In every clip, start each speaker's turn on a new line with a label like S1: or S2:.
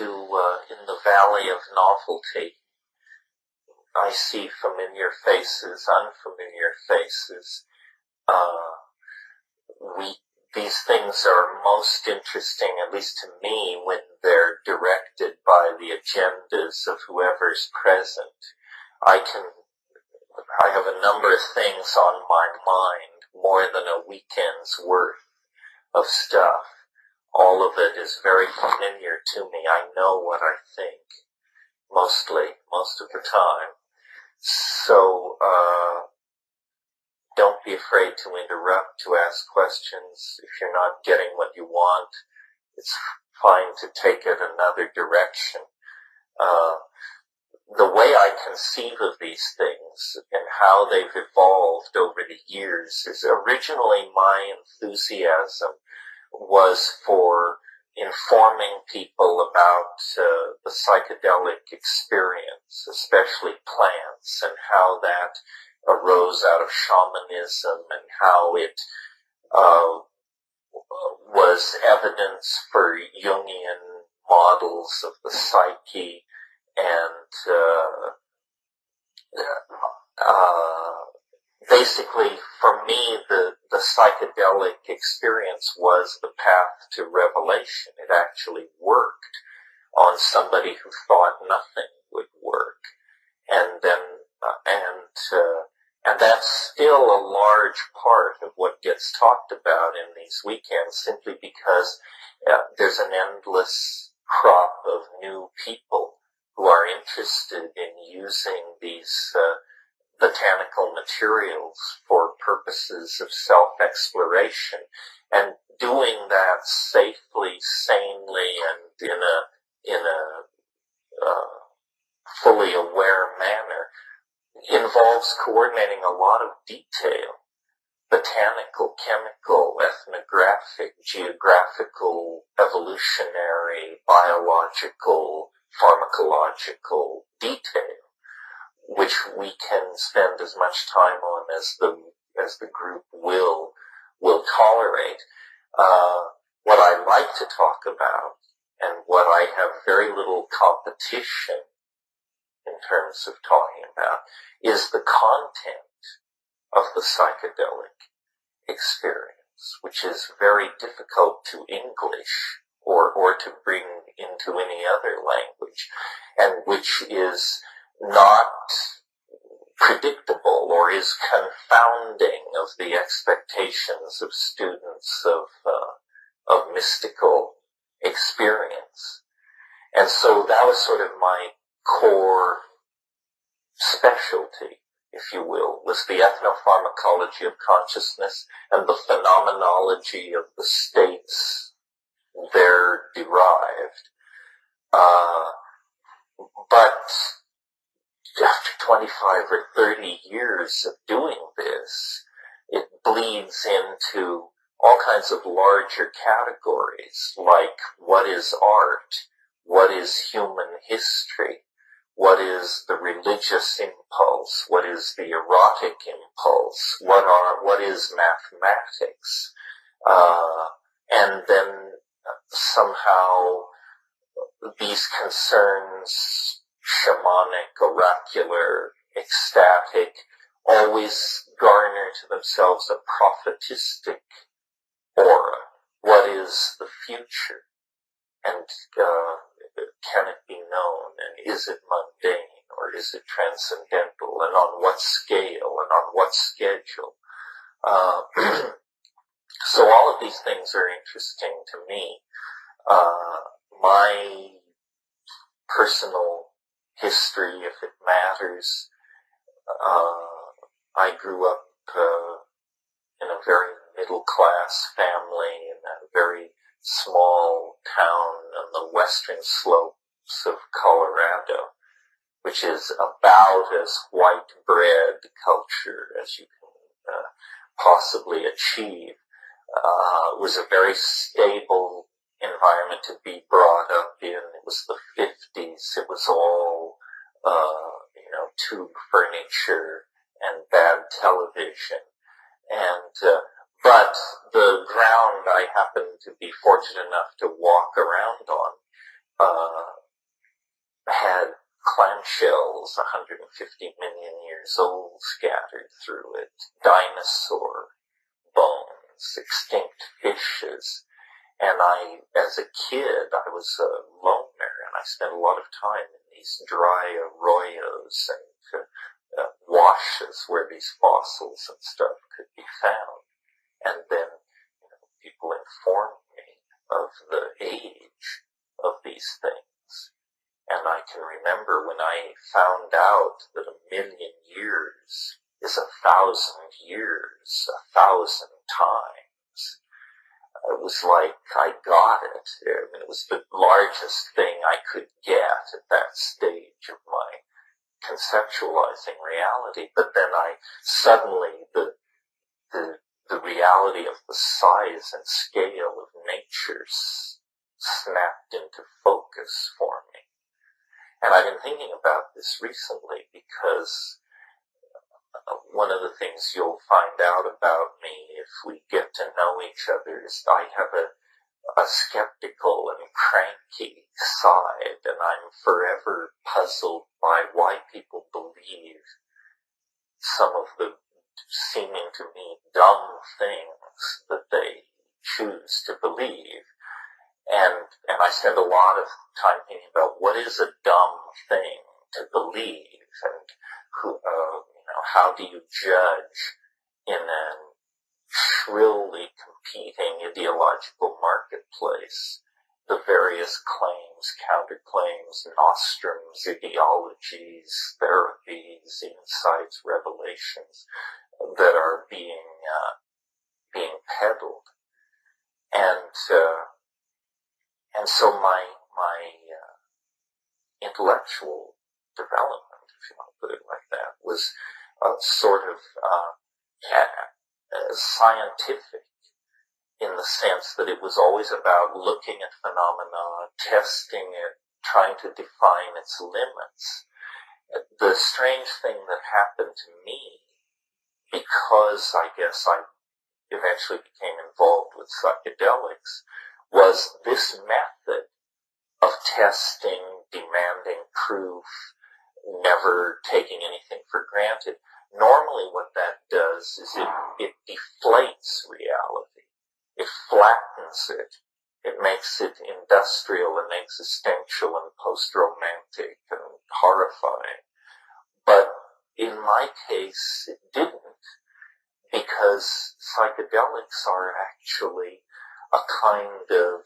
S1: to, in the Valley of Novelty, I see familiar faces, unfamiliar faces. These things are most interesting, at least to me, when they're directed by the agendas of whoever's present. I have a number of things on my mind, more than a weekend's worth of stuff. All of it is very familiar to me. I know what I think, most of the time. So, don't be afraid to interrupt, to ask questions. If you're not getting what you want, it's fine to take it another direction. The way I conceive of these things and how they've evolved over the years is originally my enthusiasm was for informing people about the psychedelic experience, especially plants, and how that arose out of shamanism and how it was evidence for Jungian models of the psyche, and basically for me the psychedelic experience was the path to revelation. It actually worked on somebody who thought nothing would work, and then and that's still a large part of what gets talked about in these weekends, simply because there's an endless crop of new people who are interested in using these botanical materials for purposes of self-exploration, and doing that safely, sanely, and in a fully aware manner involves coordinating a lot of detail: botanical, chemical, ethnographic, geographical, evolutionary, biological, pharmacological detail, which we can spend as much time on as the group will tolerate. What I like to talk about, and what I have very little competition in terms of talking about, is the content of the psychedelic experience, which is very difficult to English or to bring into any other language, and which is not predictable or is confounding of the expectations of students of mystical experience. And so that was sort of my core specialty, if you will, was the ethnopharmacology of consciousness and the phenomenology of the states there derived. But after 25 or 30 years of doing this, it bleeds into all kinds of larger categories, like what is art, what is human history, what is the religious impulse, what is the erotic impulse, what is mathematics, and then somehow these concerns, shamanic, oracular, ecstatic, always garner to themselves a prophetistic aura. What is the future? And can it be known? And is it mundane? Or is it transcendental? And on what scale? And on what schedule? So all of these things are interesting to me. My personal history, if it matters, I grew up in a very middle-class family in a very small town on the western slopes of Colorado, which is about as white bread culture as you can possibly achieve. It was a very stable environment to be brought up in. It was the 50s. It was all, tube furniture and bad television. And, but the ground I happened to be fortunate enough to walk around on, fossils 150 million years old scattered through it, dinosaur bones, extinct fishes. And as a kid, I was a loner, and I spent a lot of time in these dry arroyos and washes where these fossils and stuff could be found. And then, people informed me of the age of these things. And I can remember when I found out that 1,000,000 years is 1,000 years, 1,000 times. It was like I got it. I mean, it was the largest thing I could get at that stage of my conceptualizing reality. But then suddenly the reality of the size and scale of nature snapped into focus for me. And I've been thinking about this recently because one of the things you'll find out about me if we get to know each other is I have a skeptical and cranky side, and I'm forever puzzled by why people believe some of the seeming to me dumb things that they choose to believe. And I spend a lot of time thinking about what is a dumb thing to believe, and how do you judge in a shrilly competing ideological marketplace the various claims, counterclaims, nostrums, ideologies, therapies, insights, revelations that are being peddled. And so my intellectual development, if you want to put it like that, was sort of scientific in the sense that it was always about looking at phenomena, testing it, trying to define its limits. The strange thing that happened to me, because I guess I eventually became involved with psychedelics, was this method of testing, demanding proof, never taking anything for granted. Normally what that does is it deflates reality. It flattens it. It makes it industrial and existential and post-romantic and horrifying. But in my case, it didn't, because psychedelics are actually a kind of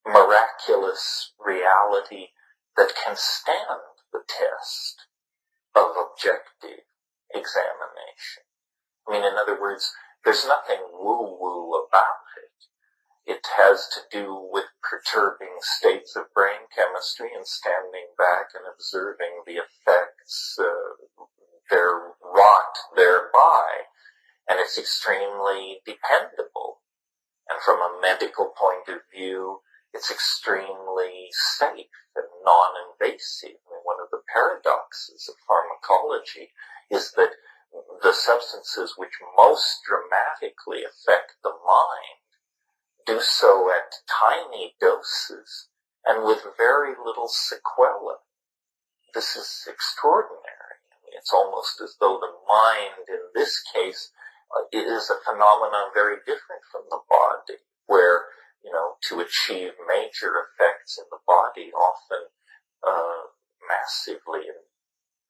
S1: miraculous reality that can stand the test of objective examination. I mean, in other words, there's nothing woo-woo about it. It has to do with perturbing states of brain chemistry and standing back and observing the effects they're wrought thereby. And it's extremely dependable. And from a medical point of view, it's extremely safe and non-invasive. I mean, one of the paradoxes of pharmacology is that the substances which most dramatically affect the mind do so at tiny doses and with very little sequela. This is extraordinary. I mean, it's almost as though the mind, in this case, is a phenomenon very different from the body, where, to achieve major effects in the body, often massively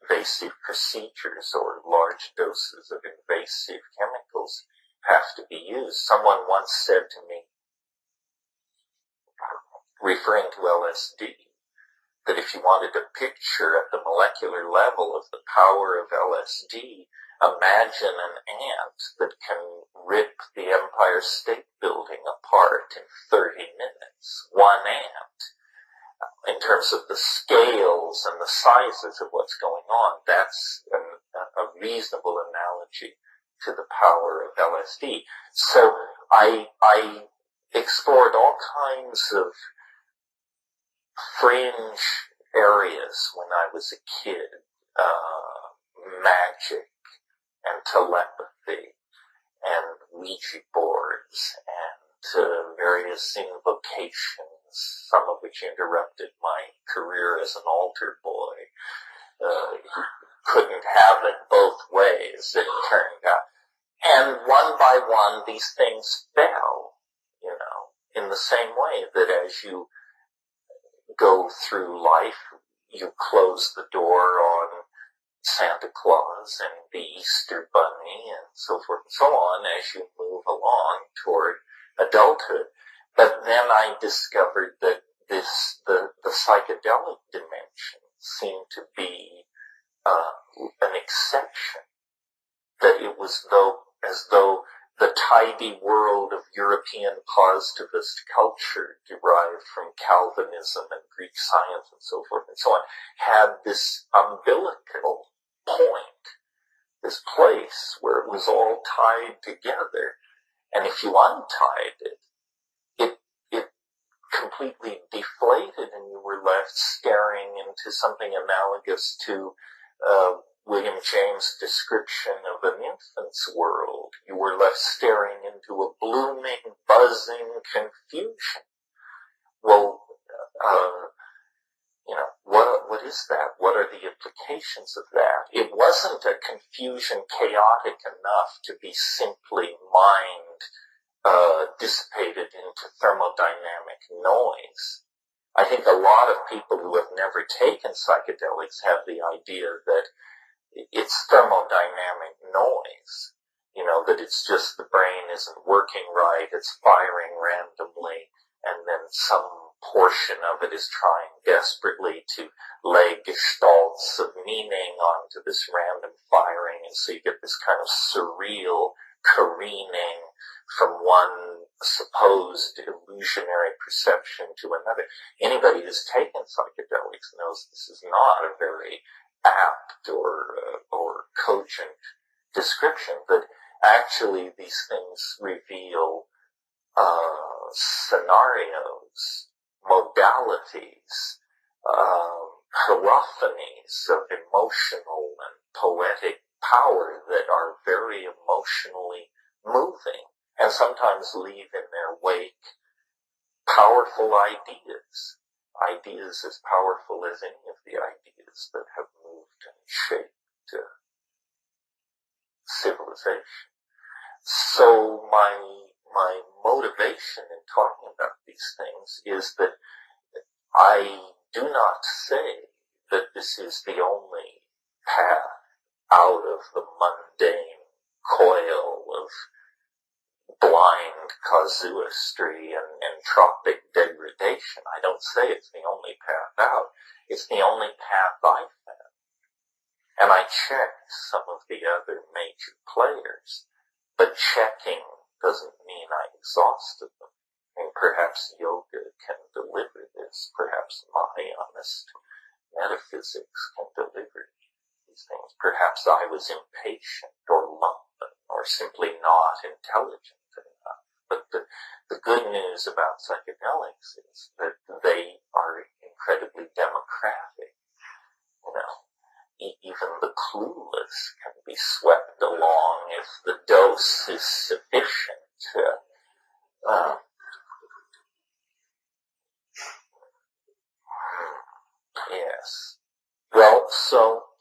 S1: invasive procedures or large doses of invasive chemicals have to be used. Someone once said to me, referring to LSD, that if you wanted a picture at the molecular level of the power of LSD, imagine an ant that can rip the Empire State Building apart in 30 minutes. One ant. In terms of the scales and the sizes of what's going on, that's a reasonable analogy to the power of LSD. So I explored all kinds of fringe areas when I was a kid, magic and telepathy and Ouija boards and various invocations, some of which interrupted my career as an altar boy. He couldn't have it both ways, it turned out. And one by one, these things fell, in the same way that as you go through life, you close the door on Santa Claus and the Easter Bunny and so forth and so on as you move along toward adulthood. But then I discovered that the psychedelic dimension seemed to be an exception, that it was as though the tidy world of European positivist culture derived from Calvinism and Greek science and so forth and so on had this umbilical point, this place where it was all tied together. And if you untied it, it completely deflated and you were left staring into something analogous to William James' description of an infant's world. You were left staring into a blooming, buzzing confusion. Well, what is that? What are the implications of that? It wasn't a confusion chaotic enough to be simply mind dissipated into thermodynamic noise. I think a lot of people who have never taken psychedelics have the idea that it's thermodynamic noise, that it's just the brain isn't working right, it's firing randomly, and then some portion of it is trying desperately to lay gestalts of meaning onto this random firing, and so you get this kind of surreal careening from one supposed illusionary perception to another. Anybody who's taken psychedelics knows this is not a very apt or cogent description, but actually these things reveal scenarios, modalities, hierophanies of emotional and poetic power that are very emotionally moving and sometimes leave in their wake powerful ideas as powerful as any of the ideas that have moved and shaped civilization. So my motivation in talking about these things is that I do not say that this is the only path out of the mundane coil of blind casuistry and entropic degradation. I don't say it's the only path out. It's the only path I found. And I checked some of the other major players, but checking doesn't mean I exhausted them. And perhaps yoga can deliver this. Perhaps Mahayana metaphysics can deliver these things. Perhaps I was impatient or lumpen or simply not intelligent enough. But the good news about psychedelics is that they are incredibly democratic. Even the clueless can be swept along if the dose is sufficient. Yes. Well, so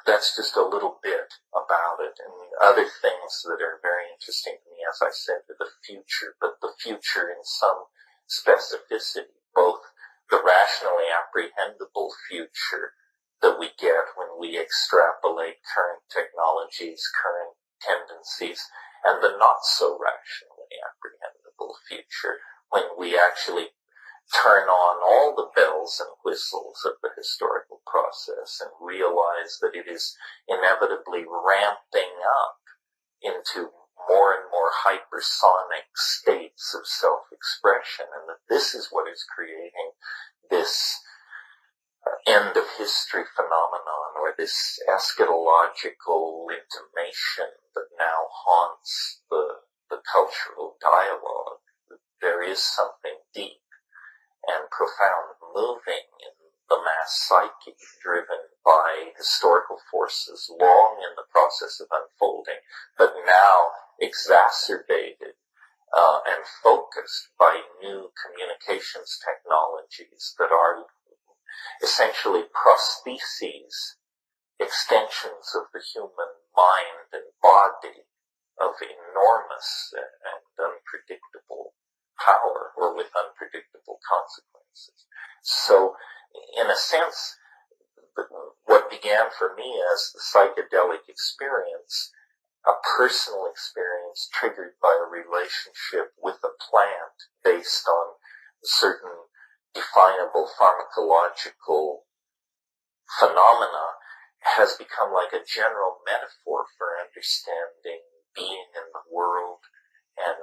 S1: that's just a little bit about it. And other things that are very interesting to me, as I said, are the future, but the future in some specificity, both the rationally apprehendable future that we get when we extrapolate current technologies, current tendencies, and the not so rationally apprehendable future when we actually turn on all the bells and whistles of the historical process and realize that it is inevitably ramping up into more and more hypersonic states of self-expression, and that this is what is creating this end of history phenomenon, or this eschatological intimation that now haunts the cultural dialogue. There is something deep and profound moving in the mass psyche, driven by historical forces long in the process of unfolding, but now exacerbated and focused by new communications technologies that are essentially prostheses, extensions of the human mind and body of enormous and unpredictable power, or with unpredictable consequences. So, in a sense, what began for me as the psychedelic experience, a personal experience triggered by a relationship with a plant based on certain definable pharmacological phenomena, has become like a general metaphor for understanding being in the world and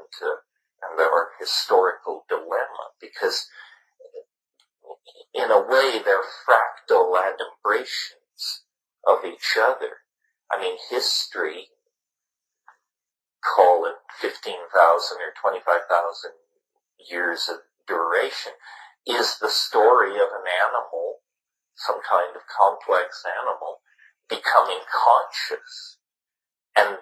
S1: our historical dilemma, because in a way they're fractal adumbrations of each other. I mean, history, call it 15,000 or 25,000 years of duration, is the story of an animal, some kind of complex animal, becoming conscious and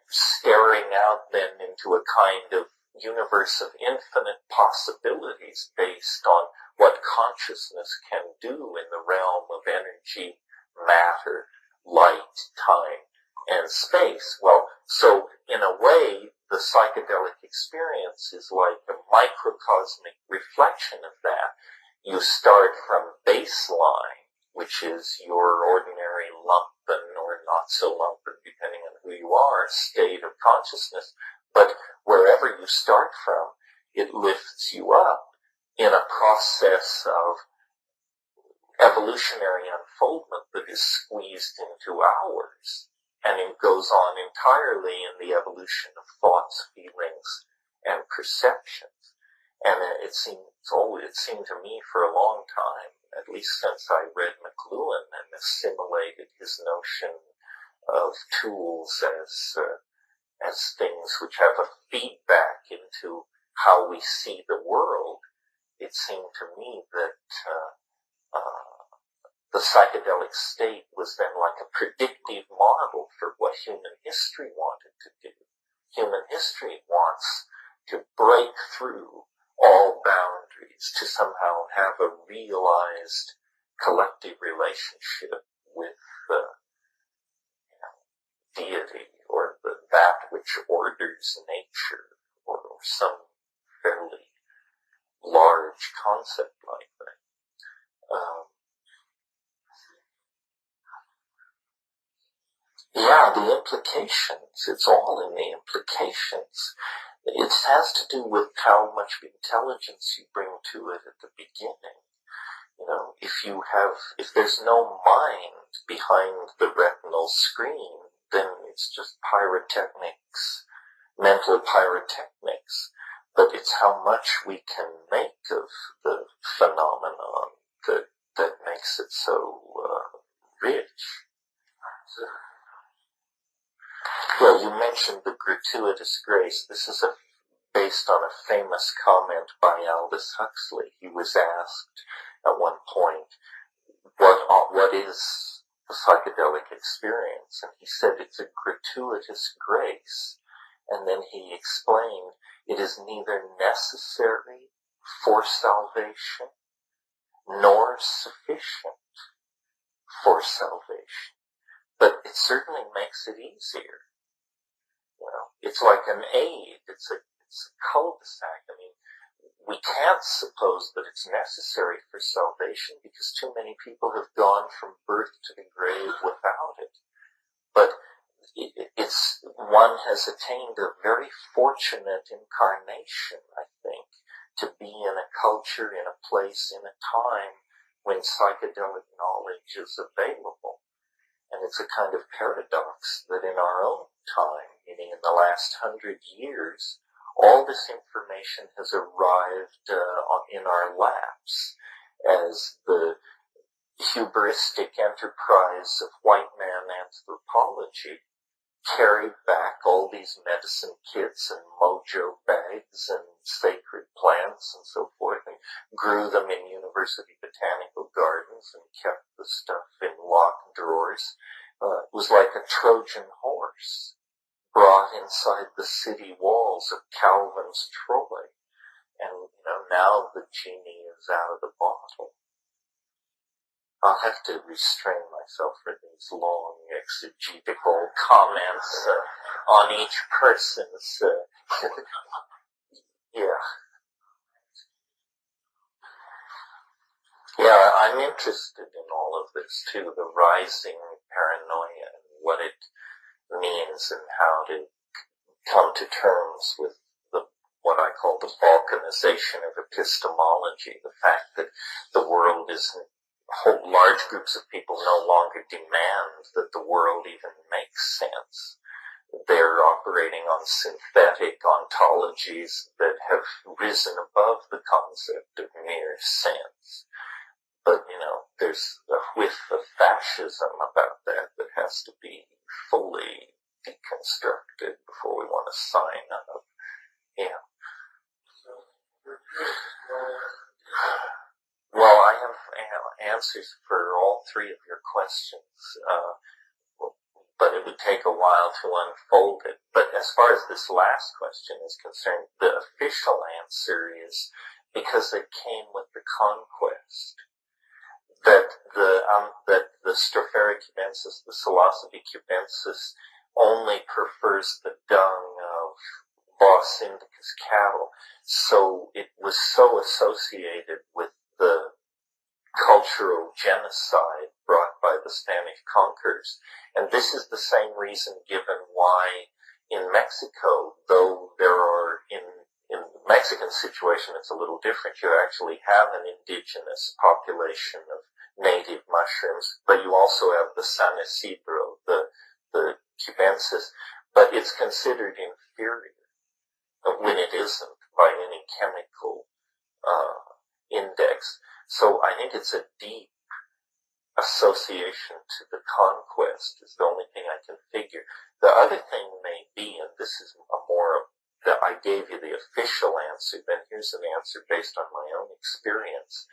S1: staring out then into a kind of universe of infinite possibilities based on what consciousness can do in the realm of energy, matter, light, time, and space. Well, so in a way, the psychedelic experience is like a microcosmic reflection of that. You start from baseline, which is your ordinary lumpen or not so lumpen, depending on who you are, state of consciousness. But wherever you start from, it lifts you up in a process of evolutionary unfoldment that is squeezed into hours. And it goes on entirely in the evolution of thoughts, feelings, and perceptions. And it seemed to me for a long time, at least since I read McLuhan and assimilated his notion of tools as things which have a feedback into how we see the world, it seemed to me that the psychedelic state was then like a predictive model for what human history wanted to do. Human history wants to break through all boundaries, to somehow have a realized collective relationship with deity, or that which orders nature, or some fairly large concept like that. Yeah, the implications. It's all in the implications. It has to do with how much intelligence you bring to it at the beginning. You know, if there's no mind behind the retinal screen, then it's just pyrotechnics, mental pyrotechnics. But it's how much we can make of the phenomenon that makes it so rich. Well, you mentioned the gratuitous grace. This is based on a famous comment by Aldous Huxley. He was asked at one point, what is the psychedelic experience? And he said it's a gratuitous grace. And then he explained, it is neither necessary for salvation nor sufficient for salvation. But it certainly makes it easier. You know, it's like an aid. It's a cul-de-sac. I mean, we can't suppose that it's necessary for salvation because too many people have gone from birth to the grave without it. But it's one has attained a very fortunate incarnation, I think, to be in a culture, in a place, in a time when psychedelic knowledge is available. And it's a kind of paradox that in our own time, meaning in the last 100 years, all this information has arrived in our laps as the hubristic enterprise of white man anthropology carried back all these medicine kits and mojo bags and sacred plants and so forth, and grew them in university botanical gardens and kept the stuff in locked drawers. It was like a Trojan horse brought inside the city walls walls of Calvin's Troy. And, now the genie is out of the bottle. I'll have to restrain myself for these long exegetical comments on each person's, yeah. Yeah, I'm interested in all of this too, the rising paranoia and what it means and how to come to terms with what I call the balkanization of epistemology, the fact that the world isn't, whole large groups of people no longer demand that the world even makes sense. They're operating on synthetic ontologies that have risen above the concept of mere sense. But, there's a whiff of fascism about that has to be fully deconstructed before we want to sign up. Yeah. Well, I have answers for all three of your questions, but it would take a while to unfold it. But as far as this last question is concerned, the official answer is because it came with the conquest. That the Stropharia cubensis, the Psilocybe cubensis, only prefers the dung of Bos indicus cattle. So it was so associated with the cultural genocide brought by the Spanish conquerors. And this is the same reason given why in Mexico, though there are in the Mexican situation it's a little different. You actually have an indigenous population of native mushrooms, but you also have the San Isidro, the cubensis, but it's considered inferior when it isn't by any chemical index. So I think it's a deep association to the conquest is the only thing I can figure. The other thing may be, and this is a more that I gave you the official answer, then here's an answer based on my own experience.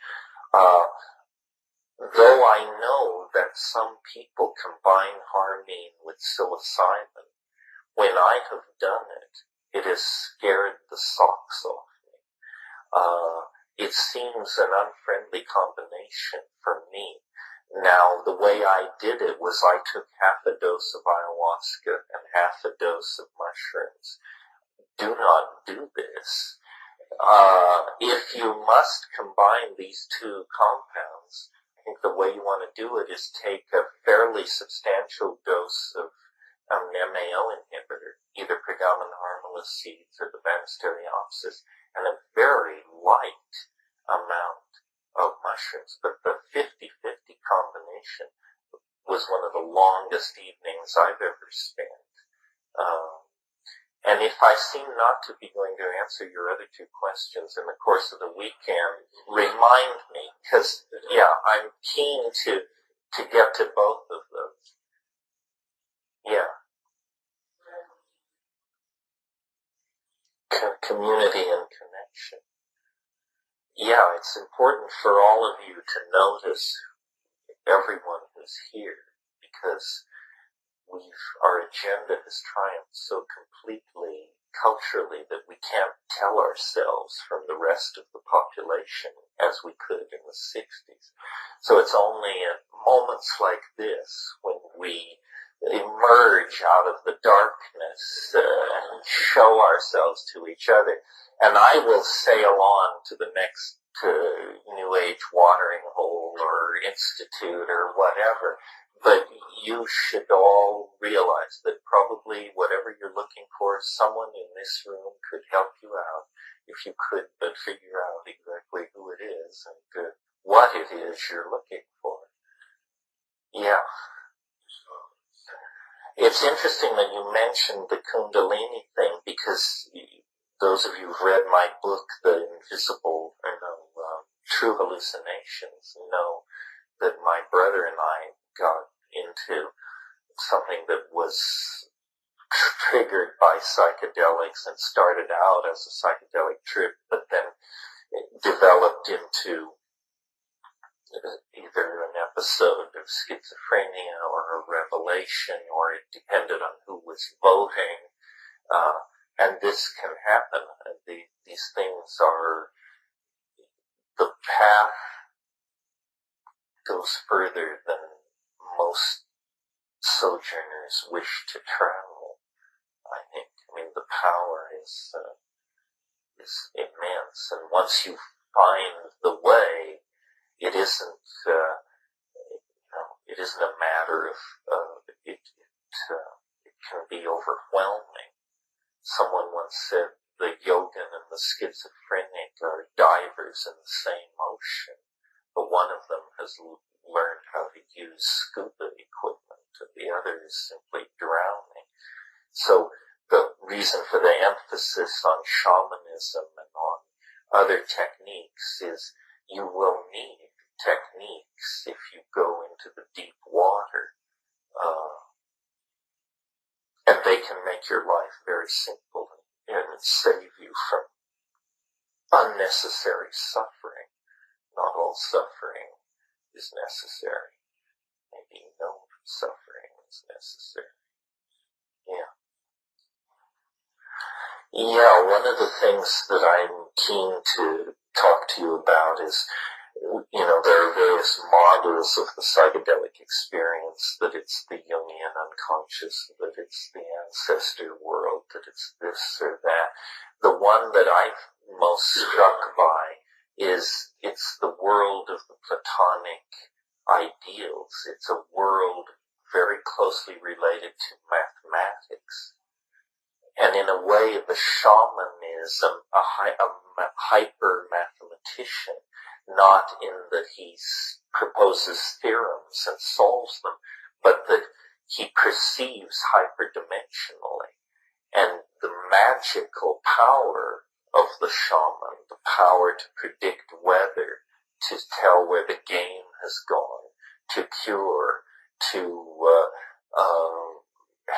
S1: Though I know that some people combine harmine with psilocybin, when I have done it, it has scared the socks off me. It seems an unfriendly combination for me. Now, the way I did it was I took half a dose of ayahuasca and half a dose of mushrooms. Do not do this. If you must combine these two compounds, I think the way you want to do it is take a fairly substantial dose of an MAO inhibitor, either pregabalin harmless seeds or the Banisteriopsis, and a very light amount of mushrooms. But the 50-50 combination was one of the longest evenings I've ever spent. And if I seem not to be going to answer your other two questions in the course of the weekend, remind me, because, I'm keen to get to both of those. Yeah. Community and connection. Yeah, it's important for all of you to notice everyone who's here, because our agenda has triumphed so completely culturally that we can't tell ourselves from the rest of the population as we could in the 60s. So it's only at moments like this when we emerge out of the darkness and show ourselves to each other. And I will sail on to the next New Age watering hole or institute or whatever. But you should all realize that probably whatever you're looking for, someone in this room could help you out if you could but figure out exactly who it is and what it is you're looking for. Yeah. It's interesting that you mentioned the Kundalini thing, because those of you who've read my book, The Invisible, True Hallucinations, know that my brother and I got into something that was triggered by psychedelics and started out as a psychedelic trip, but then it developed into either an episode of schizophrenia or a revelation, or it depended on who was voting. And this can happen. These things are, the path goes further than most sojourners wish to travel, I think. I mean, the power is immense, and once you find the way, it isn't a matter of it can be overwhelming. Someone once said the yogin and the schizophrenic are divers in the same ocean, but one of them has learned how to use scuba equipment, and the other is simply drowning. So the reason for the emphasis on shamanism and on other techniques is you will need techniques if you go into the deep water, and they can make your life very simple and save you from unnecessary suffering. Not all suffering is necessary. Maybe no suffering is necessary. Yeah, one of the things that I'm keen to talk to you about is, there are various models of the psychedelic experience, that it's the Jungian unconscious, that it's the ancestor world, that it's this or that. The one that I'm most struck by is it's the world of the Platonic ideals. It's a world very closely related to mathematics. And in a way, the shaman is a hyper-mathematician, not in that he proposes theorems and solves them, but that he perceives hyperdimensionally. And the magical power of the shaman, the power to predict weather, to tell where the game has gone, to cure, to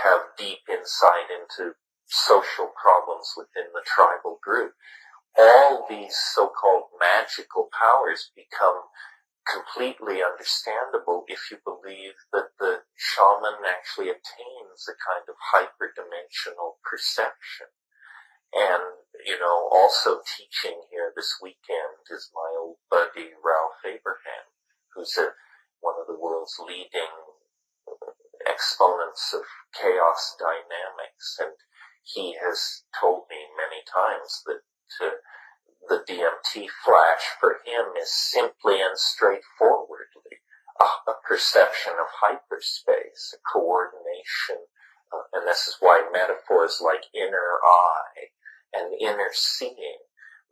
S1: have deep insight into social problems within the tribal group. All these so-called magical powers become completely understandable if you believe that the shaman actually attains a kind of hyperdimensional perception. And, also teaching here this weekend is my old buddy Ralph Abraham, who's one of the world's leading exponents of chaos dynamics, and he has told me many times that the DMT flash for him is simply and straightforwardly a perception of hyperspace, a coordination, and this is why metaphors like inner eye and inner seeing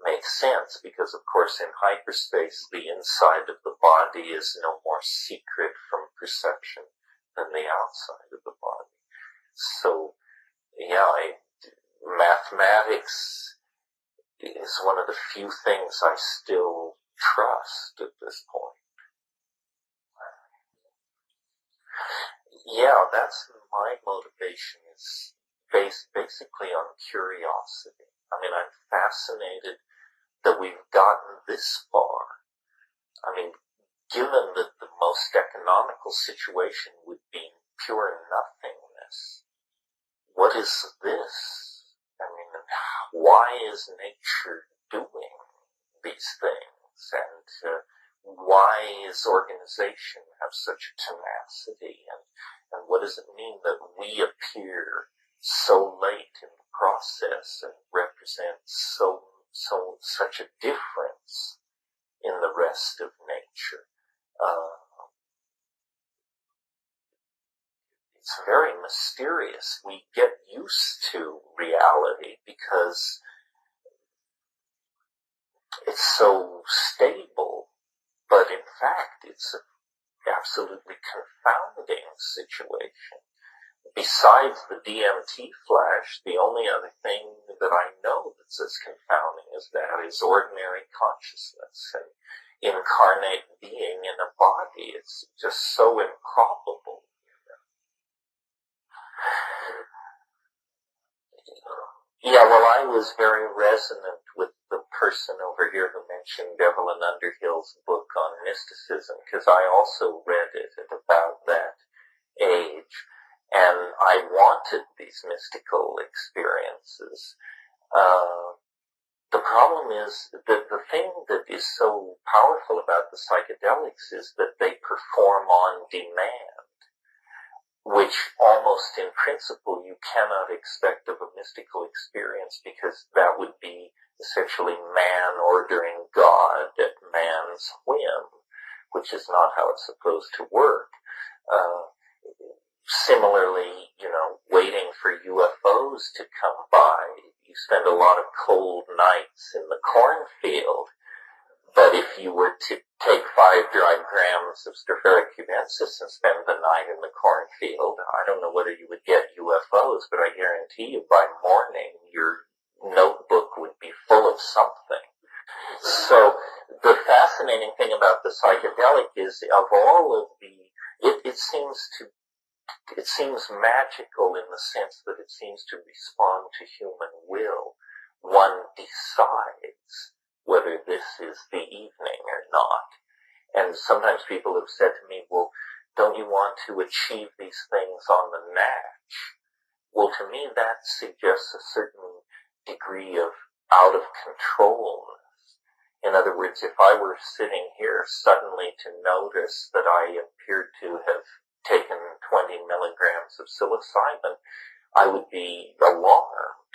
S1: make sense, because of course in hyperspace the inside of the body is no more secret from perception than the outside of the body. So, mathematics is one of the few things I still trust at this point. Yeah, that's my motivation, is based basically on curiosity. I mean, I'm fascinated that we've gotten this far. I mean, given that the most economical situation would be pure nothingness, what is this? I mean, why is nature doing these things? And why is organization have such tenacity? And what does it mean that we appear so late in the process and represent such a difference in the rest of nature? It's very mysterious. We get used to reality because it's so stable, but in fact it's an absolutely confounding situation. Besides the DMT flash, the only other thing that I know that's as confounding as that is ordinary consciousness and incarnate being in a body. It's just so improbable. Yeah, well, I was very resonant with the person over here who mentioned Evelyn Underhill's book on mysticism, because I also read it at about that age, and I wanted these mystical experiences. The problem is that the thing that is so powerful about the psychedelics is that they perform on demand, which almost in principle you cannot expect of a mystical experience, because that would be essentially man ordering God at man's whim, which is not how it's supposed to work. Similarly, waiting for UFOs to come by, you spend a lot of cold nights in the cornfield, but if you were to take 5 dry grams of Stropharia cubensis and spend the night in the cornfield, I don't know whether you would get UFOs, but I guarantee you by morning your notebook would be full of something. So the fascinating thing about the psychedelic is, of all of it seems magical in the sense that it seems to respond to human will. One decides whether this is the evening or not. And sometimes people have said to me, well, don't you want to achieve these things on the natch? Well, to me that suggests a certain degree of out of controlness. In other words, if I were sitting here suddenly to notice that I appeared to have taken 20 milligrams of psilocybin, I would be alarmed.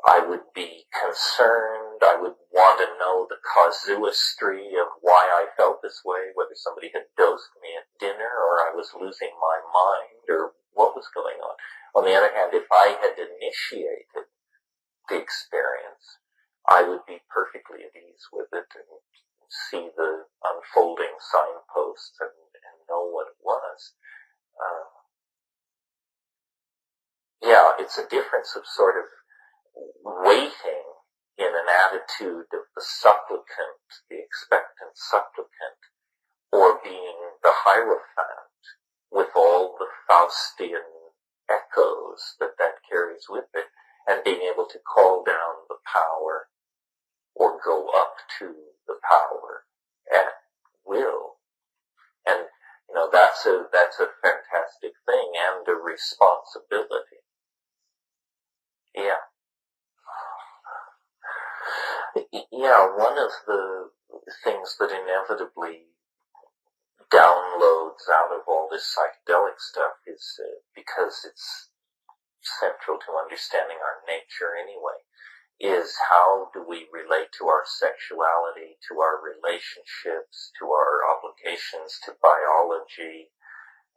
S1: I would be concerned. I would want to know the casuistry of why I felt this way, whether somebody had dosed me at dinner or I was losing my mind or what was going on. On the other hand, if I had initiated the experience, I would be perfectly at ease with it and see the unfolding signposts and know what it was. It's a difference of sort of waiting in an attitude of the supplicant, the expectant supplicant, or being the Hierophant with all the Faustian echoes that carries with it, and being able to call down the power or go up to the power at will. And that's a fantastic thing and a responsibility. One of the things that inevitably downloads out of all this psychedelic stuff is, because it's central to understanding our nature anyway, is how do we relate to our sexuality, to our relationships, to our obligations to biology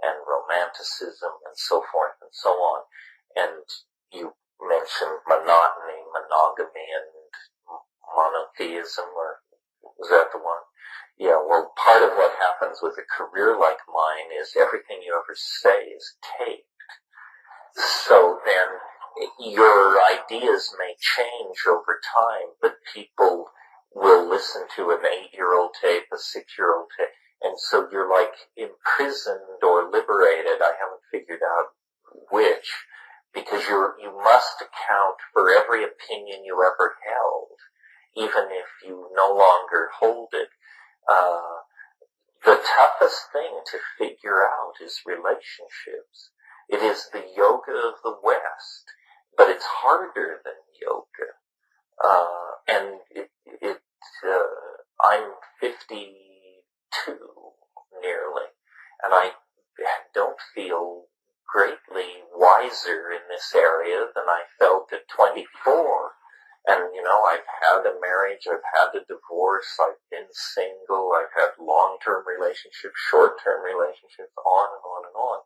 S1: and romanticism and so forth and so on. And you mentioned monogamy and monotheism, or was that the one? Yeah, well, part of what happens with a career like mine is everything you ever say is taped. So then your ideas may change over time, but people will listen to an 8-year-old tape, a 6-year-old tape, and so you're like imprisoned or liberated. I haven't figured out which, because you must account for every opinion you ever held, even if you no longer hold it. The toughest thing to figure out is relationships. It is the yoga of the West, but it's harder than yoga. And I'm 52 nearly, and I don't feel greatly wiser in this area than I felt at 24. And, I've had a marriage, I've had a divorce, I've been single, I've had long-term relationships, short-term relationships, on and on and on.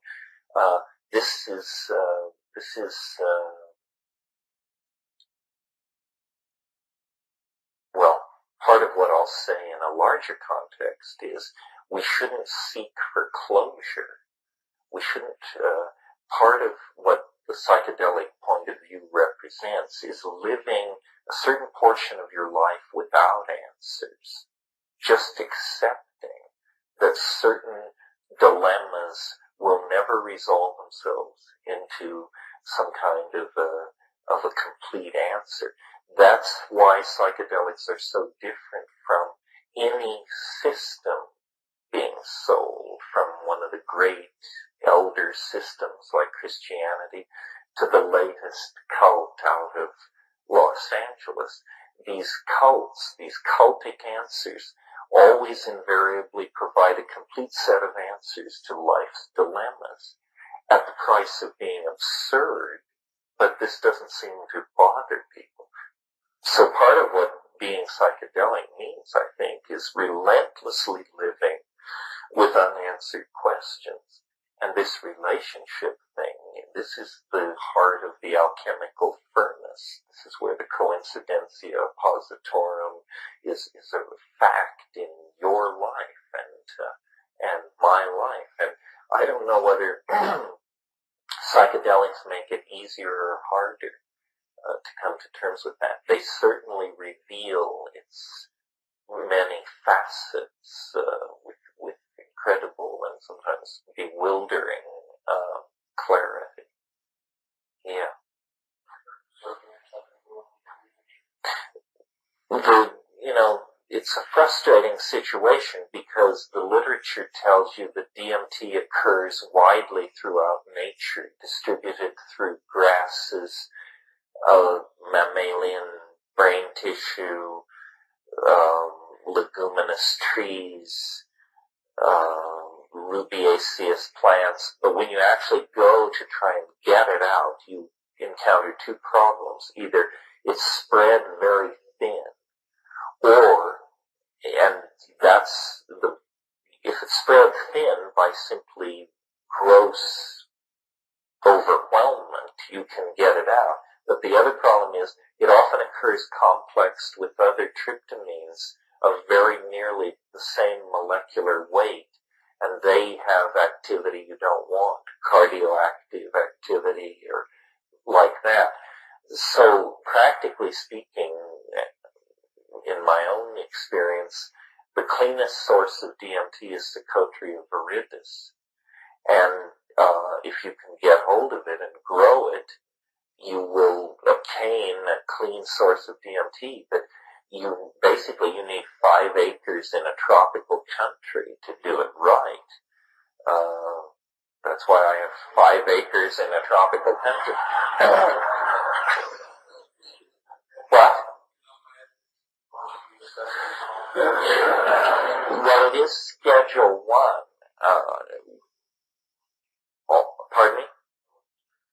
S1: Part of what I'll say in a larger context is we shouldn't seek for closure. We shouldn't, part of what the psychedelic point of view represents is living a certain portion of your life without answers, just accepting that certain dilemmas will never resolve themselves into some kind of a complete answer. That's why psychedelics are so different from any system being sold, from one of the great elder systems like Christianity to the latest cult out of Los Angeles, these cults, these cultic answers, always invariably provide a complete set of answers to life's dilemmas at the price of being absurd, but this doesn't seem to bother people. So part of what being psychedelic means, I think, is relentlessly living with unanswered questions. And this relationship thing, this is the heart of the alchemical furnace. This is where the coincidentia positorum is a fact in your life and my life. And I don't know whether psychedelics make it easier or harder to come to terms with that. They certainly reveal its many facets with incredible and sometimes bewildering clarity. Yeah. It's a frustrating situation because the literature tells you that DMT occurs widely throughout nature, distributed through grasses, mammalian brain tissue, leguminous trees, rubiaceous plants. But when you actually go to try and get it out, you encounter two problems. Either it's spread very thin, if it's spread thin by simply gross overwhelmment, you can get it out. But the other problem is it often occurs complexed with other tryptamines of very nearly the same molecular weight, and they have activity you don't want, cardioactive activity or like that. So practically speaking, in my own experience, the cleanest source of DMT is Secotria viridis. And if you can get hold of it and grow it, you will obtain a clean source of DMT. But you need 5 acres in a tropical country to do it right. That's why I have 5 acres in a tropical country. What? Well, it is Schedule 1. Pardon me?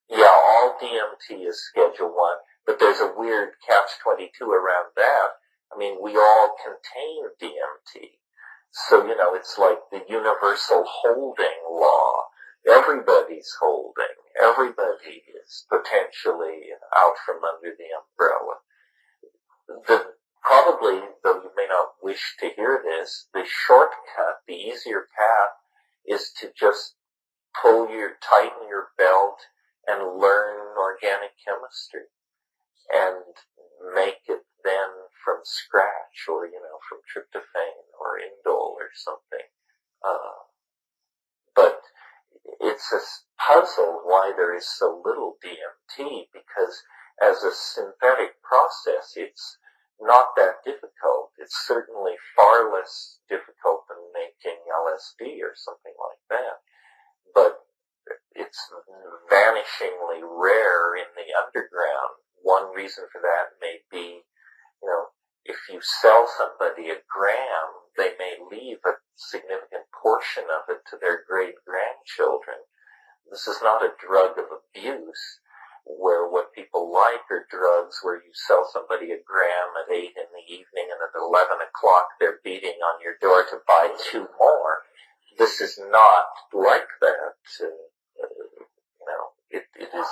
S1: Yeah, all DMT is Schedule 1, but there's a weird catch-22 around that. I mean, we all contain DMT. So, it's like the universal holding law. Everybody's holding. Everybody is potentially out from under the umbrella. Probably, though you may not wish to hear this, the shortcut, the easier path, is to just tighten your belt and learn organic chemistry and make it then from scratch or, from tryptophan or indole or something. But it's a puzzle why there is so little DMT, because as a synthetic process, it's not that difficult. It's certainly far less difficult than making LSD or something like that. But it's vanishingly rare in the underground. One reason for that may be, if you sell somebody a gram, they may leave a significant portion of it to their great-grandchildren. This is not a drug of abuse, where what people like are drugs where you sell somebody a gram at 8 in the evening and at 11 o'clock they're beating on your door to buy 2 more. This is not like that. It is.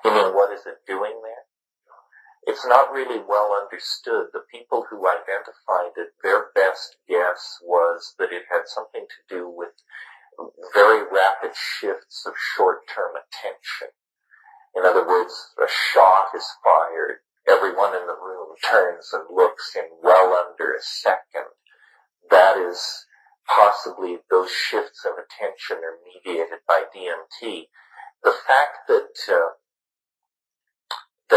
S1: You mean, what is it doing there? It's not really well understood. The people who identified it, their best guess was that it had something to do with very rapid shifts of short-term attention. In other words, a shot is fired, everyone in the room turns and looks in well under a second. That is possibly those shifts of attention are mediated by DMT. The fact that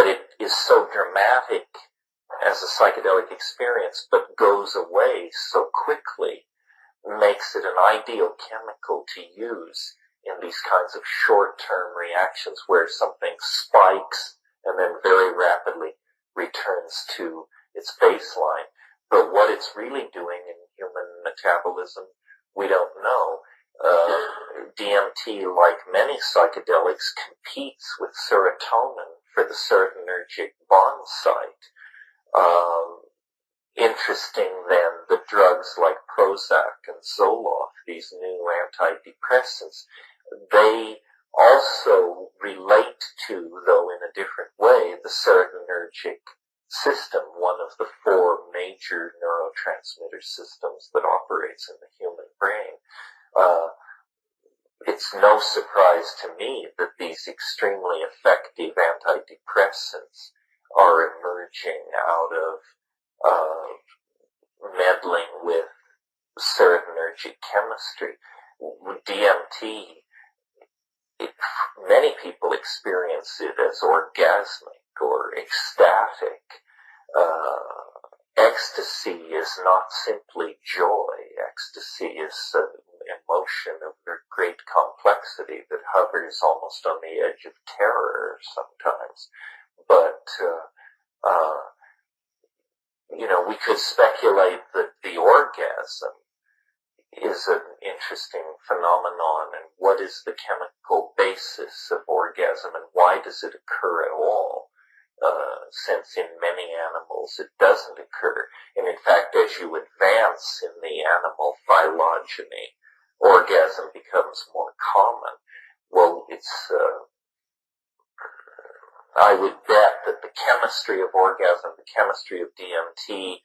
S1: it is so dramatic as a psychedelic experience but goes away so quickly makes it an ideal chemical to use in these kinds of short-term reactions where something spikes and then very rapidly returns to its baseline. But what it's really doing in human metabolism, we don't know. DMT, like many psychedelics, competes with serotonin for the serotonergic bond site. Interesting then, the drugs like Prozac and Zoloft, these new antidepressants, they also relate to, though in a different way, the serotonergic system, one of the four major neurotransmitter systems that operates in the human brain. It's no surprise to me that these extremely effective antidepressants are emerging out of meddling with serotonergic chemistry. DMT, many people experience it as orgasmic or ecstatic. Ecstasy is not simply joy. Ecstasy is an emotion of great complexity that hovers almost on the edge of terror sometimes. But, we could speculate that the orgasm is an interesting phenomenon, and what is the chemical basis of orgasm, and why does it occur at all? Since in many animals it doesn't occur. And in fact, as you advance in the animal phylogeny, orgasm becomes more common. Well, I would bet that the chemistry of orgasm, the chemistry of DMT,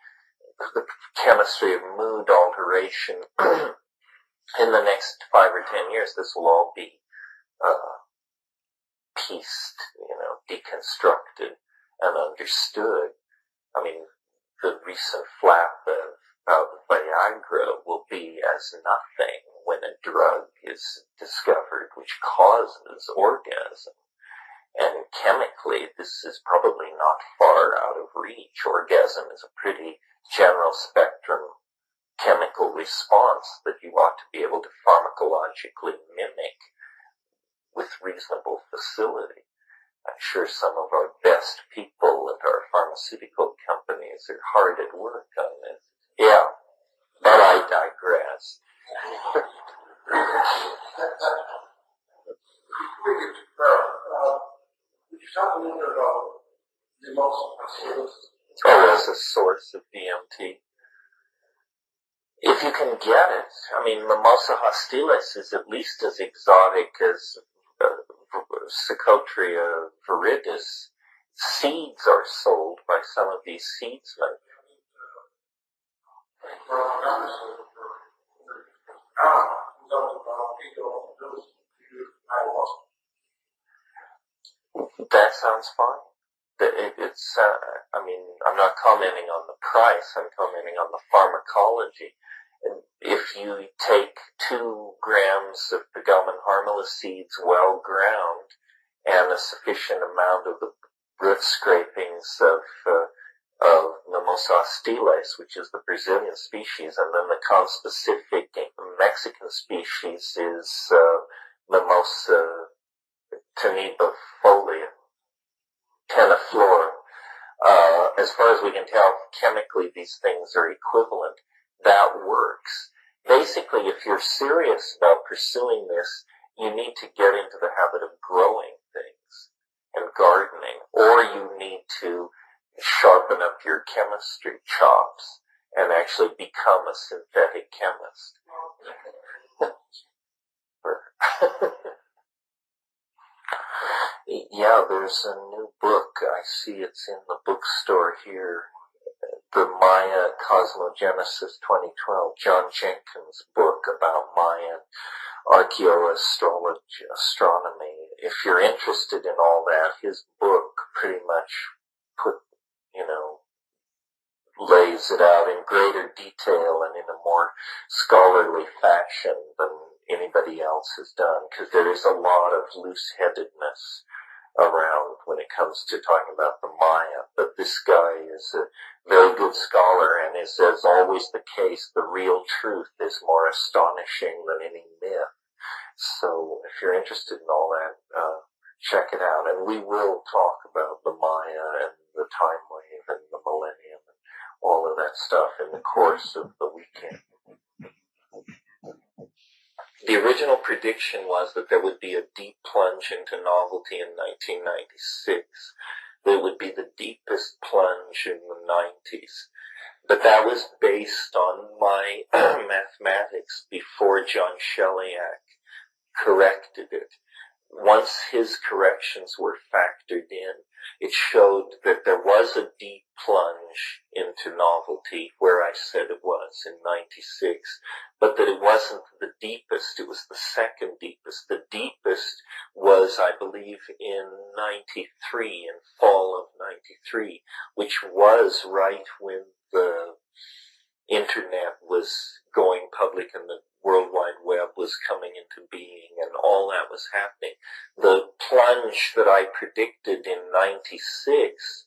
S1: the chemistry of mood alteration, in the next 5 or 10 years, this will all be pieced, deconstructed and understood. I mean, the recent flap of Viagra will be as nothing when a drug is discovered which causes orgasm. And chemically, this is probably not far out of reach. Orgasm is a pretty general spectrum chemical response that you ought to be able to pharmacologically mimic with reasonable facility. I'm sure some of our best people at our pharmaceutical companies are hard at work on this. Yeah, but I digress.
S2: Could you talk a little bit about the emotional?
S1: As a source of DMT. If you can get it, I mean, Mimosa hostilis is at least as exotic as Psychotria viridis. Seeds are sold by some of these seedsmen. That sounds fine. I'm not commenting on the price, I'm commenting on the pharmacology. And if you take 2 grams of Pegomen harmala seeds well ground and a sufficient amount of the root scrapings of Mimosa hostilis, which is the Brazilian species, and then the conspecific Mexican species is Mimosa tenuifolia, teniflora. As far as we can tell, chemically these things are equivalent. That works. Basically, if you're serious about pursuing this, you need to get into the habit of growing things and gardening, or you need to sharpen up your chemistry chops and actually become a synthetic chemist. Yeah, there's a new book. I see it's in the bookstore here. The Maya Cosmogenesis 2012, John Jenkins' book about Mayan archaeoastronomy. If you're interested in all that, his book pretty much lays it out in greater detail and in a more scholarly fashion than anybody else has done, because there is a lot of loose-headedness around when it comes to talking about the Maya. But this guy is a very good scholar, and is, as always the case, the real truth is more astonishing than any myth. So if if you're interested in all that, check it out. And we will talk about the Maya and the Timewave and the Millennium and all of that stuff in the course of the weekend. The original prediction was that there would be a deep plunge into novelty in 1996. That would be the deepest plunge in the 90s. But that was based on my mathematics before John Sheliak corrected it. Once his corrections were factored in, it showed that there was a deep plunge into novelty where I said it was in 96, but that it wasn't the deepest, it was the second deepest. The deepest was, I believe, in 93, in fall of 93, which was right when the internet was going public and the World Wide Web was coming into being and all that was happening. The plunge that I predicted in 96,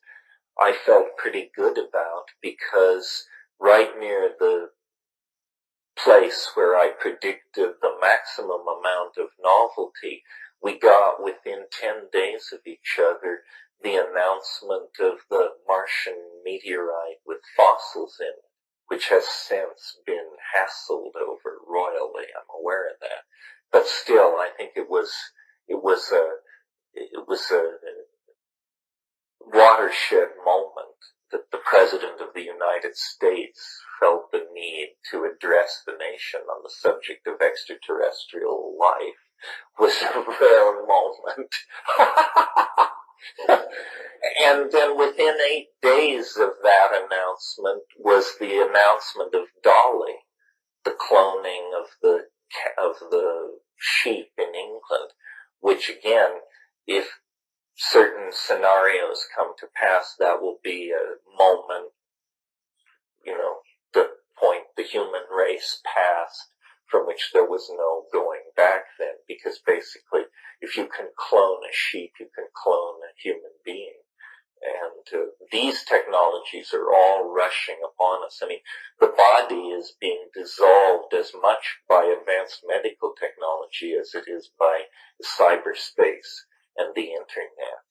S1: I felt pretty good about, because right near the place where I predicted the maximum amount of novelty, we got within 10 days of each other the announcement of the Martian meteorite with fossils in it, which has since been hassled over royally. I'm aware of that. But still, I think it was a watershed moment that the President of the United States felt the need to address the nation on the subject of extraterrestrial life. Was a rare moment. And then within 8 days of that announcement was the announcement of Dolly, the cloning of the sheep in England, which again, if certain scenarios come to pass, that will be a moment, the point the human race passed, from which there was no going back then, because basically, if you can clone a sheep, you can clone a human being. And these technologies are all rushing upon us. I mean, the body is being dissolved as much by advanced medical technology as it is by cyberspace and the internet.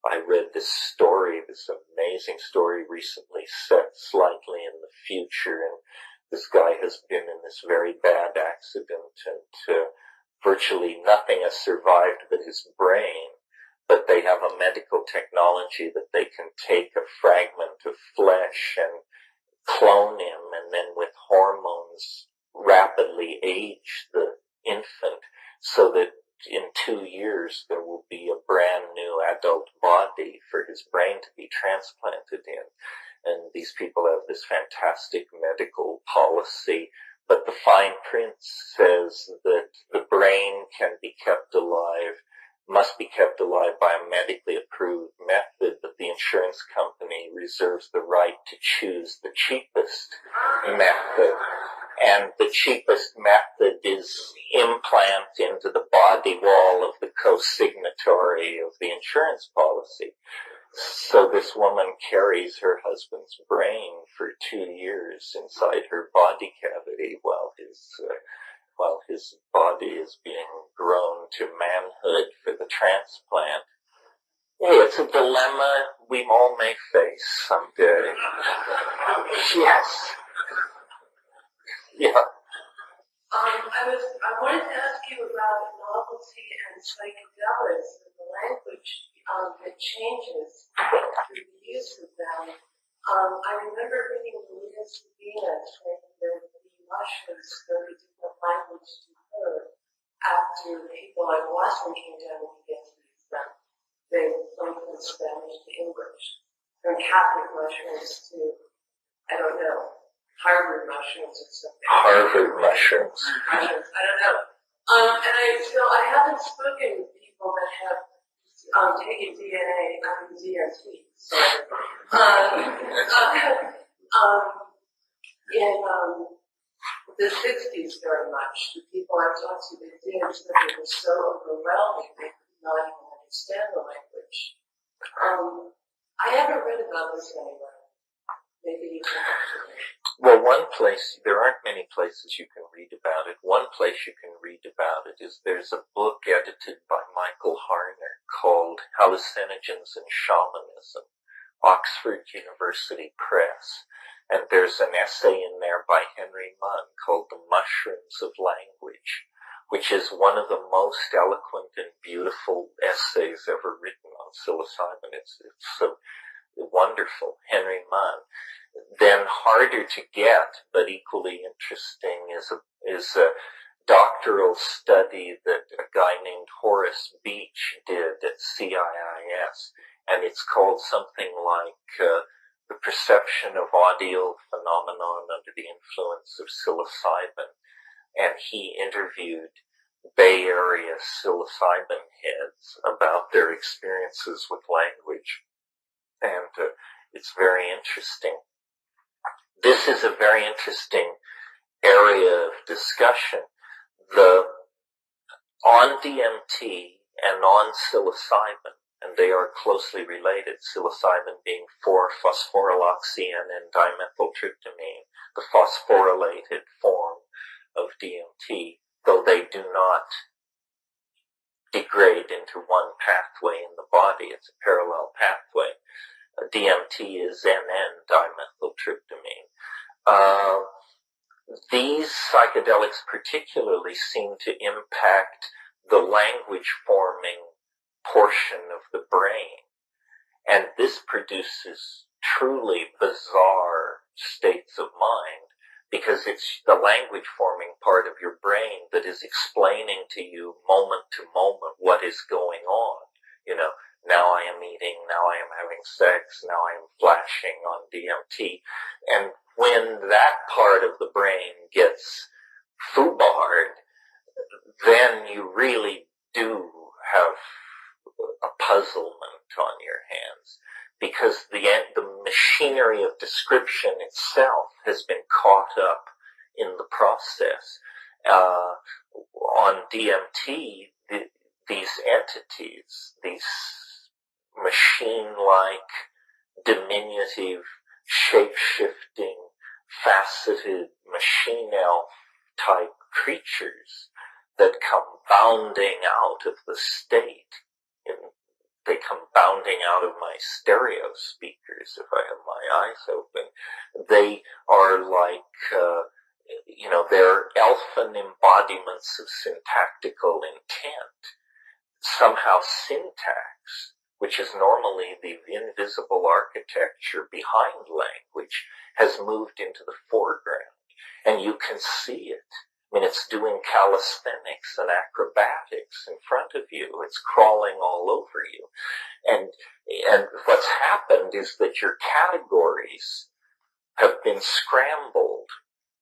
S1: I read this story, this amazing story recently, set slightly in the future, and this guy has been in this very bad accident, and virtually nothing has survived but his brain. But they have a medical technology that they can take a fragment of flesh and clone him, and then with hormones rapidly age the infant, so that in 2 years there will be a brand new adult body for his brain to be transplanted in. And these people have this fantastic medical policy, but the fine print says that the brain can be kept alive, must be kept alive by a medically approved method, but the insurance company reserves the right to choose the cheapest method. And the cheapest method is implant into the body wall of the co-signatory of the insurance policy. So this woman carries her husband's brain for 2 years inside her body cavity while his body is being grown to manhood for the transplant. Hey, it's a dilemma we all may face someday. Yes. Yeah.
S3: I wanted to ask you about novelty and psychedelics and the language that changes through the use of them. I remember reading María Sabina saying that the mushrooms very different language to her after people like Watson came down and began to use them. They went from Spanish to English. From Catholic mushrooms to, I don't know, Harvard mushrooms or something.
S1: Harvard mushrooms.
S3: I don't know. I haven't spoken with people that have taken DNA out of DMT. So, in the 60s very much, the people I talked to, they did, so they were so overwhelming they could not even understand the language. I haven't read about this anywhere. Maybe you can.
S1: Well, one place, there aren't many places you can read about it. One place you can read about it is there's a book edited by Michael Harner called Hallucinogens and Shamanism, Oxford University Press. And there's an essay in there by Henry Munn called The Mushrooms of Language, which is one of the most eloquent and beautiful essays ever written on psilocybin. It's so wonderful. Henry Munn. Then harder to get, but equally interesting, is a doctoral study that a guy named Horace Beach did at CIIS, and it's called something like The Perception of Audial Phenomenon Under the Influence of Psilocybin, and he interviewed Bay Area psilocybin heads about their experiences with language, and it's very interesting. This is a very interesting area of discussion. On DMT and on psilocybin, and they are closely related, psilocybin being 4-phosphoryloxene and dimethyltryptamine, the phosphorylated form of DMT, though they do not degrade into one pathway in the body. It's a parallel pathway. DMT is N,N-dimethyltryptamine. These psychedelics particularly seem to impact the language-forming portion of the brain. And this produces truly bizarre states of mind, because it's the language-forming part of your brain that is explaining to you moment to moment what is going on. You know, now I am eating, now I am having sex, now I am flashing on DMT. And when that part of the brain gets foobarred, then you really do have a puzzlement on your hands, because the machinery of description itself has been caught up in the process. On DMT, these entities, these machine-like, diminutive, shape-shifting, faceted machine elf type creatures that come bounding out of the state. They come bounding out of my stereo speakers if I have my eyes open. They are like, they're elfin embodiments of syntactical intent. Somehow syntax, which is normally the invisible architecture behind language, has moved into the foreground. And you can see it. I mean, it's doing calisthenics and acrobatics in front of you. It's crawling all over you. And what's happened is that your categories have been scrambled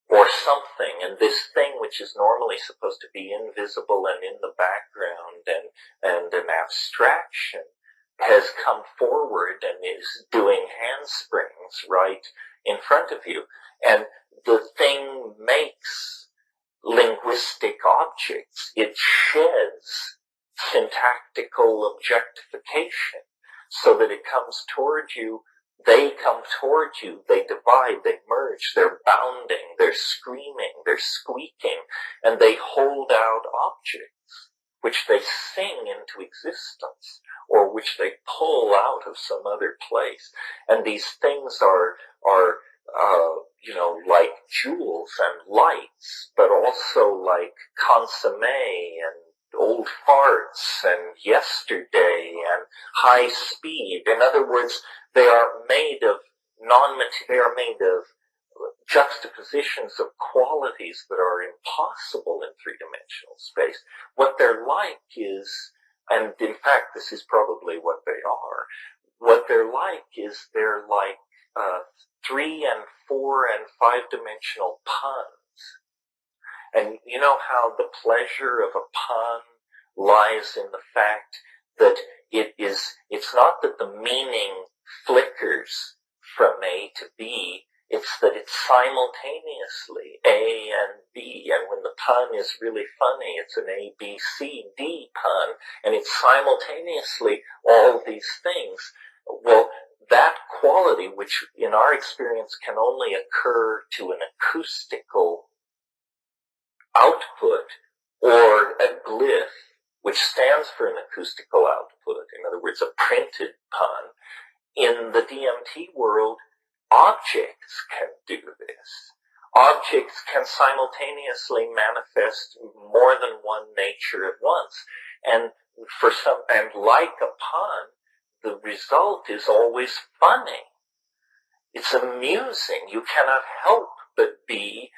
S1: or something, and this thing which is normally supposed to be invisible and in the background and an abstraction has come forward and is doing handsprings right in front of you. And the thing makes linguistic objects. It sheds syntactical objectification so that it comes toward you. They come toward you, they divide, they merge, they're bounding, they're screaming, they're squeaking, and they hold out objects which they sing into existence or which they pull out of some other place. And these things are like jewels and lights, but also like consomme and old farts and yesterday and high speed. In other words, they are made of juxtapositions of qualities that are impossible in three-dimensional space. What they're like is, and in fact this is probably what they are, what they're like is they're like 3 and 4 and 5-dimensional puns. And you know how the pleasure of a pun lies in the fact that it's not that the meaning flickers from A to B, it's that it's simultaneously A and B, and when the pun is really funny, it's an A, B, C, D pun, and it's simultaneously all these things. Well, that quality reality, which in our experience can only occur to an acoustical output or a glyph, which stands for an acoustical output, in other words, a printed pun. In the DMT world, objects can do this. Objects can simultaneously manifest more than one nature at once. And like a pun, the result is always funny. It's amusing. You cannot help but be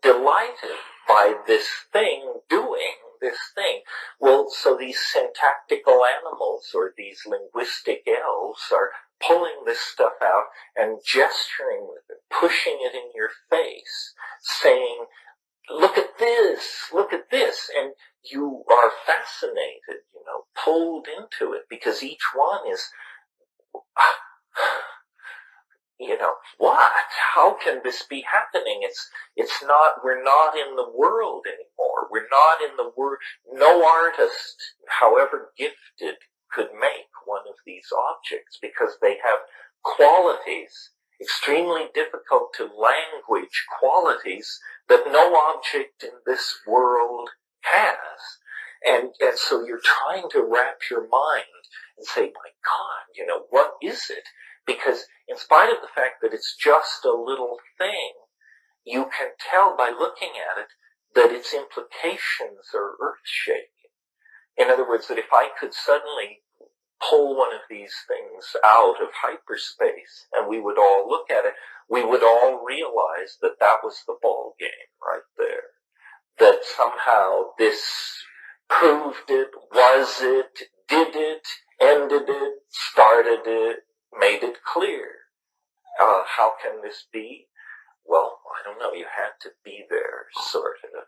S1: delighted by this thing doing this thing. Well, so these syntactical animals or these linguistic elves are pulling this stuff out and gesturing with it, pushing it in your face, saying, look at this, and you are fascinated, pulled into it, because each one is, what? How can this be happening? It's not, we're not in the world anymore. We're not in the world. No artist, however gifted, could make one of these objects because they have qualities, extremely difficult to language qualities that no object in this world has. And so you're trying to wrap your mind and say, my God, what is it? Because in spite of the fact that it's just a little thing, you can tell by looking at it that its implications are earth-shaking. In other words, that if I could suddenly pull one of these things out of hyperspace and we would all look at it, we would all realize that that was the ball game right there. That somehow this proved it, was it, did it, ended it, started it, made it clear. How can this be? Well, I don't know. You had to be there, sort of.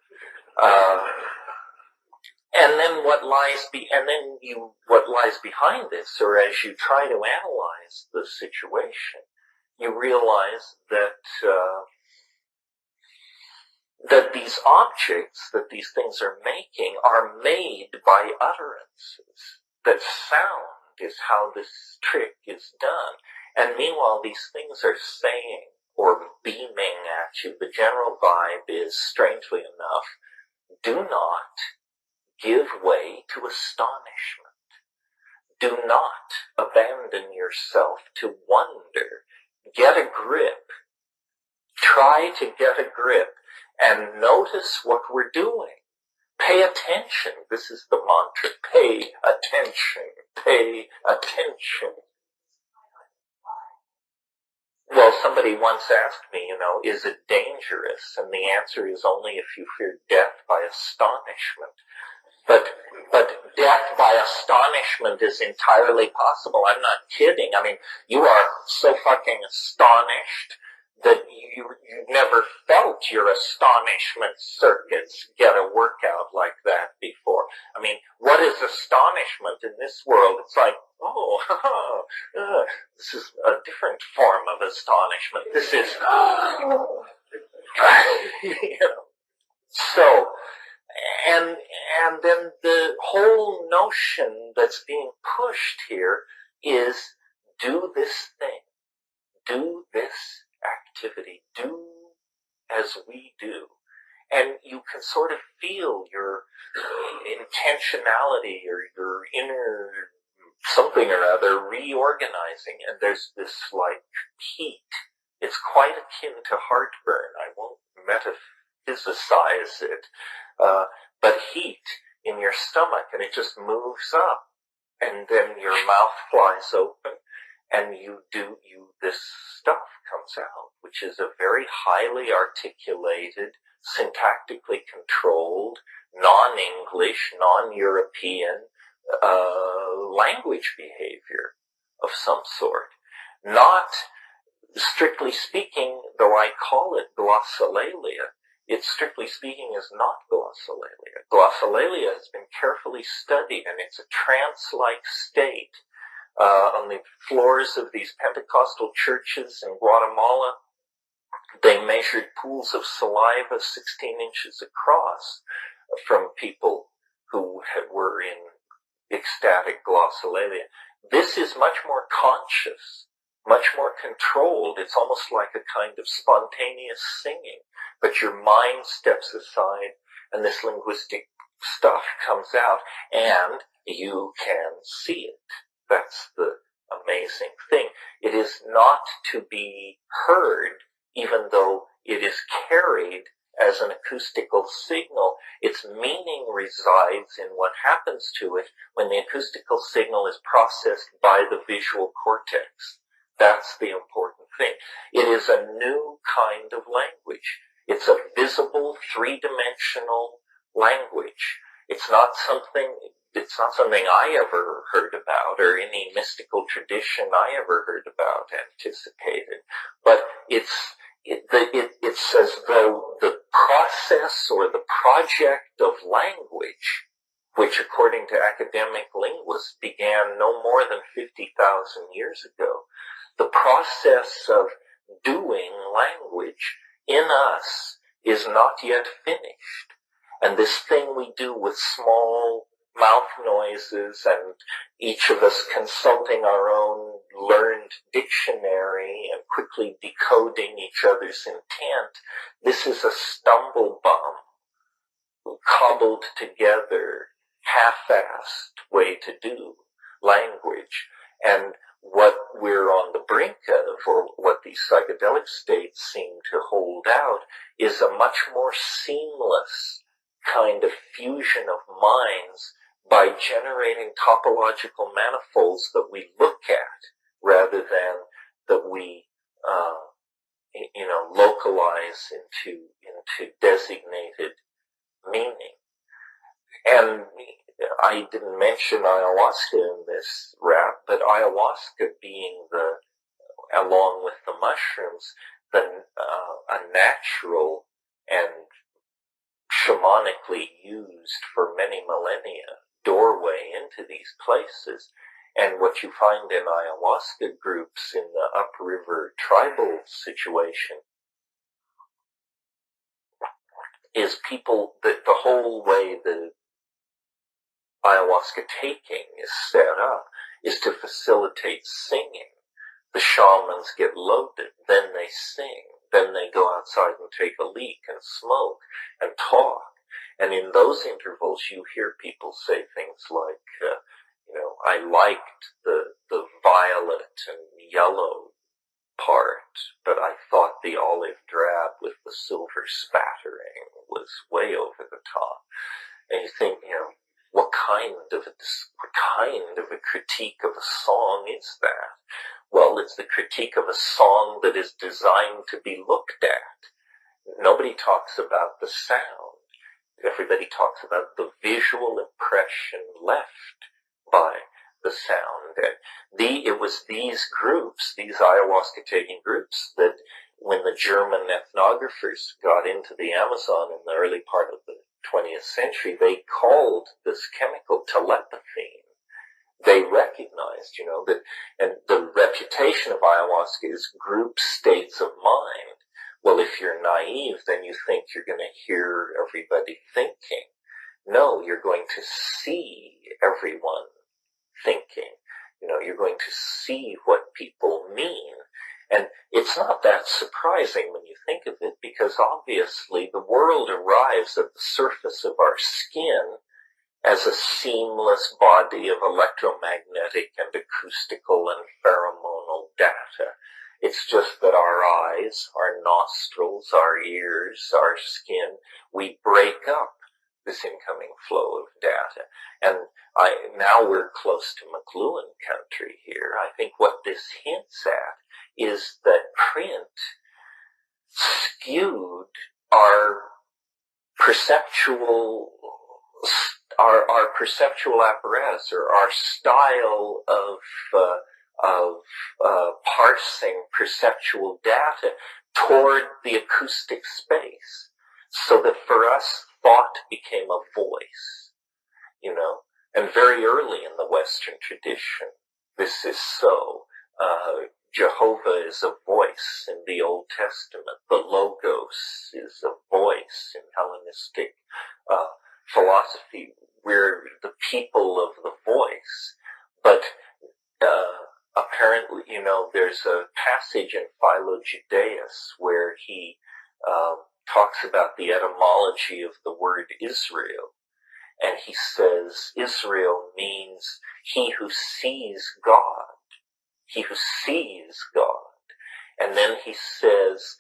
S1: And then what lies behind this, or as you try to analyze the situation, you realize that these objects that these things are making are made by utterances. That sound is how this trick is done. And meanwhile, these things are saying or beaming at you. The general vibe is, strangely enough, do not give way to astonishment. Do not abandon yourself to wonder. Get a grip. Try to get a grip and notice what we're doing. Pay attention. This is the mantra. Pay attention. Pay attention. Well, somebody once asked me, is it dangerous? And the answer is only if you fear death by astonishment. But death by astonishment is entirely possible. I'm not kidding. I mean, you are so fucking astonished that you never felt your astonishment circuits get a workout like that before. I mean, what is astonishment in this world? It's like, this is a different form of astonishment. This is, So, and then the whole notion that's being pushed here is do this thing, do this activity, do as we do. And you can sort of feel your intentionality or your inner something or other reorganizing, and there's this like heat. It's quite akin to heartburn. I won't metaphysicize it, but heat in your stomach, and it just moves up, and then your mouth flies open, and this stuff comes out, which is a very highly articulated, syntactically controlled, non-English, non-European language behavior of some sort. Not, strictly speaking, though I call it glossolalia, it strictly speaking is not glossolalia. Glossolalia has been carefully studied, and it's a trance-like state. On the floors of these Pentecostal churches in Guatemala, they measured pools of saliva 16 inches across from people who were in ecstatic glossolalia. This is much more conscious much more controlled. It's almost like a kind of spontaneous singing, but your mind steps aside and this linguistic stuff comes out and you can see it. That's the amazing thing. It is not to be heard, even though it is carried as an acoustical signal. Its meaning resides in what happens to it when the acoustical signal is processed by the visual cortex. That's the important thing. It is a new kind of language. It's a visible, three-dimensional language. It's not something I ever heard about or any mystical tradition I ever heard about, anticipated. But it's as though the process or the project of language, which according to academic linguists began no more than 50,000 years ago, the process of doing language in us is not yet finished. And this thing we do with small mouth noises and each of us consulting our own learned dictionary and quickly decoding each other's intent, this is a stumble-bum, cobbled together, half-assed way to do language. And what we're on the brink of, or what these psychedelic states seem to hold out, is a much more seamless kind of fusion of minds by generating topological manifolds that we look at rather than that we, localize into designated meaning. And I didn't mention ayahuasca in this rap, but ayahuasca being along with the mushrooms, a natural and shamanically used for many millennia doorway into these places. And what you find in ayahuasca groups in the upriver tribal situation is people that the whole way the ayahuasca taking is set up is to facilitate singing. The shamans get loaded, then they sing, then they go outside and take a leak and smoke and talk. And in those intervals you hear people say things like, I liked the violet and yellow part, but I thought the olive drab with the silver spattering was way over the top. And you think, what kind of a critique of a song is that? Well, it's the critique of a song that is designed to be looked at. Nobody talks about the sound. Everybody talks about the visual impression left by the sound. And it was these groups, these ayahuasca-taking groups, that when the German ethnographers got into the Amazon in the early part of the 20th century, they called this chemical telepathy. They recognized, that, and the reputation of ayahuasca is group states of mind. Well, if you're naive, then you think you're going to hear everybody thinking. No, you're going to see everyone thinking. You're going to see what people mean. And it's not that surprising when you think of it, because obviously the world arrives at the surface of our skin as a seamless body of electromagnetic and acoustical and pheromonal data. It's just that our eyes, our nostrils, our ears, our skin, we break up this incoming flow of data. And now we're close to McLuhan country here. I think what this hints at is that print skewed our perceptual apparatus, or our style of parsing perceptual data toward the acoustic space, so that for us thought became a voice, and very early in the Western tradition this is so. Jehovah is a voice in the Old Testament. The Logos is a voice in Hellenistic philosophy. We're the people of the voice. But apparently, there's a passage in Philojudaeus where he talks about the etymology of the word Israel. And he says Israel means he who sees God. He who sees God. And then he says,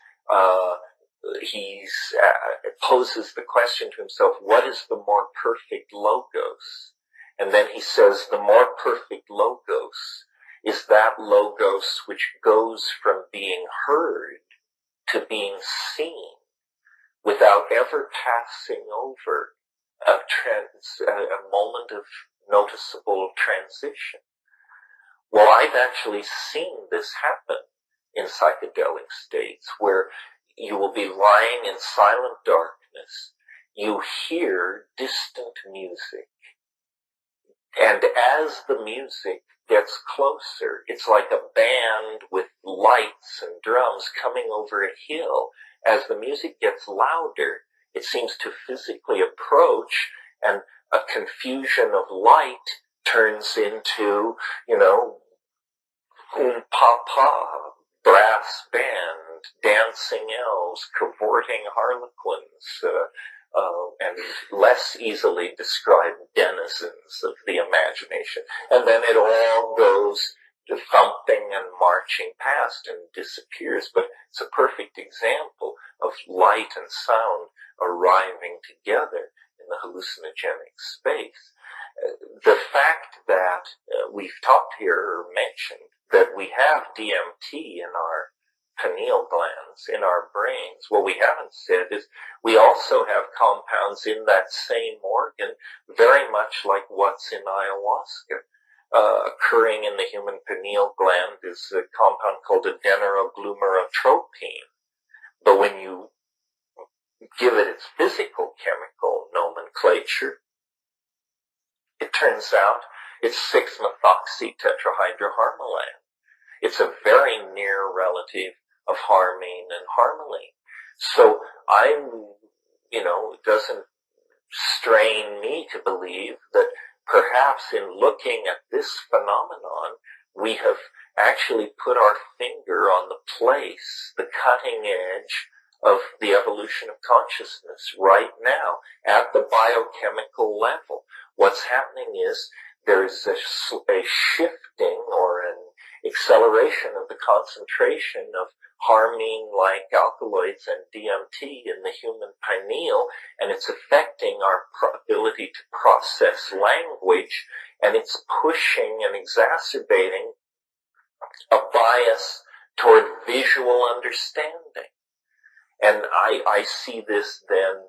S1: poses the question to himself, what is the more perfect logos? And then he says, the more perfect logos is that logos which goes from being heard to being seen without ever passing over a moment of noticeable transition. Well, I've actually seen this happen in psychedelic states where you will be lying in silent darkness. You hear distant music. And as the music gets closer, it's like a band with lights and drums coming over a hill. As the music gets louder, it seems to physically approach, and a confusion of light turns into, pa, brass band, dancing elves, cavorting harlequins, and less easily described denizens of the imagination. And then it all goes to thumping and marching past and disappears. But it's a perfect example of light and sound arriving together in the hallucinogenic space. The fact that we've talked here or mentioned that we have DMT in our pineal glands, in our brains. What we haven't said is we also have compounds in that same organ, very much like what's in ayahuasca. Occurring in the human pineal gland is a compound called adenosine. But when you give it its physical chemical nomenclature, it turns out it's 6-methoxy-tetrahydroharmalan. It's a very near relative of harmine and harmaline. So it doesn't strain me to believe that perhaps in looking at this phenomenon, we have actually put our finger on the place, the cutting edge of the evolution of consciousness right now at the biochemical level. What's happening is there's a shifting or an acceleration of the concentration of harmine-like alkaloids and DMT in the human pineal, and it's affecting our ability to process language, and it's pushing and exacerbating a bias toward visual understanding. And I see this then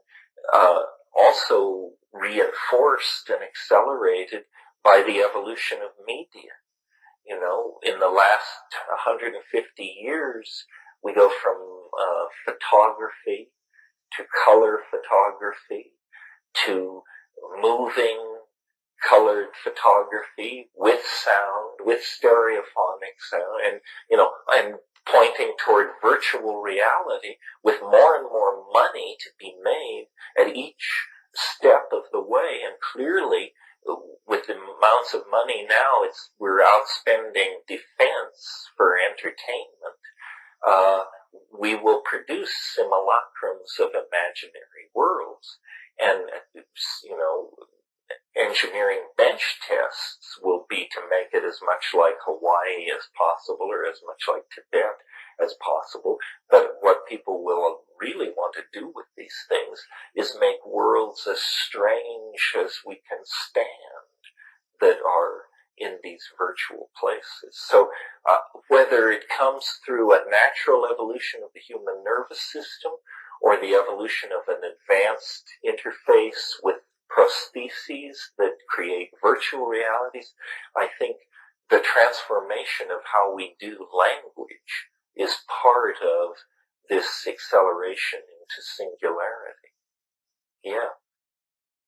S1: also reinforced and accelerated by the evolution of media. In the last 150 years, we go from photography to color photography to moving colored photography with sound, with stereophonic sound, and pointing toward virtual reality with more and more money to be made at each step of the way. And clearly, with the amounts of money now, we're outspending defense for entertainment. We will produce simulacrums of imaginary worlds, and engineering bench tests will be to make it as much like Hawaii as possible, or as much like Tibet as possible. But what people will really want to do with these things is make worlds as strange as we can stand that are in these virtual places. So whether it comes through a natural evolution of the human nervous system or the evolution of an advanced interface with prostheses that create virtual realities, I think the transformation of how we do language is part of this acceleration into singularity. Yeah.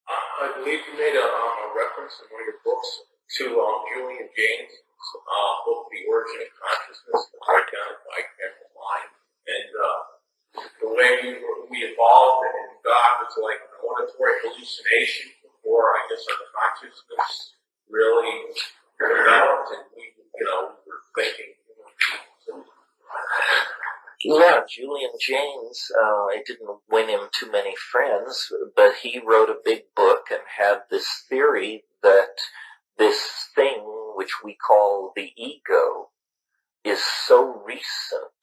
S2: I believe you made a reference in one of your books to Julian James' book, The Origin of Consciousness, the Breakdown of Biochemical Mind, and the way we evolved and God was like an auditory hallucination before, I guess, our consciousness really developed, and we were
S1: Yeah, Julian Jaynes, I didn't win him too many friends, but he wrote a big book and had this theory that this thing, which we call the ego, is so recent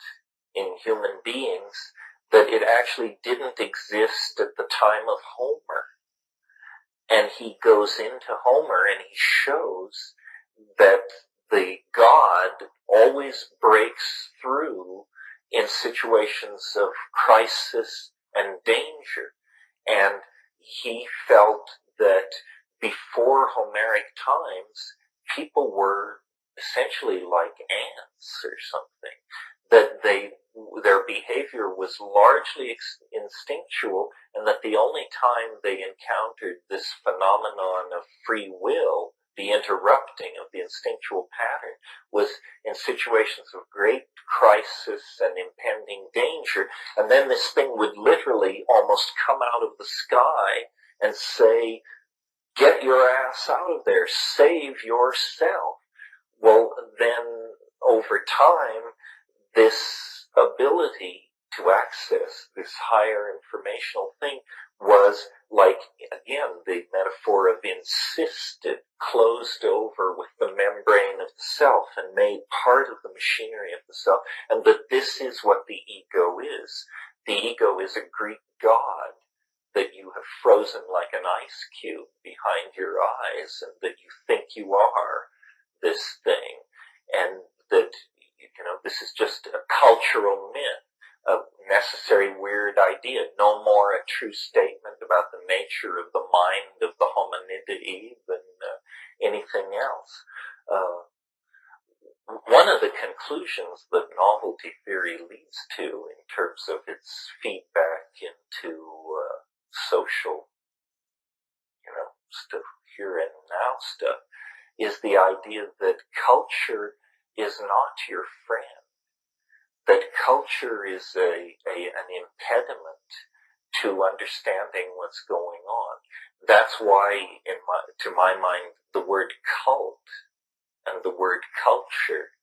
S1: in human beings that it actually didn't exist at the time of Homer. And he goes into Homer and he shows that the God always breaks through in situations of crisis and danger. And he felt that before Homeric times, people were essentially like ants or something, that their behavior was largely instinctual, and that the only time they encountered this phenomenon of free will, the interrupting of the instinctual pattern, was in situations of great crisis and impending danger. And then this thing would literally almost come out of the sky and say, get your ass out of there, save yourself. Well, then over time, this ability to access this higher informational thing was like, again, the metaphor of insisted, closed over with the membrane of the self and made part of the machinery of the self, and that this is what the ego is. The ego is a Greek god that you have frozen like an ice cube behind your eyes, and that you think you are this thing, and that, this is just a cultural myth, a necessary weird idea, no more a true statement about the nature of the mind of the hominidae than anything else. One of the conclusions that novelty theory leads to in terms of its feedback into social, stuff, here and now stuff, is the idea that culture is not your friend, that culture is an impediment to understanding what's going on. That's why, to my mind, the word cult and the word culture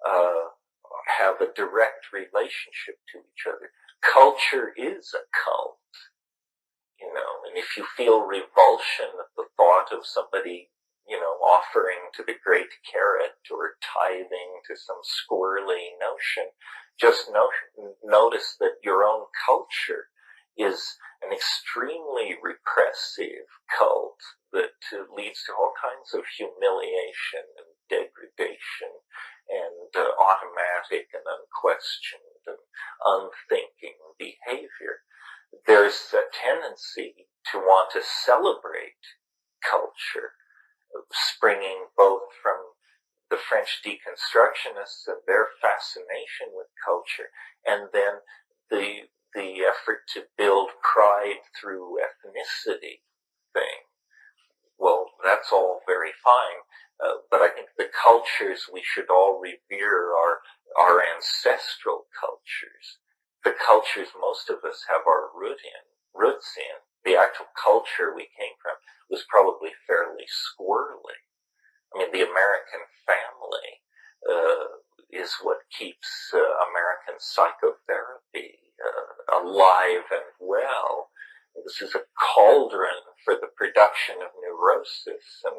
S1: have a direct relationship to each other. Culture is a cult, and if you feel revulsion at the thought of somebody offering to the great carrot or tithing to some squirrely notion, just notice that your own culture is an extremely repressive cult that leads to all kinds of humiliation and degradation and automatic and unquestioned and unthinking behavior. There's a tendency to want to celebrate culture, springing both from the French deconstructionists and their fascination with culture, and then the effort to build pride through ethnicity thing. Well, that's all very fine, but I think the cultures we should all revere are our ancestral cultures. The cultures most of us have our roots in. The actual culture we came from was probably fairly squirrely. I mean, the American family is what keeps American psychotherapy alive and well. This is a cauldron for the production of neurosis and,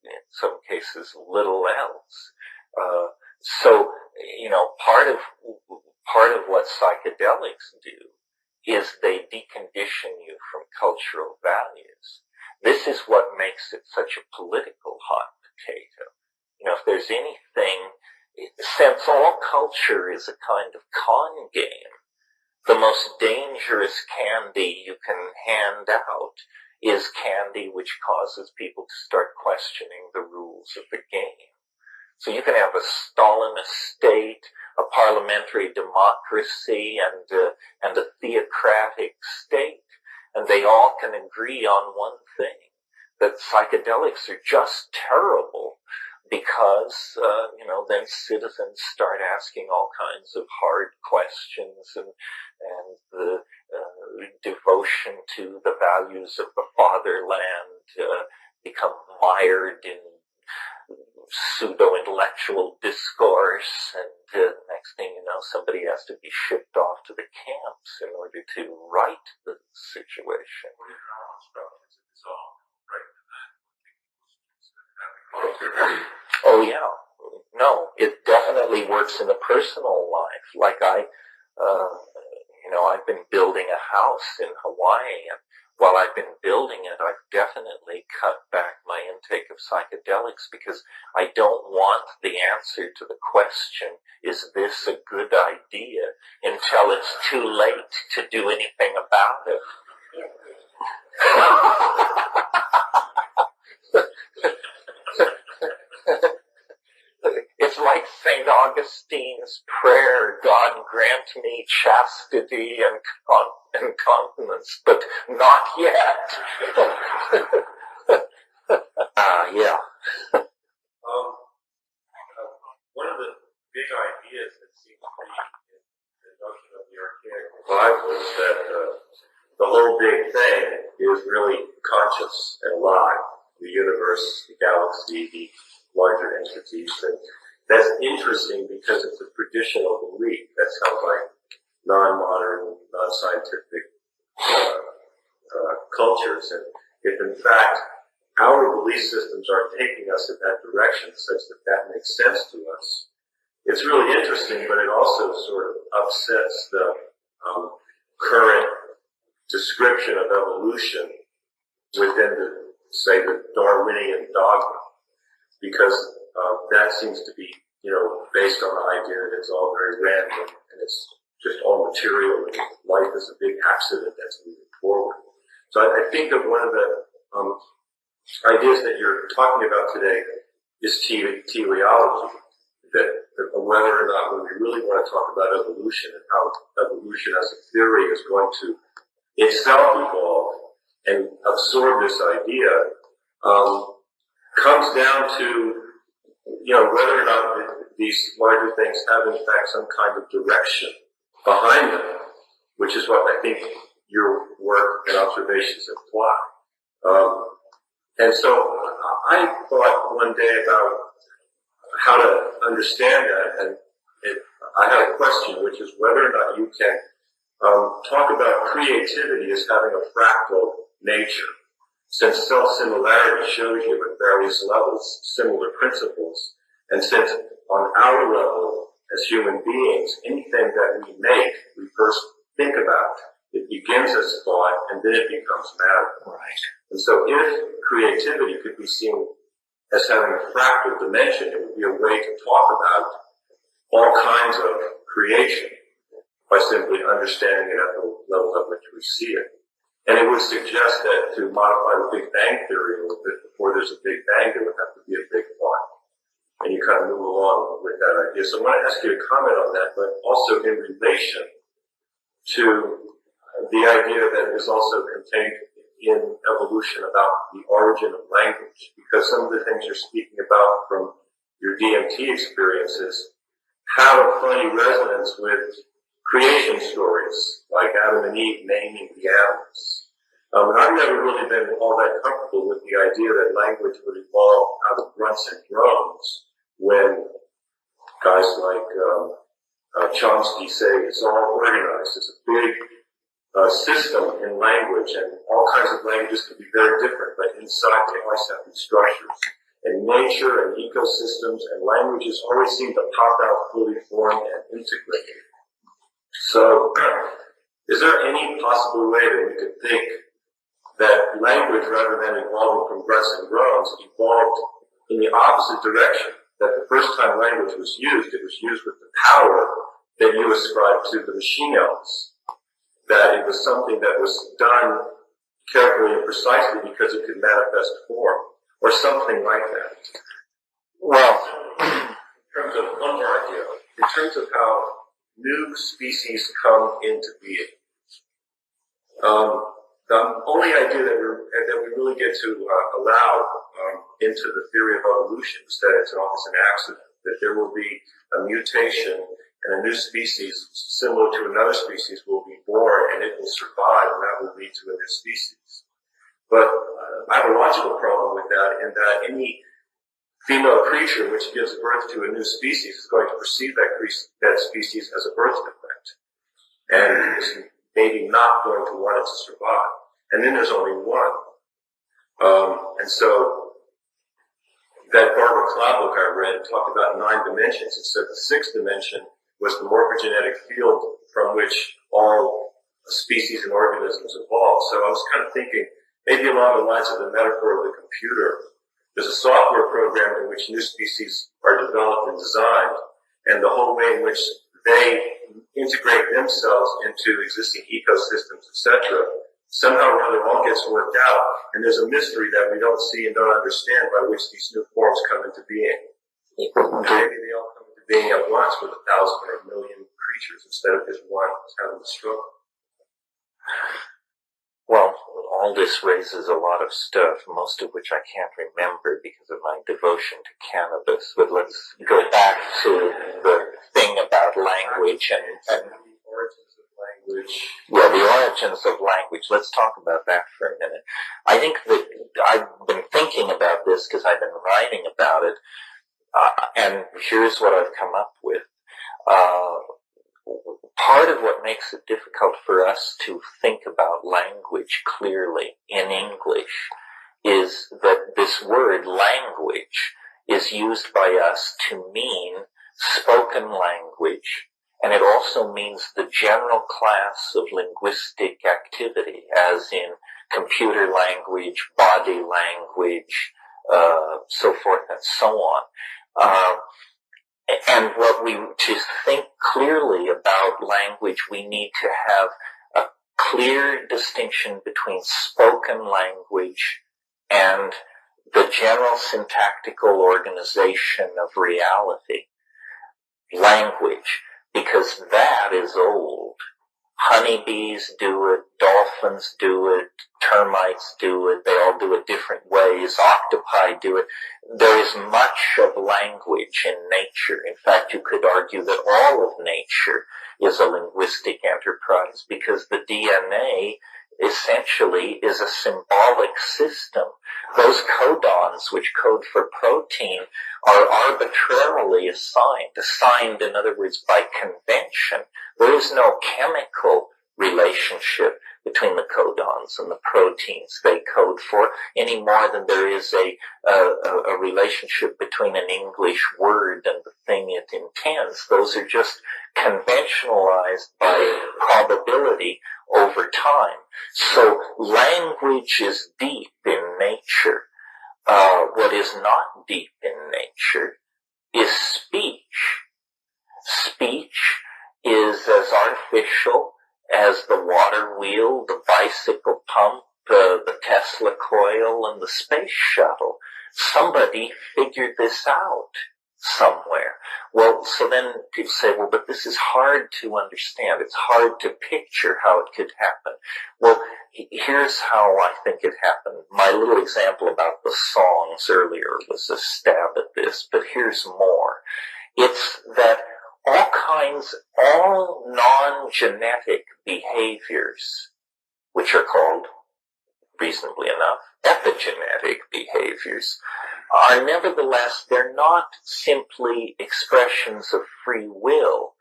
S1: in some cases, little else. So, part of what psychedelics do is they decondition you from cultural values. This is what makes it such a political hot potato. If there's anything, since all culture is a kind of con game, the most dangerous candy you can hand out is candy which causes people to start questioning the rules of the game. So you can have a Stalinist state, a parliamentary democracy, and a theocratic state, and they all can agree on one thing, that psychedelics are just terrible because, then citizens start asking all kinds of hard questions, and the devotion to the values of the fatherland become mired in pseudo-intellectual discourse, and next thing, somebody has to be shipped off to the camps in order to right the situation. Oh yeah. No, it definitely works in the personal life. Like I've been building a house in Hawaii, and while I've been building it, I've definitely cut back my intake of psychedelics because I don't want the answer to the question, is this a good idea, until it's too late to do anything about it. It's like St. Augustine's prayer, God grant me chastity and continence, but not yet. Yeah.
S4: One of the big ideas that seems to be in the notion of the archaic revival is that the whole big thing is really conscious and alive. The universe, the galaxy, the larger entities. And that's interesting because it's a traditional belief. That sounds like non-modern, non-scientific cultures. And if in fact our belief systems are taking us in that direction such that that makes sense to us, it's really interesting, but it also sort of upsets the current description of evolution within the Darwinian dogma, because that seems to be, based on the idea that it's all very random and it's just all material and life is a big accident that's moving forward. So I think that one of the ideas that you're talking about today is teleology, that whether or not when we really want to talk about evolution and how evolution as a theory is going to itself evolve and absorb this idea, comes down to, whether or not these larger things have in fact some kind of direction behind them, which is what I think your work and observations imply. And so I thought one day about how to understand that, and I had a question, which is whether or not you can talk about creativity as having a fractal nature, since self-similarity shows you at various levels similar principles, and since on our level as human beings, anything that we make, we first think about. It begins as thought, and then it becomes matter.
S1: Right.
S4: And so if creativity could be seen as having a fractal dimension, it would be a way to talk about all kinds of creation by simply understanding it at the level at which we see it. And it would suggest that to modify the Big Bang Theory a little bit, before there's a Big Bang, there would have to be a Big One. And you kind of move along with that idea. So I want to ask you to comment on that, but also in relation to the idea that is also contained in evolution about the origin of language. Because some of the things you're speaking about from your DMT experiences have a funny resonance with creation stories, like Adam and Eve naming the animals. And I've never really been all that comfortable with the idea that language would evolve out of grunts and groans when guys like Chomsky say it's all organized. It's a big system in language, and all kinds of languages can be very different, but inside they always have these structures. And nature and ecosystems and languages always seem to pop out fully formed and integrated. So, is there any possible way that we could think that language, rather than evolving from grunts and groans, evolved in the opposite direction? That the first time language was used, it was used with the power that you ascribe to the machine elves. That it was something that was done carefully and precisely because it could manifest form, or something like that.
S1: Well,
S4: in terms of one more idea, in terms of how new species come into being. The only idea that we really get to allow into the theory of evolution is that it's an accident, that there will be a mutation and a new species similar to another species will be born and it will survive, and that will lead to a new species. But I have a logical problem with that, in that any female creature, which gives birth to a new species, is going to perceive that species as a birth defect, and is maybe not going to want it to survive. And then there's only one. And so that Barbara Cloud book I read talked about 9 dimensions. It said the 6th dimension was the morphogenetic field from which all species and organisms evolved. So I was kind of thinking, maybe along the lines of the metaphor of the computer, there's a software program in which new species are developed and designed, and the whole way in which they integrate themselves into existing ecosystems, etc., somehow or other all gets worked out, and there's a mystery that we don't see and don't understand by which these new forms come into being. Maybe they all come into being at once with 1,000 or 1 million creatures instead of just one having the struggle.
S1: Well, all this raises a lot of stuff, most of which I can't remember because of my devotion to cannabis. But let's go back to the thing about language and
S4: the origins of language.
S1: Yeah, the origins of language. Let's talk about that for a minute. I think that I've been thinking about this because I've been writing about it, and here's what I've come up with. Part of what makes it difficult for us to think about language clearly in English is that this word language is used by us to mean spoken language, and it also means the general class of linguistic activity, as in computer language, body language, so forth and so on. And to think clearly about language, we need to have a clear distinction between spoken language and the general syntactical organization of reality. Language, because that is old. Honeybees do it, dolphins do it, termites do it, they all do it different ways, octopi do it. There is much of language in nature. In fact, you could argue that all of nature is a linguistic enterprise because the DNA essentially is a symbolic system. Those codons which code for protein are arbitrarily assigned, in other words, by convention. There is no chemical relationship between the codons and the proteins they code for any more than there is a relationship between an English word and the thing it intends. Those are just conventionalized by probability over time. So language is deep in nature. What is not deep in nature is speech. Speech is as artificial as the water wheel, the bicycle pump, the Tesla coil, and the space shuttle. Somebody figured this out somewhere. Well, so then people say, well, but this is hard to understand. It's hard to picture how it could happen. Well, here's how I think it happened. My little example about the songs earlier was a stab at this, but here's more. It's that all non-genetic behaviors, which are called, reasonably enough, epigenetic behaviors, are nevertheless, they're not simply expressions of free will.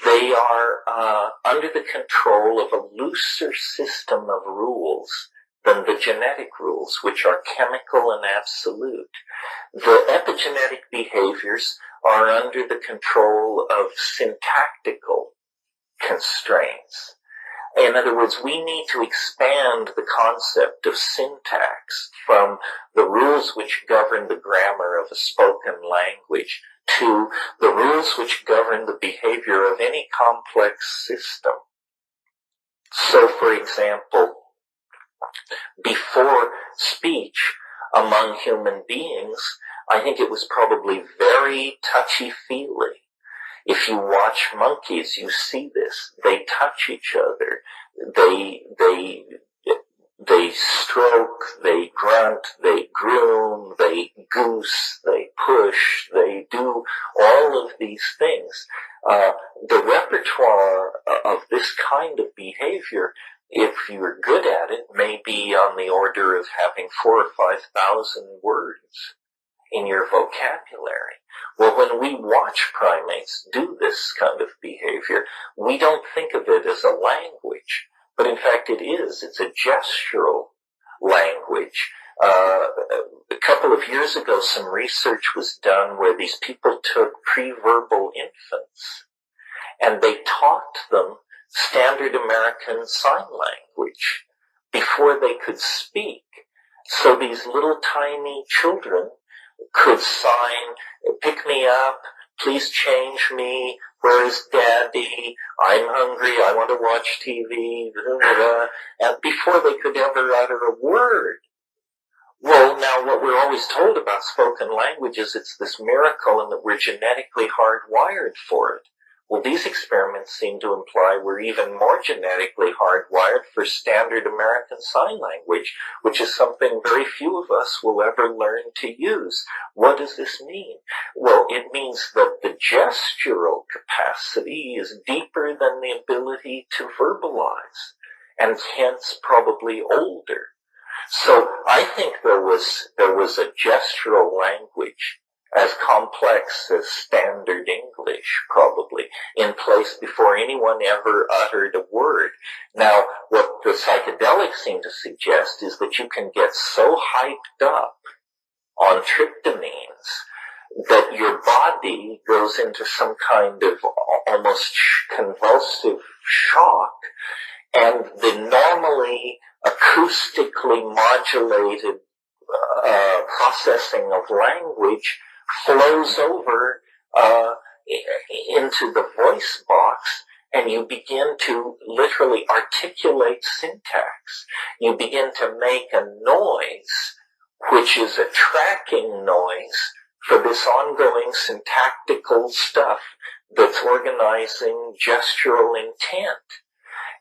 S1: They are under the control of a looser system of rules than the genetic rules, which are chemical and absolute. The epigenetic behaviors are under the control of syntactical constraints. In other words, we need to expand the concept of syntax from the rules which govern the grammar of a spoken language to the rules which govern the behavior of any complex system. So, for example, before speech among human beings, I think it was probably very touchy-feely. If you watch monkeys, you see this. They touch each other. They stroke, they grunt, they groom, they goose, they push, they do all of these things. The repertoire of this kind of behavior, if you're good at it, may be on the order of having 4,000 or 5,000 words. in your vocabulary. Well, when we watch primates do this kind of behavior, we don't think of it as a language, but in fact it is. It's a gestural language. A couple of years ago, some research was done where these people took pre-verbal infants and they taught them standard American Sign Language before they could speak. So these little tiny children could sign, pick me up, please change me, where is daddy, I'm hungry, I want to watch TV, and before they could ever utter a word. Well, now what we're always told about spoken language is it's this miracle and that we're genetically hardwired for it. Well, these experiments seem to imply we're even more genetically hardwired for standard American Sign Language, which is something very few of us will ever learn to use. What does this mean? Well, it means that the gestural capacity is deeper than the ability to verbalize, and hence probably older. So I think there was a gestural language as complex as standard English, probably, in place before anyone ever uttered a word. Now, what the psychedelics seem to suggest is that you can get so hyped up on tryptamines that your body goes into some kind of almost convulsive shock, and the normally acoustically modulated processing of language flows over into the voice box, and you begin to literally articulate syntax. You begin to make a noise, which is a tracking noise for this ongoing syntactical stuff that's organizing gestural intent.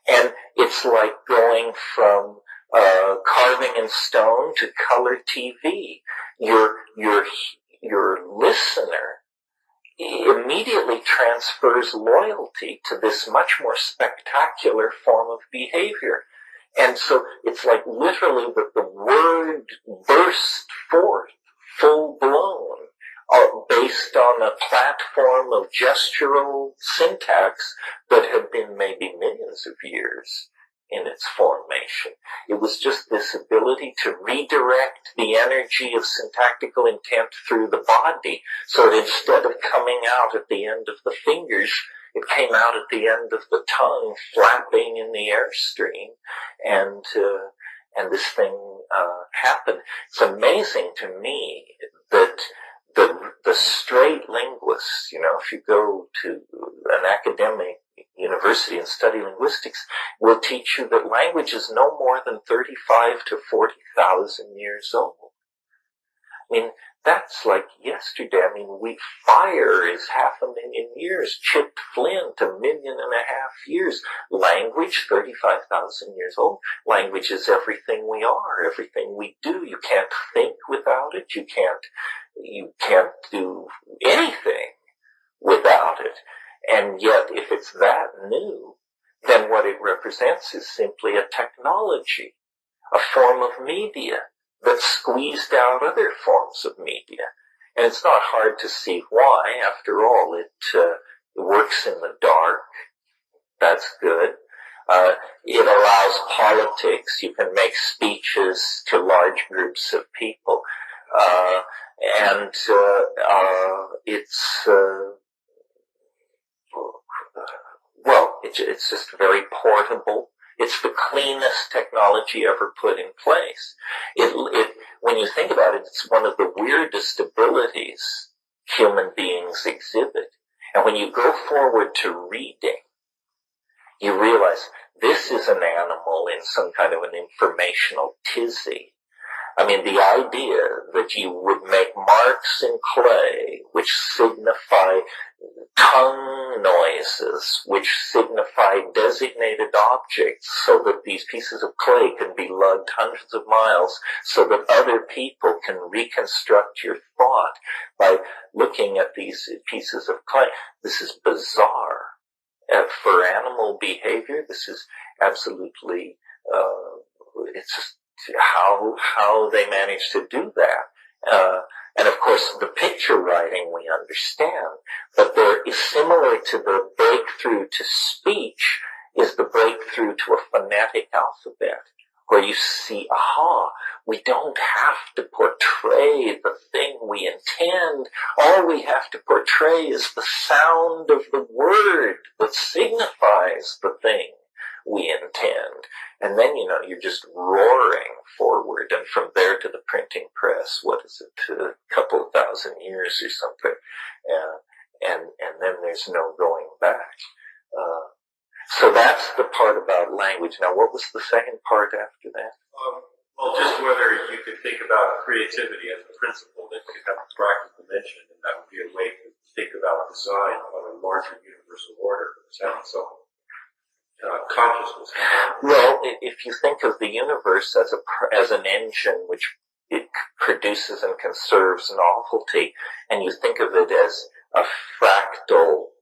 S1: And it's like going from carving in stone to color TV. Your listener immediately transfers loyalty to this much more spectacular form of behavior. And so it's like literally that the word burst forth full blown, based on a platform of gestural syntax that had been maybe millions of years in its formation. It was just this ability to redirect the energy of syntactical intent through the body, so that instead of coming out at the end of the fingers, it came out at the end of the tongue, flapping in the airstream, and this thing happened. It's amazing to me that the straight linguists, if you go to an academic university and study linguistics, will teach you that language is no more than 35 to 40,000 years old. I mean, that's like yesterday. I mean, fire is 500,000 years. Chipped flint, 1.5 million years. Language, 35,000 years old. Language is everything we are, everything we do. You can't think without it. You can't do anything without it. And yet, if it's that new, then what it represents is simply a technology, a form of media that squeezed out other forms of media. And it's not hard to see why. After all, it works in the dark. That's good. It allows politics. You can make speeches to large groups of people. It's just very portable. It's the cleanest technology ever put in place. When you think about it, it's one of the weirdest abilities human beings exhibit. And when you go forward to reading, you realize this is an animal in some kind of an informational tizzy. I mean, the idea that you would make marks in clay which signify tongue noises, which signify designated objects, so that these pieces of clay can be lugged hundreds of miles, so that other people can reconstruct your thought by looking at these pieces of clay. This is bizarre. For animal behavior, this is absolutely, it's just how they manage to do that. And of course, the picture writing we understand, but there is similar to the breakthrough to speech is the breakthrough to a phonetic alphabet, where you see, we don't have to portray the thing we intend. All we have to portray is the sound of the word that signifies the thing we intend. And then, you're just roaring forward, and from there to the printing press, what is it, a couple of thousand years or something, and then there's no going back. So that's the part about language. Now, what was the second part after that?
S4: Well, just whether you could think about creativity as a principle that could have a practical dimension, and that would be a way to think about design on a larger universal order that's having some consciousness.
S1: Well, if you think of the universe as an engine which it produces and conserves novelty, and you think of it as a fractal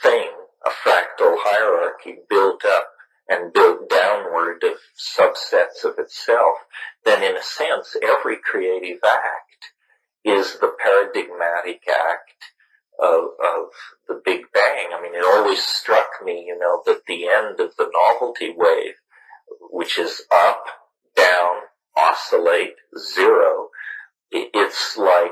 S1: thing, a fractal hierarchy built up and built downward of subsets of itself, then in a sense, every creative act is the paradigmatic act of the Big Bang. I mean, it always struck me, that the end of the novelty wave, which is up, down, oscillate, zero, it's like,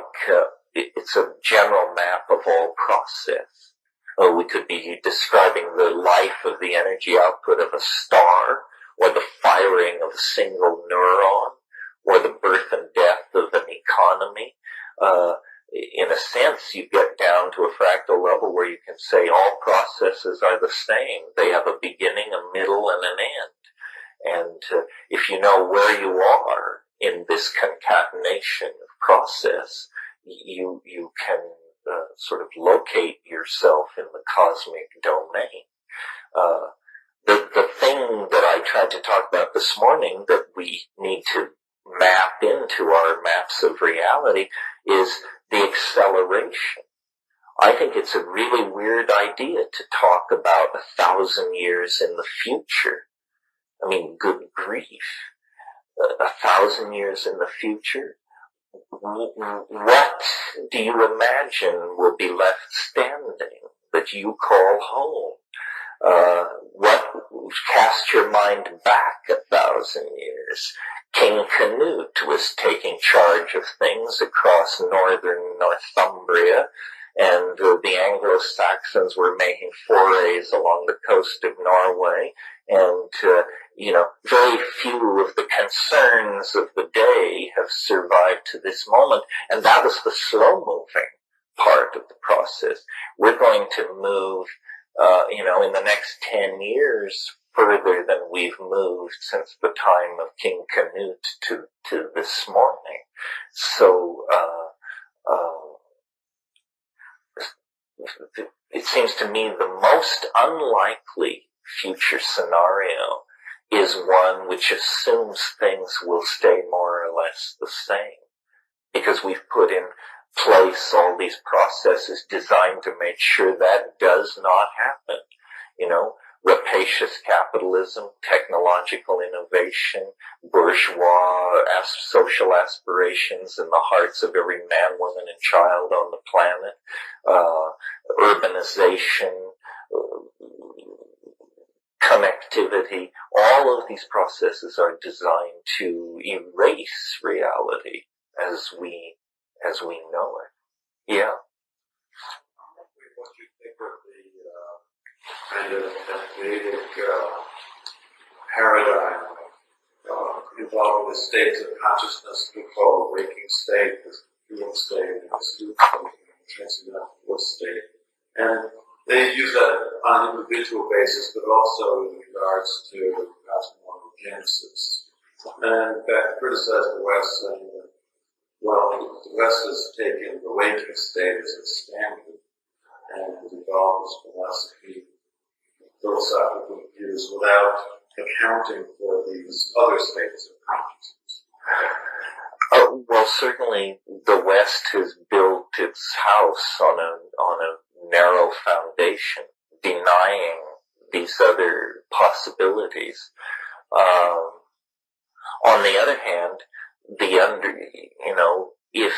S1: it's a general map of all process. We could be describing the life of the energy output of a star, or the firing of a single neuron, or the birth and death of an economy. In a sense, you get down to a fractal level where you can say all processes are the same. They have a beginning, a middle, and an end. And if you know where you are in this concatenation of process, you can sort of locate yourself in the cosmic domain. The thing that I tried to talk about this morning that we need to map into our maps of reality is the acceleration. I think it's a really weird idea to talk about 1,000 years in the future. I mean, good grief. 1,000 years in the future? What do you imagine will be left standing that you call home? Cast your mind back 1,000 years. King Canute was taking charge of things across northern Northumbria, and the Anglo-Saxons were making forays along the coast of Norway, and very few of the concerns of the day have survived to this moment, and that was the slow-moving part of the process. We're going to move, in the next 10 years further than we've moved since the time of King Canute to this morning. So, it seems to me the most unlikely future scenario is one which assumes things will stay more or less the same, because we've put in place all these processes designed to make sure that does not happen. Rapacious capitalism, technological innovation, bourgeois social aspirations in the hearts of every man, woman, and child on the planet, urbanization, connectivity, all of these processes are designed to erase reality as we know it. Yeah.
S4: What do you think of the kind of Vedic paradigm involving the states of consciousness we call the waking state, the dream state, and the sleep state, and the transcendental bliss state? And they use that on an individual basis, but also in regards to cosmological genesis. And in fact, criticize the West, saying that, well, the West has taken the waking state as its standard and developed its philosophy, philosophical views without accounting for these other states of consciousness.
S1: Well, certainly the West has built its house on a narrow foundation, denying these other possibilities. On the other hand, if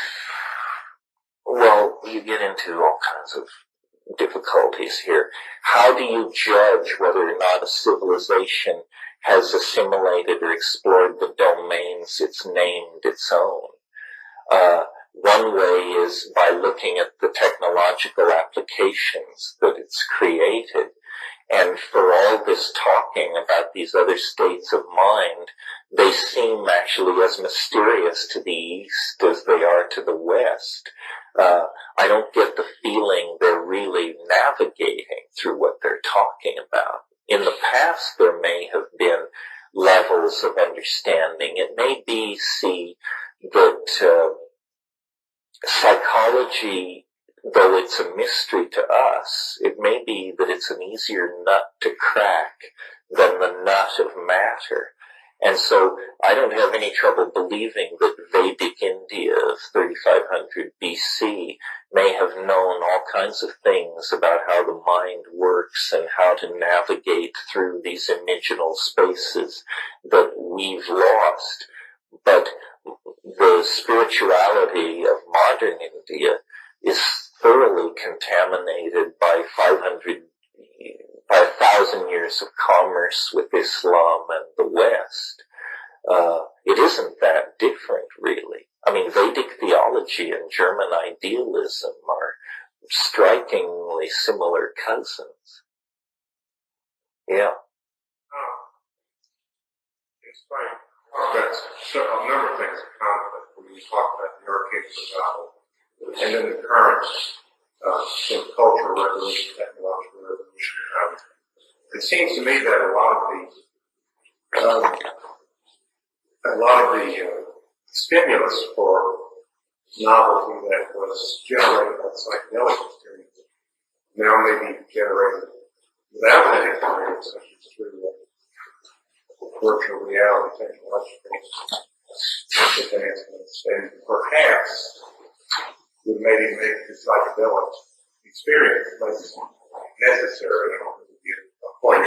S1: Well, you get into all kinds of difficulties here. How do you judge whether or not a civilization has assimilated or explored the domains it's named its own? One way is by looking at the technological applications that it's created. And for all this talking about these other states of mind, they seem actually as mysterious to the East as they are to the West. I don't get the feeling they're really navigating through what they're talking about. In the past, there may have been levels of understanding. It may be, that psychology, though it's a mystery to us, it may be that it's an easier nut to crack than the nut of matter. And so I don't have any trouble believing that Vedic India of 3500 BC may have known all kinds of things about how the mind works and how to navigate through these imaginal spaces that we've lost. But the spirituality of modern India is thoroughly contaminated by 1,000 years of commerce with Islam and the West. It isn't that different, really. I mean, Vedic theology and German idealism are strikingly similar cousins. Yeah.
S4: It's funny. That's a number of things in conflict when you talk about the archetypal novel, and then the current sort of cultural revolution, technological revolution. It seems to me that a lot of the stimulus for novelty that was generated by psychedelic experience now may be generated without that experience, such as through virtual reality technological advancements, and perhaps would maybe make the psychedelic experience less necessary in order to get a point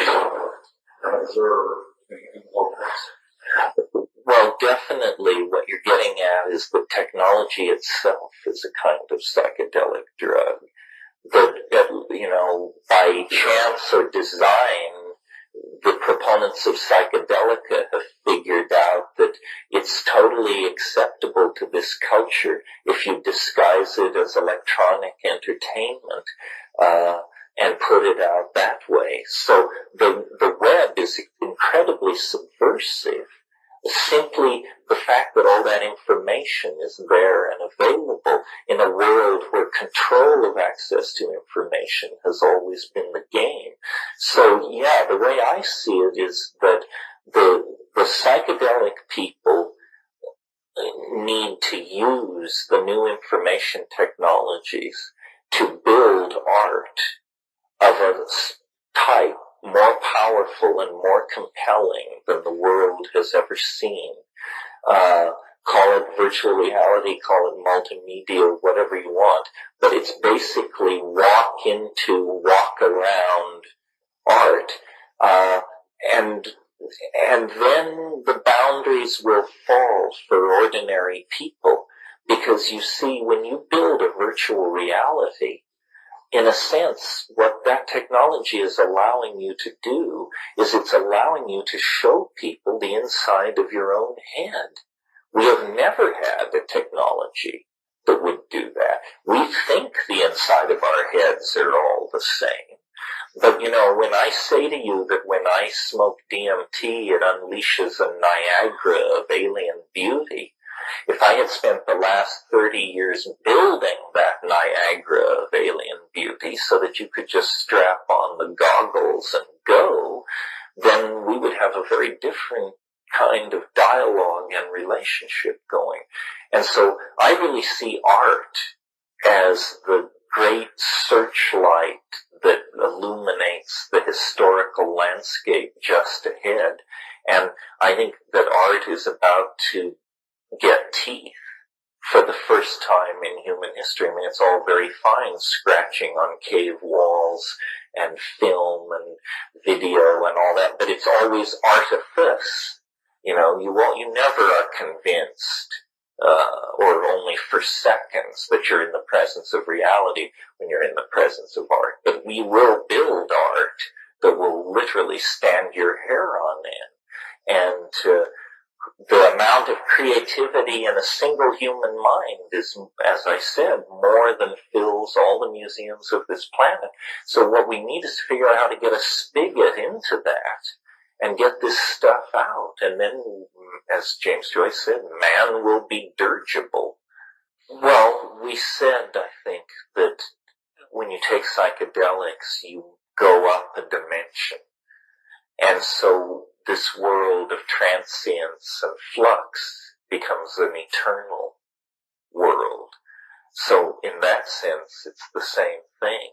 S4: of observer and focus.
S1: Well, definitely what you're getting at is that technology itself is a kind of psychedelic drug. That, by chance or design, the proponents of psychedelica have figured out that it's totally acceptable to this culture if you disguise it as electronic entertainment, and put it out that way. So the web is incredibly subversive. Simply the fact that all that information is there and available in a world where control of access to information has always been the game. So yeah, the way I see it is that the psychedelic people need to use the new information technologies to build art of a type more powerful and more compelling than the world has ever seen. Call it virtual reality, call it multimedia, whatever you want, but it's basically walk around art, and then the boundaries will fall for ordinary people, because you see, when you build a virtual reality, in a sense, what that technology is allowing you to do is it's allowing you to show people the inside of your own head. We have never had a technology that would do that. We think the inside of our heads are all the same. But, when I say to you that when I smoke DMT, it unleashes a Niagara of alien beauty, if I had spent the last 30 years building that Niagara of alien beauty so that you could just strap on the goggles and go, then we would have a very different kind of dialogue and relationship going. And so I really see art as the great searchlight that illuminates the historical landscape just ahead. And I think that art is about to get teeth for the first time in human history. I mean, it's all very fine scratching on cave walls and film and video and all that, but it's always artifice. You never are convinced or only for seconds that you're in the presence of reality when you're in the presence of art. But we will build art that will literally stand your hair on end. And the amount of creativity in a single human mind is, as I said, more than fills all the museums of this planet. So what we need is to figure out how to get a spigot into that and get this stuff out. And then, as James Joyce said, man will be dirigible. Well, we said, I think, that when you take psychedelics, you go up a dimension. And so this world of transience and flux becomes an eternal world. So in that sense, it's the same thing.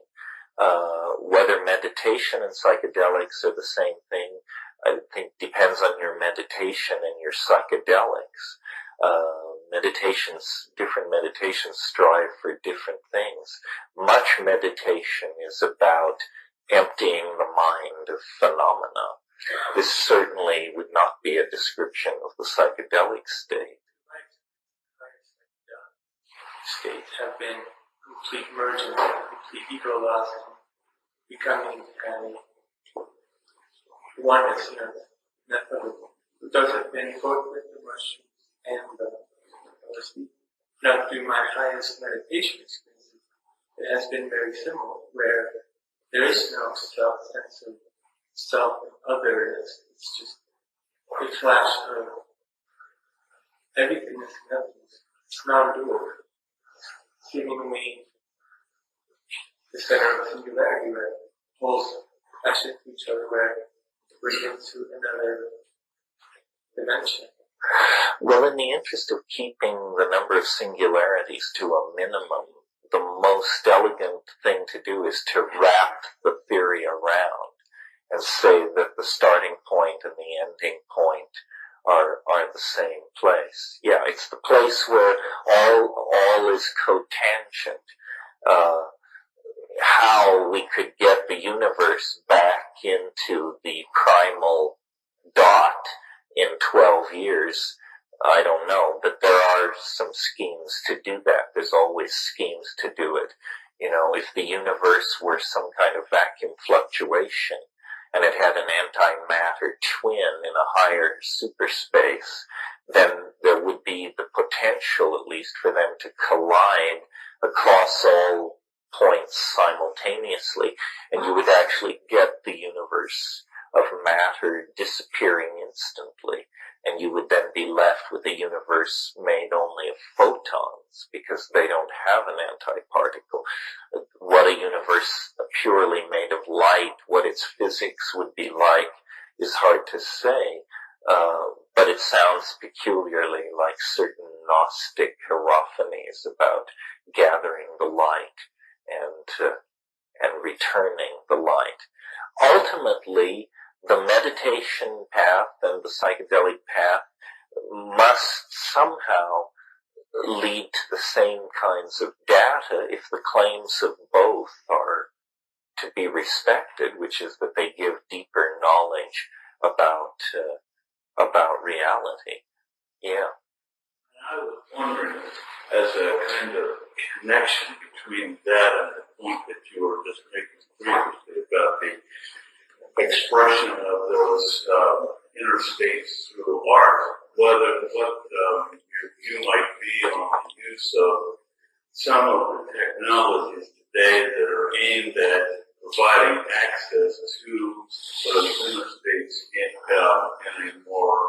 S1: Whether meditation and psychedelics are the same thing, I think depends on your meditation and your psychedelics. Different meditations strive for different things. Much meditation is about emptying the mind of phenomena. This certainly would not be a description of the psychedelic state.
S5: States have been complete merging, complete ego loss, becoming oneness, those have been both with the mushrooms and the LSD. Now, through my highest meditation experiences, it has been very similar, where there is no sense of self and otherness. It's just a flash of everything is nothing. It's non-dual. Seemingly the center of singularity where poles flash into each other, where we're into another dimension.
S1: Well, in the interest of keeping the number of singularities to a minimum, the most elegant thing to do is to wrap the theory around and say that the starting point and the ending point are the same place. Yeah, it's the place where all is cotangent. How we could get the universe back into the primal dot in 12 years, I don't know, but there are some schemes to do that. There's always schemes to do it. If the universe were some kind of vacuum fluctuation, and it had an antimatter twin in a higher superspace, then there would be the potential, at least, for them to collide across all points simultaneously, and you would actually get the universe of matter disappearing instantly, and you would then be left with a universe made only of photons, because they don't have an antiparticle. What a universe purely made of light, what its physics would be like, is hard to say, but it sounds peculiarly like certain Gnostic hierophanies about gathering the light and returning the light. Ultimately, the meditation path and the psychedelic path must somehow lead to the same kinds of data if the claims of both are to be respected, which is that they give deeper knowledge about reality. Yeah.
S6: I was wondering, as a kind of connection between that and the point that you were just making previously about the expression of those inner states through art, what your view might be on the use of some of the technologies today that are aimed at providing access to those inner states in a more,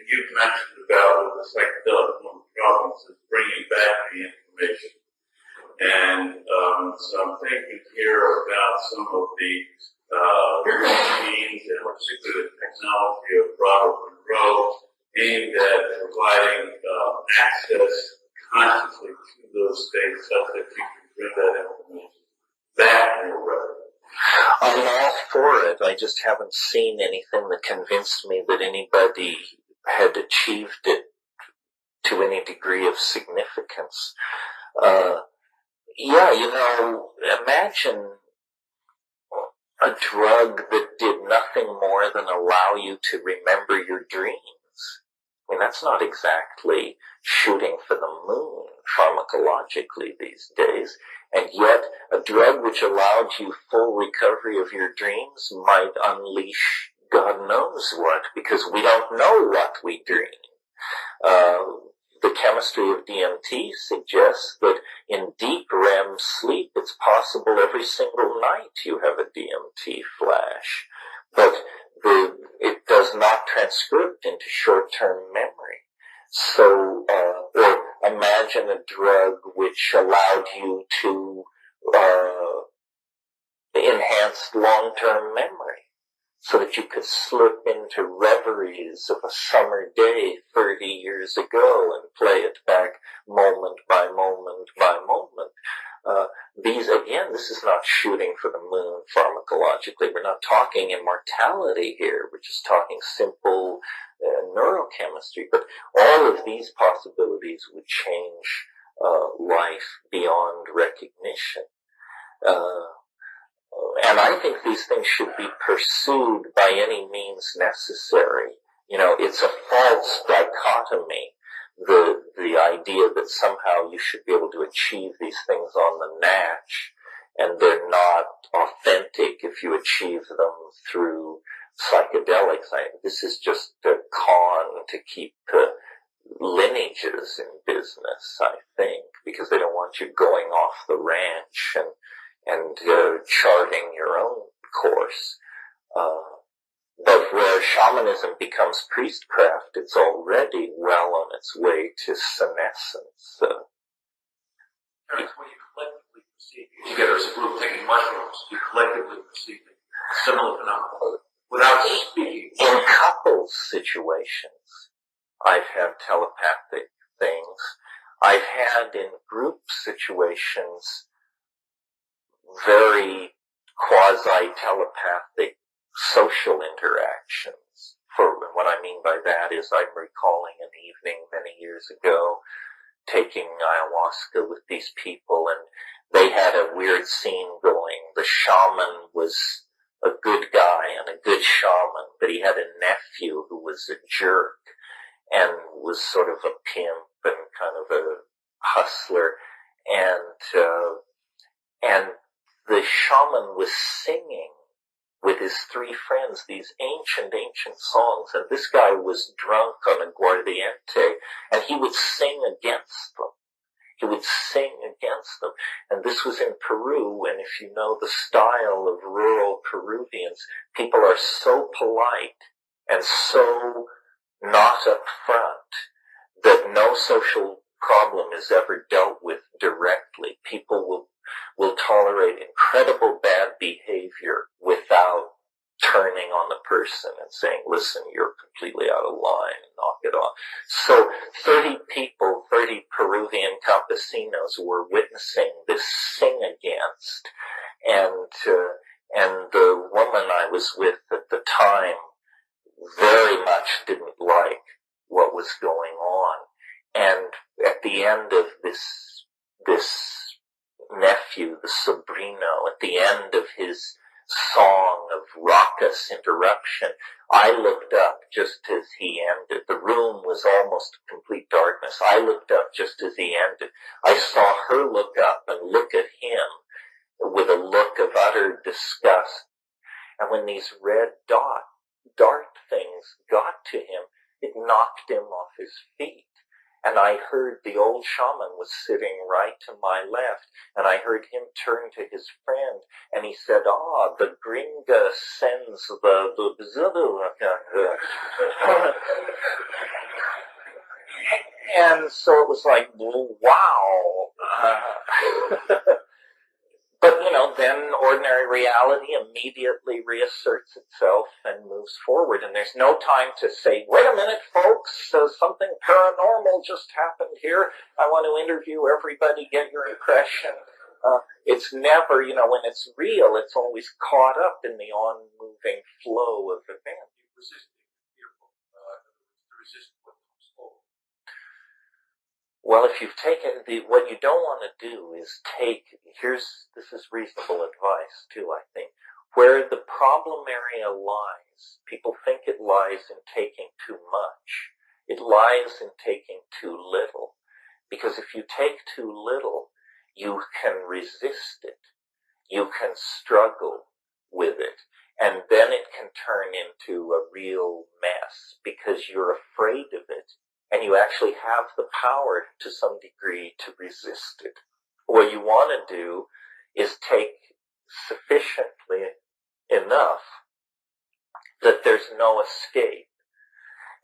S6: you've mentioned about the psychedelic, one of the problems is bringing back the information. And so I'm thinking here about some of the machines and particularly the technology of Robert Monroe aimed at providing access consciously to those states such that you can bring that information back in your record.
S1: I'm all for it. I just haven't seen anything that convinced me that anybody had achieved it to any degree of significance. Imagine a drug that did nothing more than allow you to remember your dreams. I mean, that's not exactly shooting for the moon pharmacologically these days. And yet, a drug which allowed you full recovery of your dreams might unleash God knows what, because we don't know what we dream. The chemistry of DMT suggests that in deep REM sleep, it's possible every single night you have a DMT flash. But it does not transcript into short-term memory. So, or imagine a drug which allowed you to enhance long-term memory, so that you could slip into reveries of a summer day 30 years ago and play it back moment by moment by moment. This is not shooting for the moon pharmacologically. We're not talking immortality here. We're just talking simple neurochemistry. But all of these possibilities would change life beyond recognition. And I think these things should be pursued by any means necessary. You know, it's a false dichotomy, the idea that somehow you should be able to achieve these things on the natch, and they're not authentic if you achieve them through psychedelics. This is just a con to keep lineages in business, I think, because they don't want you going off the ranch and charting your own course. But where shamanism becomes priestcraft, it's already well on its way to senescence.
S6: When you collectively perceive it, together as a group taking mushrooms, you collectively perceive it. Similar phenomena. Without speaking.
S1: In couples situations, I've had telepathic things. I've had in group situations very quasi-telepathic social interactions. What I mean by that is I'm recalling an evening many years ago taking ayahuasca with these people, and they had a weird scene going. The shaman was a good guy and a good shaman, but he had a nephew who was a jerk and was sort of a pimp and kind of a hustler, and the shaman was singing with his three friends these ancient songs, and this guy was drunk on aguardiente, and he would sing against them. And this was in Peru, and if you know the style of rural Peruvians, people are so polite and so not upfront that no social problem is ever dealt with directly. People will tolerate incredible bad behavior without turning on the person and saying, listen, you're completely out of line, knock it off. So 30 people, 30 Peruvian campesinos were witnessing this sing against, and the woman I was with at the time very much didn't like what was going on. And at the end of this nephew, the sobrino, at the end of his song of raucous interruption, I looked up just as he ended. The room was almost complete darkness. I looked up just as he ended. I saw her look up and look at him with a look of utter disgust. And when these red dart things got to him, it knocked him off his feet. And I heard the old shaman was sitting right to my left, and I heard him turn to his friend, and he said, the gringa sends the and so it was like, wow. But, then ordinary reality immediately reasserts itself and moves forward. And there's no time to say, wait a minute, folks, something paranormal just happened here. I want to interview everybody, get your impression. It's never, when it's real, it's always caught up in the on-moving flow of events. Well, if you've taken what you don't want to do is this is reasonable advice too, I think. Where the problem area lies, people think it lies in taking too much. It lies in taking too little. Because if you take too little, you can resist it. You can struggle with it. And then it can turn into a real mess because you're afraid of it. And you actually have the power to some degree to resist it. What you want to do is take sufficiently enough that there's no escape,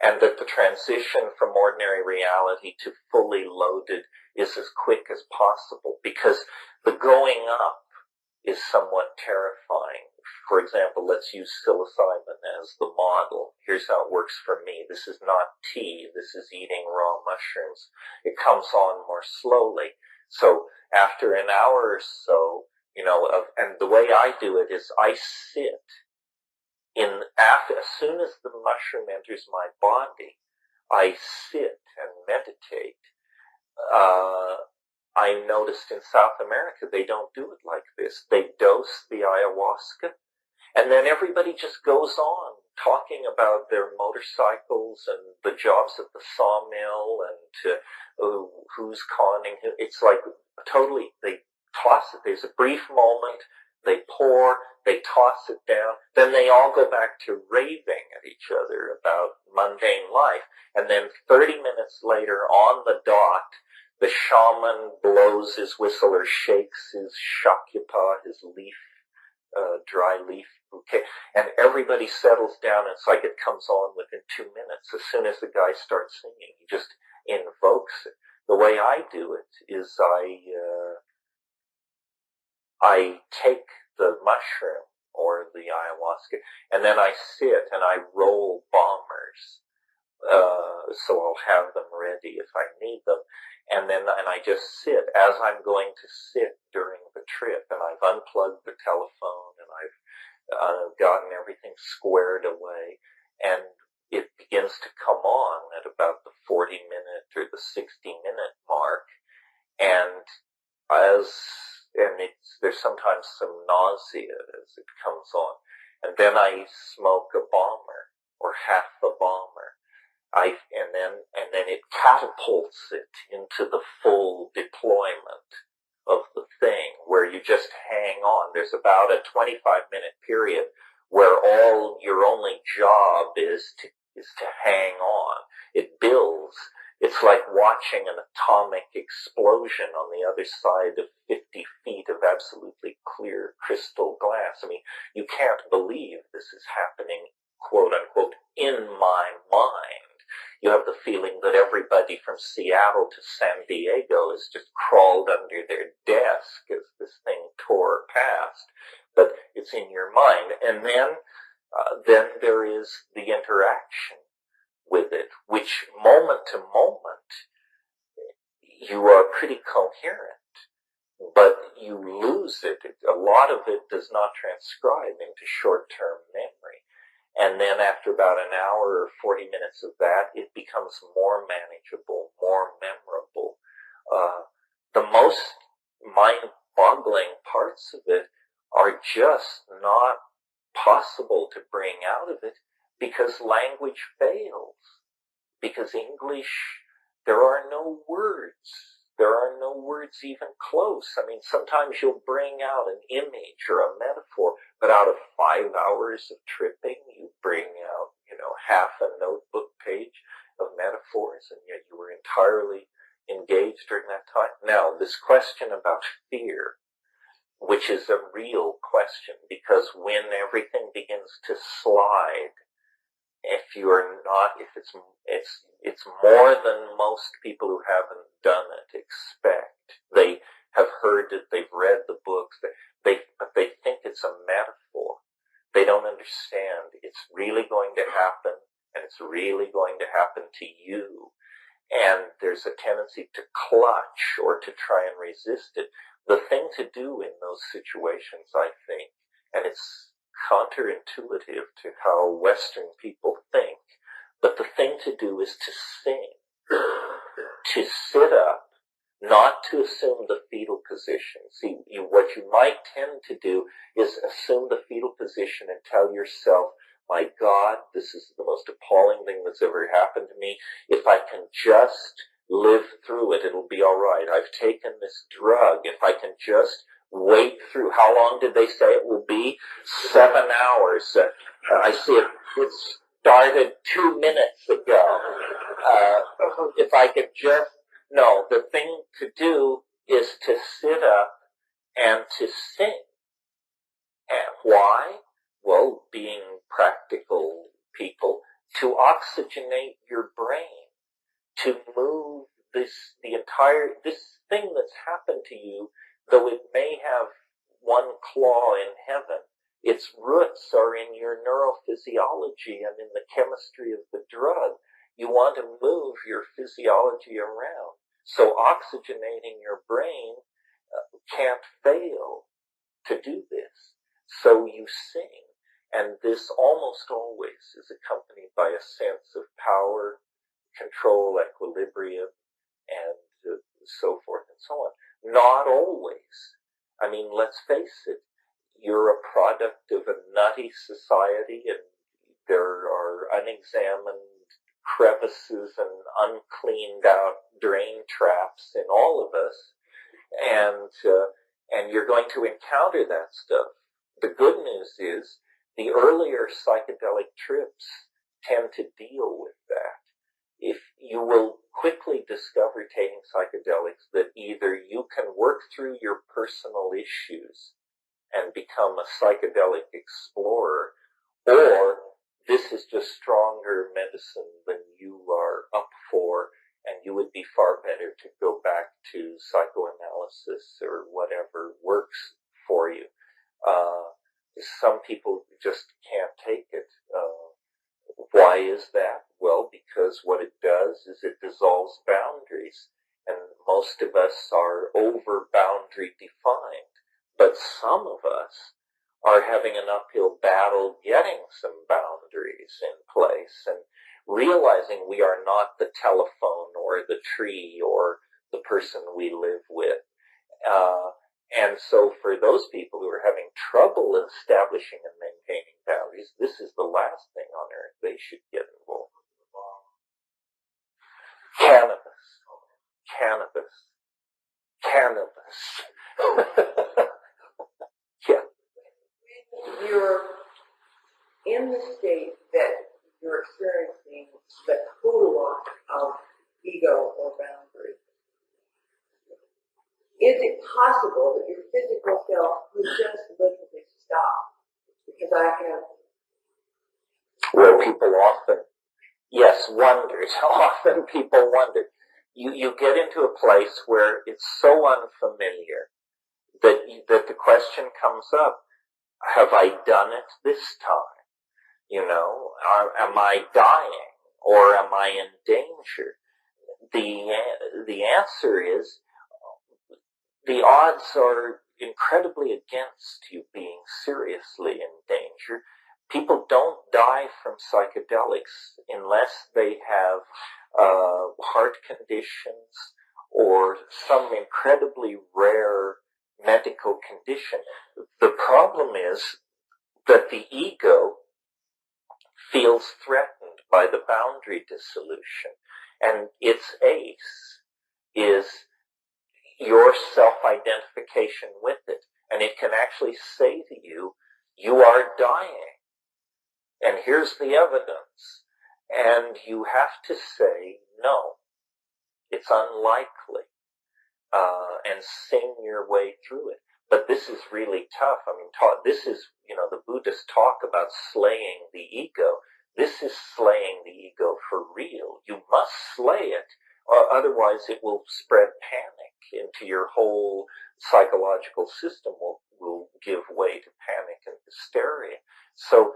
S1: and that the transition from ordinary reality to fully loaded is as quick as possible, because the going up is somewhat terrifying. For example, let's use psilocybin as the model. Here's how it works for me. This is not tea. This is eating raw mushrooms. It comes on more slowly. So after an hour or so, and the way I do it is I sit as soon as the mushroom enters my body, I sit and meditate. I noticed in South America, they don't do it like this. They dose the ayahuasca, and then everybody just goes on talking about their motorcycles and the jobs at the sawmill and who's conning who. It's like totally, they toss it. There's a brief moment, they pour, they toss it down, then they all go back to raving at each other about mundane life, and then 30 minutes later on the dot, the shaman blows his whistle or shakes his shakyapa, his leaf, dry leaf bouquet, and everybody settles down. It's like it comes on within 2 minutes. As soon as the guy starts singing, he just invokes it. The way I do it is I take the mushroom or the ayahuasca, and then I sit and I roll bombers. So I'll have them ready if I need them. And I just sit as I'm going to sit during the trip, and I've unplugged the telephone and I've gotten everything squared away, and it begins to come on at about the 40-minute or the 60-minute mark, and there's sometimes some nausea as it comes on, and then I smoke a bomber or half a bomber. And then it catapults it into the full deployment of the thing where you just hang on. There's about a 25-minute period where all your only job is to hang on. It builds. It's like watching an atomic explosion on the other side of 50 feet of absolutely clear crystal glass. I mean, you can't believe this is happening, quote unquote, in my mind. You have the feeling that everybody from Seattle to San Diego has just crawled under their desk as this thing tore past. But it's in your mind. And then there is the interaction with it, which moment to moment, you are pretty coherent, but you lose it. A lot of it does not transcribe into short-term memory. And then after about an hour or 40 minutes of that, it becomes more manageable, more memorable. The most mind-boggling parts of it are just not possible to bring out of it because language fails. Because English, there are no words. There are no words even close. I mean, sometimes you'll bring out an image or a metaphor, but out of 5 hours of tripping, you bring out, half a notebook page of metaphors, and yet you were entirely engaged during that time. Now, this question about fear, which is a real question, because when everything begins to slide, if it's more than most people who haven't done it expect. They have heard it, they've read the books, but they think it's a metaphor. They don't understand it's really going to happen, and it's really going to happen to you. And there's a tendency to clutch or to try and resist it. The thing to do in those situations, I think, and it's counterintuitive to how Western people think, but the thing to do is to sing, to sit up, not to assume the fetal position. See, what you might tend to do is assume the fetal position and tell yourself, my God, this is the most appalling thing that's ever happened to me. If I can just live through it, it'll be all right. I've taken this drug. If I can just wait through. How long did they say it will be? 7 hours. I see it started 2 minutes ago. If I could just, no, the thing to do is to sit up and to sing. And why? Well, being practical people, to oxygenate your brain, to move this thing that's happened to you, though it may have one claw in heaven, its roots are in your neurophysiology and in the chemistry of the drug. You want to move your physiology around. So oxygenating your brain can't fail to do this. So you sing, and this almost always is accompanied by a sense of power, control, equilibrium, and so forth and so on. Not always. I mean, let's face it, you're a product of a nutty society, and there are unexamined crevices and uncleaned out drain traps in all of us, and you're going to encounter that stuff. The good news is the earlier psychedelic trips tend to deal with that. If you will quickly discover taking psychedelics that either you can work through your personal issues and become a psychedelic explorer, or this is just stronger medicine than you are up for, and you would be far better to go back to psychoanalysis or whatever works for you. Some people just can't take it. Why is that? Well, because what it does is it dissolves boundaries, and most of us are over boundary defined, but some of us are having an uphill battle getting some boundaries in place and realizing we are not the telephone or the tree or the person we live with. And so for those people who are having trouble establishing and maintaining boundaries, this is the last thing on earth they should get involved with. Cannabis. Yeah.
S7: You're in the state that you're experiencing the total of ego or boundary. Is it possible that your physical self would just literally stop? Because I have...
S1: Well, people often, yes, wondered. Often people wonder. You get into a place where it's so unfamiliar that the question comes up, have I done it this time? You know, am I dying or am I in danger? The answer is, the odds are incredibly against you being seriously in danger. People don't die from psychedelics unless they have heart conditions or some incredibly rare medical condition. The problem is that the ego feels threatened by the boundary dissolution, and its ace is your self-identification with it. And it can actually say to you, you are dying, and here's the evidence. And you have to say, no, it's unlikely, and sing your way through it. But this is really tough. I mean, this is, the Buddhists talk about slaying the ego. This is slaying the ego for real. You must slay it, or otherwise it will spread panic into your whole psychological system, will give way to panic and hysteria. So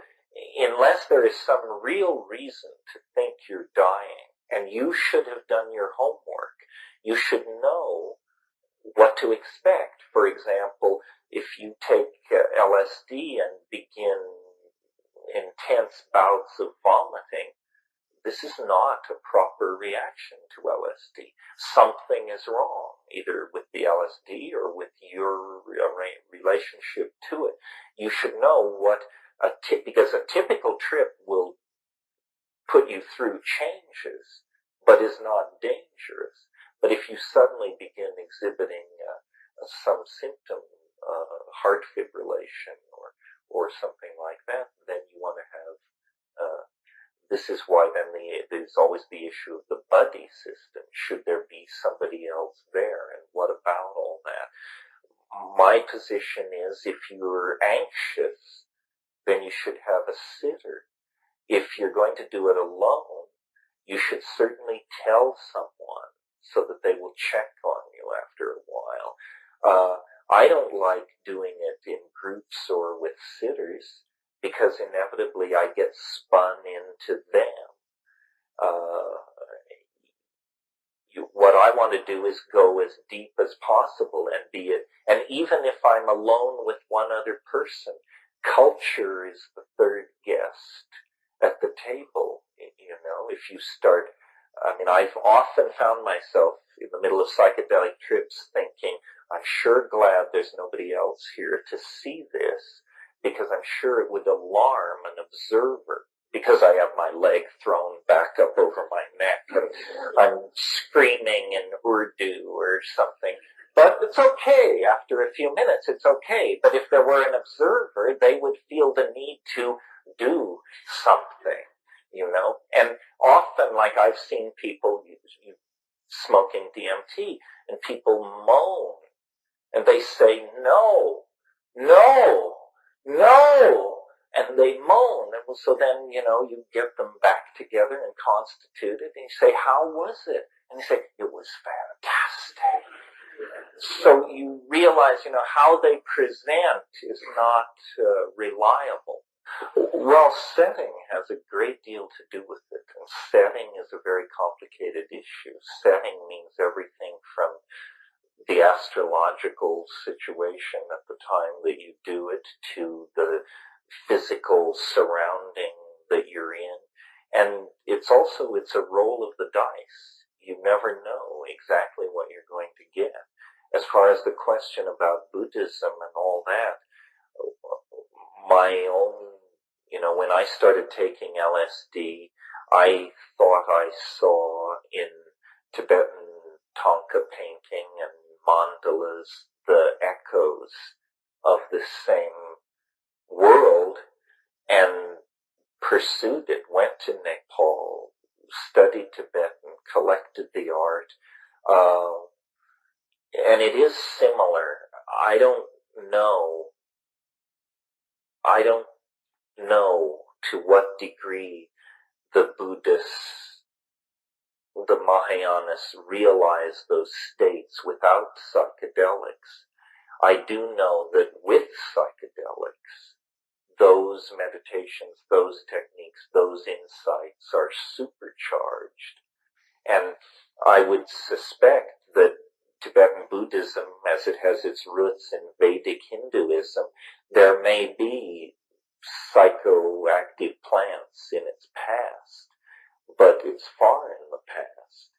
S1: unless there is some real reason to think you're dying, and you should have done your homework, you should know what to expect. For example, if you take LSD and begin intense bouts of vomiting, this is not a proper reaction to LSD. Something is wrong, either with the LSD or with your relationship to it. You should know what because a typical trip will put you through changes, but is not dangerous. But if you suddenly begin exhibiting some symptom, heart fibrillation or something like that, then you want to have, this is why then there's always the issue of the buddy system. Should there be somebody else there? And what about all that? My position is if you're anxious, then you should have a sitter. If you're going to do it alone, you should certainly tell someone so that they will check on you after a while. I don't like doing it in groups or with sitters because inevitably I get spun into them. What I want to do is go as deep as possible and be it. And even if I'm alone with one other person, culture is the third guest at the table. You know, if you start, I've often found myself in the middle of psychedelic trips thinking, I'm sure glad there's nobody else here to see this, because I'm sure it would alarm an observer, because I have my leg thrown back up over my neck and I'm screaming in Urdu or something. But it's okay. After a few minutes, it's okay. But if there were an observer, they would feel the need to do something, you know. And often, like I've seen people smoking DMT, and people moan, and they say, no, no, no, and they moan. And so then, you know, you get them back together and constituted, and you say, how was it? And they say, it was fantastic. So you realize, you know, how they present is not reliable. Well, setting has a great deal to do with it, and setting is a very complicated issue. Setting means everything from the astrological situation at the time that you do it to the physical surrounding that you're in. And it's a roll of the dice. You never know exactly what you're going to get. As far as the question about Buddhism and all that, my own, you know, when I started taking LSD, I thought I saw in Tibetan Thangka painting and mandalas the echoes of the same world, and pursued it, went to Nepal, studied Tibetan, collected the art, and it is similar. I don't know to what degree the Buddhists, the Mahayanas, realize those states without psychedelics. I do know that with psychedelics, those meditations, those techniques, those insights are supercharged. And I would suspect that Tibetan Buddhism, as it has its roots in Vedic Hinduism, there may be psychoactive plants in its past, but it's far in the past.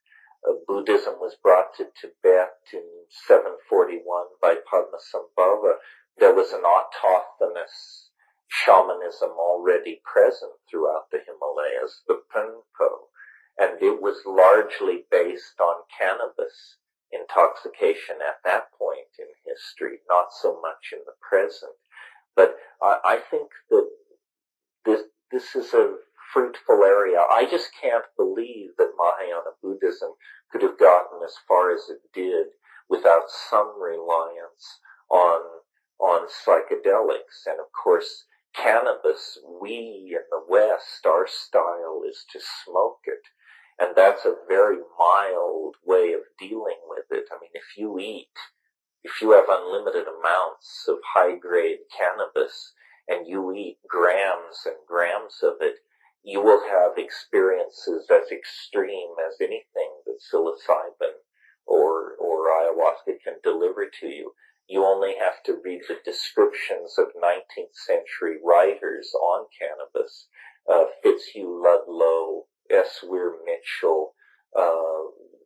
S1: Buddhism was brought to Tibet in 741 by Padmasambhava. There was an autochthonous shamanism already present throughout the Himalayas, the Punpo, and it was largely based on cannabis intoxication at that point in history, not so much in the present. But I think that this is a fruitful area. I just can't believe that Mahayana Buddhism could have gotten as far as it did without some reliance on psychedelics. And of course, cannabis, we in the West, our style is to smoke it. And that's a very mild way of dealing with it. I mean, if you have unlimited amounts of high-grade cannabis and you eat grams and grams of it, you will have experiences as extreme as anything that psilocybin or ayahuasca can deliver to you. You only have to read the descriptions of 19th century writers on cannabis, Fitzhugh Ludlow, S. Weir Mitchell,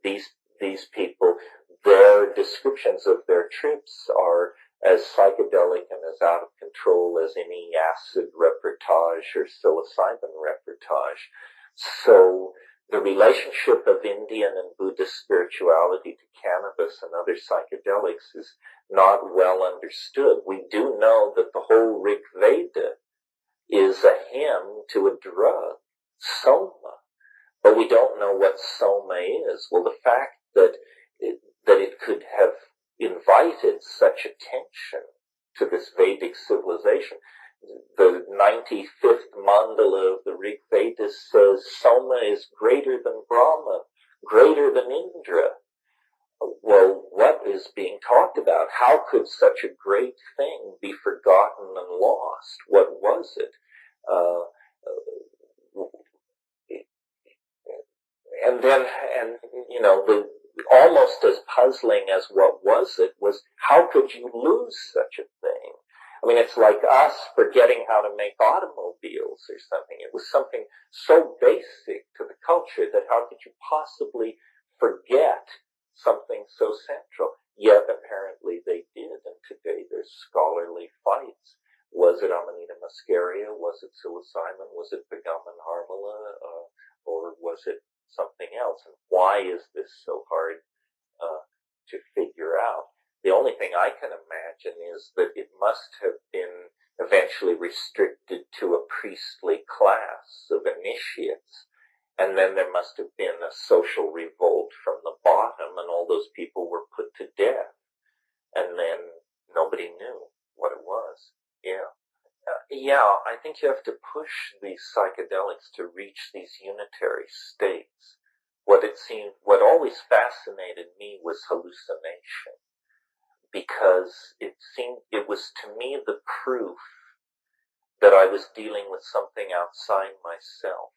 S1: these people, their descriptions of their trips are as psychedelic and as out of control as any acid reportage or psilocybin reportage. So the relationship of Indian and Buddhist spirituality to cannabis and other psychedelics is not well understood. We do know that the whole Rig Veda is a hymn to a drug, soma, but we don't know what soma is. Well, the fact that it could have invited such attention to this Vedic civilization. The 95th mandala of the Rig Veda says Soma is greater than Brahma, greater than Indra. Well, what is being talked about? How could such a great thing be forgotten and lost? What was it? Almost as puzzling as what was it was, how could you lose such a thing? I mean, it's like us forgetting how to make automobiles or something. It was something so basic to the culture that how could you possibly forget something so central? Yet apparently they did, and today there's scholarly fights. Was it Amanita muscaria? Was it psilocybin? Was it Pagama and Harmala? Or was it something else? And why is this so hard to figure out? The only thing I can imagine is that it must have been eventually restricted to a priestly class of initiates, and then there must have been a social revolt from the bottom, and all those people were put to death, and then nobody knew what it was. I think you have to push these psychedelics to reach these unitary states. What always fascinated me was hallucination, because it was to me the proof that I was dealing with something outside myself.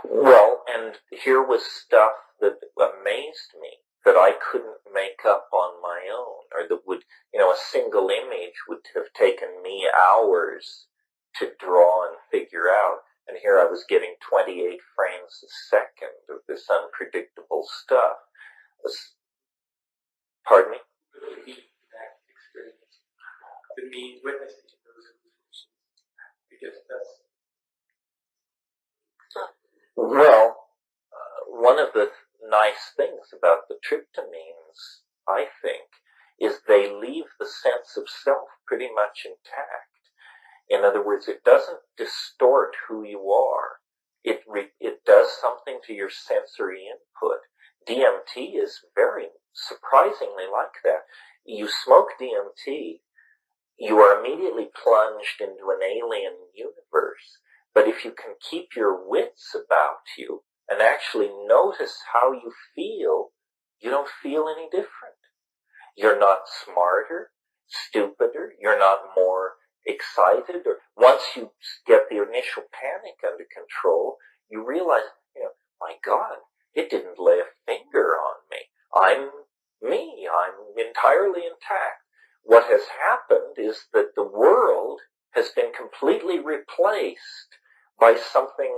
S1: Well, and here was stuff that amazed me, that I couldn't make up on my own, or that would, a single image would have taken me hours to draw and figure out. And here I was getting 28 frames a second of this unpredictable stuff. Pardon me?
S5: That experience, to me, witnessing those emotions, because that's...
S1: Well, one of the nice things about the tryptamines, I think, is they leave the sense of self pretty much intact. In other words, it doesn't distort who you are. It does something to your sensory input. DMT is very surprisingly like that. You smoke DMT, you are immediately plunged into an alien universe. But if you can keep your wits about you and actually notice how you feel, you don't feel any different. You're not smarter, stupider, you're not more excited, or once you get the initial panic under control, you realize, my God, it didn't lay a finger on me. I'm me. I'm entirely intact. What has happened is that the world has been completely replaced by something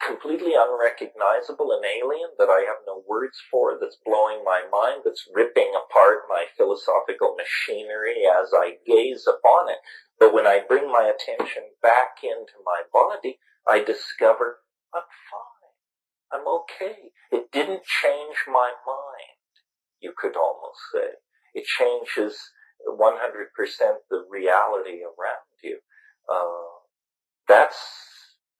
S1: completely unrecognizable and alien that I have no words for, that's blowing my mind, that's ripping apart my philosophical machinery as I gaze upon it. But when I bring my attention back into my body, I discover I'm fine. I'm okay. It didn't change my mind, you could almost say. It changes 100% the reality around you. That's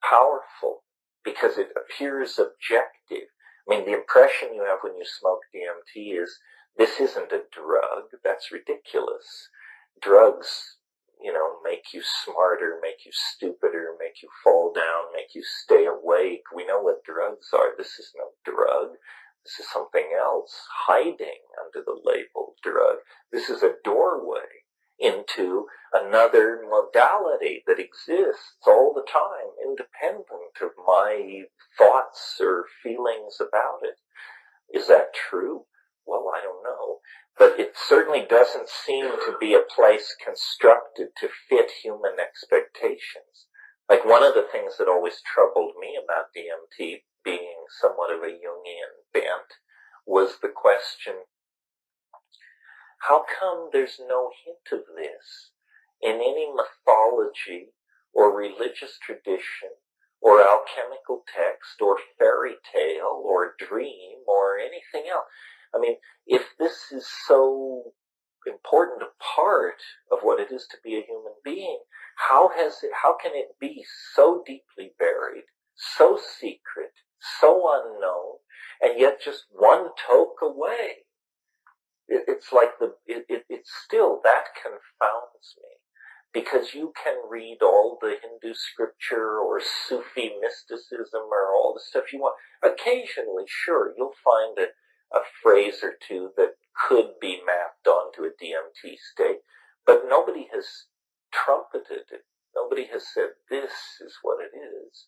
S1: powerful, because it appears objective. I mean, the impression you have when you smoke DMT is, this isn't a drug. That's ridiculous. Drugs, make you smarter, make you stupider, make you fall down, make you stay awake. We know what drugs are. This is no drug. This is something else hiding under the label drug. This is a doorway into another modality that exists all the time, independent of my thoughts or feelings about it. Is that true? Well, I don't know. But it certainly doesn't seem to be a place constructed to fit human expectations. Like, one of the things that always troubled me about DMT, being somewhat of a Jungian bent, was the question, How come there's no hint of this in any mythology or religious tradition or alchemical text or fairy tale or dream or anything else? I mean, if this is so important a part of what it is to be a human being, how can it be so deeply buried, so secret, so unknown, and yet just one toke away? It's like it's still, that confounds me, because you can read all the Hindu scripture or Sufi mysticism or all the stuff you want. Occasionally, sure, you'll find a phrase or two that could be mapped onto a DMT state, but nobody has trumpeted it. Nobody has said, this is what it is.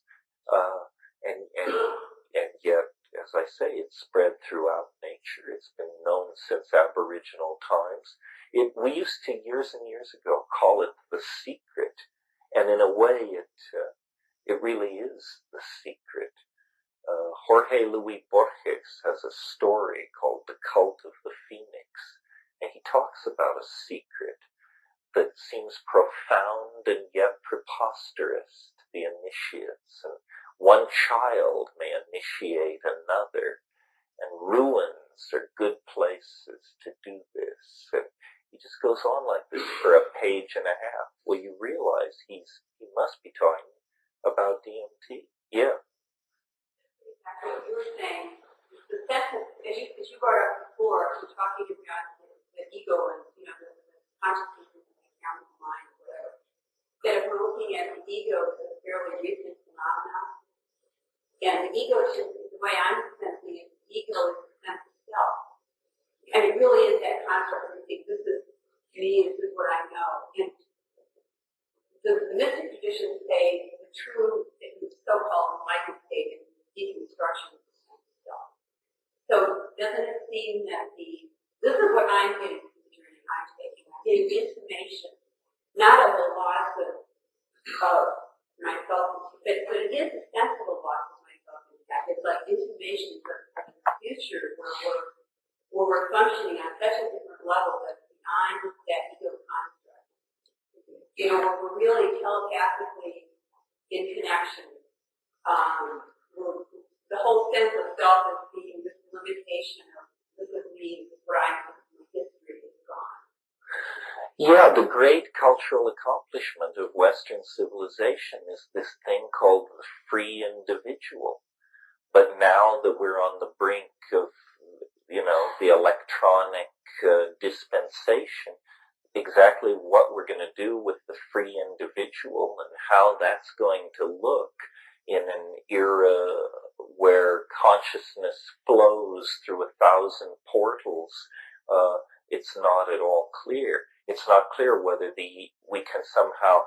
S1: And yet, as I say, it's spread throughout nature. It's been known since Aboriginal times. We used to, years and years ago, call it the secret. And in a way, it really is the secret. Jorge Luis Borges has a story called The Cult of the Phoenix, and he talks about a secret that seems profound and yet preposterous to the initiates, and one child may initiate another, and ruins are good places to do this. And he just goes on like this for a page and a half. Well, you realize he must be talking about DMT. Yeah.
S8: What you were saying, the sense of, as you brought up before, you're talking about the ego and, the consciousness and the account of mind, whatever. That if we're looking at the ego as a fairly recent phenomenon, and the ego, the way I'm sensing it, the ego is the sense of self. And it really is that concept of this is me, this is what I know. And the mystic traditions say the true, so-called enlightened state is deconstruction of the sense of self. So doesn't it seem that this is what I'm getting from the journey I'm taking. I'm getting information, not of the loss of myself, but it is a sense of a loss of myself in fact. It's like information of the future where we're functioning on such a different level that's beyond that ego construct. Where we're really telepathically in connection. The whole sense of self as being this limitation of this is me, this is what I think my history is gone.
S1: Yeah, the great cultural accomplishment of Western civilization is this thing called the free individual. But now that we're on the brink of, the electronic dispensation, exactly what we're going to do with the free individual and how that's going to look in an era where consciousness flows through 1,000 portals, it's not at all clear. It's not clear whether we can somehow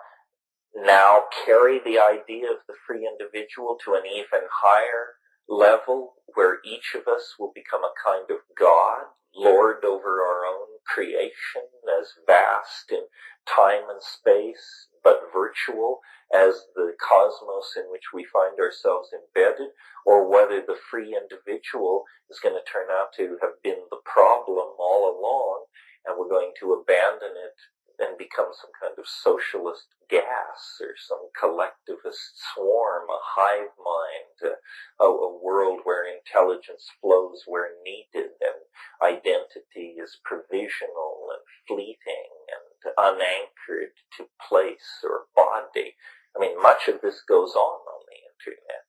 S1: now carry the idea of the free individual to an even higher level where each of us will become a kind of God, lord over our own creation, as vast in time and space, but virtual as the cosmos in which we find ourselves embedded, or whether the free individual is going to turn out to have been the problem all along, and we're going to abandon it and become some kind of socialist gas or some collectivist swarm, a hive mind, a world where intelligence flows where needed and identity is provisional and fleeting and unanchored to place or body. I mean, much of this goes on the internet,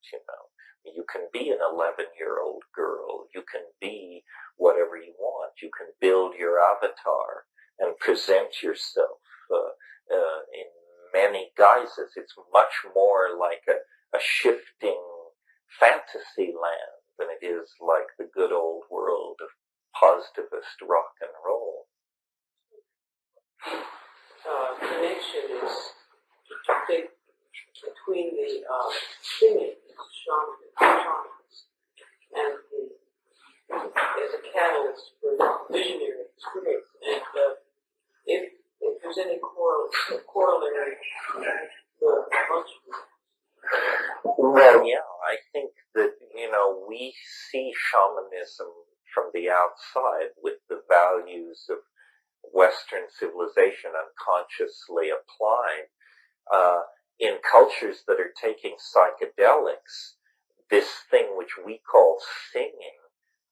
S1: You can be an 11-year-old girl. You can be whatever you want. You can build your avatar and present yourself in many guises. It's much more like a shifting fantasy land than it is like the good old world of positivist rock and roll.
S7: Connection is, I think, between the singing shamans and as a catalyst for visionary experience. And if there's any corollary the function.
S1: Well, yeah, I think that, we see shamanism from the outside with the values of Western civilization unconsciously applied. In cultures that are taking psychedelics, this thing which we call singing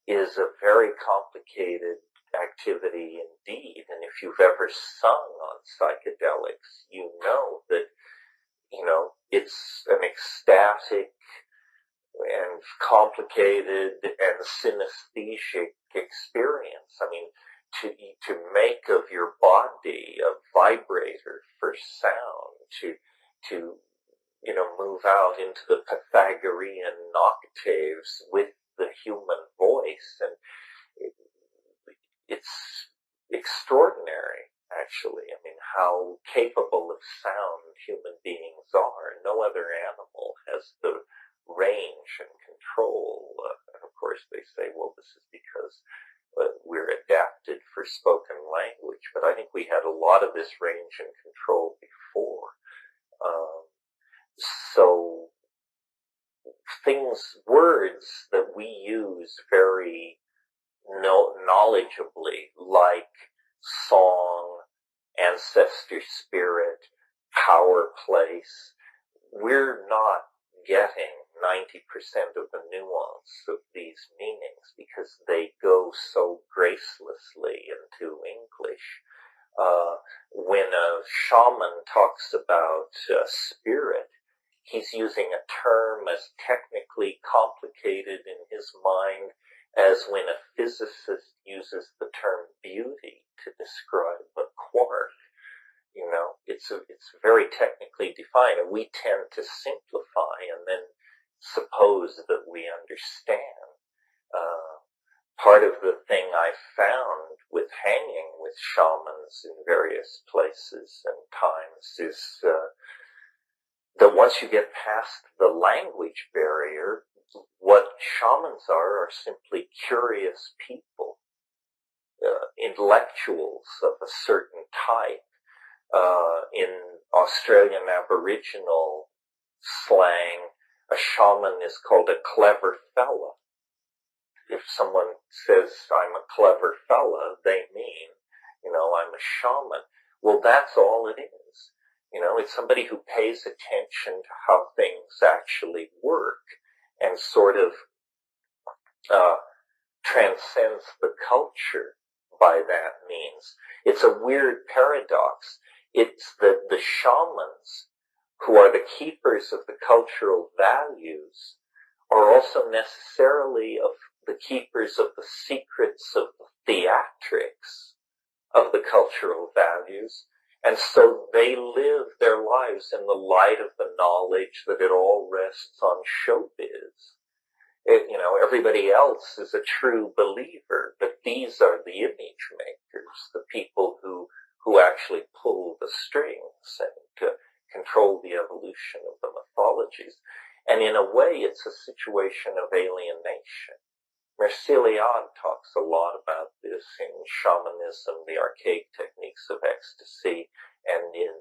S1: is a very complicated activity indeed. And if you've ever sung on psychedelics, you know that, it's an ecstatic and complicated and synesthesic experience. I mean, to make of your body a vibrator for sound, to move out into the Pythagorean octaves with the human voice, and it's extraordinary, actually. I mean, how capable of sound human beings are. No other animal has the range and control. And of course, they say, well, this is because we're adapted for spoken language. But I think we had a lot of this range and control before. So words that we use very knowledgeably, like song, ancestor spirit, power place, we're not getting 90% of the nuance of these meanings because they go so gracelessly into English. When a shaman talks about spirit, he's using a term as technically complicated in his mind as when a physicist uses the term beauty to describe a quark. It's very technically defined, and we tend to simplify and then suppose that we understand. Part of the thing I found with hanging with shamans in various places and times is that once you get past the language barrier, what shamans are simply curious people, intellectuals of a certain type. In Australian Aboriginal slang, a shaman is called a clever fella. If someone says, I'm a clever fella, they mean, I'm a shaman. Well, that's all it is. It's somebody who pays attention to how things actually work and sort of transcends the culture by that means. It's a weird paradox. It's that the shamans, who are the keepers of the cultural values, are also necessarily of the keepers of the secrets of the theatrics of the cultural values. And so they live their lives in the light of the knowledge that it all rests on showbiz. Everybody else is a true believer, but these are the image makers, the people who actually pull the strings and control the evolution of the mythologies. And in a way, it's a situation of alienation. Merciliad talks a lot about this in Shamanism, the archaic techniques of ecstasy, and in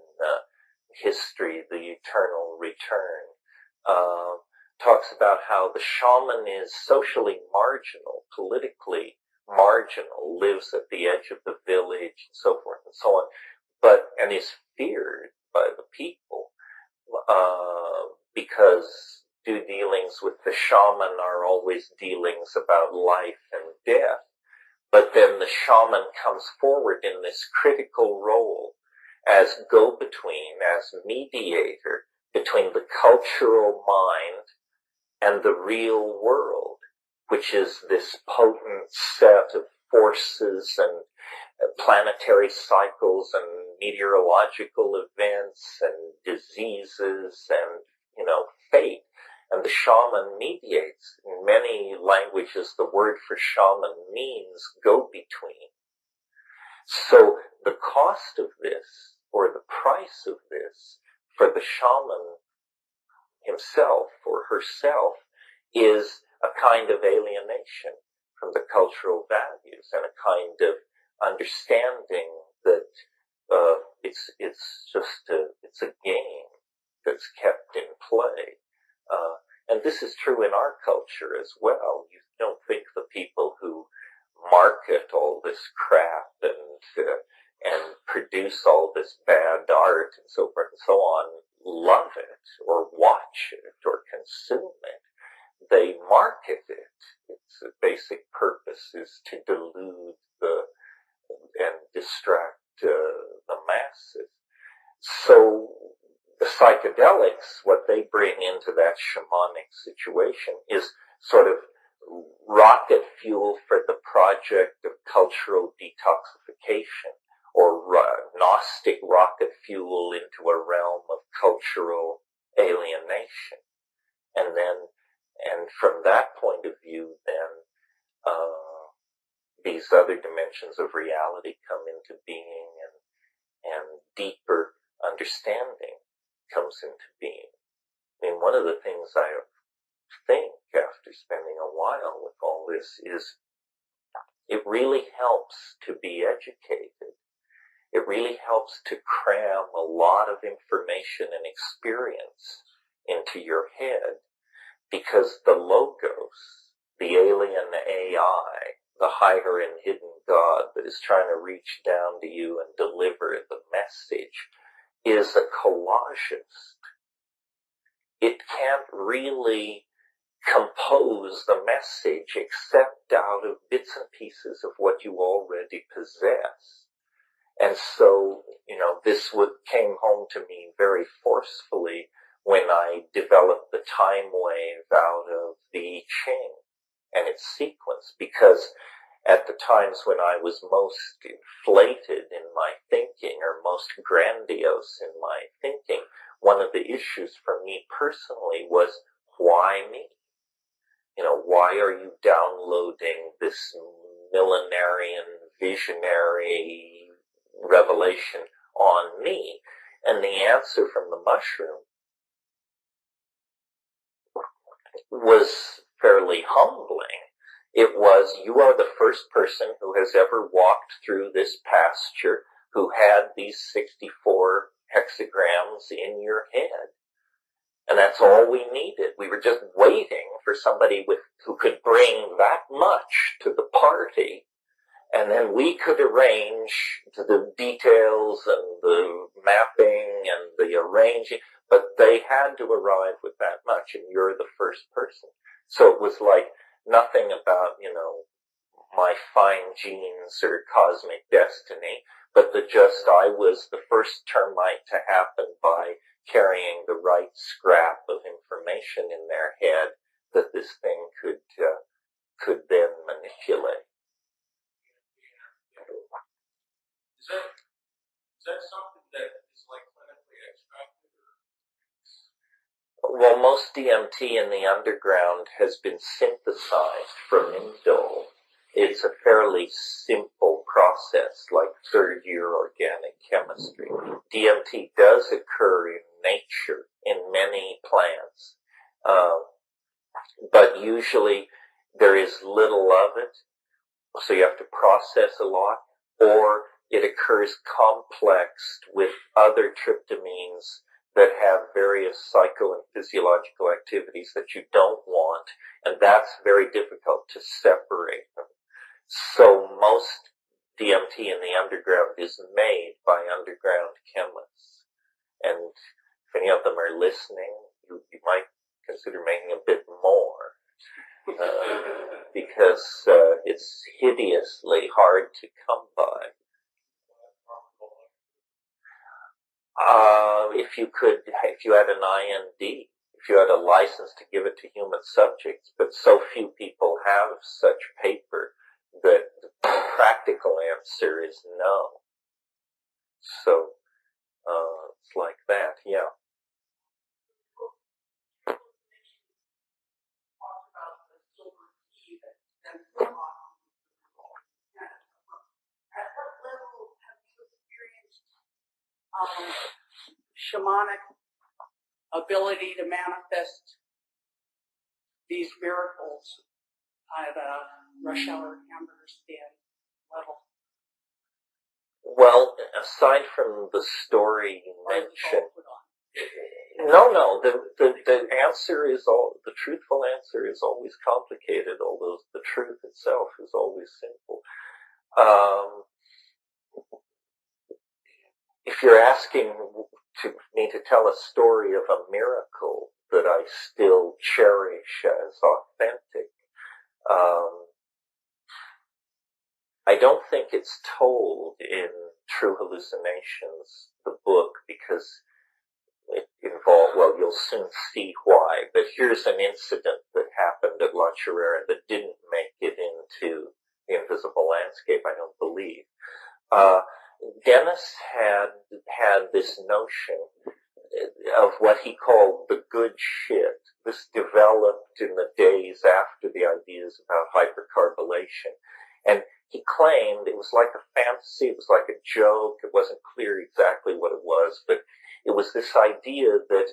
S1: history, the eternal return. Talks about how the shaman is socially marginal, politically marginal, lives at the edge of the village, and so forth and so on, and is feared by the people, because due dealings with the shaman are always dealings about life and death. But then the shaman comes forward in this critical role as go-between, as mediator between the cultural mind and the real world, which is this potent set of forces and planetary cycles and meteorological events and diseases and, fate. And the shaman mediates. In many languages, the word for shaman means go-between. So the cost of this, or the price of this, for the shaman himself or herself, is a kind of alienation from the cultural values and a kind of understanding that it's a game that's kept in play. And this is true in our culture as well. You don't think the people who market all this crap and and produce all this bad art and so forth and so on, love it or watch it or consume it. They market it. Its basic purpose is to delude and distract the masses. So the psychedelics, what they bring into that shamanic situation is sort of rocket fuel for the project of cultural detoxification, or Gnostic rocket fuel into a realm of cultural alienation. And from that point of view, then, these other dimensions of reality come into being, and deeper understanding comes into being. I mean, one of the things I think after spending a while with all this is it really helps to be educated. It really helps to cram a lot of information and experience into your head, because the logos, the alien AI, the higher and hidden God that is trying to reach down to you and deliver the message, is a collagist. It can't really compose the message except out of bits and pieces of what you already possess. And so, this came home to me very forcefully when I developed the Timewave out of the I Ching and its sequence, because at the times when I was most inflated in my thinking, or most grandiose in my thinking, one of the issues for me personally was, why me? Why are you downloading this millenarian, visionary revelation on me? And the answer from the mushroom was fairly humbling. It was, you are the first person who has ever walked through this pasture who had these 64 hexagrams in your head. And that's all we needed. We were just waiting for somebody who could bring that much to the party, and then we could arrange the details and the mapping and the arranging, but they had to arrive with that much, and you're the first person. So it was like nothing about, my fine genes or cosmic destiny, but I was the first termite to happen by carrying the right scrap of information in their head that this thing could then manipulate.
S2: Is that something that is like clinically extracted?
S1: Well, most DMT in the underground has been synthesized from indole. It's a fairly simple process, like third-year organic chemistry. DMT does occur in nature, in many plants, but usually there is little of it, so you have to process a lot, or it occurs complexed with other tryptamines that have various psycho and physiological activities that you don't want, and that's very difficult to separate them. So most DMT in the underground is made by underground chemists. And if any of them are listening, you might consider making a bit more, because it's hideously hard to come by. If you had an IND, if you had a license to give it to human subjects, but so few people have such paper that the practical answer is no. So, it's like that, yeah.
S8: At what level have you experienced shamanic ability to manifest these miracles at a rush hour hamburger stand level?
S1: Well, aside from the story you mentioned, no, the answer is the truthful answer is always complicated, although the truth itself is always simple. if you're asking me to tell a story of a miracle that I still cherish as authentic, I don't think it's told in True Hallucinations, the book, because it involved, well, you'll soon see why, but here's an incident that happened at La Chorrera that didn't make it into the Invisible Landscape, I don't believe. Dennis had this notion of what he called the good shit. This developed in the days after the ideas about hypercarbylation. And he claimed it was like a fantasy, it was like a joke, it wasn't clear exactly what it was, but it was this idea that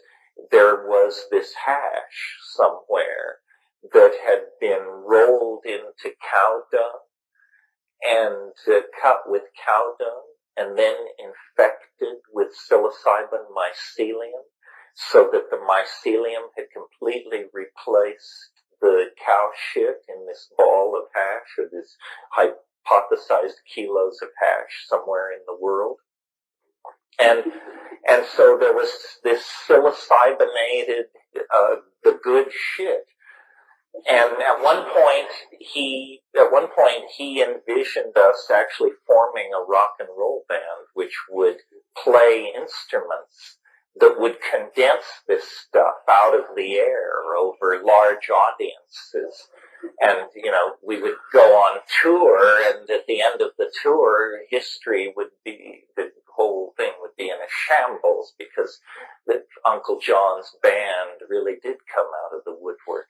S1: there was this hash somewhere that had been rolled into cow dung and cut with cow dung and then infected with psilocybin mycelium so that the mycelium had completely replaced the cow shit in this ball of hash, or this hypothesized kilos of hash somewhere in the world. And so there was this psilocybinated, the good shit. And at one point he envisioned us actually forming a rock and roll band which would play instruments that would condense this stuff out of the air over large audiences. And, we would go on tour, and at the end of the tour, history would be, the whole thing would be in a shambles, because Uncle John's band really did come out of the woodwork.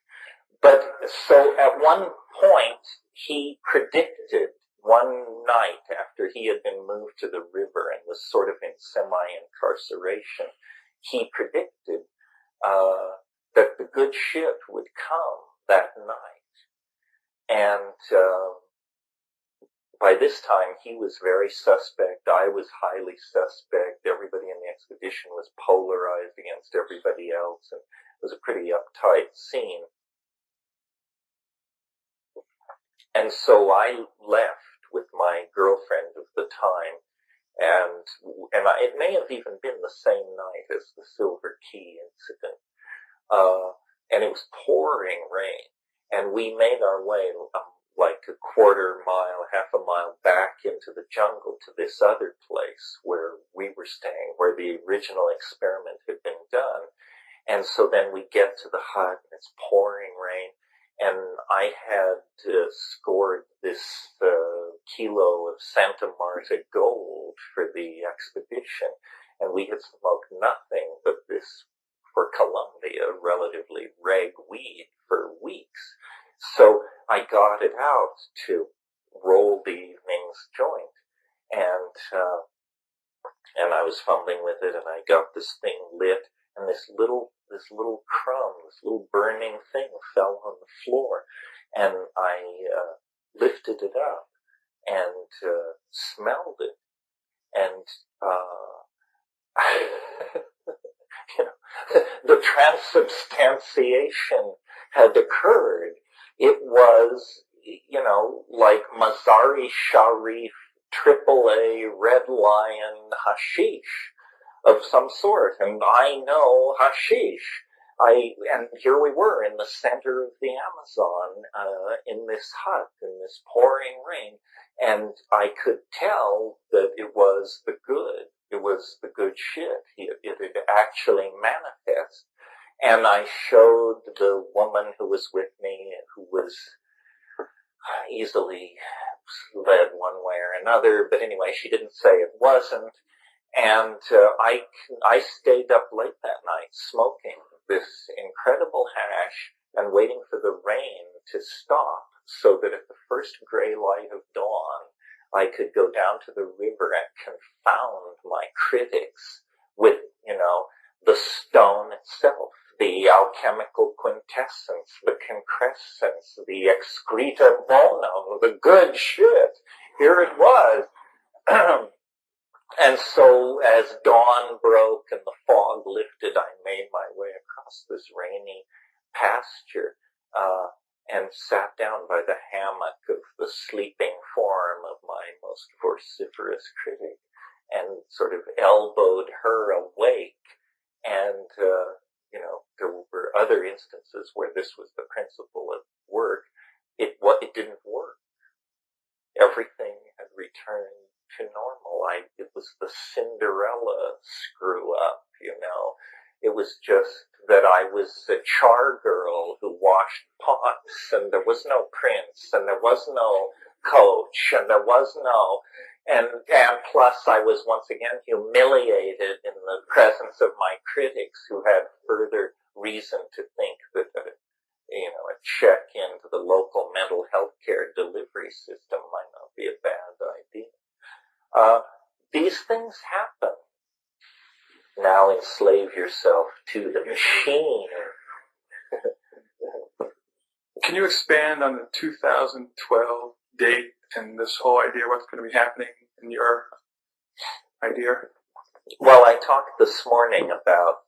S1: But so at one point, he predicted one night after he had been moved to the river and was sort of in semi-incarceration, he predicted that the good shit would come that night. And by this time, he was very suspect. I was highly suspect. Everybody in the expedition was polarized against everybody else, and it was a pretty uptight scene. And so I left with my girlfriend of the time, and it may have even been the same night as the Silver Key incident. And it was pouring rain, and we made our way like a quarter mile, half a mile back into the jungle to this other place where we were staying, where the original experiment had been done. And so then we get to the hut, and it's pouring rain, and I had scored this kilo of Santa Marta gold for the expedition, and we had smoked nothing but this, for Colombia, relatively reg weed for weeks. So I got it out to roll the evening's joint, and I was fumbling with it, and I got this thing lit, and this little crumb, this little burning thing fell on the floor, and I lifted it up and smelled it, and the transubstantiation had occurred. It was, like Mazari Sharif AAA Red Lion hashish of some sort, and I know hashish. And here we were in the center of the Amazon, in this hut, in this pouring rain, and I could tell that it was the good. It was the good shit. It had actually manifest. And I showed the woman who was with me, who was easily led one way or another, but anyway, she didn't say it wasn't. And I stayed up late that night smoking this incredible hash and waiting for the rain to stop so that at the first gray light of dawn, I could go down to the river and confound my critics with, the stone itself, the alchemical quintessence, the concrescence, the excreta bono, the good shit. Here it was. And so as dawn broke and the fog lifted, I made my way across this rainy pasture, and sat down by the hammock of the sleeping form of my most vociferous critic, and sort of elbowed her awake, and there were other instances where this was the principle at work. It didn't work. Everything had returned to normal. It was the Cinderella screw up, It was just that I was a char girl who washed pots, and there was no prince, and there was no coach, and there was no, and plus I was once again humiliated in the presence of my critics, who had further reason to think that a check into the local mental health care delivery system might not be a bad idea. These things happen. Now enslave yourself to the machine.
S9: Can you expand on the 2012 date and this whole idea, what's going to be happening in your idea?
S1: Well, I talked this morning about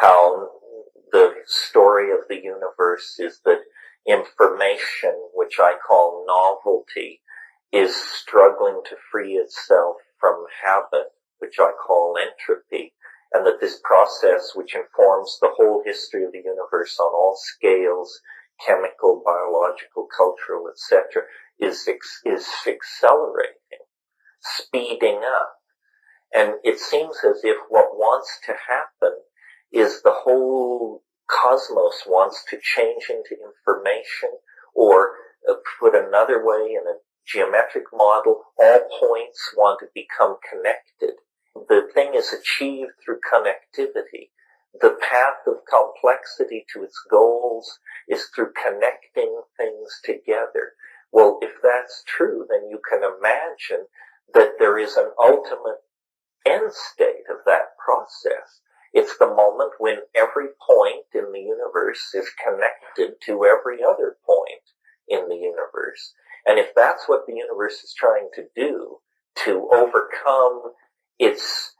S1: how the story of the universe is that information, which I call novelty, is struggling to free itself from habit, which I call entropy, and that this process, which informs the whole history of the universe on all scales, chemical, biological, cultural, etc., is accelerating, speeding up. And it seems as if what wants to happen is the whole cosmos wants to change into information, or put another way, in a geometric model, all points want to become connected. The thing is achieved through connectivity. The path of complexity to its goals is through connecting things together. Well, if that's true, then you can imagine that there is an ultimate end state of that process. It's the moment when every point in the universe is connected to every other point in the universe. And if that's what the universe is trying to do, to overcome its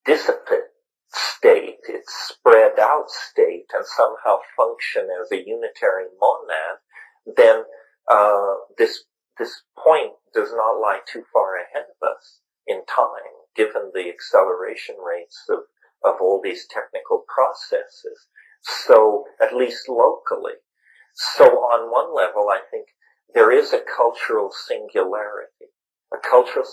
S1: dissipate state, its spread out state, and somehow function as a unitary monad, then this point does not lie too far ahead of us in time, given the acceleration rates of all these technical processes. So, at least locally. So on one level, I think there is a cultural singularity.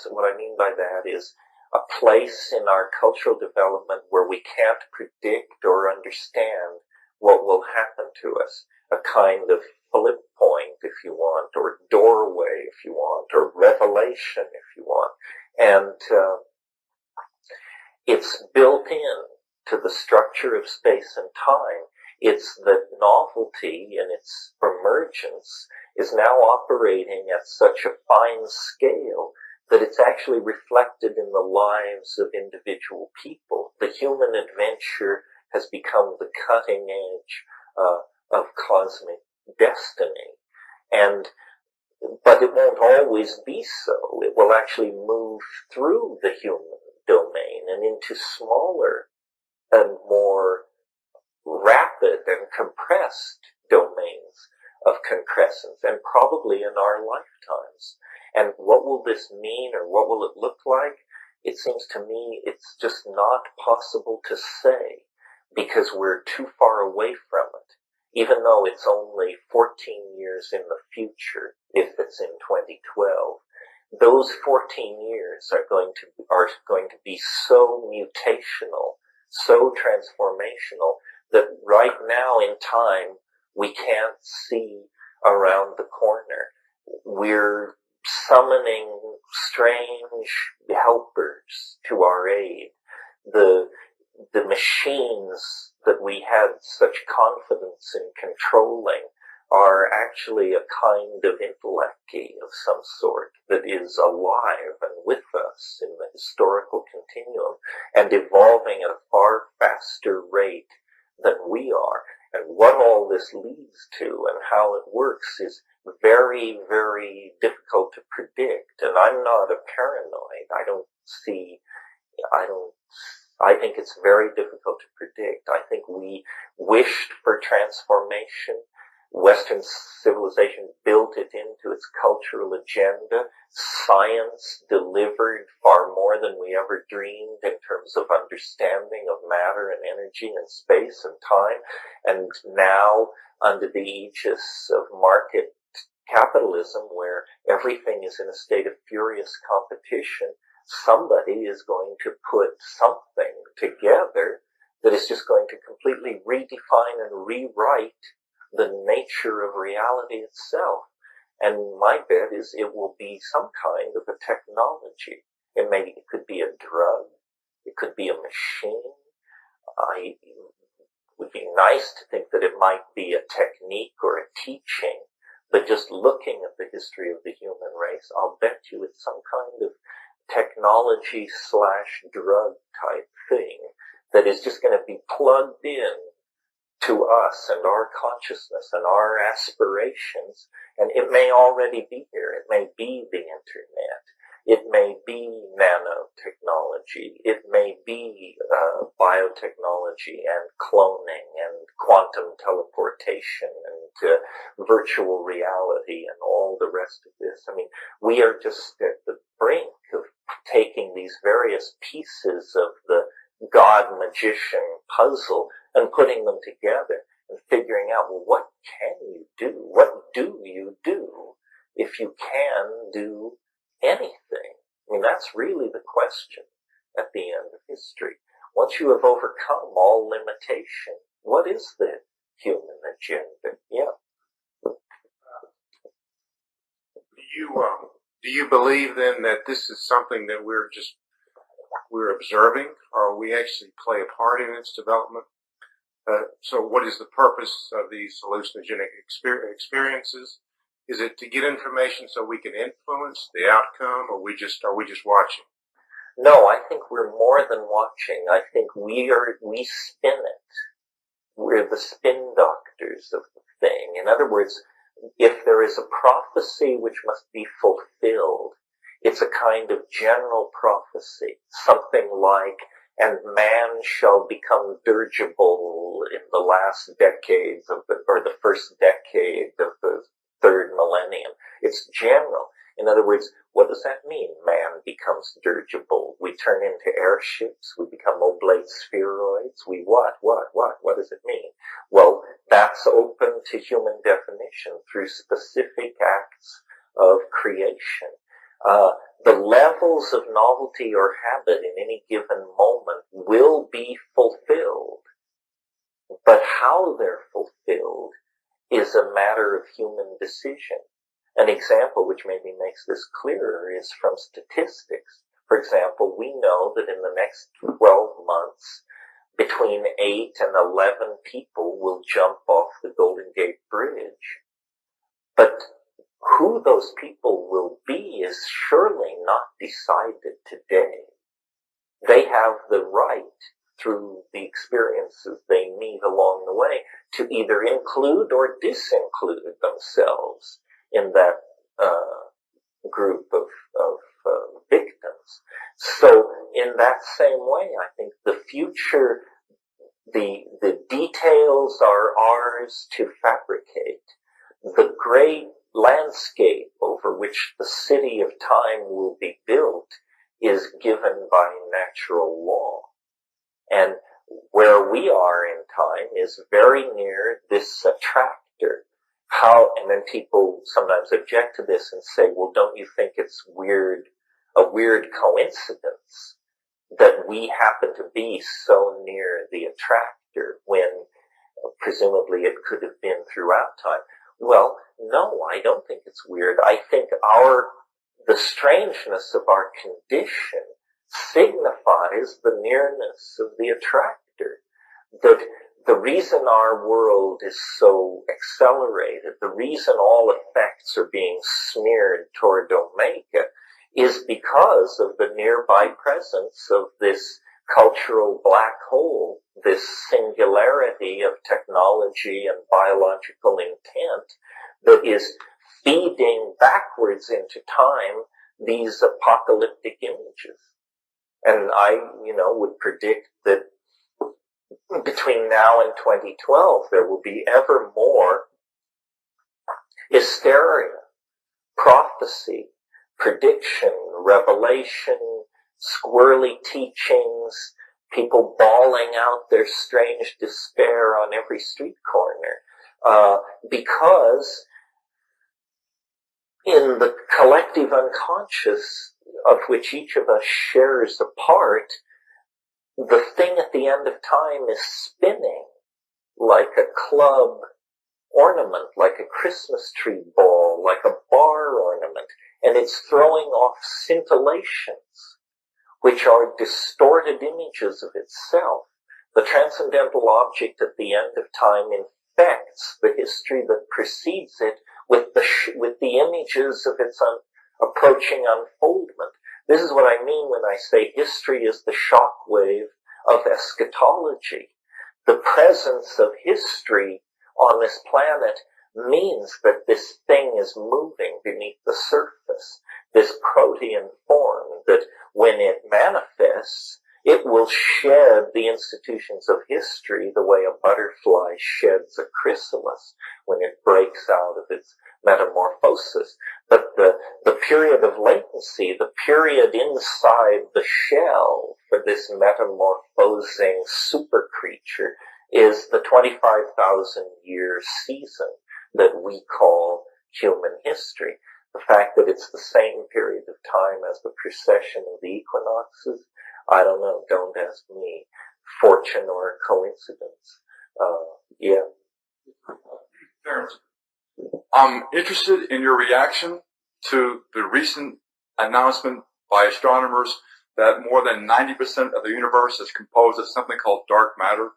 S1: What I mean by that is a place in our cultural development where we can't predict or understand what will happen to us. A kind of flip point, if you want, or doorway, if you want, or revelation, if you want. And it's built in to the structure of space and time. It's that novelty in its emergence is now operating at such a fine scale that it's actually reflected in the lives of individual people. The human adventure has become the cutting edge of cosmic destiny. But it won't always be so. It will actually move through the human domain and into smaller and more rapid and compressed domains of concrescence, and probably in our lifetimes. And what will this mean, or what will it look like? It seems to me it's just not possible to say, because we're too far away from it, even though it's only 14 years in the future, if it's in 2012. Those 14 years are going to be so mutational, so transformational, that right now in time, we can't see around the corner. We're summoning strange helpers to our aid. The machines that we had such confidence in controlling are actually a kind of intellect of some sort that is alive and with us in the historical continuum and evolving at a far faster rate than we are. And what all this leads to and how it works is very, very difficult to predict. And I'm not a paranoid. I think it's very difficult to predict. I think we wished for transformation, Western civilization built it into its cultural agenda. Science delivered far more than we ever dreamed in terms of understanding of matter and energy and space and time. And now, under the aegis of market capitalism, where everything is in a state of furious competition, somebody is going to put something together that is just going to completely redefine and rewrite the nature of reality itself. And my bet is it will be some kind of a technology. It could be a drug. It could be a machine. It would be nice to think that it might be a technique or a teaching, but just looking at the history of the human race, I'll bet you it's some kind of technology/drug type thing that is just going to be plugged in to us and our consciousness and our aspirations, and it may already be here. It may be the internet. It may be nanotechnology. It may be biotechnology and cloning and quantum teleportation and virtual reality and all the rest of this. I mean, we are just at the brink of taking these various pieces of the God-magician puzzle and putting them together and figuring out, well, what can you do? What do you do if you can do anything? I mean, that's really the question at the end of history. Once you have overcome all limitation, what is the human agenda? Yeah.
S10: Do you believe then that this is something that we're observing, or we actually play a part in its development? So what is the purpose of these hallucinogenic experiences? Is it to get information so we can influence the outcome, or are we just watching?
S1: No, I think we're more than watching. I think we spin it. We're the spin doctors of the thing. In other words, if there is a prophecy which must be fulfilled, it's a kind of general prophecy, something like, and man shall become dirigible in the last decades or the first decade of the third millennium. It's general. In other words, what does that mean? Man becomes dirigible. We turn into airships. We become oblate spheroids. We what? What does it mean? Well, that's open to human definition through specific acts of creation. The levels of novelty or habit in any given moment will be fulfilled, but how they're fulfilled is a matter of human decision. An example which maybe makes this clearer is from statistics. For example, we know that in the next 12 months, between 8 and 11 people will jump off the Golden Gate Bridge. But who those people will be is surely not decided today. They have the right, through the experiences they meet along the way, to either include or disinclude themselves in that group of victims. So in that same way, I think the future, the details are ours to fabricate. The great landscape over which the city of time will be built is given by natural law. And where we are in time is very near this attractor. And then people sometimes object to this and say, well, don't you think it's a weird coincidence that we happen to be so near the attractor when presumably it could have been throughout time? Well, no, I don't think it's weird. I think the strangeness of our condition signifies the nearness of the attractor. That the reason our world is so accelerated, the reason all effects are being smeared toward Omega, is because of the nearby presence of this cultural black hole, this singularity of technology and biological intent that is feeding backwards into time these apocalyptic images. And I, would predict that between now and 2012, there will be ever more hysteria, prophecy, prediction, revelation, squirrely teachings, people bawling out their strange despair on every street corner, because in the collective unconscious of which each of us shares a part, the thing at the end of time is spinning like a club ornament, like a Christmas tree ball, like a bar ornament, and it's throwing off scintillations, which are distorted images of itself. The transcendental object at the end of time infects the history that precedes it with the images of its approaching unfoldment. This is what I mean when I say history is the shockwave of eschatology. The presence of history on this planet means that this thing is moving beneath the surface, this protean form that when it manifests, it will shed the institutions of history the way a butterfly sheds a chrysalis when it breaks out of its metamorphosis. But the period of latency, the period inside the shell for this metamorphosing super creature is the 25,000 year season that we call human history. The fact that it's the same period of time as the precession of the equinoxes, I don't know, don't ask me. Fortune or coincidence. Yeah.
S9: Terence, I'm interested in your reaction to the recent announcement by astronomers that more than 90% of the universe is composed of something called dark matter.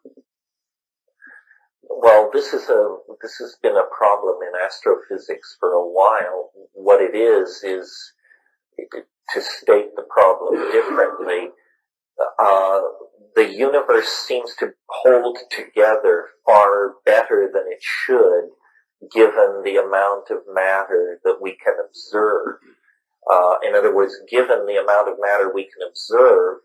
S1: Well, this has been a problem in astrophysics for a while. What it is to state the problem differently, the universe seems to hold together far better than it should, given the amount of matter that we can observe. In other words, given the amount of matter we can observe,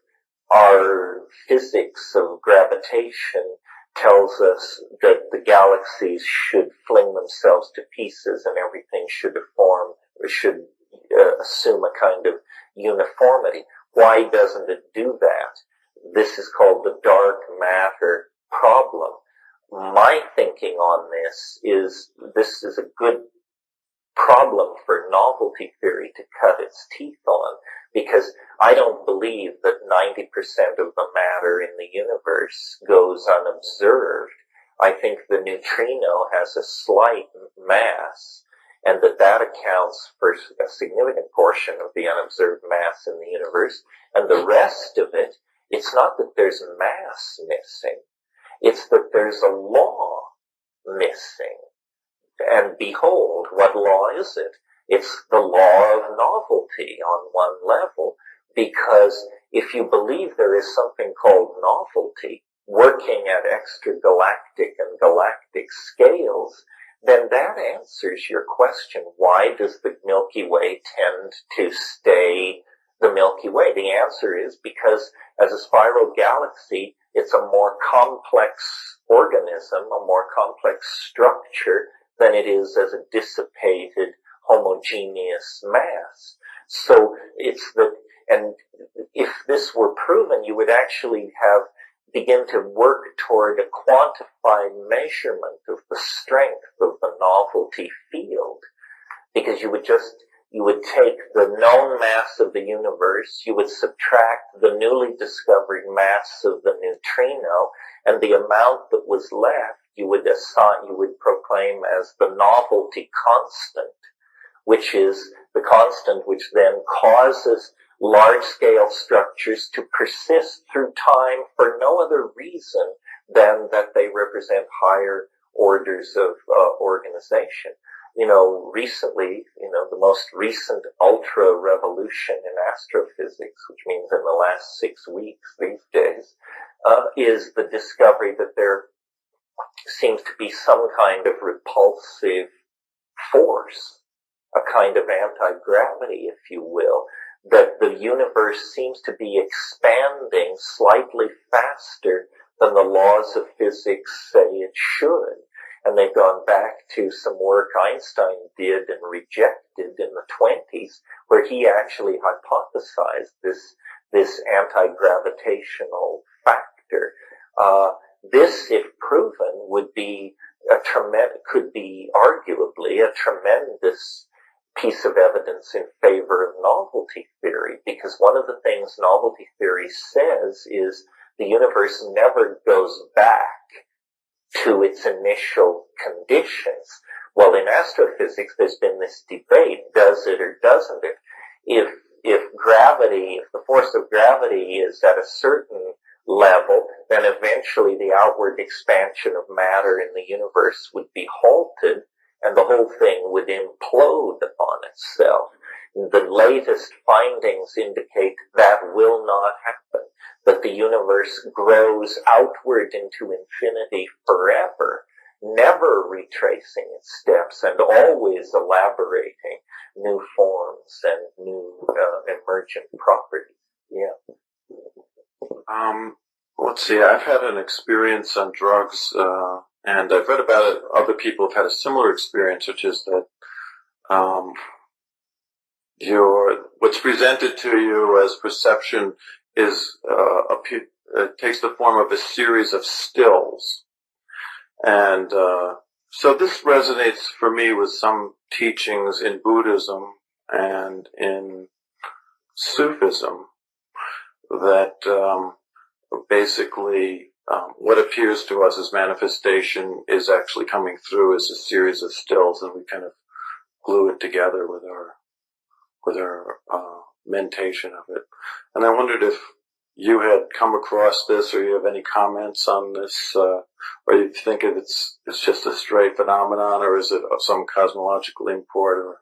S1: our physics of gravitation tells us that the galaxies should fling themselves to pieces and everything should assume a kind of uniformity. Why doesn't it do that? This is called the dark matter problem. My thinking on this is a good problem for novelty theory to cut its teeth on, because I don't believe that 90% of the matter in the universe goes unobserved. I think the neutrino has a slight mass, and that accounts for a significant portion of the unobserved mass in the universe, and the rest of it, it's not that there's mass missing, it's that there's a law missing. And behold, what law is it? It's the law of novelty on one level, because if you believe there is something called novelty working at extragalactic and galactic scales, then that answers your question, why does the Milky Way tend to stay the Milky Way? The answer is because as a spiral galaxy, it's a more complex organism, a more complex structure than it is as a dissipated homogeneous mass. So and if this were proven, you would actually begin to work toward a quantified measurement of the strength of the novelty field, because you would take the known mass of the universe, you would subtract the newly discovered mass of the neutrino, and the amount that was left you would proclaim as the novelty constant, which is the constant which then causes large-scale structures to persist through time for no other reason than that they represent higher orders of organization. Recently, the most recent ultra-revolution in astrophysics, which means in the last 6 weeks these days, is the discovery that there seems to be some kind of repulsive force, a kind of anti-gravity, if you will, that the universe seems to be expanding slightly faster than the laws of physics say it should. And they've gone back to some work Einstein did and rejected in the 20s, where he actually hypothesized this anti-gravitational factor. This, if proven, would be could be arguably a tremendous piece of evidence in favor of novelty theory, because one of the things novelty theory says is the universe never goes back to its initial conditions. Well, in astrophysics, there's been this debate, does it or doesn't it? If gravity, if the force of gravity is at a certain level, then eventually the outward expansion of matter in the universe would be halted, and the whole thing would implode upon itself. The latest findings indicate that will not happen, that the universe grows outward into infinity forever, never retracing its steps and always elaborating new forms and new emergent properties. Yeah.
S4: Let's see, I've had an experience on drugs, and I've read about it. Other people have had a similar experience, which is that what's presented to you as perception is it takes the form of a series of stills, and so this resonates for me with some teachings in Buddhism and in Sufism that basically what appears to us as manifestation is actually coming through as a series of stills, and we kind of glue it together with our mentation of it. And I wondered if you had come across this, or you have any comments on this, or you think it's just a straight phenomenon, or is it of some cosmological import? Or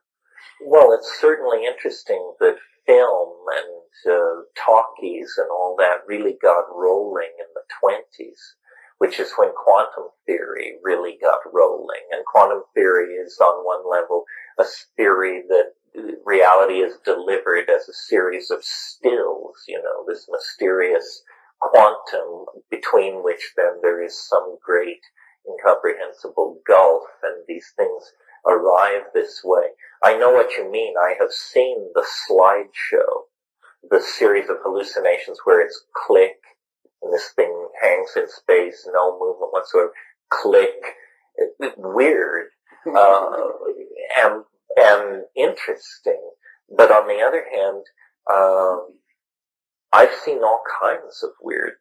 S1: well, it's certainly interesting that film and talkies and all that really got rolling in the 20s, which is when quantum theory really got rolling. And quantum theory is, on one level, a theory that reality is delivered as a series of stills, this mysterious quantum between which then there is some great incomprehensible gulf, and these things arrive this way. I know what you mean. I have seen the slideshow, the series of hallucinations where it's click, and this thing hangs in space, no movement whatsoever, click, weird, and interesting. But on the other hand, I've seen all kinds of weird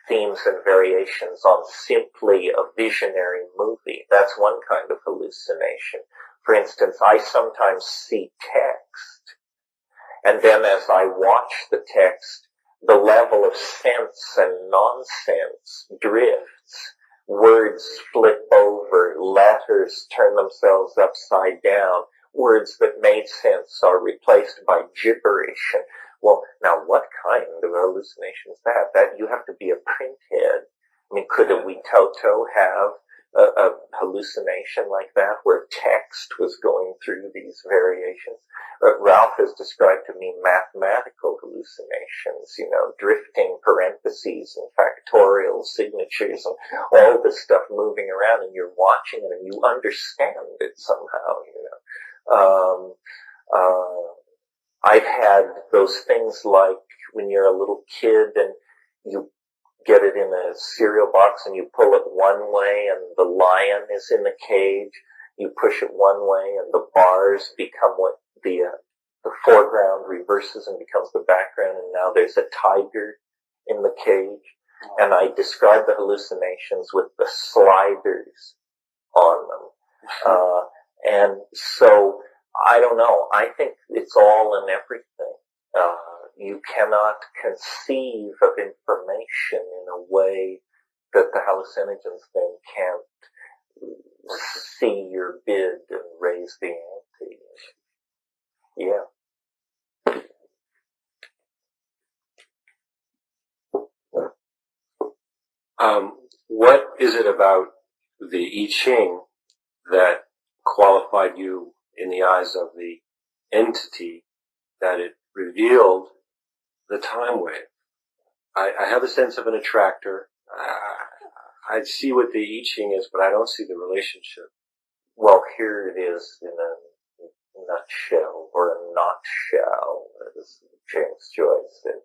S1: themes and variations on simply a visionary movie. That's one kind of hallucination. For instance, I sometimes see text, and then as I watch the text, the level of sense and nonsense drifts. Words flip over, letters turn themselves upside down, words that made sense are replaced by gibberish. And, well, now what kind of hallucination is that? That you have to be a printhead. I mean, could a wee Toto have a hallucination like that, where text was going through these variations? Ralph has described to me mathematical hallucinations, drifting parentheses and factorial signatures and all this stuff moving around, and you're watching it and you understand it somehow, I've had those things like when you're a little kid and you get it in a cereal box and you pull it one way and the lion is in the cage. You push it one way and the bars become what the foreground reverses and becomes the background, and now there's a tiger in the cage. And I describe the hallucinations with the sliders on them. And so, I don't know. I think it's all in everything. You cannot conceive of information in a way that the hallucinogens then can't see your bid and raise the ante. Yeah.
S10: What is it about the I Ching that qualified you in the eyes of the entity that it revealed the time wave? I have a sense of an attractor. I see what the I Ching is, but I don't see the relationship.
S1: Well, here it is in a nutshell, or a nutshell, as James Joyce said.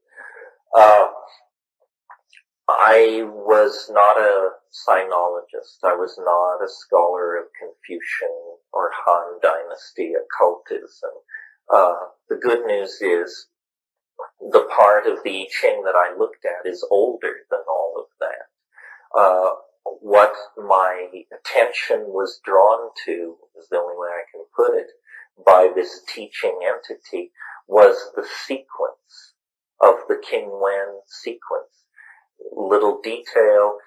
S1: I was not a sinologist. I was not a scholar of Confucian or Han Dynasty occultism. The good news is the part of the I Ching that I looked at is older than all of that. What my attention was drawn to, is the only way I can put it, by this teaching entity, was the sequence of the King Wen sequence. Little detail,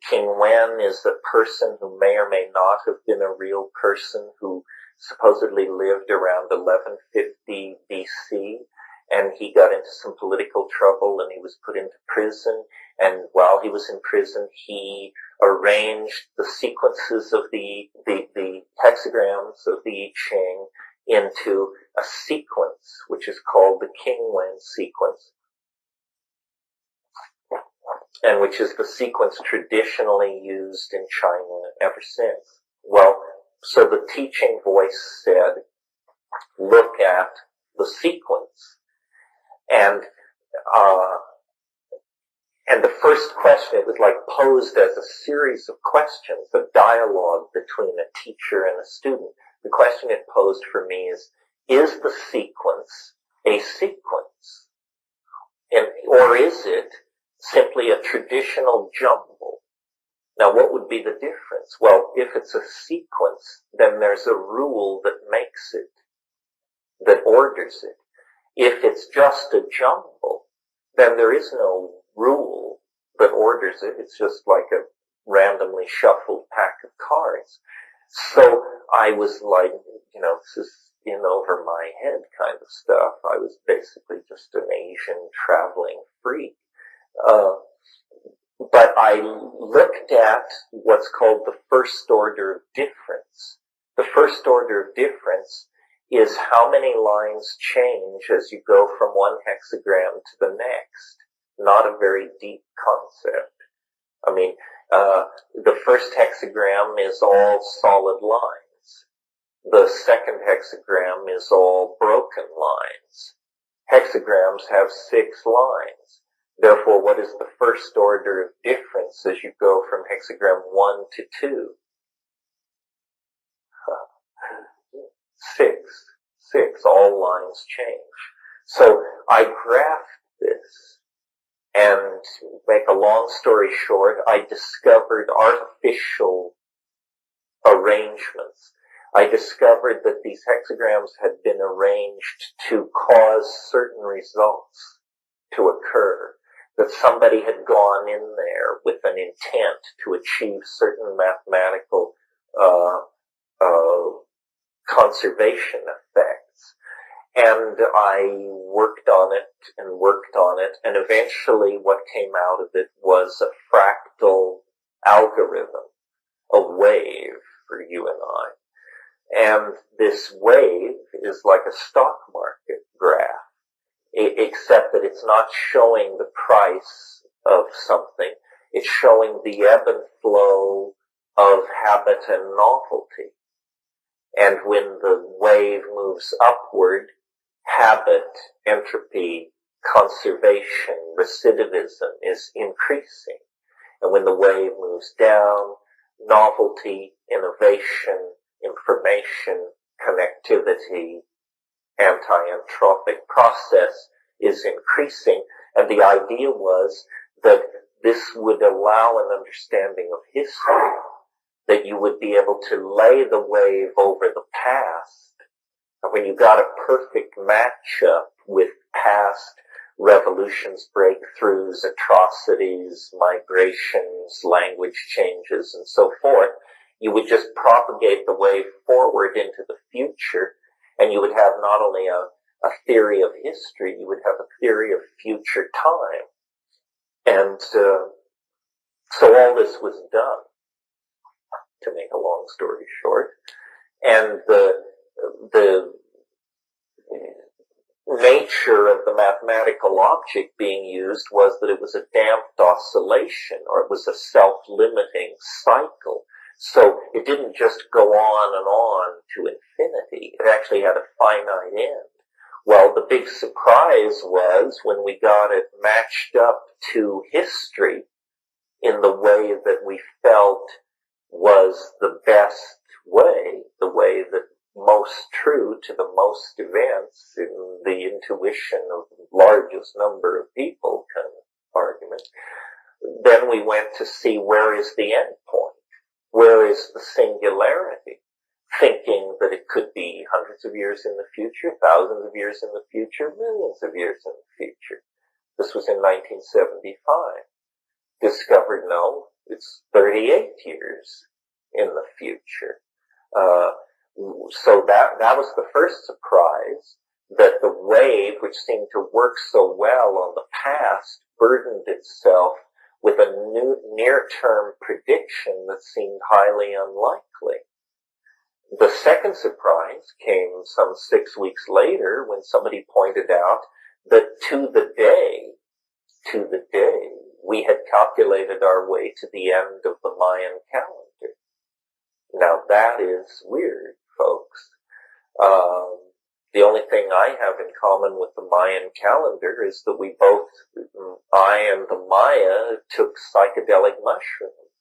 S1: King Wen is a person who may or may not have been a real person who supposedly lived around 1150 BC, and he got into some political trouble and he was put into prison, and while he was in prison he arranged the sequences of the hexagrams of the I Ching into a sequence which is called the King Wen sequence, and which is the sequence traditionally used in China ever since. Well, so the teaching voice said, look at the sequence. And the first question, it was like posed as a series of questions, a dialogue between a teacher and a student. The question it posed for me is the sequence a sequence? Or is it simply a traditional jumble? Now, what would be the difference? Well, if it's a sequence, then there's a rule that makes it, that orders it. If it's just a jumble, then there is no rule that orders it. It's just like a randomly shuffled pack of cards. So I was like, this is in over my head kind of stuff. I was basically just an Asian traveling freak. But I looked at what's called the first order of difference. The first order of difference is how many lines change as you go from one hexagram to the next. Not a very deep concept. I mean, the first hexagram is all solid lines. The second hexagram is all broken lines. Hexagrams have 6 lines. Therefore, what is the first order of difference as you go from hexagram 1 to 2? 6. All lines change. So I graphed this, and to make a long story short, I discovered artificial arrangements. I discovered that these hexagrams had been arranged to cause certain results to occur, that somebody had gone in there with an intent to achieve certain mathematical conservation effects. And I worked on it, and eventually what came out of it was a fractal algorithm, a wave for you and I. And this wave is like a stock market graph, except that it's not showing the price of something. It's showing the ebb and flow of habit and novelty. And when the wave moves upward, habit, entropy, conservation, recidivism is increasing. And when the wave moves down, novelty, innovation, information, connectivity, anti-entropic process is increasing. And the idea was that this would allow an understanding of history, that you would be able to lay the wave over the past. And when you got a perfect matchup with past revolutions, breakthroughs, atrocities, migrations, language changes, and so forth, you would just propagate the wave forward into the future, and you would have not only a theory of history, you would have a theory of future time. And so all this was done, to make a long story short. And nature of the mathematical object being used was that it was a damped oscillation, or it was a self-limiting cycle. So it didn't just go on to infinity. It actually had a finite end. Well, the big surprise was when we got it matched up to history in the way that we felt was the best way, the way that most true to the most events in the intuition of the largest number of people kind of argument. Then we went to see where is the end point? Where is the singularity? Thinking that it could be hundreds of years in the future, thousands of years in the future, millions of years in the future. This was in 1975. Discovered, no, it's 38 years in the future. So that was the first surprise, that the wave, which seemed to work so well on the past, burdened itself with a new near-term prediction that seemed highly unlikely. The second surprise came some 6 weeks later when somebody pointed out that to the day, we had calculated our way to the end of the Mayan calendar. Now that is weird, folks. The only thing I have in common with the Mayan calendar is that we both, I and the Maya, took psychedelic mushrooms.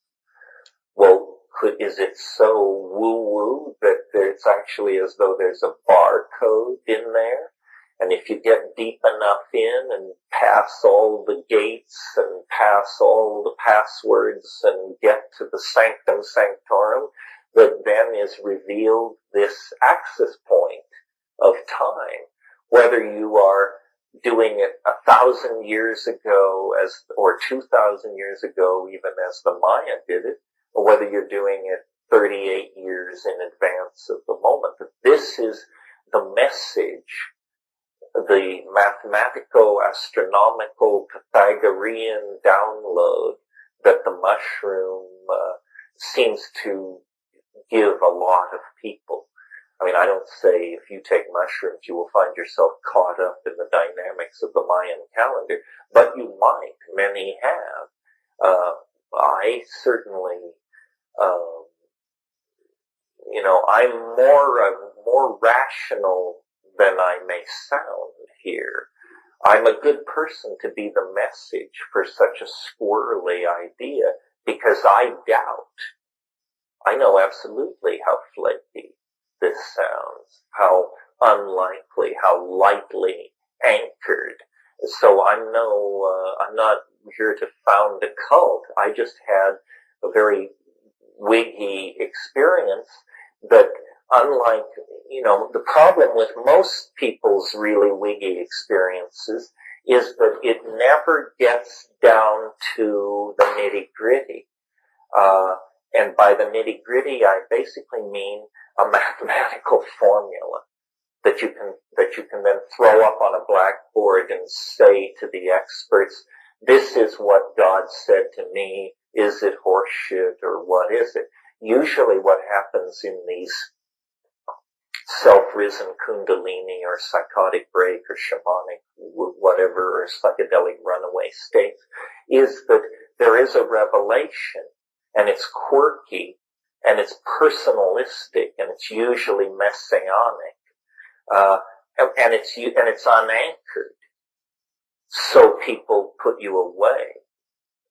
S1: Well, is it so woo-woo that it's actually as though there's a barcode in there? And if you get deep enough in and pass all the gates and pass all the passwords and get to the sanctum sanctorum, that then is revealed this access point of time, whether you are doing it 1,000 years ago or 2,000 years ago, even as the Maya did it, or whether you're doing it 38 years in advance of the moment. But this is the message, the mathematical, astronomical, Pythagorean download that the mushroom seems to give a lot of people. I mean, I don't say if you take mushrooms you will find yourself caught up in the dynamics of the Mayan calendar, but you might. Many have. I certainly, I'm more rational than I may sound here. I'm a good person to be the message for such a squirrely idea because I doubt. I know absolutely how flaky this sounds, how unlikely, how lightly anchored. So I'm not here to found a cult. I just had a very wiggy experience that, unlike, the problem with most people's really wiggy experiences is that it never gets down to the nitty-gritty. And by the nitty-gritty, I basically mean a mathematical formula that you can then throw up on a blackboard and say to the experts, this is what God said to me. Is it horseshit or what is it? Usually what happens in these self-risen kundalini or psychotic break or shamanic whatever or psychedelic runaway states is that there is a revelation, and it's quirky, and it's personalistic, and it's usually messianic, and it's unanchored. So people put you away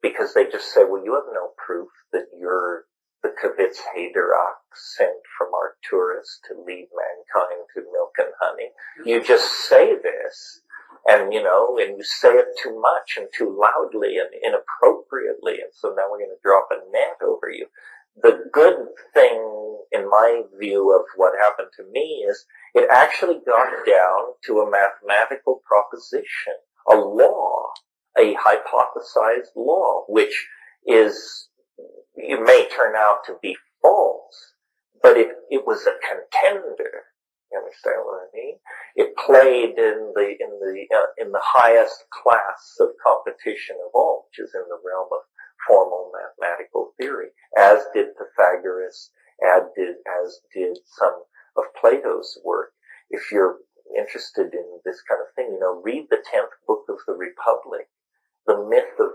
S1: because they just say, well, you have no proof that you're the Kavitz Haydarak sent from Arcturus to lead mankind to milk and honey. You just say this, and you say it too much and too loudly and inappropriately, and so now we're going to drop a net over you. The good thing, in my view, of what happened to me is it actually got down to a mathematical proposition, a law, a hypothesized law, which is, it may turn out to be false, but it was a contender. You understand what I mean? It played in the highest class of competition of all, which is in the realm of formal mathematical theory, as did Pythagoras, as did some of Plato's work. If you're interested in this kind of thing, read the 10th book of the Republic, the myth of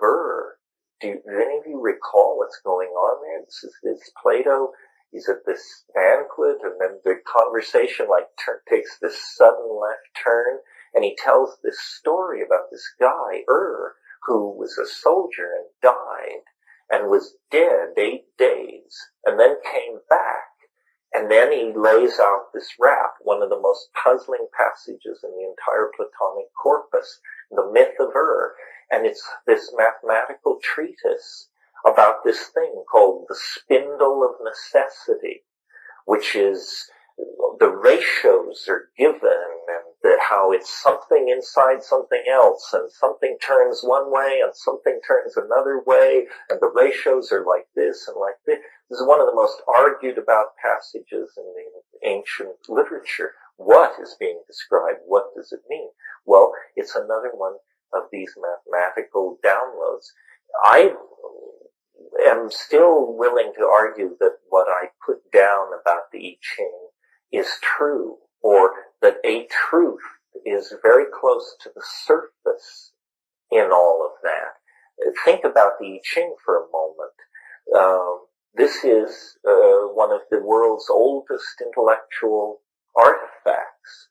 S1: Do any of you recall what's going on there? This Plato. He's at this banquet, and then the conversation takes this sudden left turn, and he tells this story about this guy, who was a soldier and died, and was dead 8 days, and then came back, and then he lays out this rap, one of the most puzzling passages in the entire Platonic corpus, the myth of and it's this mathematical treatise about this thing called the spindle of necessity, which is the ratios are given, and how it's something inside something else, and something turns one way and something turns another way, and the ratios are like this and like this. This is one of the most argued about passages in the ancient literature. What is being described? What does it mean? Well, it's another one of these mathematical downloads. I am still willing to argue that what I put down about the I Ching is true, or that a truth is very close to the surface in all of that. Think about the I Ching for a moment. This is one of the world's oldest intellectual artifacts.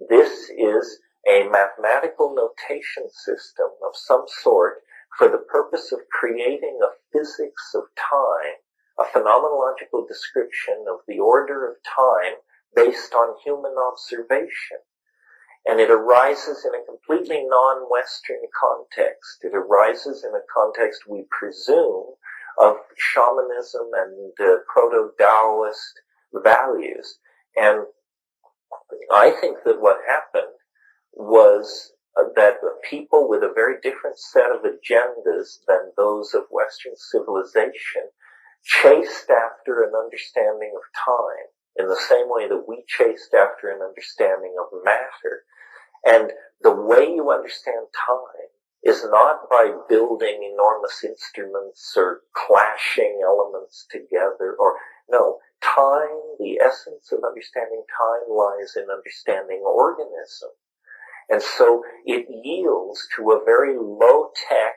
S1: This is a mathematical notation system of some sort for the purpose of creating a physics of time, a phenomenological description of the order of time based on human observation. And it arises in a completely non-Western context. It arises in a context, we presume, of shamanism and proto-Taoist values. And I think that what happened was that people with a very different set of agendas than those of Western civilization chased after an understanding of time in the same way that we chased after an understanding of matter. And the way you understand time is not by building enormous instruments or clashing elements together, no, time, the essence of understanding time lies in understanding organism. And so it yields to a very low-tech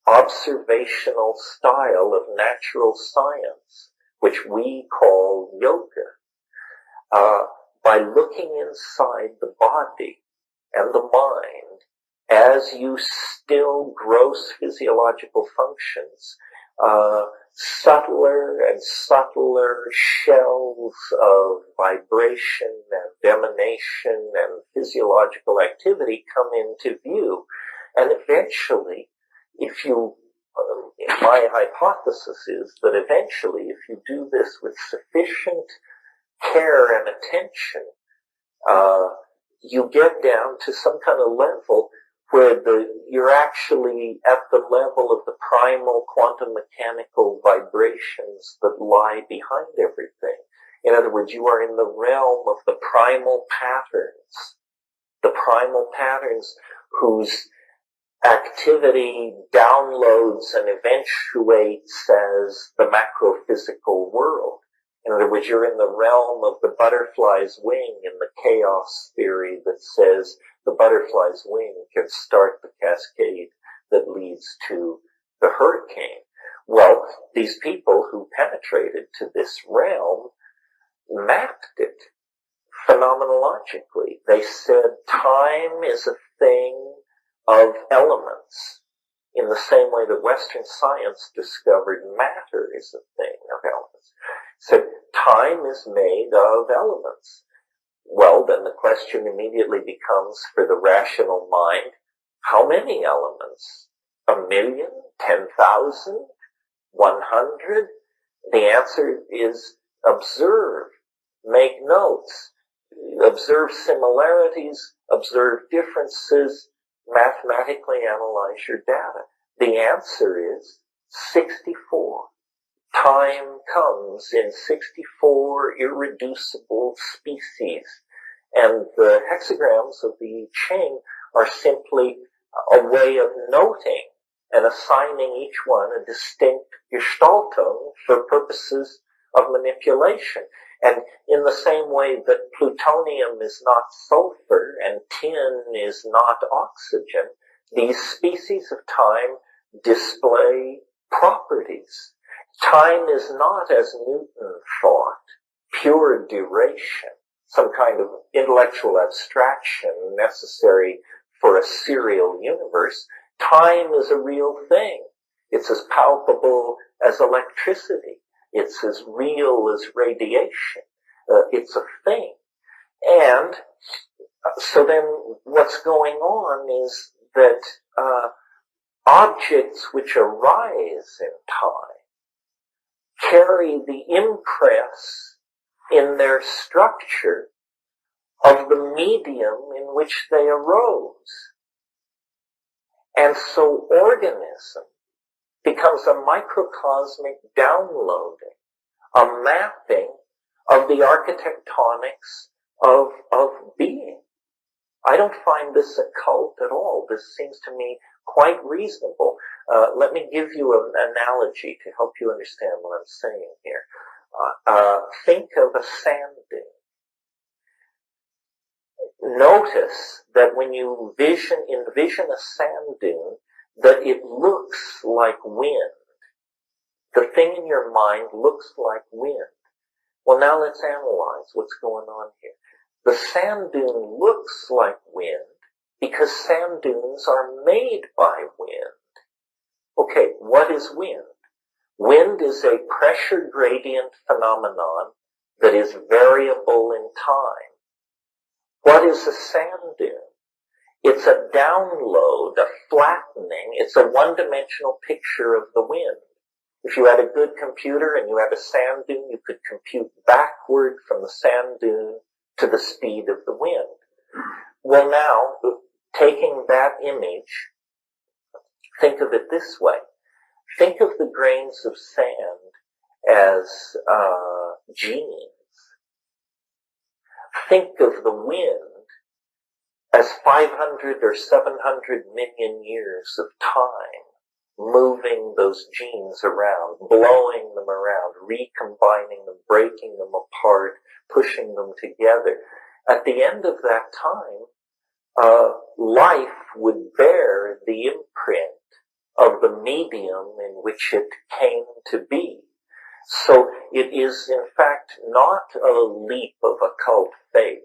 S1: observational style of natural science, which we call yoga. By looking inside the body and the mind as you still gross physiological functions, subtler and subtler shells of vibration and emanation and physiological activity come into view. And eventually, my hypothesis is that eventually, if you do this with sufficient care and attention, you get down to some kind of level where you're actually at the level of the primal quantum mechanical vibrations that lie behind everything. In other words, you are in the realm of the primal patterns whose activity downloads and eventuates as the macrophysical world. In other words, you're in the realm of the butterfly's wing in the chaos theory that says the butterfly's wing can start the cascade that leads to the hurricane. Well, these people who penetrated to this realm mapped it phenomenologically. They said time is a thing of elements, in the same way that Western science discovered matter is a thing of elements. So time is made of elements. Well, then the question immediately becomes, for the rational mind, how many elements? 1,000,000? 10,000? 100? The answer is observe, make notes, observe similarities, observe differences, mathematically analyze your data. The answer is 64. Time comes in 64 irreducible species. And the hexagrams of the I Ching are simply a way of noting and assigning each one a distinct gestaltung for purposes of manipulation. And in the same way that plutonium is not sulfur and tin is not oxygen, these species of time display properties. Time is not, as Newton thought, pure duration, some kind of intellectual abstraction necessary for a serial universe. Time is a real thing. It's as palpable as electricity. It's as real as radiation. It's a thing. And so then what's going on is that objects which arise in time carry the impress in their structure of the medium in which they arose. And so organism becomes a microcosmic downloading, a mapping of the architectonics of being. I don't find this occult at all. This seems to me quite reasonable. Let me give you an analogy to help you understand what I'm saying here. Think of a sand dune. Notice that when you envision a sand dune, that it looks like wind. The thing in your mind looks like wind. Well, now let's analyze what's going on here. The sand dune looks like wind because sand dunes are made by wind. Okay, what is wind? Wind is a pressure gradient phenomenon that is variable in time. What is a sand dune? It's a download, a flattening. It's a one-dimensional picture of the wind. If you had a good computer and you had a sand dune, you could compute backward from the sand dune to the speed of the wind. Well, now, taking that image, think of it this way. Think of the grains of sand as genes. Think of the wind as 500 or 700 million years of time, moving those genes around, blowing them around, recombining them, breaking them apart, pushing them together. At the end of that time, life would bear the imprint of the medium in which it came to be. So it is, in fact, not a leap of occult faith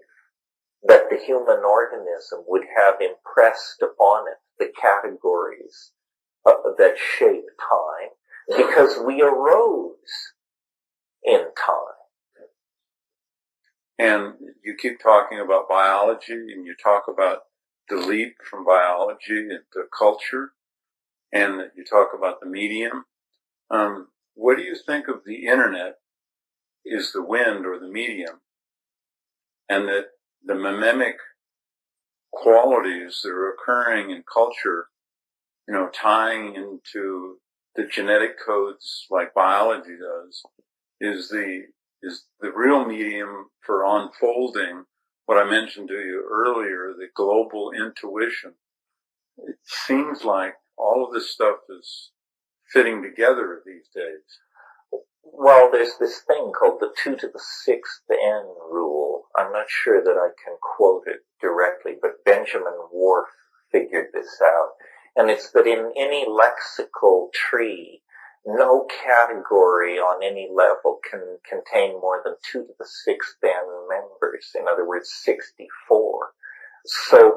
S1: that the human organism would have impressed upon it the categories that shape time, because we arose in time.
S9: And you keep talking about biology, and you talk about the leap from biology into culture, and you talk about the medium. What do you think of the internet is the wind or the medium, and that the mimemic qualities that are occurring in culture, tying into the genetic codes like biology does, is the real medium for unfolding what I mentioned to you earlier, the global intuition. It seems like all of this stuff is fitting together these days.
S1: Well, there's this thing called the 2 to the 6th n rule. I'm not sure that I can quote it directly, but Benjamin Whorf figured this out. And it's that in any lexical tree, no category on any level can contain more than 2 to the 6th n members. In other words, 64. So,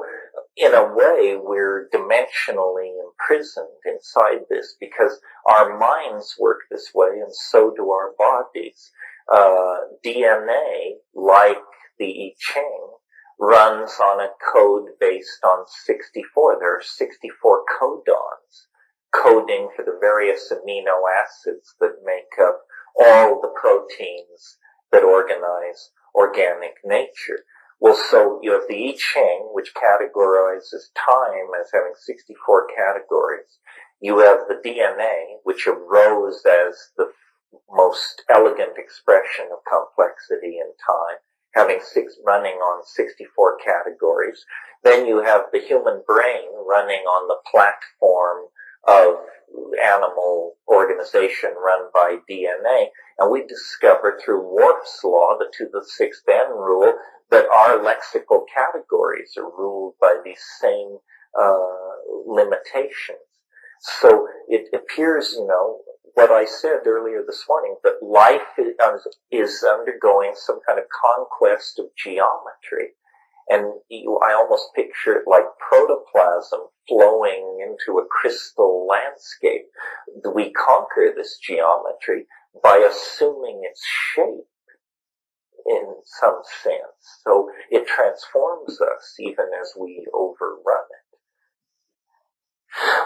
S1: in a way, we're dimensionally imprisoned inside this because our minds work this way and so do our bodies. DNA, like the I Ching, runs on a code based on 64. There are 64 codons coding for the various amino acids that make up all the proteins that organize organic nature. Well, so you have the I Ching, which categorizes time as having 64 categories. You have the DNA, which arose as the most elegant expression of complexity in time, having running on 64 categories. Then you have the human brain running on the platform of animal organization run by DNA. And we discovered through Worf's law, the 2 to the 6th n rule, that our lexical categories are ruled by these same limitations. So it appears, what I said earlier this morning, that life is undergoing some kind of conquest of geometry. And I almost picture it like protoplasm flowing into a crystal landscape. We conquer this geometry by assuming its shape in some sense. So it transforms us even as we overrun it.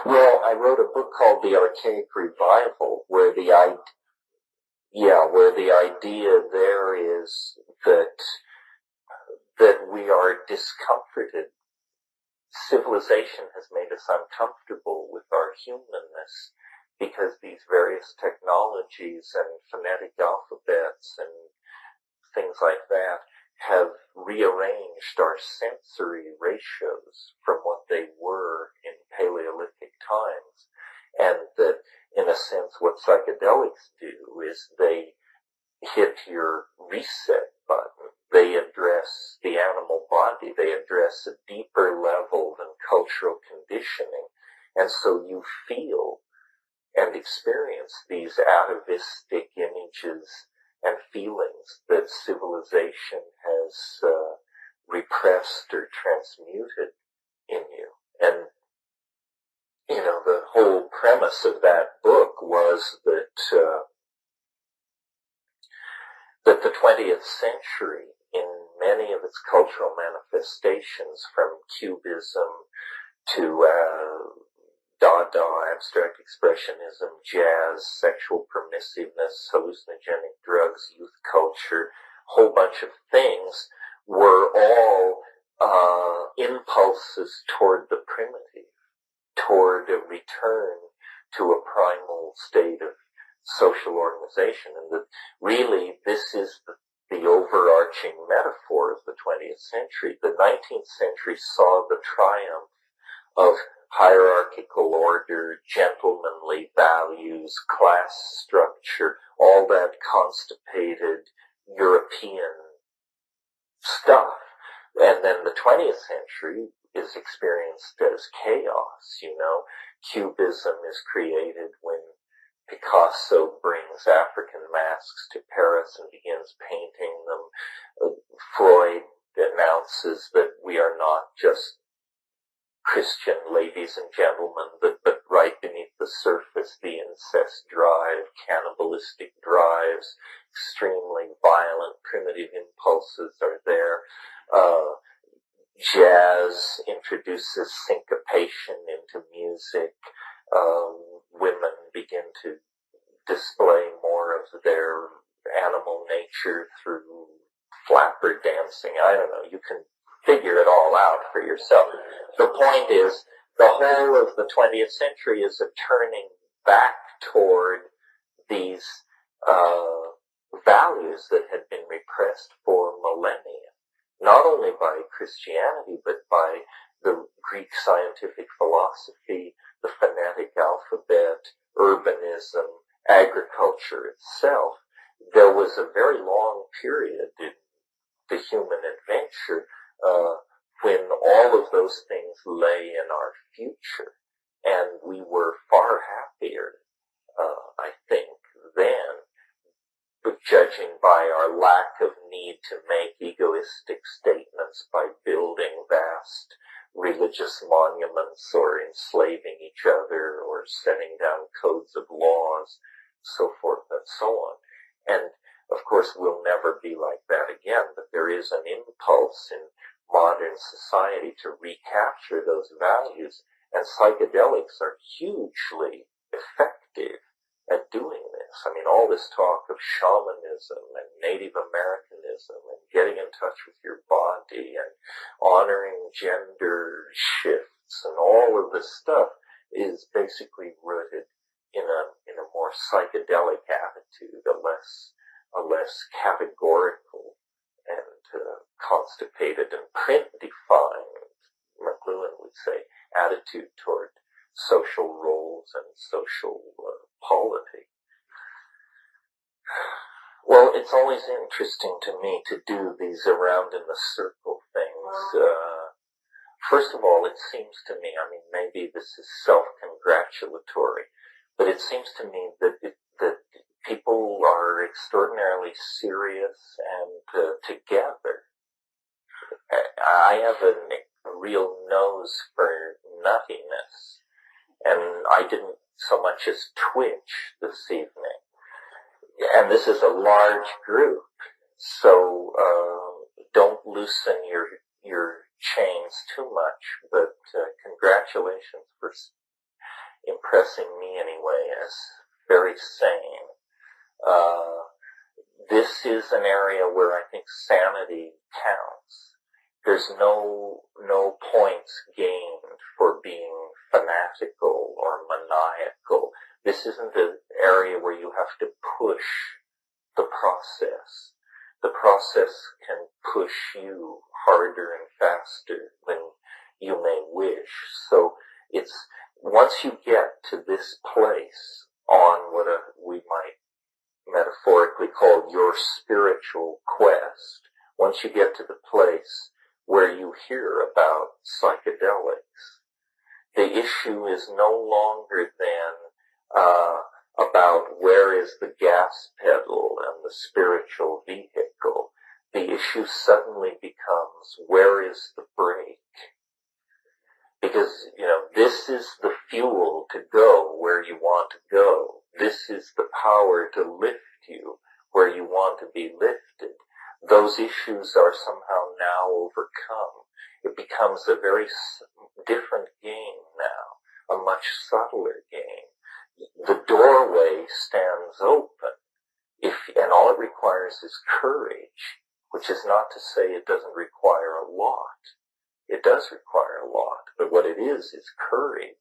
S1: Well, I wrote a book called The Archaic Revival, where the idea there is that we are discomforted. Civilization has made us uncomfortable with our humanness because these various technologies and phonetic alphabets and things like that have rearranged our sensory ratios from what they were in Paleolithic times. And that, in a sense, what psychedelics do is they hit your reset button. They address the animal body. They address a deeper level than cultural conditioning. And so you feel and experience these atavistic images and feelings that civilization has repressed or transmuted in you. And, the whole premise of that book was that the 20th century, in many of its cultural manifestations, from Cubism to Dada, abstract expressionism, jazz, sexual permissiveness, hallucinogenic drugs, youth culture, whole bunch of things, were all impulses toward the primitive, toward a return to a primal state of social organization. And that really this is the overarching metaphor of the 20th century. The 19th century saw the triumph of hierarchical order, gentlemanly values, class structure, all that constipated European stuff. And then the 20th century is experienced as chaos, Cubism is created when Picasso brings African masks to Paris and begins painting them. Freud announces that we are not just Christian ladies and gentlemen, but right beneath the surface, the incest drive, cannibalistic drives, extremely violent, primitive impulses are there. Jazz introduces syncopation into music. Women begin to display more of their animal nature through flapper dancing. I don't know, you can figure it all out for yourself. The point is, the whole of the 20th century is a turning back toward these values that had been repressed for millennia, not only by Christianity, but by the Greek scientific philosophy, the phonetic alphabet, urbanism, agriculture itself. There was a very long period in the human adventure when all of those things lay in our future, and we were far happier, I think, then, but judging by our lack of need to make egoistic statements by building vast religious monuments or enslaving each other or setting down codes of laws, so forth and so on. And of course we'll never be like that again, but there is an impulse in modern society to recapture those values, and psychedelics are hugely effective at doing this. I mean, all this talk of shamanism and Native Americanism and getting in touch with your body and honoring gender shifts and all of this stuff is basically rooted in a more psychedelic attitude, a less categorical and constipated and print-defined, McLuhan would say, attitude toward social roles morals and social polity. Well, it's always interesting to me to do these around in the circle things. First of all, it seems to me, I mean, maybe this is self-congratulatory, but it seems to me that people are extraordinarily serious and together. I have a real nose for nuttiness, and I didn't so much as twitch this evening. And this is a large group, so don't loosen your chains too much, but congratulations for impressing me anyway as very sane. This is an area where I think sanity counts. There's no points gained for being fanatical or maniacal. This isn't an area where you have to push the process. The process can push you harder and faster than you may wish. So it's, once you get to this place on what we might metaphorically call your spiritual quest, once you get to the place where you hear about psychedelics, the issue is no longer then about where is the gas pedal and the spiritual vehicle. The issue suddenly becomes, where is the brake? Because, this is the fuel to go where you want to go. This is the power to lift you where you want to be lifted. Those issues are somehow now overcome. It becomes a very different game now, a much subtler game. The doorway stands open, and all it requires is courage, which is not to say it doesn't require a lot. It does require a lot, but what it is courage.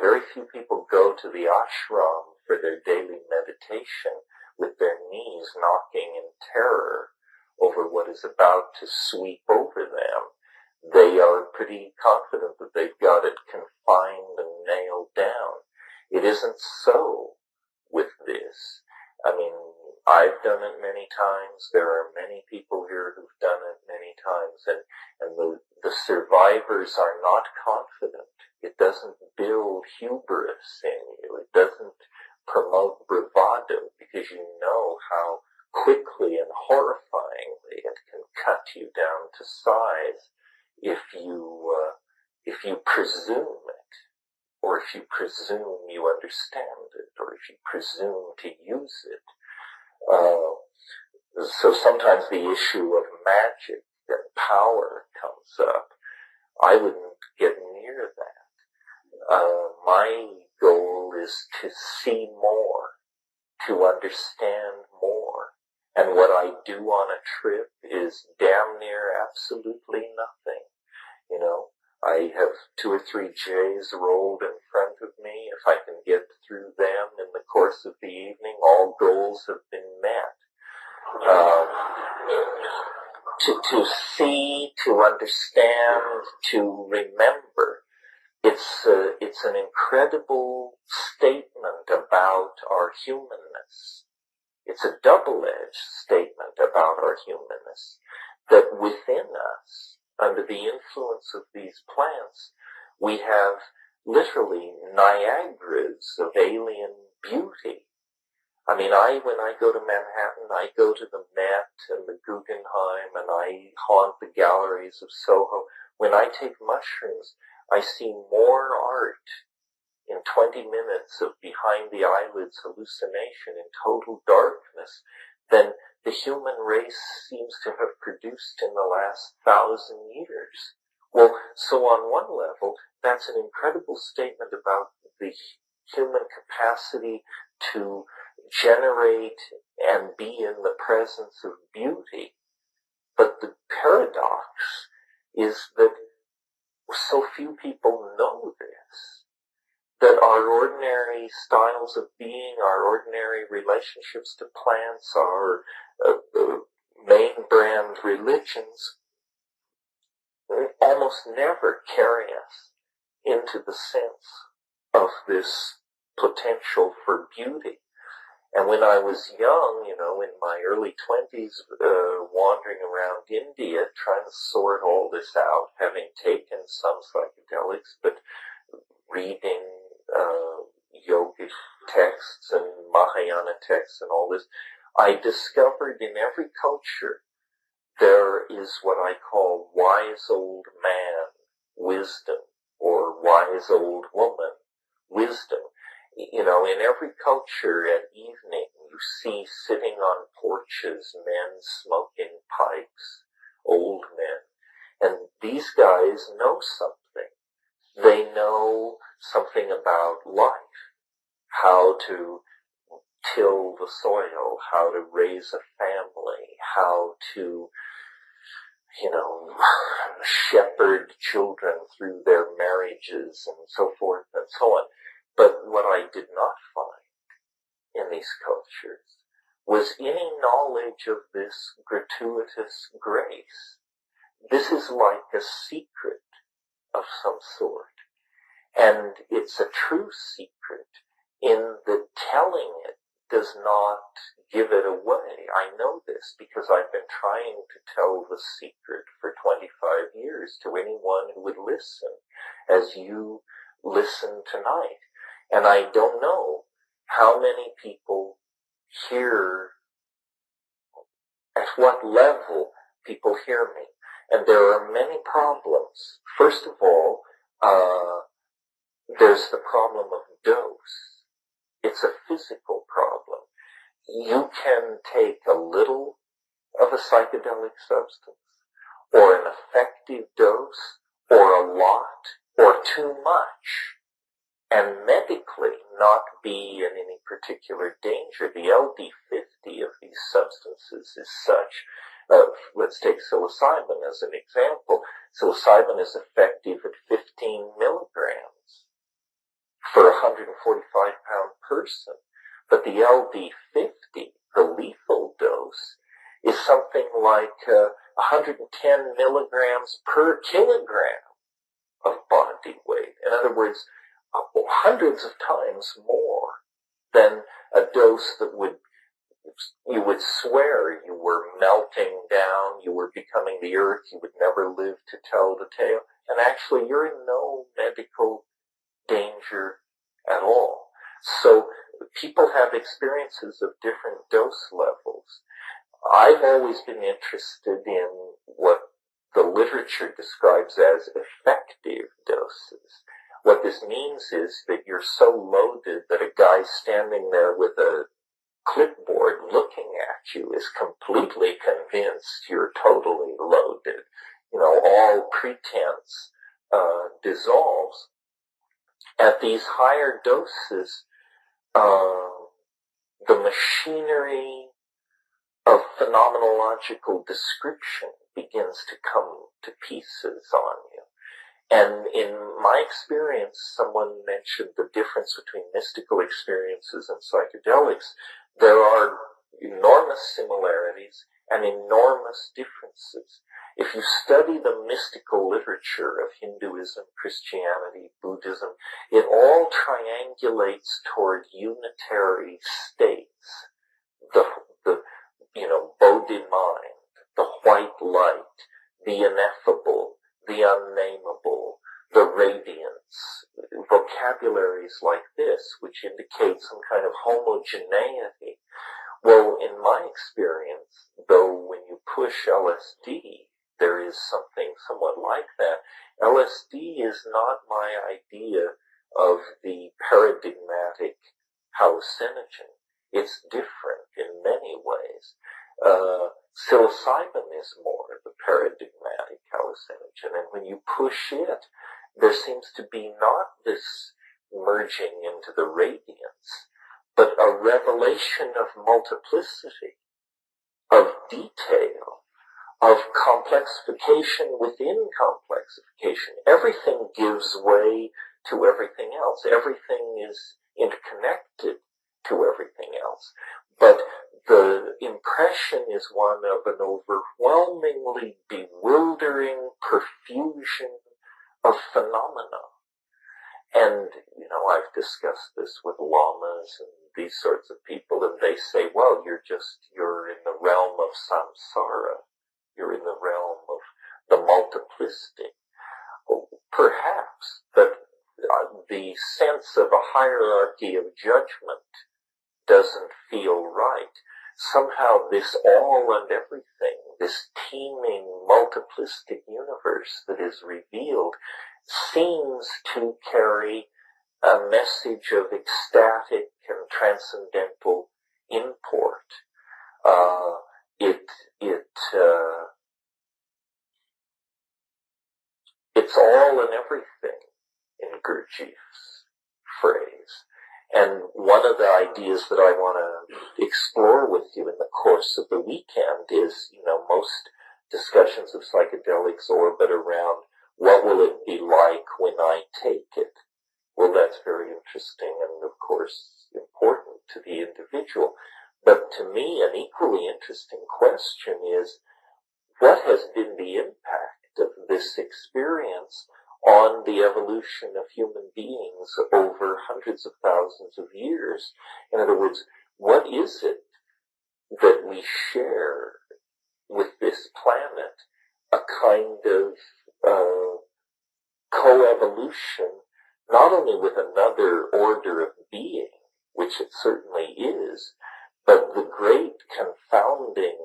S1: Very few people go to the ashram for their daily meditation with their knees knocking in terror over what is about to sweep over them. They are pretty confident that they've got it confined and nailed down. It isn't so with this. I mean, I've done it many times. There are many people here who've done it many times, and the survivors are not confident. It doesn't build hubris in you. It doesn't promote bravado, because you know how quickly and horrifyingly it can cut you down to size if you presume it, or if you presume you understand it, or if you presume to use it. So sometimes the issue of magic and power comes up. I wouldn't get near that. My goal is to see more, to understand more. And what I do on a trip is damn near absolutely nothing. I have 2 or 3 J's rolled in front of me. If I can get through them in the course of the evening, all goals have been met. To see, to understand, to remember, it's an incredible statement about our humanness. It's a double-edged statement about our humanness, that within us, under the influence of these plants, we have literally Niagaras of alien beauty. I mean, when I go to Manhattan, I go to the Met and the Guggenheim, and I haunt the galleries of Soho. When I take mushrooms, I see more art in 20 minutes of behind the eyelids hallucination in total darkness than the human race seems to have produced in the last 1,000 years. Well, so on one level, that's an incredible statement about the human capacity to generate and be in the presence of beauty. But the paradox is that so few people know this, that our ordinary styles of being, our ordinary relationships to plants, our main brand religions almost never carry us into the sense of this potential for beauty. And when I was young, in my early 20s, wandering around India, trying to sort all this out, having taken some psychedelics, but reading yogic texts and Mahayana texts and all this, I discovered in every culture there is what I call wise old man wisdom, or wise old woman wisdom. In every culture at evening you see sitting on porches men smoking pipes, old men. And these guys know something. They know something about life, how to till the soil, how to raise a family, how to, shepherd children through their marriages and so forth and so on. But what I did not find in these cultures was any knowledge of this gratuitous grace. This is like a secret of some sort. And it's a true secret in that telling it does not give it away. I know this because I've been trying to tell the secret for 25 years to anyone who would listen, as you listen tonight. And I don't know how many people hear, at what level people hear me. And there are many problems. First of all, there's the problem of dose. It's a physical problem. You can take a little of a psychedelic substance, or an effective dose, or a lot, or too much, and medically not be in any particular danger. The LD50 of these substances is such. Let's take psilocybin as an example. Psilocybin is effective at 15 milligrams for a 145-pound person. But the LD50, the lethal dose, is something like 110 milligrams per kilogram of body weight. In other words, hundreds of times more than a dose that you would swear you were melting down, you were becoming the earth, you would never live to tell the tale. And actually, you're in no medical danger at all. So people have experiences of different dose levels. I've always been interested in what the literature describes as effective doses. What this means is that you're so loaded that a guy standing there with a clipboard looking at you is completely convinced you're totally loaded. All pretense dissolves. At these higher doses, the machinery of phenomenological description begins to come to pieces on you. And in my experience, someone mentioned the difference between mystical experiences and psychedelics. There are enormous similarities and enormous differences. If you study the mystical literature of Hinduism, Christianity, Buddhism, it all triangulates toward unitary states. The Bodhi mind, the white light, the ineffable, the unnameable, the radiance, vocabularies like this, which indicate some kind of homogeneity. Well, in my experience, though, when you push LSD, there is something somewhat like that. LSD is not my idea of the paradigmatic hallucinogen. It's different in many ways. Psilocybin is more the paradigmatic hallucinogen, and when you push it, there seems to be not this merging into the radiance, but a revelation of multiplicity, of detail, of complexification within complexification. Everything gives way to everything else. Everything is interconnected to everything else. But the impression is one of an overwhelmingly bewildering profusion of phenomena. And, I've discussed this with lamas and these sorts of people, and they say, well, you're in the realm of samsara. You're in the realm of the multiplicity. Well, perhaps, but the sense of a hierarchy of judgment doesn't feel right. Somehow this all and everything, this teeming multiplistic universe that is revealed, seems to carry a message of ecstatic and transcendental import. It's all and everything in Gurdjieff's phrase. And one of the ideas that I want to explore with you in the course of the weekend is, most discussions of psychedelics orbit around what will it be like when I take it. Well, that's very interesting and, of course, important to the individual. But to me, an equally interesting question is, what has been the impact of this experience on the evolution of human beings over hundreds of thousands of years? In other words, what is it that we share with this planet? A kind of coevolution, not only with another order of being, which it certainly is, but the great confounding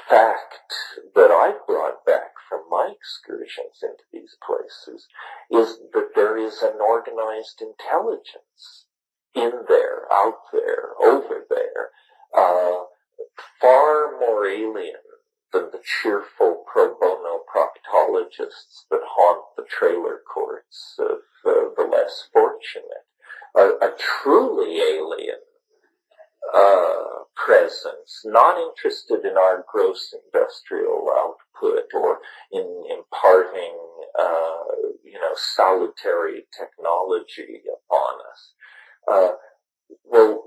S1: fact that I've brought back from my excursions into these places is that there is an organized intelligence in there, out there, over there, far more alien than the cheerful pro bono proctologists that haunt the trailer courts of the less fortunate. A truly alien presence, not interested in our gross industrial output or in imparting, salutary technology upon us. Well,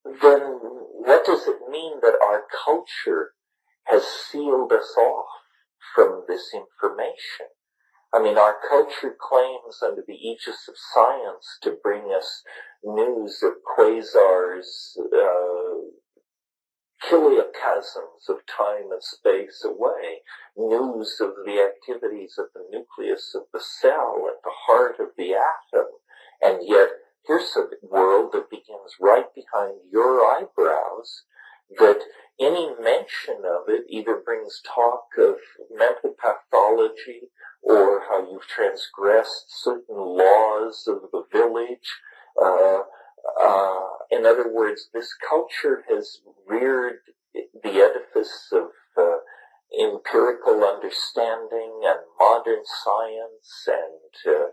S1: then what does it mean that our culture has sealed us off from this information? I mean, our culture claims under the aegis of science to bring us news of quasars, kilochasms of time and space away, news of the activities of the nucleus of the cell at the heart of the atom, and yet here's a world that begins right behind your eyebrows, that any mention of it either brings talk of mental pathology or how you've transgressed certain laws of the village. In other words, this culture has reared the edifice of empirical understanding and modern science and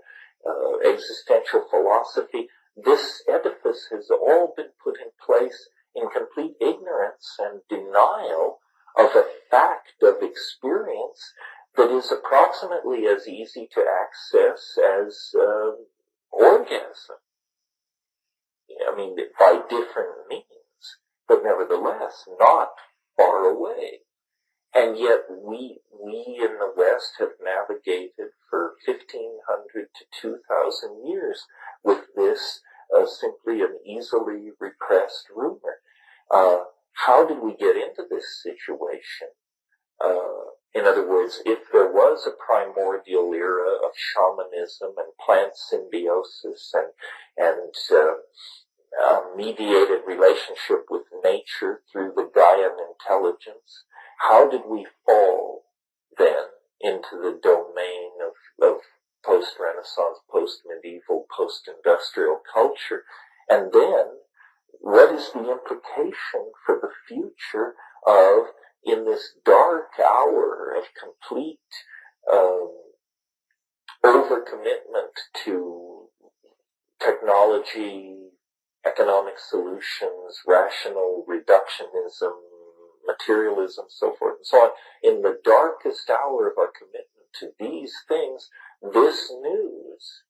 S1: existential philosophy. This edifice has all been put in place in complete ignorance and denial of a fact of experience that is approximately as easy to access as orgasm. I mean, by different means, but nevertheless not far away. And yet we in the West have navigated for 1,500 to 2,000 years with this simply an easily repressed rumor. How did we get into this situation? In other words, if there was a primordial era of shamanism and plant symbiosis and mediated relationship with nature through the Gaian intelligence, how did we fall then into the domain of post-Renaissance, post-medieval, post-industrial culture? And then, what is the implication for the future of, in this dark hour of complete overcommitment to technology, economic solutions, rational reductionism, materialism, so forth and so on. In the darkest hour of our commitment to these things, this news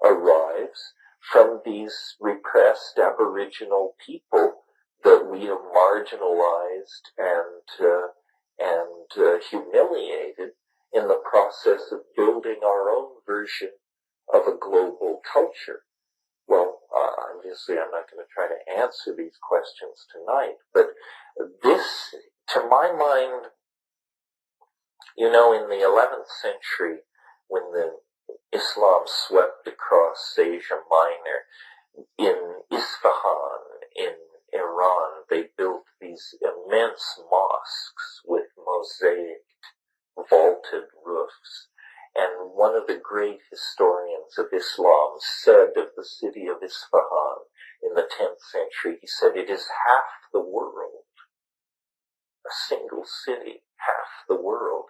S1: arrives from these repressed Aboriginal people that we have marginalized and humiliated in the process of building our own version of a global culture? Well, obviously I'm not going to try to answer these questions tonight, but this, to my mind, in the 11th century, when the Islam swept across Asia Minor, in Isfahan, in Iran, they built these immense mosques with mosaicked, vaulted roofs. And one of the great historians of Islam said of the city of Isfahan in the 10th century, he said, it is half the world. A single city, half the world.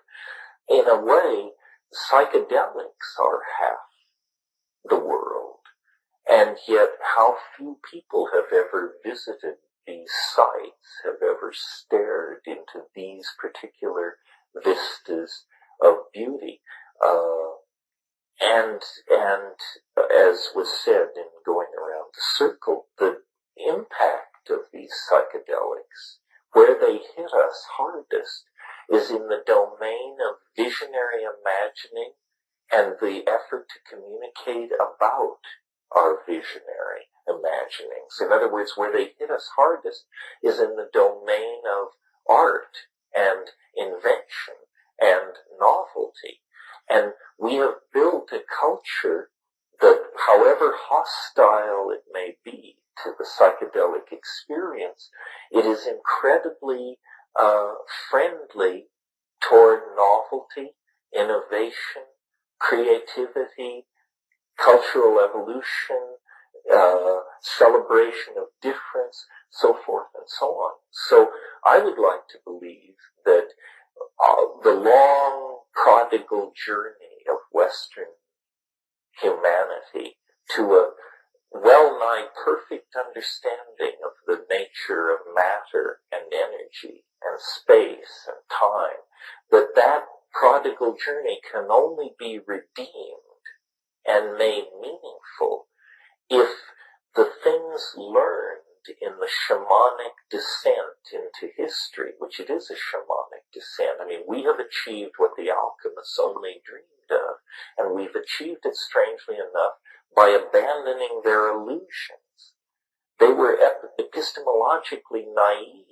S1: In a way, psychedelics are half the world. And yet, how few people have ever visited these sites, have ever stared into these particular vistas of beauty. And as was said in going around the circle, the impact of these psychedelics, where they hit us hardest, is in the domain of visionary imagining and the effort to communicate about our visionary imaginings. In other words, where they hit us hardest is in the domain of art and invention and novelty. And we have built a culture that, however hostile it may be to the psychedelic experience, it is incredibly friendly toward novelty, innovation, creativity, cultural evolution, celebration of difference, so forth and so on. So I would like to believe that the long prodigal journey of Western humanity to a well-nigh perfect understanding of the nature of matter and energy and space and time, that prodigal journey can only be redeemed and made meaningful if the things learned in the shamanic descent into history, which it is a shamanic descent. I mean, we have achieved what the alchemists only dreamed of, and we've achieved it, strangely enough, by abandoning their illusions. They were epistemologically naive.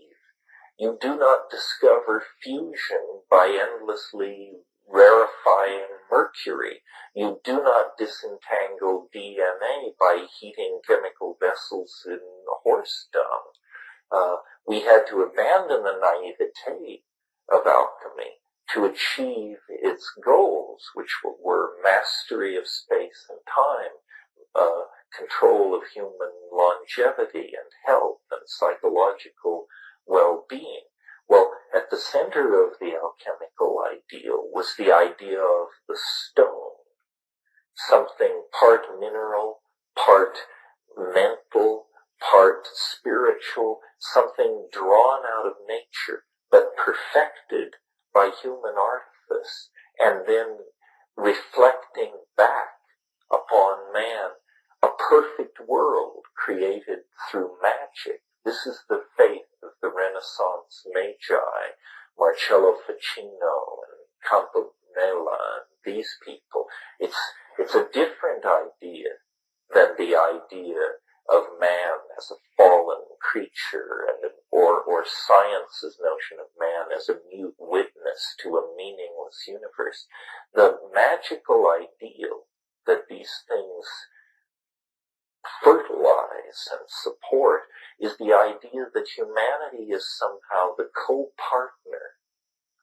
S1: You do not discover fusion by endlessly rarefying mercury. You do not disentangle DNA by heating chemical vessels in horse dung. We had to abandon the naivete of alchemy to achieve its goals, which were mastery of space and time, control of human longevity and health and psychological well-being. Well, at the center of the alchemical ideal was the idea of the stone, something part mineral, part mental, part spiritual, something drawn out of nature, but perfected by human artifice, and then reflecting back upon man a perfect world created through magic. This is the faith of the Renaissance magi, Marcello Ficino and Campanella, and these people. It's a different idea than the idea of man as a fallen creature, or science's notion of man as a mute witness to a meaningless universe. The magical ideal that these things fertilize and support is the idea that humanity is somehow the co-partner,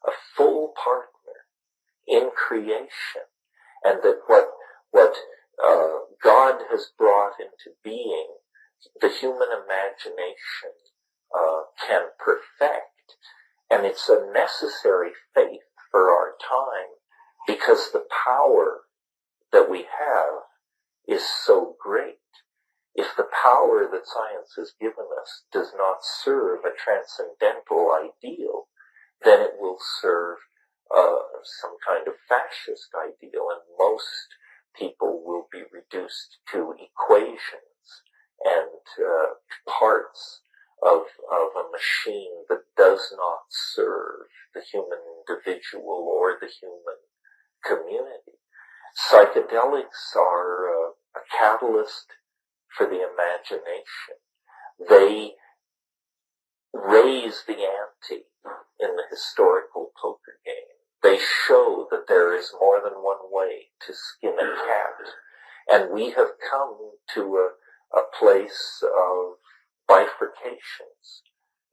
S1: a full partner in creation, and that what God has brought into being, the human imagination can perfect. And it's a necessary faith for our time, because the power that we have is so great. If the power that science has given us does not serve a transcendental ideal, then it will serve some kind of fascist ideal, and most people will be reduced to equations and parts of a machine that does not serve the human individual or the human community. Psychedelics are a catalyst for the imagination. They raise the ante in the historical poker game. They show that there is more than one way to skin a cat. And we have come to a place of bifurcations,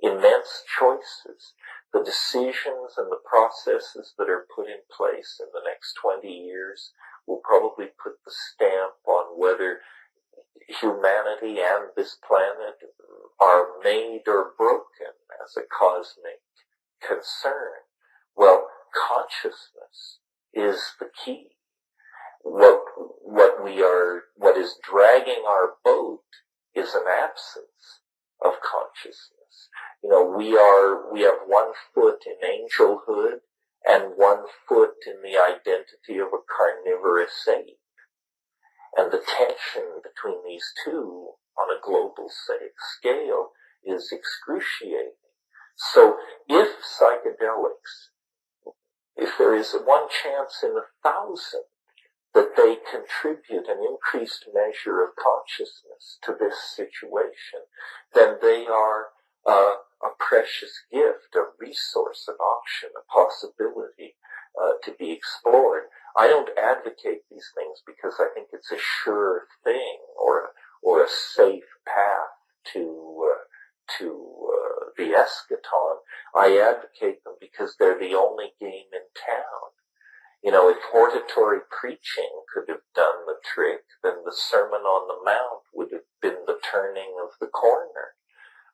S1: immense choices. The decisions and the processes that are put in place in the next 20 years will probably put the stamp on whether humanity and this planet are made or broken as a cosmic concern. Well, consciousness is the key. What is dragging our boat is an absence of consciousness. You know, we have one foot in angelhood and one foot in the identity of a carnivorous ape. And the tension between these two on a global scale is excruciating. So if psychedelics, if there is one chance in 1,000 that they contribute an increased measure of consciousness to this situation, then they are a precious gift, a resource, an option, a possibility to be explored. I don't advocate these things because I think it's a sure thing or a safe path to the eschaton. I advocate them because they're the only game in town. You know, if hortatory preaching could have done the trick, then the Sermon on the Mount would have been the turning of the corner.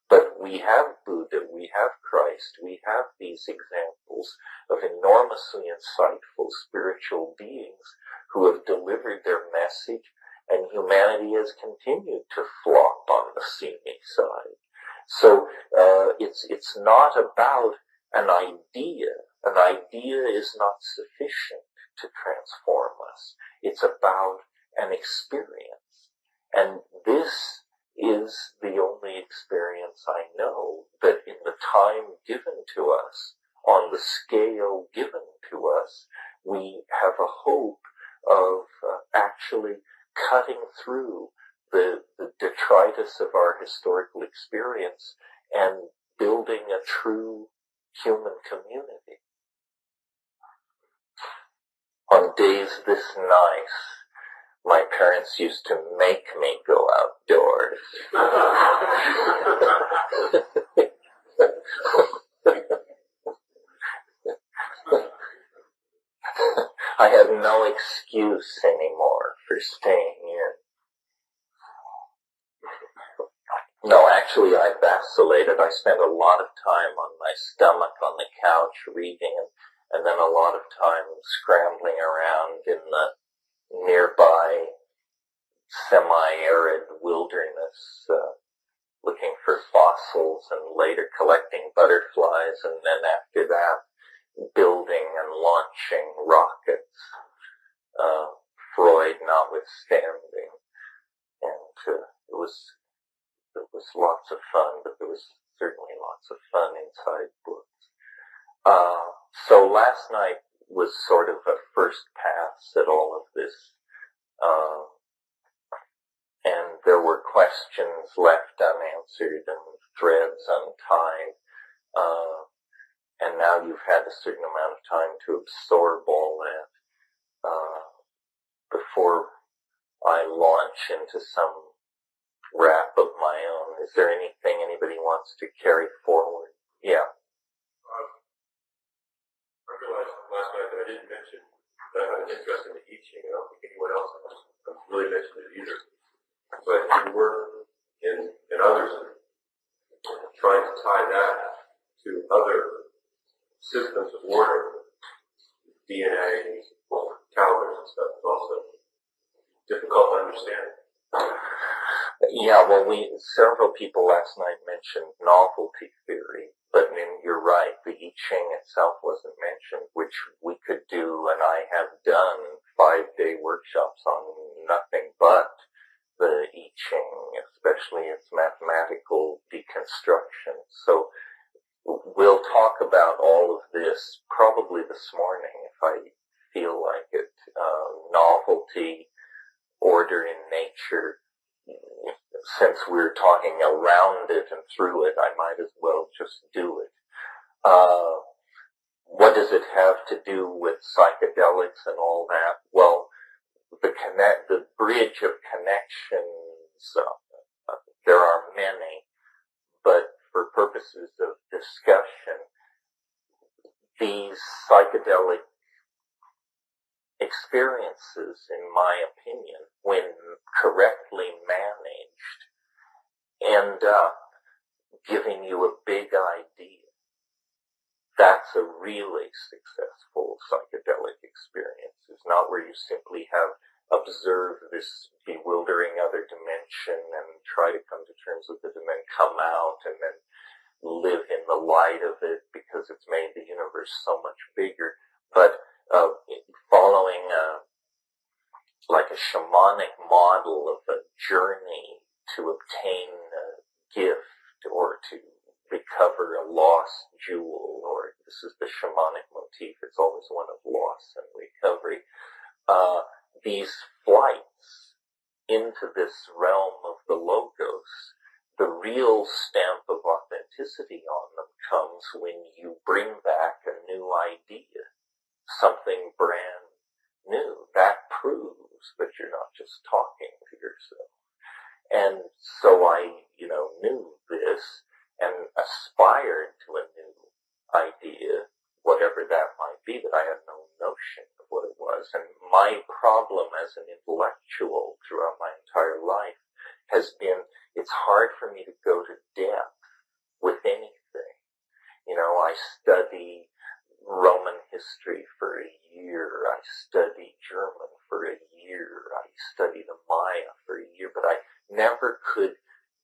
S1: But we have Buddha, we have Christ, we have these examples of enormously insightful spiritual beings who have delivered their message, and humanity has continued to flop on the seamy side. So it's not about an idea. An idea is not sufficient to transform us. It's about an experience. And this is the only experience I know that in the time given to us, on the scale given to us, we have a hope of actually cutting through the detritus of our historical experience and building a true human community. On days this nice, my parents used to make me go outdoors. I have no excuse anymore for staying in. No, actually I vacillated. I spent a lot of time on my stomach on the couch reading, and then a lot of time scrambling around in the nearby semi-arid wilderness, looking for fossils, and later collecting butterflies, and then after that building and launching rockets, Freud notwithstanding. And it was lots of fun, but there was certainly lots of fun inside books. So last night was sort of a first pass at all of this, and there were questions left unanswered and threads untied, and now you've had a certain amount of time to absorb all that before I launch into some wrap of my own. Is there anything anybody wants to carry forward? Yeah.
S4: I realized last night that I didn't mention that I had an interest in the I Ching. I don't think anyone else really mentioned it either. But your work and others trying to tie that to other systems of order, DNA, calendars and stuff, is also difficult to understand.
S1: Yeah, well, several people last night mentioned novelty theory, but you're right, the I Ching itself wasn't mentioned, which we could do, and I have done 5-day workshops on nothing but the I Ching, especially its mathematical deconstruction. So we'll talk about all of this probably this morning if I feel like it. Novelty, order in nature. Since we're talking around it and through it, I might as well just do it. What does it have to do with psychedelics and all that? Well, the bridge of connections, there are many, but for purposes of discussion, these psychedelic experiences, in my opinion, when correctly managed, end up giving you a big idea. That's a really successful psychedelic experience. It's not where you simply have observed this bewildering other dimension and try to come to terms with it and then come out and then live in the light of it because it's made the universe so much bigger. But following like a shamanic model of a journey to obtain a gift or to recover a lost jewel, or this is the shamanic motif, it's always one of loss and recovery. These flights into this realm of the logos, the real stamp of authenticity on them comes when you bring back a new idea, something brand new. That proves that you're not just talking to yourself. And so I, knew this and aspired to a new idea, whatever that might be, but I had no notion of what it was. And my problem as an intellectual throughout my entire life has been, it's hard for me to go to depth with anything. I study Roman history for a year. I study German for a year. I study the Maya for a year, but I never could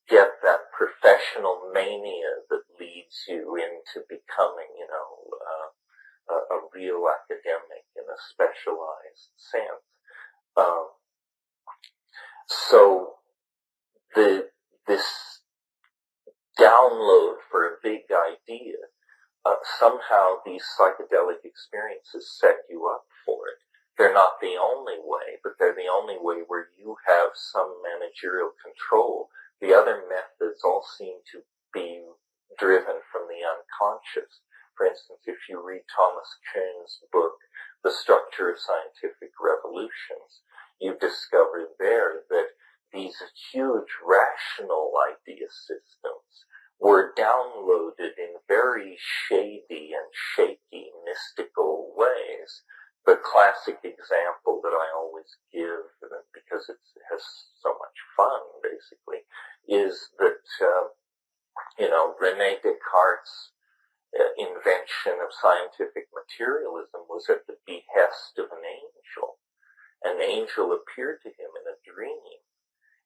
S1: get that professional mania that leads you into becoming, a real academic in a specialized sense. So this download for a big idea, somehow these psychedelic experiences set you up for it. They're not the only way, but they're the only way where you have some managerial control. The other methods all seem to be driven from the unconscious. For instance, if you read Thomas Kuhn's book, The Structure of Scientific Revolutions, you discover there that these huge rational idea systems were downloaded in very shady and shaky mystical ways. The classic example that I always give, because it has so much fun, basically, is that, René Descartes' invention of scientific materialism was at the behest of an angel. An angel appeared to him in a dream.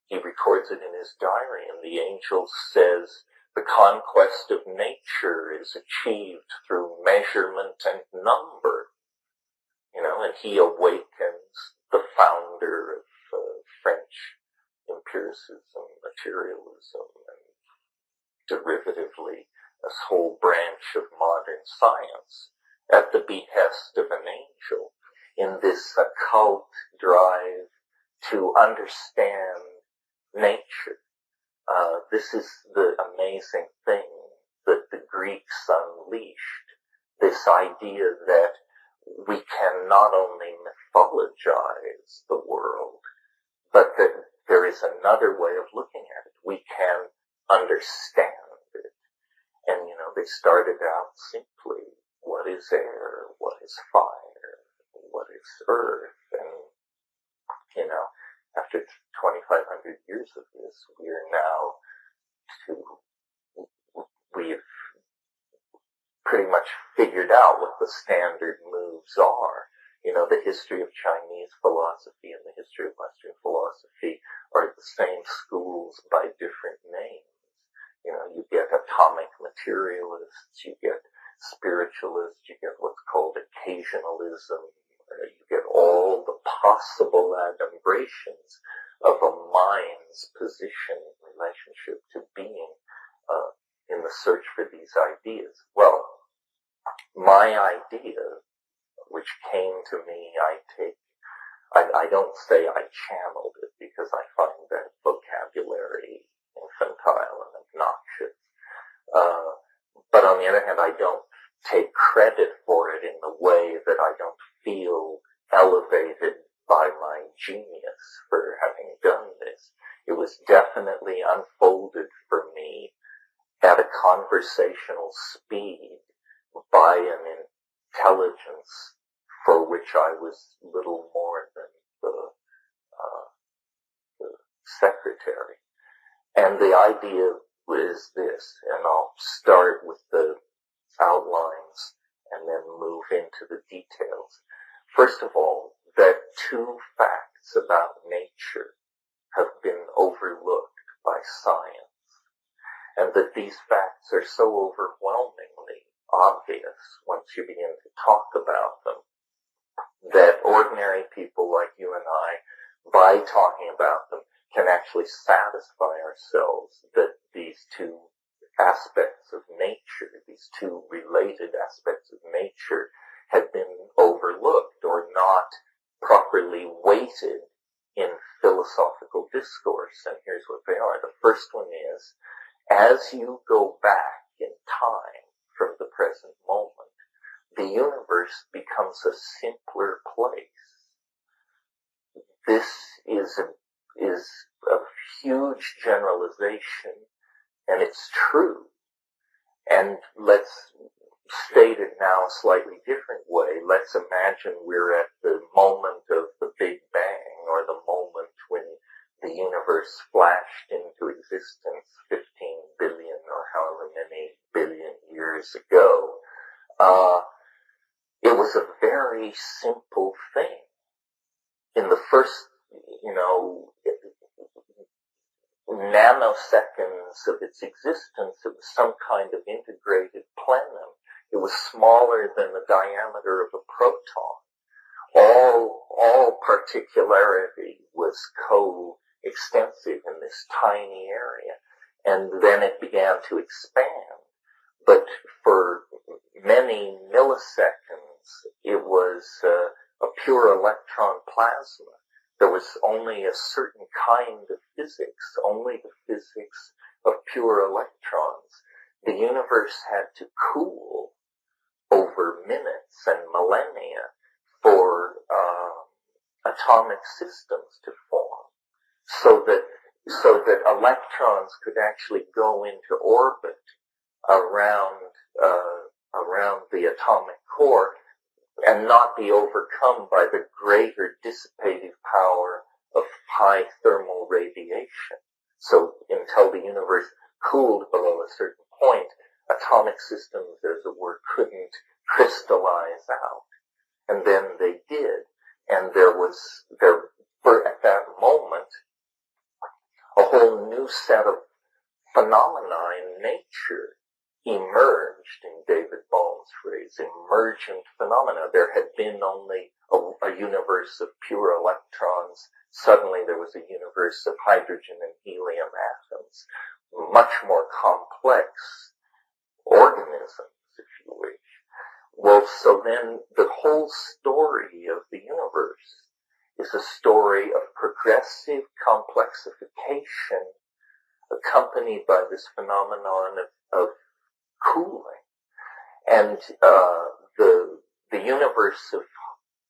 S1: He records it in his diary, and the angel says, the conquest of nature is achieved through measurement and number. And he awakens the founder of French empiricism, materialism, and derivatively this whole branch of modern science at the behest of an angel in this occult drive to understand nature. This is the amazing thing that the Greeks unleashed, this idea that we can not only mythologize the world, but that there is another way of looking at it. We can understand it. And, they started out simply, what is air? What is fire? What is earth? And, after 2,500 years of this, we've pretty much figured out what the standard moves are. The history of Chinese philosophy and the history of Western philosophy are the same schools by different names. You get atomic materialists, you get spiritualists, you get what's called occasionalism, you get all the possible adumbrations of a mind's position in relationship to being in the search for these ideas. Well, my idea which came to me, I don't say I channeled it because I find that vocabulary infantile and obnoxious. But on the other hand, I don't take credit for it in the way that I don't feel elevated by my genius for having done this. It was definitely unfolded for me at a conversational speed by an intelligence for which I was little more than the secretary. And the idea is this, and I'll start with the outlines and then move into the details. First of all, that two facts about nature have been overlooked by science, and that these facts are so overwhelmingly obvious once you begin to talk about them, that ordinary people like you and I, by talking about them, can actually satisfy ourselves that these two aspects of nature, these two related aspects of nature, have been overlooked or not properly weighted in philosophical discourse. And here's what they are. The first one is, as you go back in time from the present moment, the universe becomes a simpler place. This is a huge generalization, and it's true. And let's state it now a slightly different way. Let's imagine we're at the moment of the Big Bang, or the moment when the universe flashed into existence 15 billion or however many billion years ago. It was a very simple thing. In the first, nanoseconds of its existence, it was some kind of integrated plenum. It was smaller than the diameter of a proton. All particularity was co-extensive in this tiny area. And then it began to expand. But for many milliseconds, it was a pure electron plasma. There was only a certain kind of physics, only the physics of pure electrons. The universe had to cool over minutes and millennia for atomic systems to form, so that electrons could actually go into orbit around the atomic core and not be overcome by the greater dissipative power of high thermal radiation. So until the universe cooled below a certain point, atomic systems, as it were, couldn't crystallize out. And then they did. And there were at that moment a whole new set of phenomena in nature emerged, in David Bohm's phrase, emergent phenomena. There had been only a universe of pure electrons. Suddenly there was a universe of hydrogen and helium atoms, much more complex organisms, if you wish. Well, so then the whole story of the universe is a story of progressive complexification accompanied by this phenomenon of cooling. And the universe of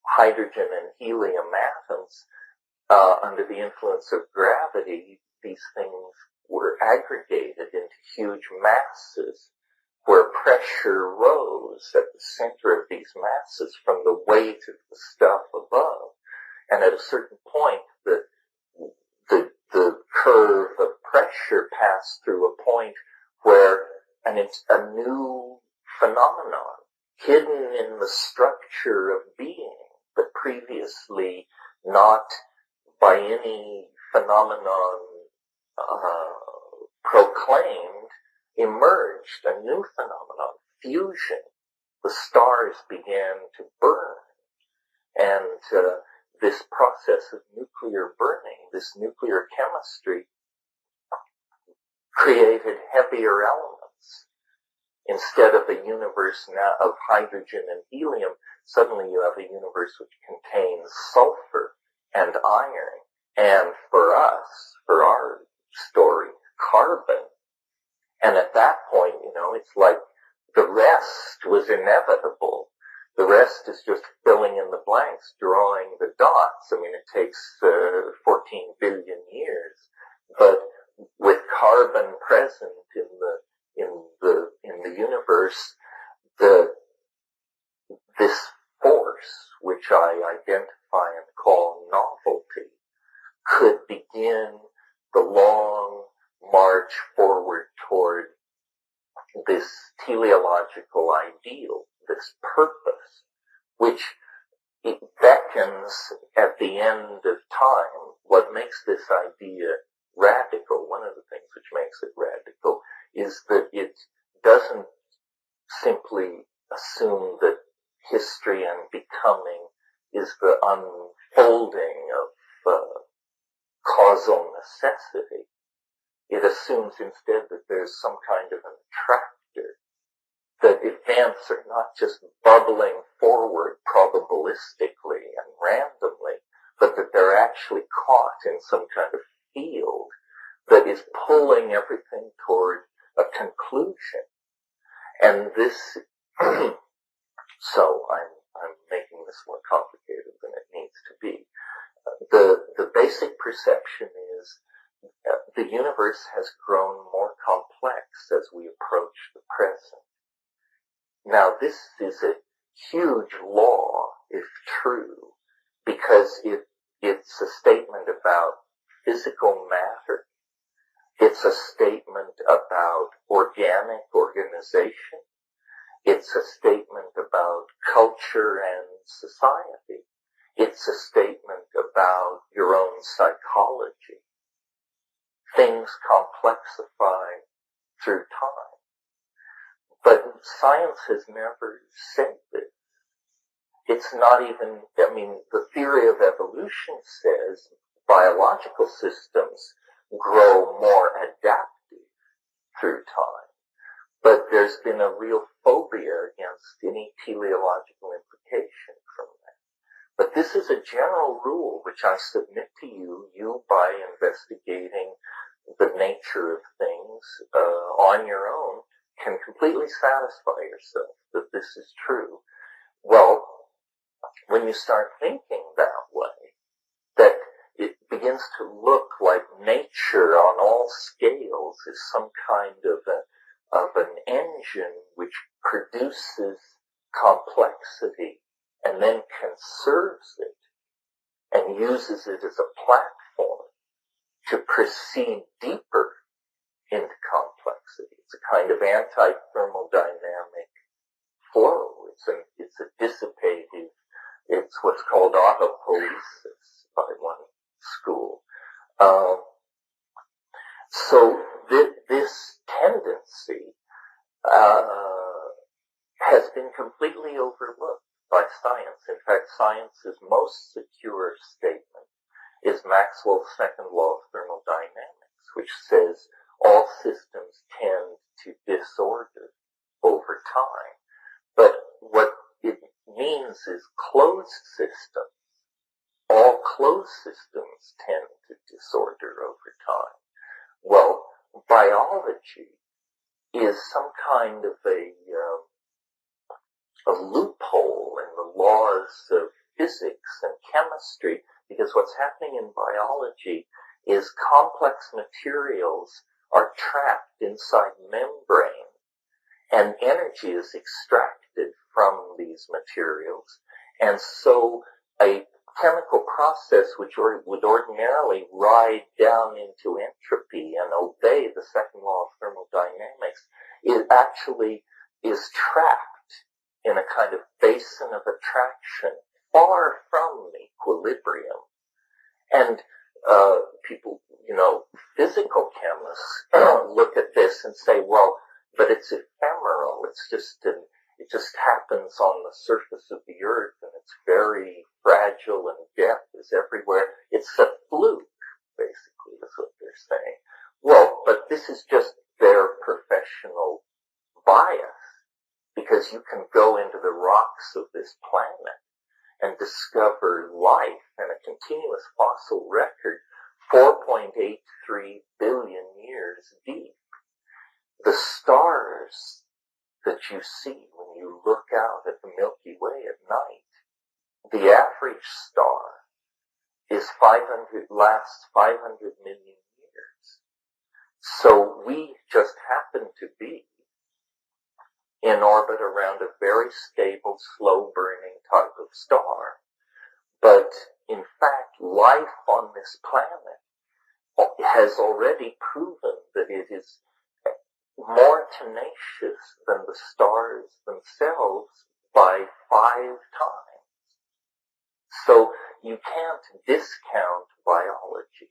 S1: hydrogen and helium atoms, under the influence of gravity, these things were aggregated into huge masses where pressure rose at the center of these masses from the weight of the stuff above. And at a certain point, the curve of pressure passed through a point where a new phenomenon, hidden in the structure of being, but previously not by any phenomenon proclaimed, emerged, a new phenomenon, fusion. The stars began to burn, and this process of nuclear burning, this nuclear chemistry, created heavier elements. Instead of a universe now of hydrogen and helium, suddenly you have a universe which contains sulfur and iron, and for us, for our story, carbon. And at that point, it's like the rest was inevitable. The rest is just filling in the blanks, drawing the dots. I mean, it takes 14 billion years, but with carbon present in the universe, this force, which I identify and call novelty, could begin the long march forward toward this teleological ideal, this purpose, which it beckons at the end of time. What makes this idea radical, one of the things which makes it radical, is that it doesn't simply assume that history and becoming is the unfolding of causal necessity. It assumes instead that there's some kind of an attractor, that events are not just bubbling forward probabilistically and randomly, but that they're actually caught in some kind of field that is pulling everything toward a conclusion. And this, so I'm making this more complicated than it needs to be. The basic perception is the universe has grown more complex as we approach the present. Now, this is a huge law, if true, because it's a statement about physical matter. It's a statement about organic organization. It's a statement about culture and society. It's a statement about your own psychology. Things complexify through time. But science has never said this. It's not even, the theory of evolution says biological systems grow more adaptive through time. But there's been a real phobia against any teleological implication from that. But this is a general rule which I submit to you by investigating the nature of things on your own, can completely satisfy yourself that this is true. Well, when you start thinking that way, that it begins to look like nature on all scales is some kind of an engine which produces complexity and then conserves it and uses it as a platform to proceed deeper into complexity. It's a kind of anti-thermodynamic flow. It's a dissipative, it's what's called autopoiesis by one school. So this tendency has been completely overlooked by science. In fact, science's most secure statement is Maxwell's second law of thermodynamics, which says all systems tend to disorder over time. But what it means is closed systems, all closed systems tend to disorder over time. Well, biology is some kind of a loophole in the laws of physics and chemistry, because what's happening in biology is complex materials are trapped inside membrane, and energy is extracted from these materials, and so a chemical process which would ordinarily ride down into entropy and obey the second law of thermodynamics, it actually is trapped in a kind of basin of attraction far from equilibrium. And people, physical chemists look at this and say, well, but it's ephemeral. It just happens on the surface of the earth, and it's very fragile, and death is everywhere. It's a fluke, basically, is what they're saying. Well, but this is just their professional bias, because because you can go into the rocks of this planet and discover life and a continuous fossil record 4.83 billion years deep. The stars that you see when you look out at the Milky Way at night, the average star lasts 500 million years. So we just happen to be in orbit around a very stable, slow-burning type of star. But in fact, life on this planet has already proven that it is more tenacious than the stars themselves by 5 times. So you can't discount biology.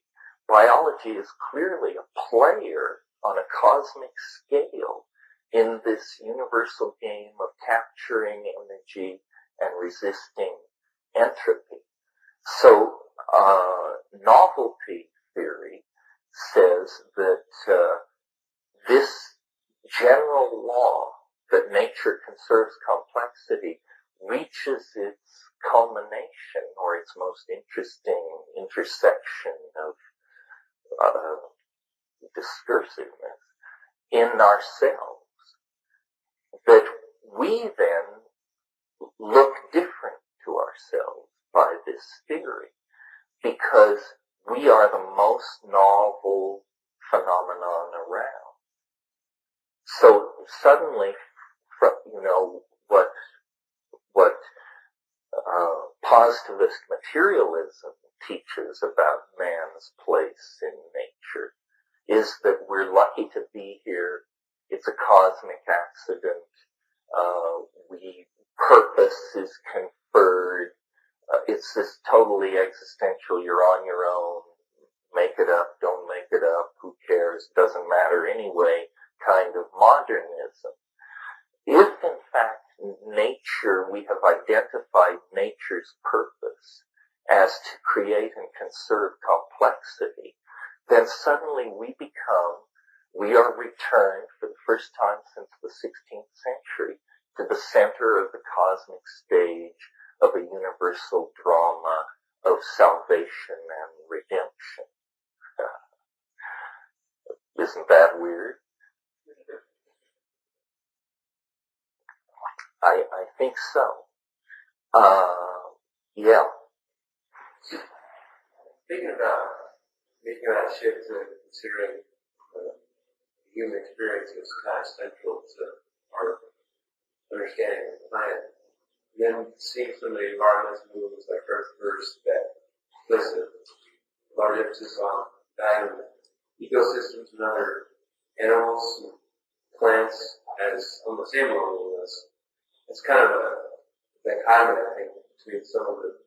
S1: Biology is clearly a player on a cosmic scale in this universal game of capturing energy and resisting entropy. So, novelty theory says that this general law that nature conserves complexity reaches its culmination or its most interesting intersection of discursiveness in ourselves. That we then look different to ourselves by this theory because we are the most novel phenomenon around. So suddenly, what positivist materialism teaches about man's place in nature is that we're lucky to be here. It's a cosmic accident. Purpose is conferred. It's this totally existential, you're on your own, make it up, don't make it up, who cares, doesn't matter anyway, kind of modernism. If in fact nature, we have identified nature's purpose as to create and conserve complexity, then suddenly we are returned for the first time since the 16th century to the center of the cosmic stage of a universal drama of salvation and redemption. Isn't that weird? I think so. Yeah.
S11: Thinking about making that shift to considering the human experience is kind of central to our understanding of the planet. And then seeing some of the environmental movements like Earth First that place a large emphasis on valuing ecosystems and other animals and plants as on the same level as it's kind of a dichotomy, I think, between some of the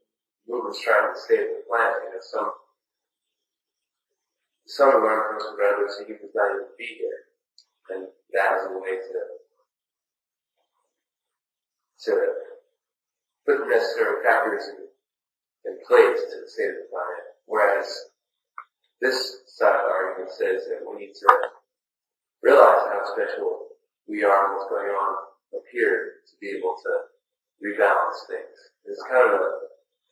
S11: movements trying to save the planet. Some environmentalists would rather see humans not even be here, and that is a way to put the necessary factors in place to save the planet. Whereas this side of the argument says that we need to realize how special we are and what's going on up here to be able to rebalance things. It's kind of a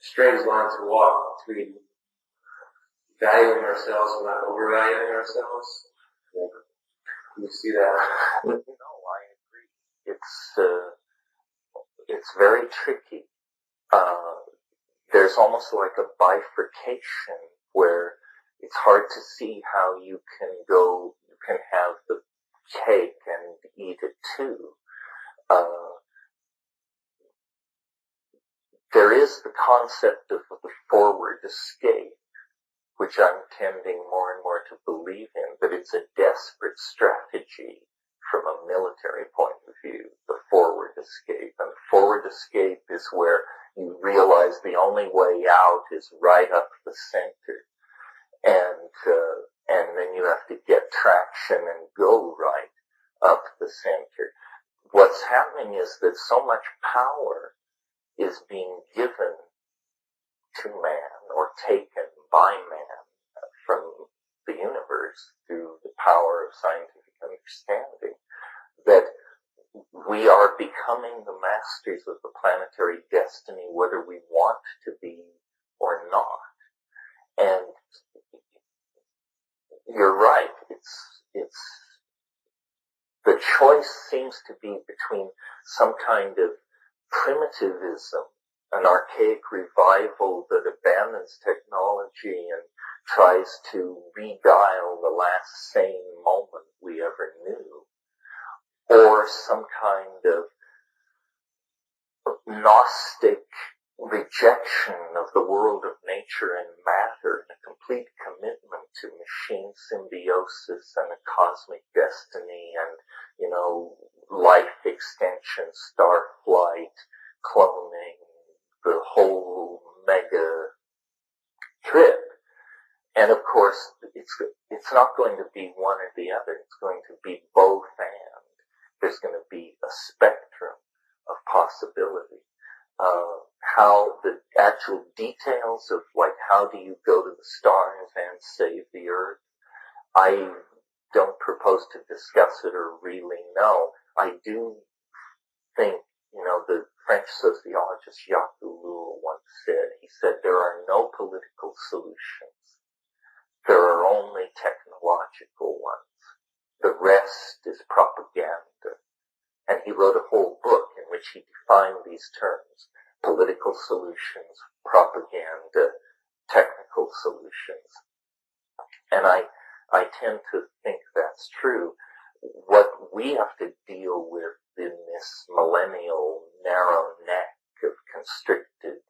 S11: strange line to walk between valuing ourselves and not overvaluing ourselves. Can you see that?
S1: No, I agree. It's very tricky. There's almost like a bifurcation where it's hard to see how you can have the cake and eat it too. There is the concept of the forward escape, which I'm tending more and more to believe in, but it's a desperate strategy from a military point of view, the forward escape. And the forward escape is where you realize the only way out is right up the center. And then you have to get traction and go right up the center. What's happening is that so much power is being given to man or taken by man from the universe through the power of scientific understanding that we are becoming becoming the masters of the planetary destiny, whether we want to be or not. And you're right. It's the choice seems to be between some kind of primitivism, an archaic revival that abandons technology and tries to redial the last sane moment we ever knew, or some kind of Gnostic rejection of the world of nature and matter and a complete commitment to machine symbiosis and a cosmic destiny and, life extension, star flight, cloning, the whole mega trip. And of course, it's not going to be one or the other. It's going to be both and. There's going to be a spectrum of possibility. How the actual details of how do you go to the stars and save the earth, I don't propose to discuss it or really know. I do think, the French sociologist Jacques Ellul once said, there are no political solutions. There are only technological ones. The rest is propaganda. And he wrote a whole book in which he defined these terms: political solutions, propaganda, technical solutions. And I tend to think that's true. What we have to deal with in this millennial narrow neck of constricted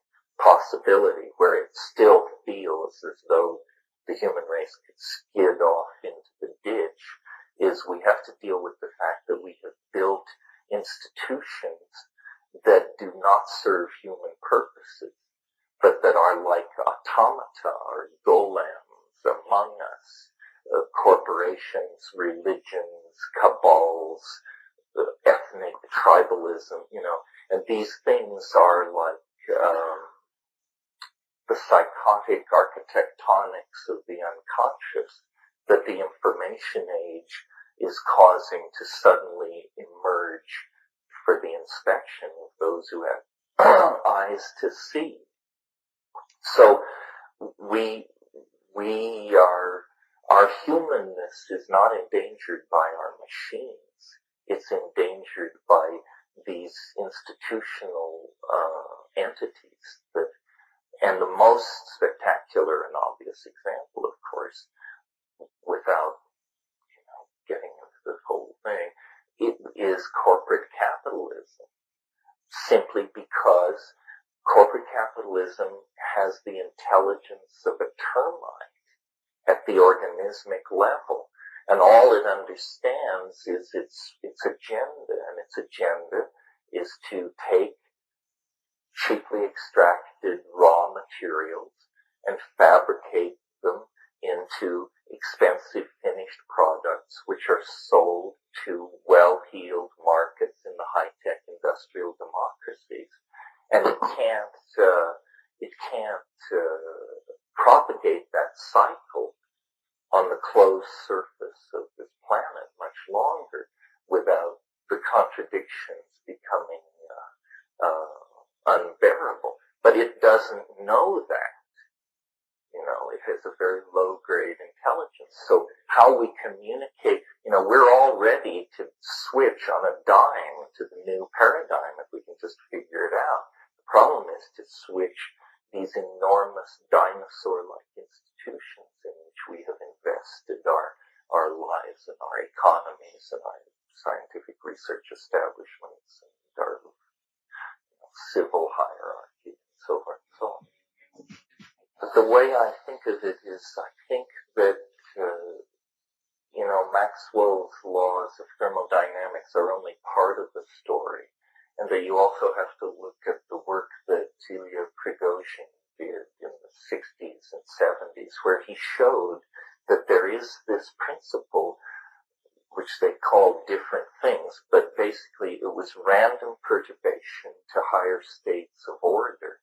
S1: possibility, where it still feels as though the human race could skid off into the ditch, is we have to deal with the fact that we have built institutions that do not serve human purposes, but that are like automata or golems among us, corporations, religions, cabals, ethnic tribalism, and these things are like the psychotic architectonics of the unconscious that the information age is causing to suddenly emerge for the inspection of those who have eyes to see. So our humanness is not endangered by our machines. It's endangered by these institutional entities and the most spectacular and obvious example, of course, without getting into this whole thing, it is corporate capitalism. Simply because corporate capitalism has the intelligence of a termite at the organismic level, and all it understands is its agenda, and its agenda is to take cheaply extracted raw materials and fabricate them into expensive finished products which are sold to well-heeled markets in the high-tech industrial democracies. And it can't propagate that cycle on the closed surface of this planet much longer without the contradictions becoming unbearable. But it doesn't know that. It has a very low-grade intelligence. So how we communicate, we're all ready to switch on a dime to the new paradigm if we can just figure it out. The problem is to switch these enormous dinosaur-like institutions in which we have invested our lives and our economies and our scientific research establishments and our civil hierarchy and so forth and so on. But the way I think of it is, I think that, Maxwell's laws of thermodynamics are only part of the story, and that you also have to look at the work that Ilya Prigozhin did in the 60s and 70s, where he showed that there is this principle which they called different things, but basically it was random perturbation to higher states of order,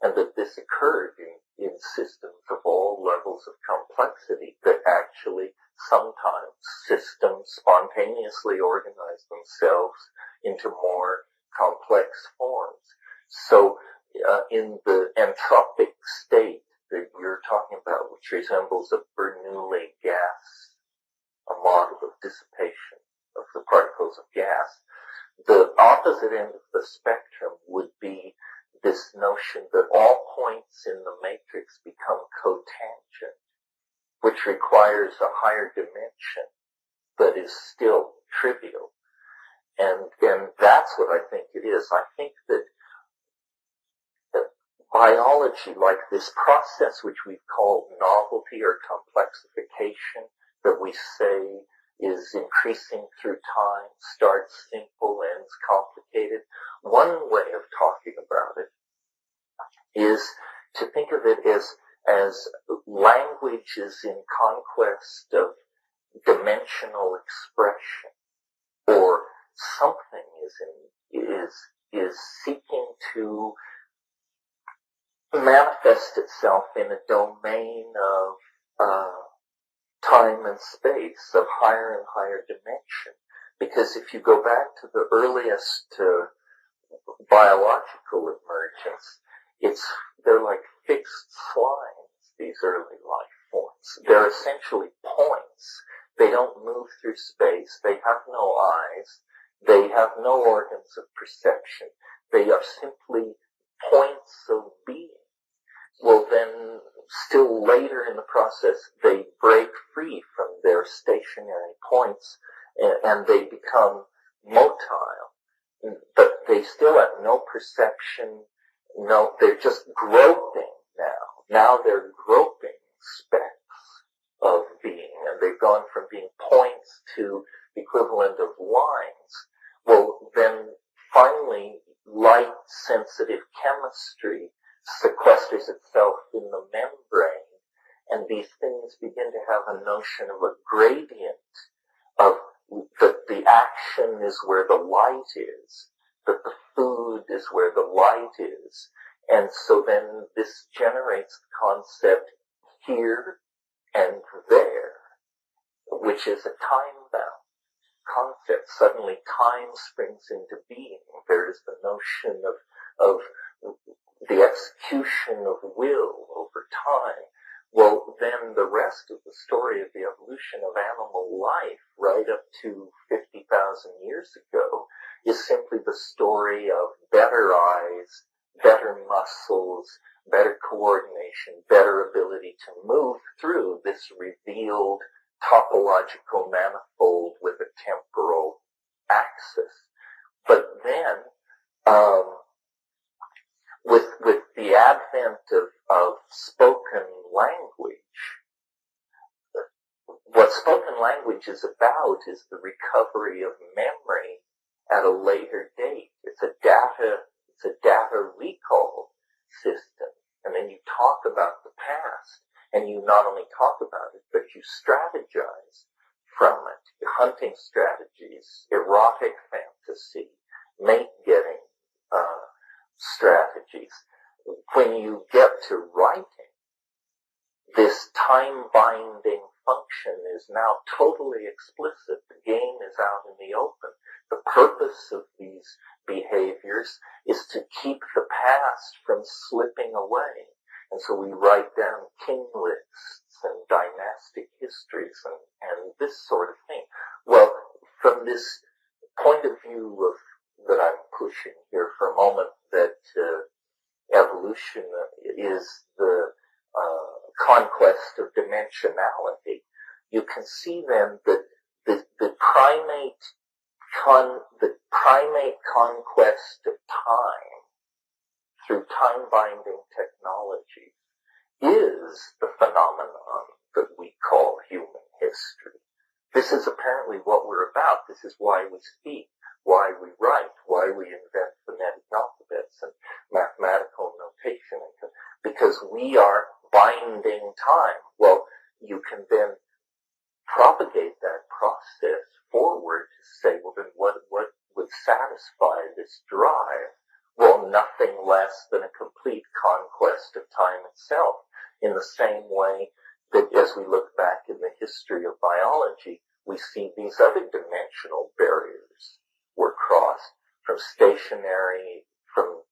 S1: and that this occurred in systems of all levels of complexity, that actually sometimes systems spontaneously organize themselves into more complex forms. So in the entropic state that you're talking about, which resembles a Bernoulli gas, a model of dissipation of the particles of gas, the opposite end of the spectrum would be this notion that all points in the matrix become cotangent, which requires a higher dimension, but is still trivial. And that's what I think it is. I think that biology, like this process which we've called novelty or complexification, that we say is increasing through time, starts simple, ends complicated. One way of talking about it is to think of it as language is in conquest of dimensional expression, or something is seeking to manifest itself in a domain of time and space, of higher and higher dimension. Because if you go back to the earliest biological emergence, they're like fixed slides, these early life forms. They're essentially points. They don't move through space. They have no eyes. They have no organs of perception. They are simply points of being. Well, then, still later in the process, they break free from their stationary points and they become motile. But they still have no perception. No, they're just groping now. Now they're groping specks of being, and they've gone from being points to the equivalent of lines. Well, then finally, light-sensitive chemistry sequesters itself in the membrane, and these things begin to have a notion of a gradient, of that the action is where the light is, that the food is where the light is, and so then this generates the concept here and there, which is a time-bound concept. Suddenly time springs into being. There is the notion of the execution of will over time. Well, then the rest of the story of the evolution of animal life, right up to 50,000 years ago, is simply the story of better eyes, better muscles, better coordination, better ability to move through this revealed topological manifold with a temporal axis. But then, with the advent of spoken language, what spoken language is about is the recovery of memory at a later date. It's a data recall system. And then you talk about the past, and you not only talk about it, but you strategize from it. Hunting strategies, erotic fantasy, mate-getting strategies. When you get to writing, this time-binding function is now totally explicit. The game is out in the open. The purpose of these behaviors is to keep the past from slipping away. And so we write down king lists and dynastic histories and this sort of thing. Well, from this point of view that I'm pushing here for a moment, that evolution is the conquest of dimensionality, you can see then that the primate conquest of time through time-binding technology is the phenomenon that we call human history. This is apparently what we're about. This is why we speak, why we write, why we invent phonetic alphabets and mathematical notation, because we are binding time. Well, you can then propagate that process forward to say, well, then what would satisfy this drive? Well, nothing less than a complete conquest of time itself, in the same way that as we look back in the history of biology, we see these other dimensional barriers were crossed from stationary, from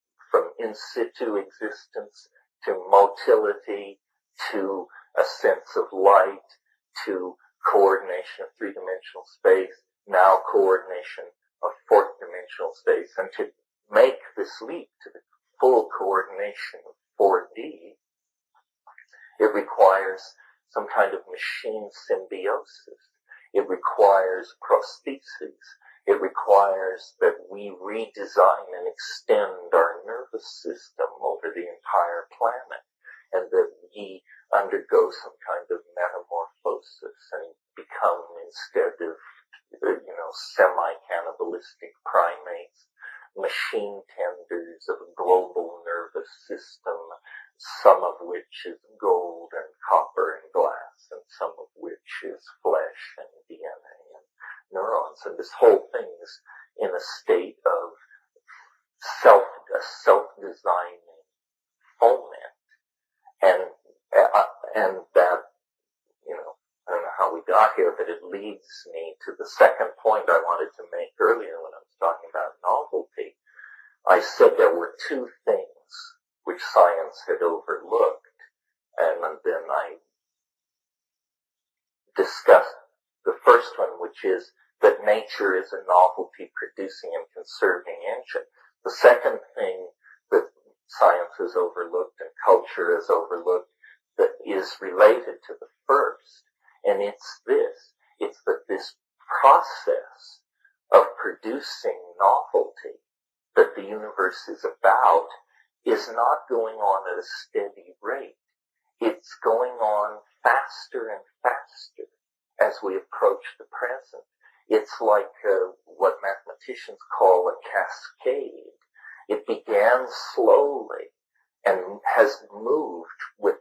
S1: in situ existence to motility, to a sense of light, to coordination of three-dimensional space, now coordination of fourth-dimensional space, and to make this leap to the full coordination of 4D, it requires some kind of machine symbiosis. It requires prostheses. It requires that we redesign and extend our nervous system over the entire planet, and that we undergo some kind of metamorphosis and become, instead of, semi-cannibalistic primates, machine tenders of a global nervous system, some of which is gold and copper and glass, and some of which is flesh and DNA and neurons. And this whole thing is in a state of self-designing foment. And that, I don't know how we got here, but it leads me to the second point I wanted to make earlier when I was talking about novelty. I said there were two things which science had overlooked, and then I discussed the first one, which is that nature is a novelty producing and conserving engine. The second thing that science has overlooked and culture has overlooked that is related to the first, and it's that this process of producing novelty that the universe is about is not going on at a steady rate. It's going on faster and faster as we approach the present. It's like what mathematicians call a cascade. It began slowly and has moved with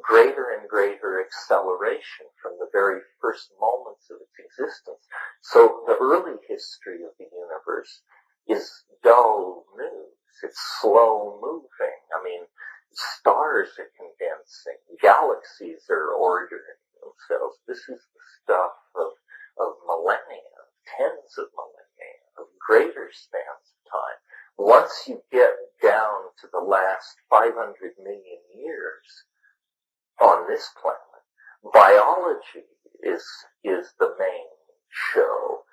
S1: greater and greater acceleration from the very first moments of its existence. So the early history of the universe is dull news. It's slow moving. I mean, stars are condensing. Galaxies are ordering themselves. This is the stuff of millennia, tens of millennia, of greater spans of time. Once you get down to the last 500 million years on this planet, biology is the main show.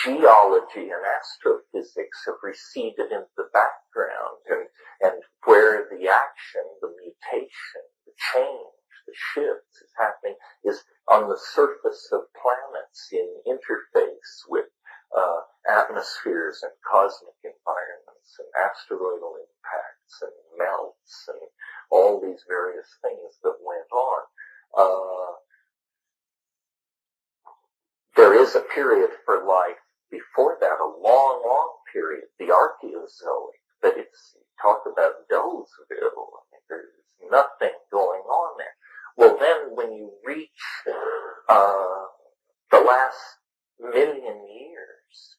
S1: Geology and astrophysics have receded into the background, and where the action, the mutation, the change, the shifts is happening is on the surface of planets in interface with atmospheres and cosmic environments and asteroidal impacts and melts and all these various things that went on. There is a period for life before that, a long, long period, the Archaeozoic, but it's talk about Dozeville. I mean, there's nothing going on there. Well, then when you reach the last million years,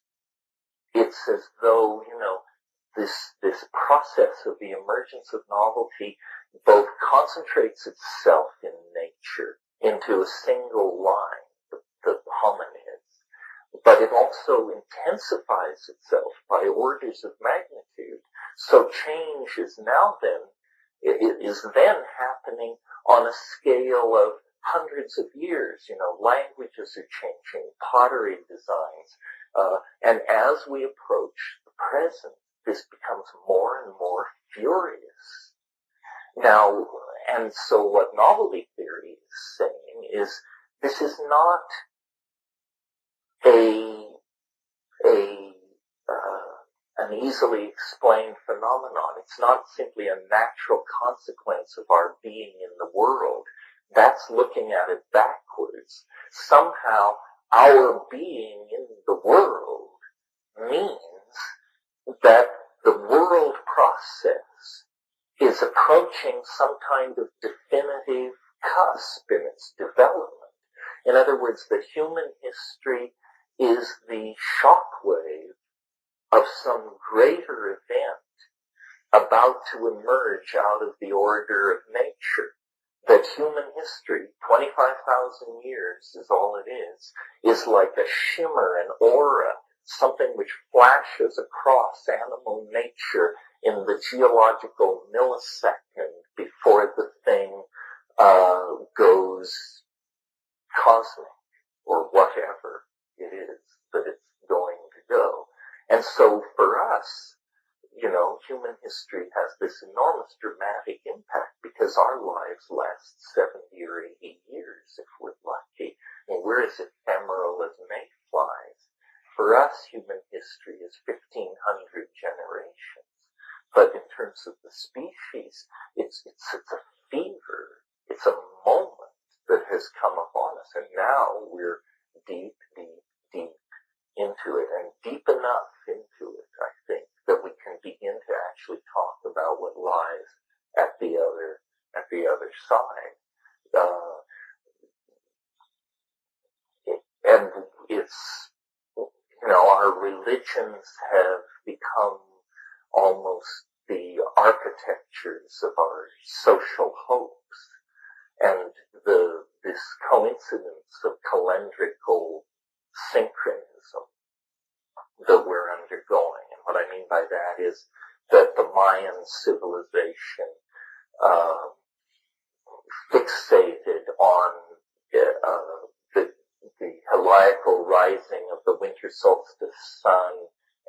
S1: it's as though, this process of the emergence of novelty both concentrates itself in nature into a single line, the hominids, but it also intensifies itself by orders of magnitude. So change is then happening on a scale of hundreds of years. Languages are changing, pottery designs, and as we approach the present, this becomes more and more furious. Now, and so what novelty theory is saying is this is not an easily explained phenomenon. It's not simply a natural consequence of our being in the world. That's looking at it backwards. Somehow, our being in the world means that the world process is approaching some kind of definitive cusp in its development. In other words, that human history is the shockwave of some greater event about to emerge out of the order of nature. That human history, 25,000 years is all it is like a shimmer, an aura, something which flashes across animal nature in the geological millisecond before the thing goes cosmic, or whatever it is that it's going to go. And so for us, human history has this enormous dramatic impact because our lives last 70 or 80 years if we're lucky. And we're as ephemeral as mayflies. For us, human history is 1,500 generations. But in terms of the species, it's a fever. It's a moment that has come upon us. And now we're deep, deep, deep into it, and deep enough into it, I think, that we can begin to actually talk about what lies at the other side. And it's, our religions have become almost the architectures of our social hopes, and this coincidence of calendrical synchronism that we're undergoing. And what I mean by that is that the Mayan civilization fixated on the heliacal rising of the winter solstice sun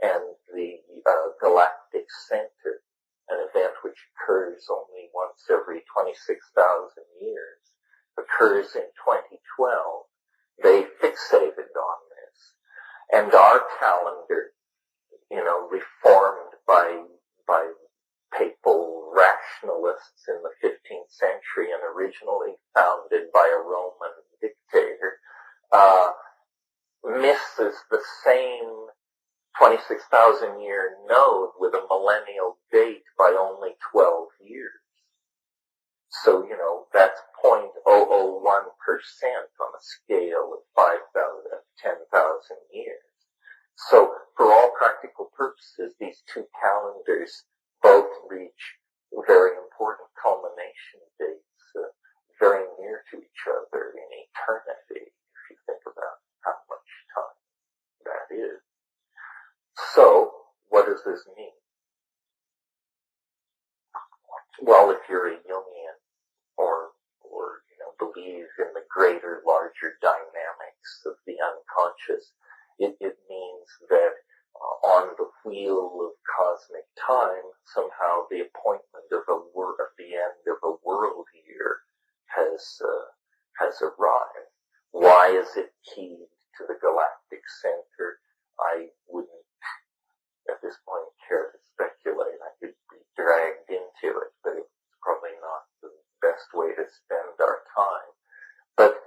S1: and the galactic center, an event which occurs only once every 26,000 years, occurs in 2012. They fixated on this. And our calendar, reformed by papal rationalists in the 15th century and originally founded by a Roman dictator, misses the same 26,000 year node with a millennial date by only 12 years. So, that's 0.001% on a scale of 10,000 years. So, for all practical purposes, these two calendars both reach very important culmination dates, very near to each other in eternity, if you think about how much time that is. So, what does this mean? Well, if you're a Jungian or believe in the greater, larger dynamics of the unconscious, it means that on the wheel of cosmic time, somehow the appointment of the end of a world year has arrived. Why is it keyed to the galactic center? I wouldn't, at this point, care to speculate. I could be dragged into it, but it's probably not the best way to spend our time. But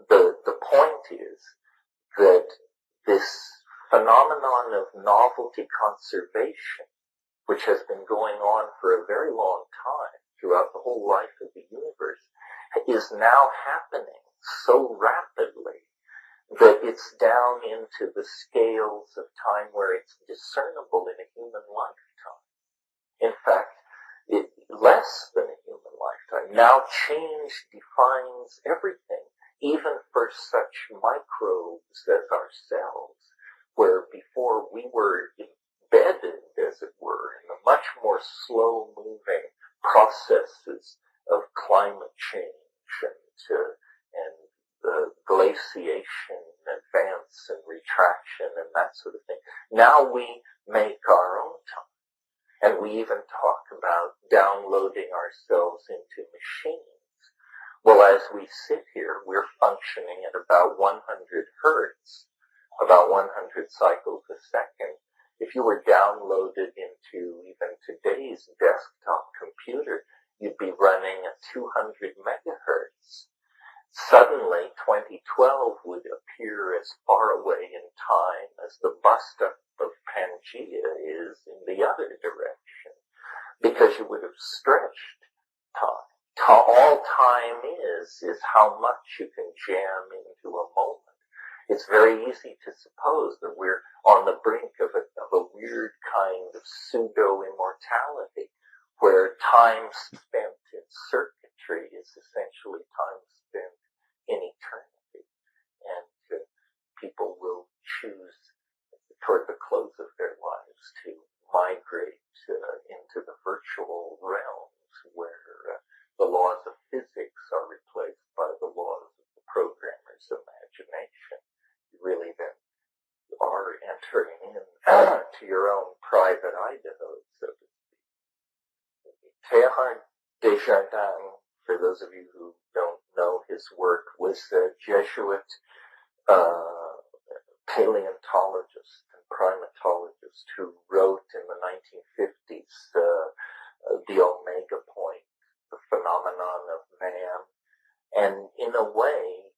S1: the point is that this phenomenon of novelty conservation, which has been going on for a very long time throughout the whole life of the universe, is now happening so rapidly that it's down into the scales of time where it's discernible in a human lifetime. In fact, less than a human lifetime. Now change defines everything, even for such microbes as ourselves, where before we were embedded, as it were, in the much more slow-moving processes of climate change and the glaciation, advance and retraction and that sort of thing. Now we make our own time. And we even talk about downloading ourselves into machines. Well, as we sit here, we're functioning at about 100 hertz, about 100 cycles a second. If you were downloaded into even today's desktop computer, you'd be running at 200 megahertz. Suddenly, 2012 would appear as far away in time as the bust-up of Pangea is in the other direction, because you would have stretched time. All time is how much you can jam into a moment. It's very easy to suppose that we're on the brink of a weird kind of pseudo-immortality, where time spent in circuitry is essentially time spent in eternity. And people will choose toward the close of their lives to migrate into the virtual realms where the laws of physics are replaced by the laws of the programmer's imagination. You really then are entering in to your own private Idaho, so to speak. Teilhard de Chardin, for those of you who don't know his work, was a Jesuit paleontologist and primatologist who wrote in the 1950s The Omega Point, the phenomenon of man. And in a way,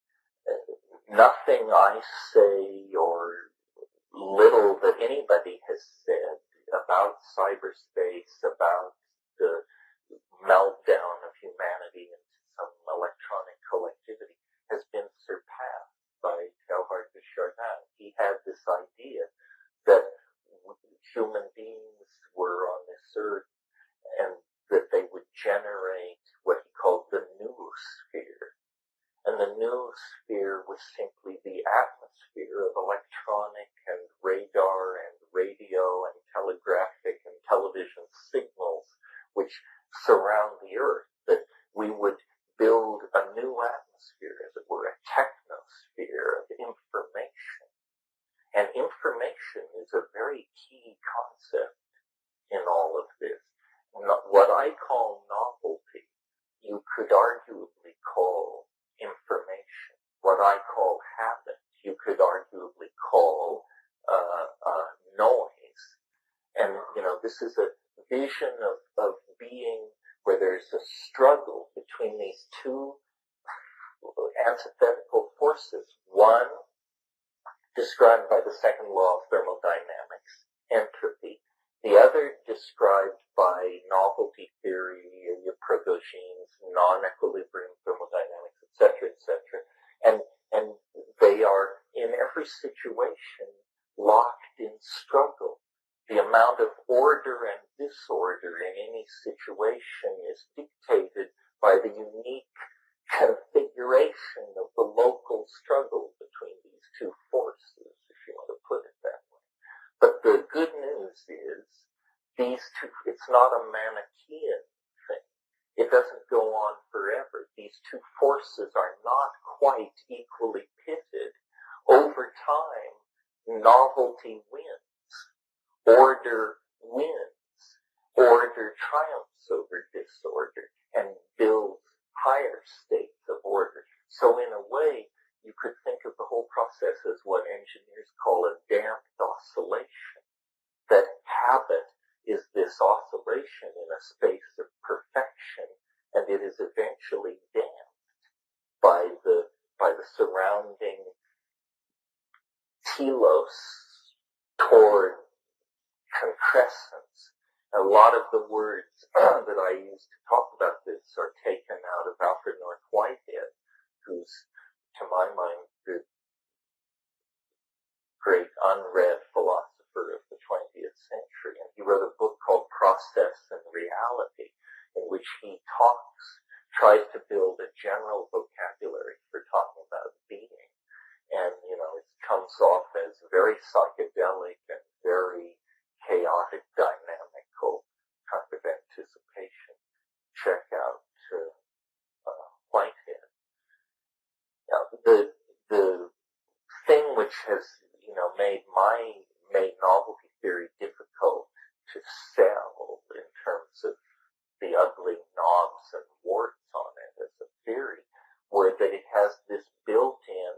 S1: nothing I say or little that anybody has said about cyberspace, about the meltdown of humanity into some electronic collectivity, has been surpassed by Teilhard de Chardin. He had this idea that human beings were on this earth and that they would generate what he called the noosphere. And the noosphere was simply the atmosphere of electronic and radar and radio and telegraphic and television signals which surround the earth, that we would build a new atmosphere, as it were, a technosphere of information. And information is a very key concept in all of this. What I call novelty, you could arguably call information. What I call habit, you could arguably call noise. And, this is a vision of being where there's a struggle between these two antithetical forces. One, described by the second law of thermodynamics, entropy. The other, described by novelty theory, Prigoghine's non-equilibrium thermodynamics, etc., etc. And they are, in every situation, locked in struggle. The amount of order and disorder in any situation is dictated by the unique configuration of the local struggle between these two forces, if you want to put it that way. But the good news is, these two, it's not a Manichaean thing. It doesn't go on forever. These two forces are not quite equally pitted. Over time, novelty wins. Order wins. Order triumphs over disorder and builds higher states of order. So in a way, you could think of the whole process as what engineers call a damped oscillation. That habit is this oscillation in a space of perfection, and it is eventually damped by the surrounding telos toward concrescence. A lot of the words that I use to talk about this are taken out of Alfred North Whitehead, who's, to my mind, the great unread philosopher of the 20th century. And he wrote a book called Process and Reality, in which he tries to build a general vocabulary for talking about being. And, it comes off as very psychedelic and very chaotic, dynamical kind of anticipation. Check out Whitehead. Now, the thing which has, made novelty theory difficult to sell in terms of the ugly knobs and warts on it as a theory, were that it has this built-in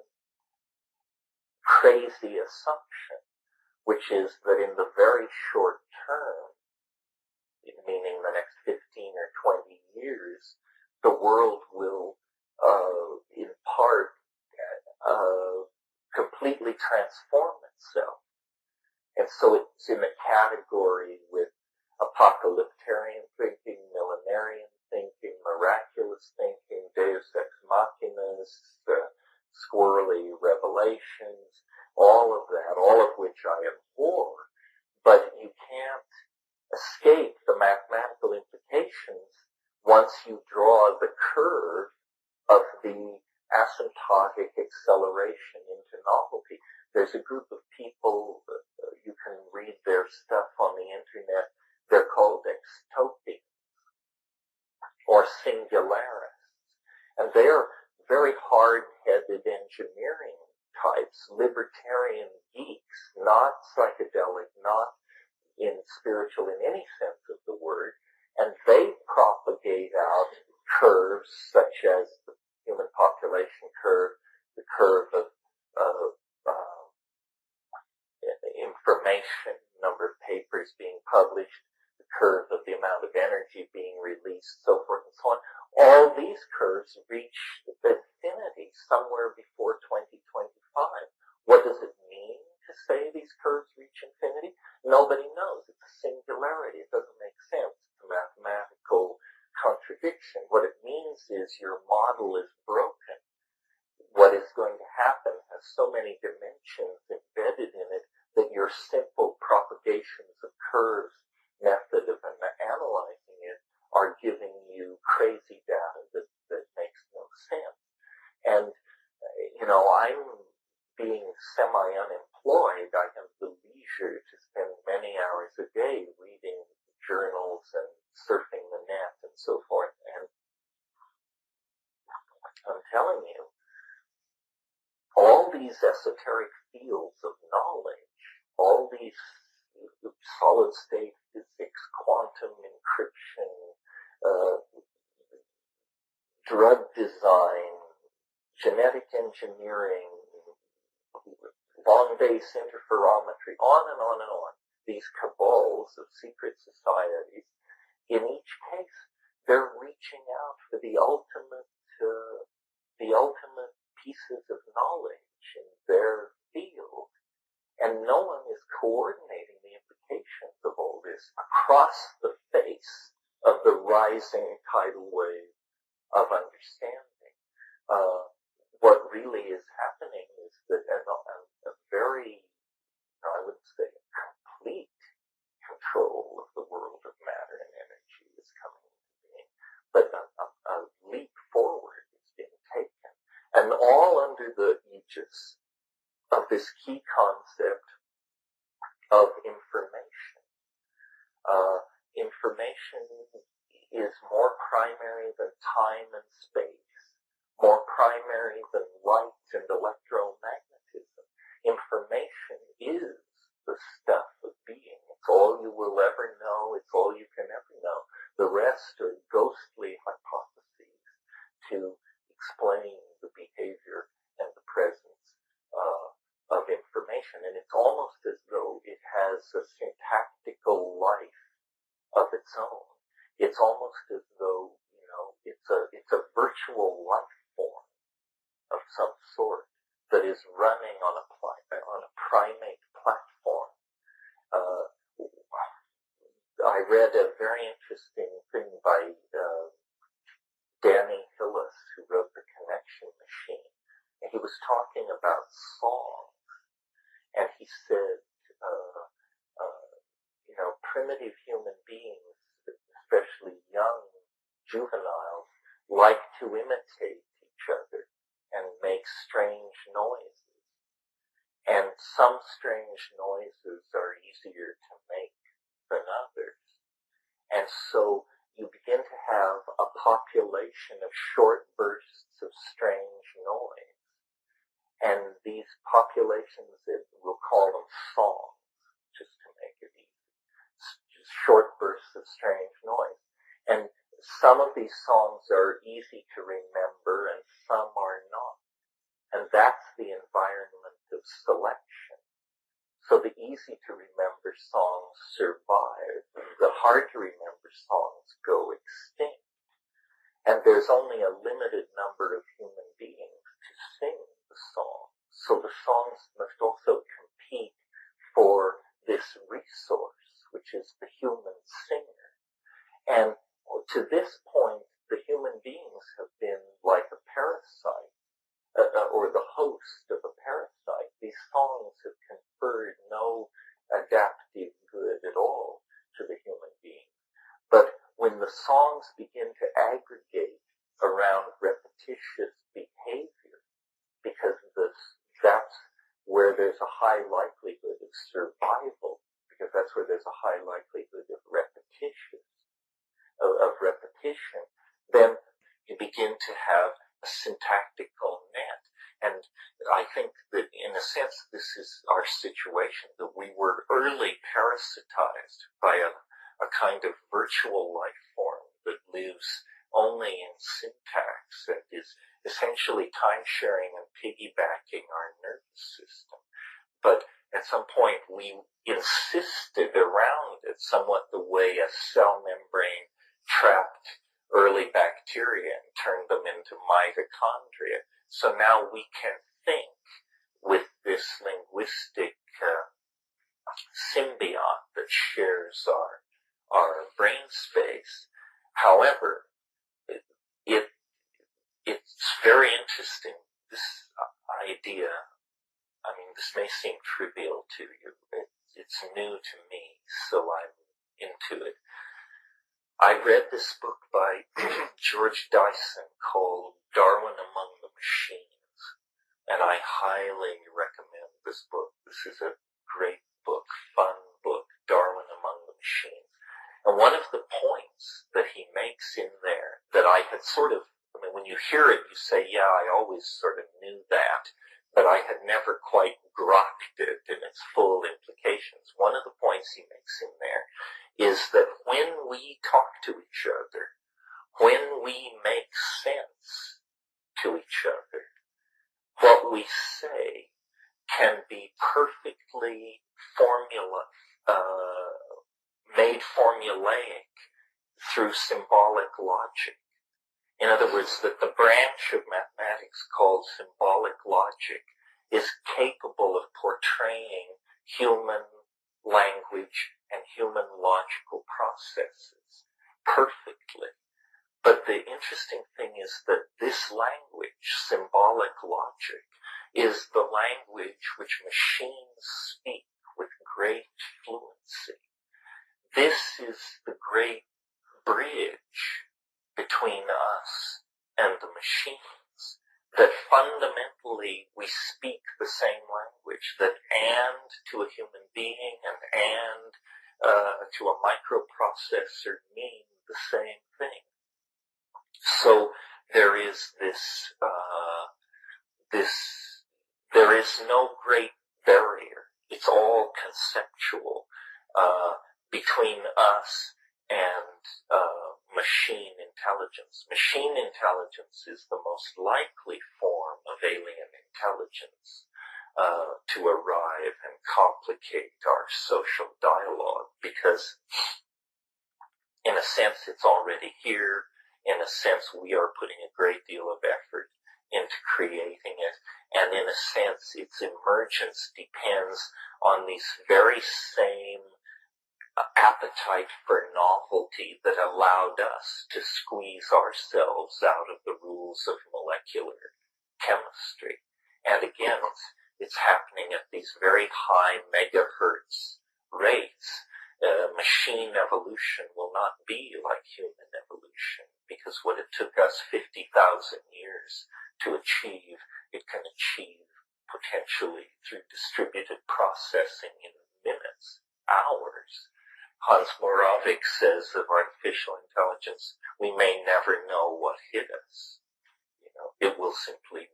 S1: crazy assumption, which is that in the very short term, meaning the next 15 or 20 years, the world will, in part, completely transform itself. And so it's in a category with apocalyptarian thinking, millenarian thinking, miraculous thinking, deus ex machinas, squirrely revelations, all of that, all of which I abhor. But you can't escape the mathematical implications once you draw the curve of the asymptotic acceleration into novelty. There's a group of people, you can read their stuff on the internet. They're called extopians or singularists. And they're very hard-headed engineering types, libertarian geeks, not psychedelic, not in spiritual in any sense of the word, and they propagate out curves such as the human population curve, the curve of information, number of papers being published, the curve of the amount of energy being released, so forth and so on. All these curves reach infinity somewhere before 2025. What does it mean to say these curves reach infinity? Nobody knows. It's a singularity. It doesn't make sense. It's a mathematical contradiction. What it means is your model is broken. What is going to happen has so many dimensions embedded in it that your simple propagations of curves method of analyzing it are giving you crazy data that makes no sense. And, I'm being semi-unemployed. I have the leisure to spend many hours a day reading journals and surfing the net and so forth. And I'm telling you, all these esoteric fields of knowledge, all these solid state physics, quantum encryption, drug design, genetic engineering, long-base interferometry, on and on and on. These cabals of secret societies, in each case, they're reaching out for the ultimate pieces of knowledge in their field, and no one is coordinating the implications of all this across the face of the rising tidal wave of understanding. What really is happening is that a very, I wouldn't say complete control of the world of matter and energy is coming into being, but a leap forward is being taken, and all under the aegis of this key concept of information. Information is more primary than time and space, more primary than light and electromagnetism. Information is the stuff of being. It's all you will ever know. It's all you can ever know. The rest are ghostly hypotheses to explain the behavior and the presence of information. And it's almost as though it has a syntactical life of its own. It's almost as though, it's a virtual life form of some sort that is running on a primate platform. I read a very interesting thing by Danny Hillis, who wrote The Connection Machine, and he was talking about song, and he said, primitive human beings, especially young juveniles, like to imitate each other and make strange noises. And some strange noises are easier to make than others. And so you begin to have a population of short bursts of strange noise. And these populations, we'll call them songs, just to make it easy. Just short bursts of strange noise. And some of these songs are easy to remember and some are not. And that's the environment of selection. So the easy to remember songs survive. The hard to remember songs go extinct. And there's only a limited number of human beings to sing the song. So the songs must also compete for this resource, which is the human singer. And to this point, the human beings have been like a parasite, or the host of a parasite. These songs have conferred no adaptive good at all to the human being. But when the songs begin to aggregate around repetitious behavior, because that's where there's a high likelihood of survival, because that's where there's a high likelihood of repetition, then you begin to have a syntactical net. And I think that in a sense this is our situation, that we were early parasitized by a kind of virtual life form that lives only in syntax and is essentially time-sharing and piggybacking our nervous system. But at some point we insisted around it somewhat the way a cell membrane trapped early bacteria and turned them into mitochondria. So now we can think with this linguistic symbiont that shares our brain space. However, it's very interesting, this idea. I mean, this may seem trivial to you. It's new to me, so I'm into it. I read this book by George Dyson called Darwin Among the Machines, and I highly recommend this book. This is a great book, fun book, Darwin Among the Machines. And one of the points that he makes in there that I had sort of, I mean, when you hear it, you say, yeah, I always sort of knew that, but I had never quite grokked it in its full implications. One of the points he makes in there is that when we talk to each other, when we make sense to each other, what we say can be perfectly made formulaic through symbolic logic. In other words, that the branch of mathematics called symbolic logic is capable of portraying human language and human logical processes perfectly. But the interesting thing is that this language, symbolic logic, is the language which machines speak with great fluency. This is the great bridge between us and the machines, that fundamentally we speak the same language, that and to a human being and to a microprocessor mean the same thing. So there is there is no great barrier. It's all conceptual between us and machine intelligence. Machine intelligence is the most likely form of alien intelligence to arrive and complicate our social dialogue, because in a sense it's already here. In a sense we are putting a great deal of effort into creating it, and in a sense its emergence depends on these very same appetite for novelty that allowed us to squeeze ourselves out of the rules of molecular chemistry. And again, it's happening at these very high megahertz rates. Machine evolution will not be like human evolution, because what it took us 50,000 years to achieve, it can achieve potentially through distributed processing in minutes, hours. Hans Moravec says of artificial intelligence, we may never know what hit us. You know, it will simply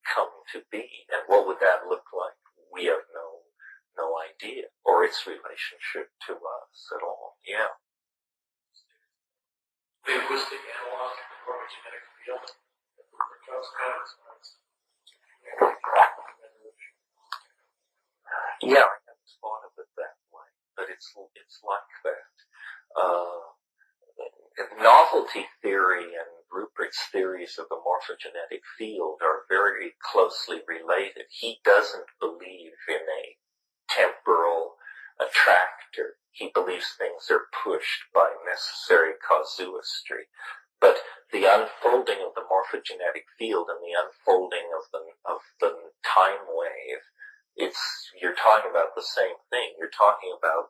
S1: come to be. And what would that look like? We have no idea, or its relationship to us at all. Yeah.
S2: Linguistic analog or genetic field.
S1: Yeah, I haven't thought of it that way, but it's like that. Novelty theory and Rupert's theories of the morphogenetic field are very closely related. He doesn't believe in a temporal attractor. He believes things are pushed by necessary casuistry. But the unfolding of the morphogenetic field and the unfolding of the time wave, you're talking about the same thing. You're talking about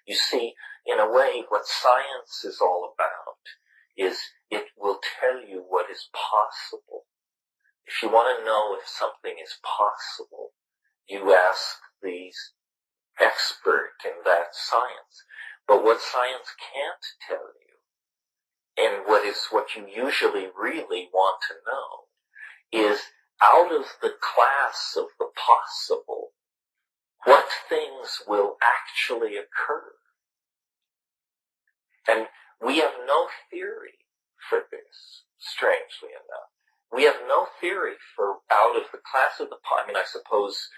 S1: you see, in a way, what science is all about is it will tell you what is possible. If you want to know if something is possible, you ask the expert in that science. But what science can't tell you, and what you usually really want to know, is out of the class of the possible, what things will actually occur. And we have no theory for this, strangely enough. We have no theory for out of the class of the possible. I mean, I suppose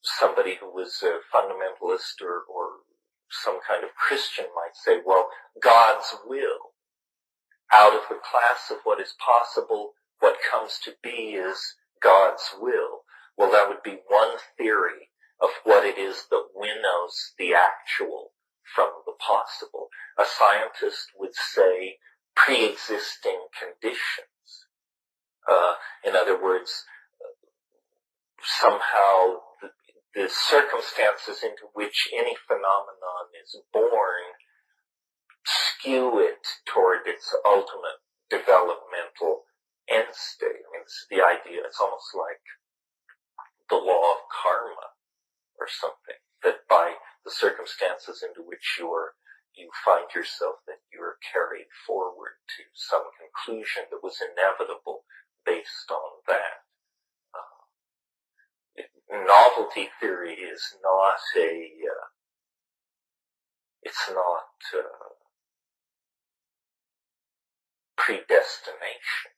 S1: somebody who was a fundamentalist or some kind of Christian might say, well, God's will. Out of the class of what is possible, what comes to be is God's will. Well, that would be one theory of what it is that winnows the actual from the possible. A scientist would say pre-existing conditions. In other words, somehow the circumstances into which any phenomenon is born skew it toward its ultimate developmental end state. I mean, it's the idea, it's almost like the law of karma or something, that by the circumstances into which you find yourself, that you are carried forward to some conclusion that was inevitable based on that. Novelty theory is not predestination.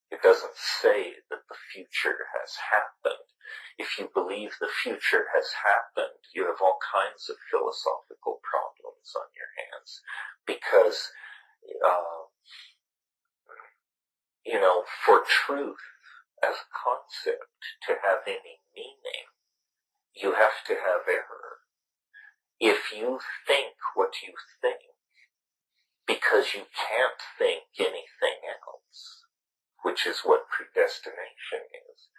S1: It doesn't say that the future has happened. If you believe the future has happened, you have all kinds of philosophical problems on your hands, because, for truth as a concept to have any meaning, you have to have error. If you think what you think because you can't think anything else, which is what predestination is,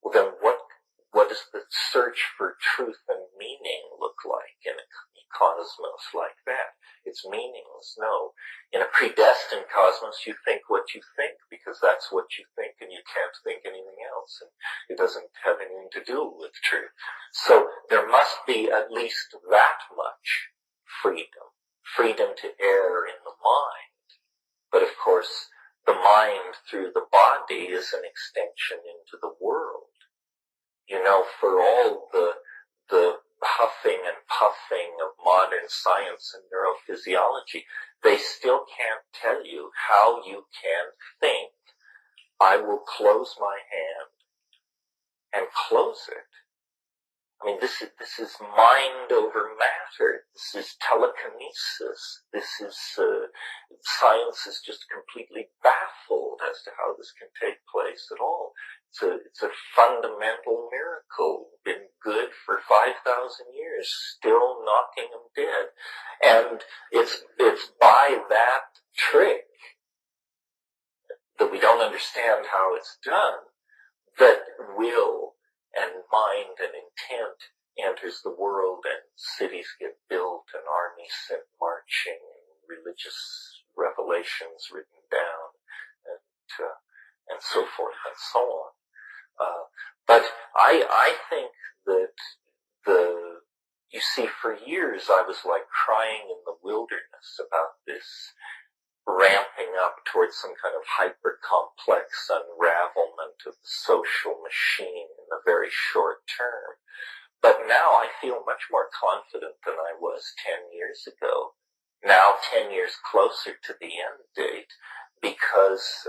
S1: well then what does the search for truth and meaning look like in a cosmos like that? It's meaningless, no. In a predestined cosmos, you think what you think because that's what you think, and you can't think anything else, and it doesn't have anything to do with truth. So there must be at least that much freedom to err in the mind. But of course, the mind through the body is an extension into the world. For all the huffing and puffing of modern science and neurophysiology, they still can't tell you how you can think, I will close my hand and close it. I mean, this is mind over matter. This is telekinesis. This is, science is just completely baffled as to how this can take place at all. It's a fundamental miracle. Been good for 5,000 years, still knocking them dead. And it's by that trick that we don't understand how it's done that will and mind and intent enters the world, and cities get built and armies sent marching and religious revelations written down and so forth and so on. But I think that you see, for years I was like crying in the wilderness about this ramping up towards some kind of hyper-complex unravelment of the social machine in the very short term. But now I feel much more confident than I was 10 years ago. Now 10 years closer to the end date, because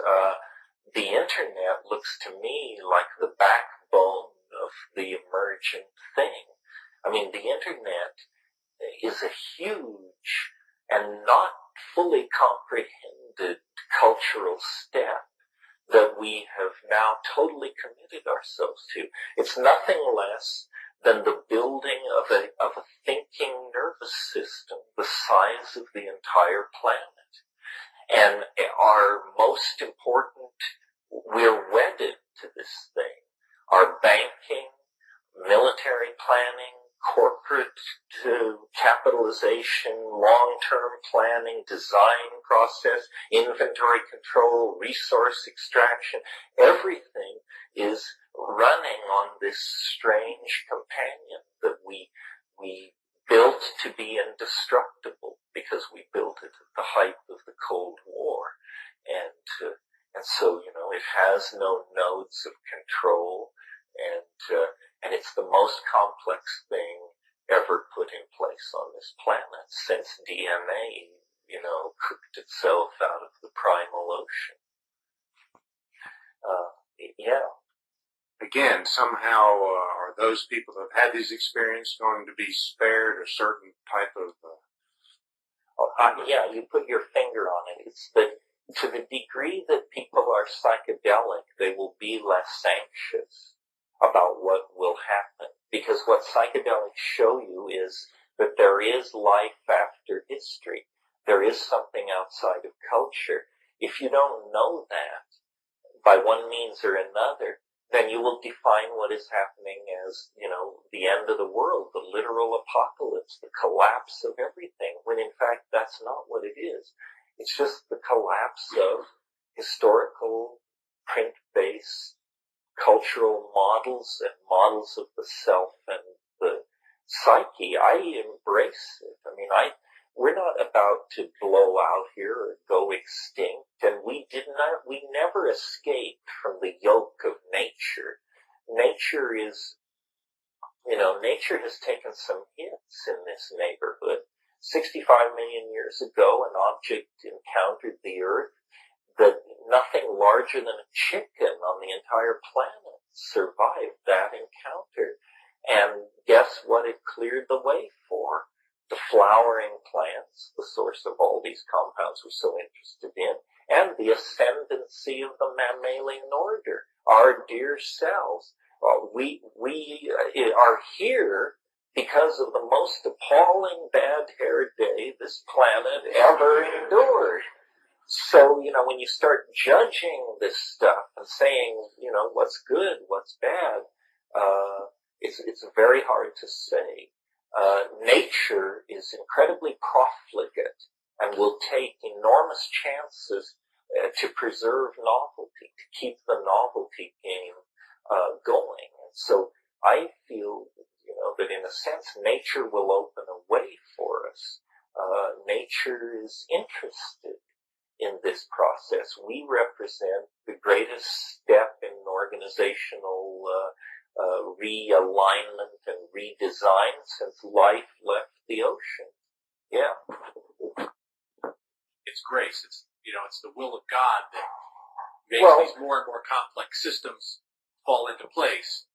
S1: the internet looks to me like the backbone of the emergent thing. I mean, the internet is a huge and not fully comprehended cultural step that we have now totally committed ourselves to. It's nothing less than the building of a thinking nervous system the size of the entire planet. And our most important, we're wedded to this thing. Our banking, military planning, corporate capitalization, long-term planning, design process, inventory control, resource extraction, everything is running on this strange companion that we built to be indestructible because we built it at the height of the Cold War. And so, it has no nodes of control, and it's the most complex thing ever put in place on this planet since DNA, cooked itself out of the primal ocean.
S10: Again, somehow are those people that have had these experiences going to be spared a certain type of...
S1: You put your finger on it. It's that to the degree that people are psychedelic, they will be less anxious about what will happen. Because what psychedelics show you is that there is life after history. There is something outside of culture. If you don't know that, by one means or another, then you will define what is happening as, the end of the world, the literal apocalypse, the collapse of everything, when in fact that's not what it is. It's just the collapse of historical, print-based, cultural models and models of the self and the psyche. I embrace it. We're not about to blow out here or go extinct, and we never escaped from the yoke of nature. Nature has taken some hits in this neighborhood. 65 million years ago, an object encountered the earth that nothing larger than a chicken on the entire planet survived that encounter. And guess what it cleared the way for? The flowering plants, the source of all these compounds we're so interested in, and the ascendancy of the mammalian order, our dear selves. We are here because of the most appalling bad hair day this planet ever endured. So, when you start judging this stuff and saying, what's good, what's bad, it's very hard to say. Nature is incredibly profligate and will take enormous chances to preserve novelty, to keep the novelty game going. And so I feel, that in a sense nature will open a way for us. Nature is interested in this process. We represent the greatest step in organizational realignment and redesign since life left the ocean. Yeah.
S2: It's grace. It's the will of God that makes these more and more complex systems fall into place.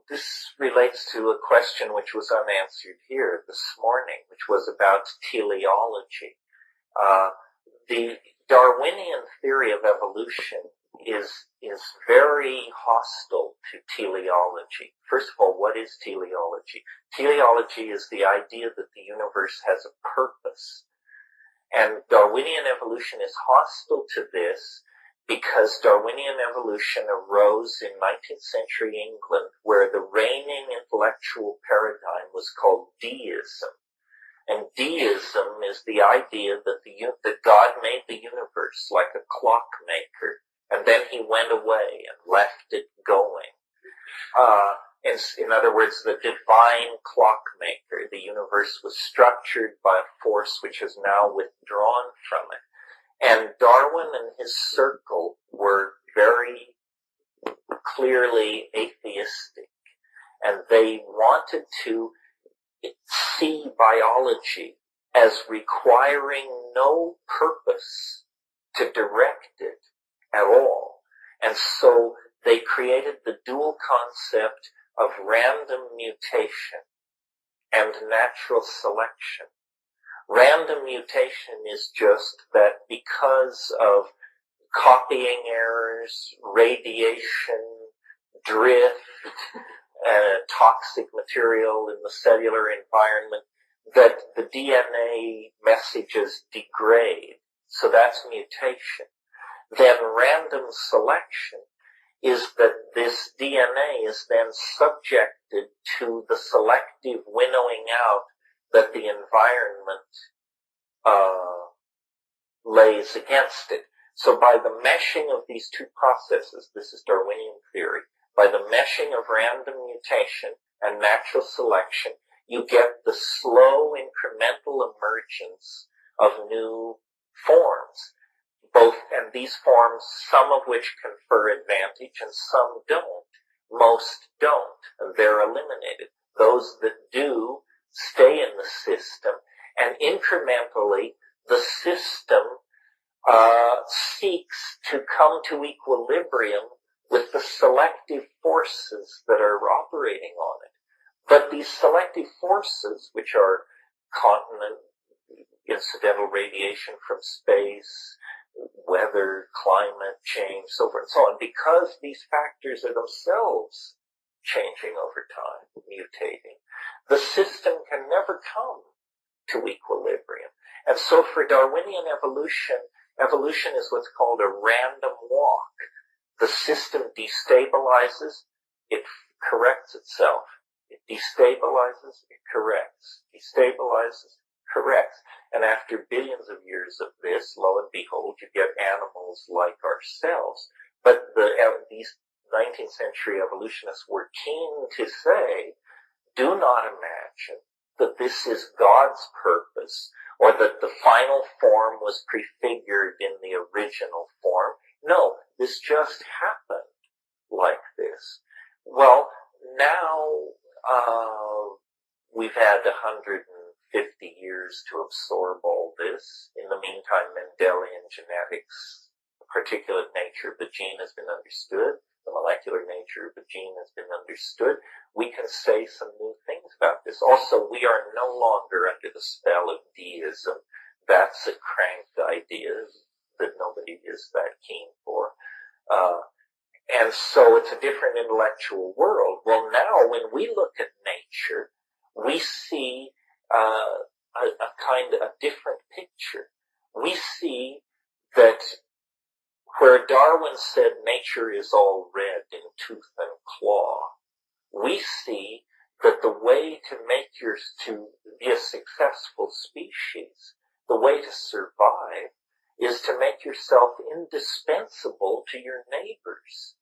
S1: This relates to a question which was unanswered here this morning, which was about teleology. The Darwinian theory of evolution is very hostile to teleology. First of all, what is teleology? Teleology is the idea that the universe has a purpose. And Darwinian evolution is hostile to this because Darwinian evolution arose in 19th century England, where the reigning intellectual paradigm was called deism. And deism is the idea that God made the universe like a clockmaker, and then he went away and left it going. In other words, the divine clockmaker. The universe was structured by a force which has now withdrawn from it. And Darwin and his circle were very clearly atheistic, and they wanted to see biology as requiring no purpose to direct it at all. And so they created the dual concept of random mutation and natural selection. Random mutation is just that because of copying errors, radiation, drift, toxic material in the cellular environment, that the DNA messages degrade. So that's mutation. Then random selection is that this DNA is then subjected to the selective winnowing out that the environment lays against it. So by the meshing of these two processes, this is Darwinian theory, by the meshing of random mutation and natural selection, you get the slow incremental emergence of new forms. And these forms, some of which confer advantage and some don't. Most don't, and they're eliminated. Those that do stay in the system, and incrementally the system seeks to come to equilibrium with the selective forces that are operating on it. But these selective forces, which are continent, incidental radiation from space, weather, climate change, so forth and so on, because these factors are themselves changing over time, mutating, the system can never come to equilibrium. And so for Darwinian evolution is what's called a random walk. The system destabilizes, it corrects itself. It destabilizes, it corrects. Destabilizes, corrects. And after billions of years of this, lo and behold, you get animals like ourselves. But these 19th century evolutionists were keen to say, do not imagine that this is God's purpose, or that the final form was prefigured in the original form. No, this just happened like this. Well, now we've had 150 years to absorb all this. In the meantime, Mendelian genetics, the particulate nature of the gene has been understood. The molecular nature of the gene has been understood. We can say some new things about this. Also, we are no longer under the spell of deism. That's a cranked idea that nobody is that keen for. And so it's a different intellectual world. Well, now when we look at nature, we see a kind of a different picture. We see that where Darwin said nature is all red in tooth and claw, we see that the way to be a successful species, the way to survive, is to make yourself indispensable to your neighbors.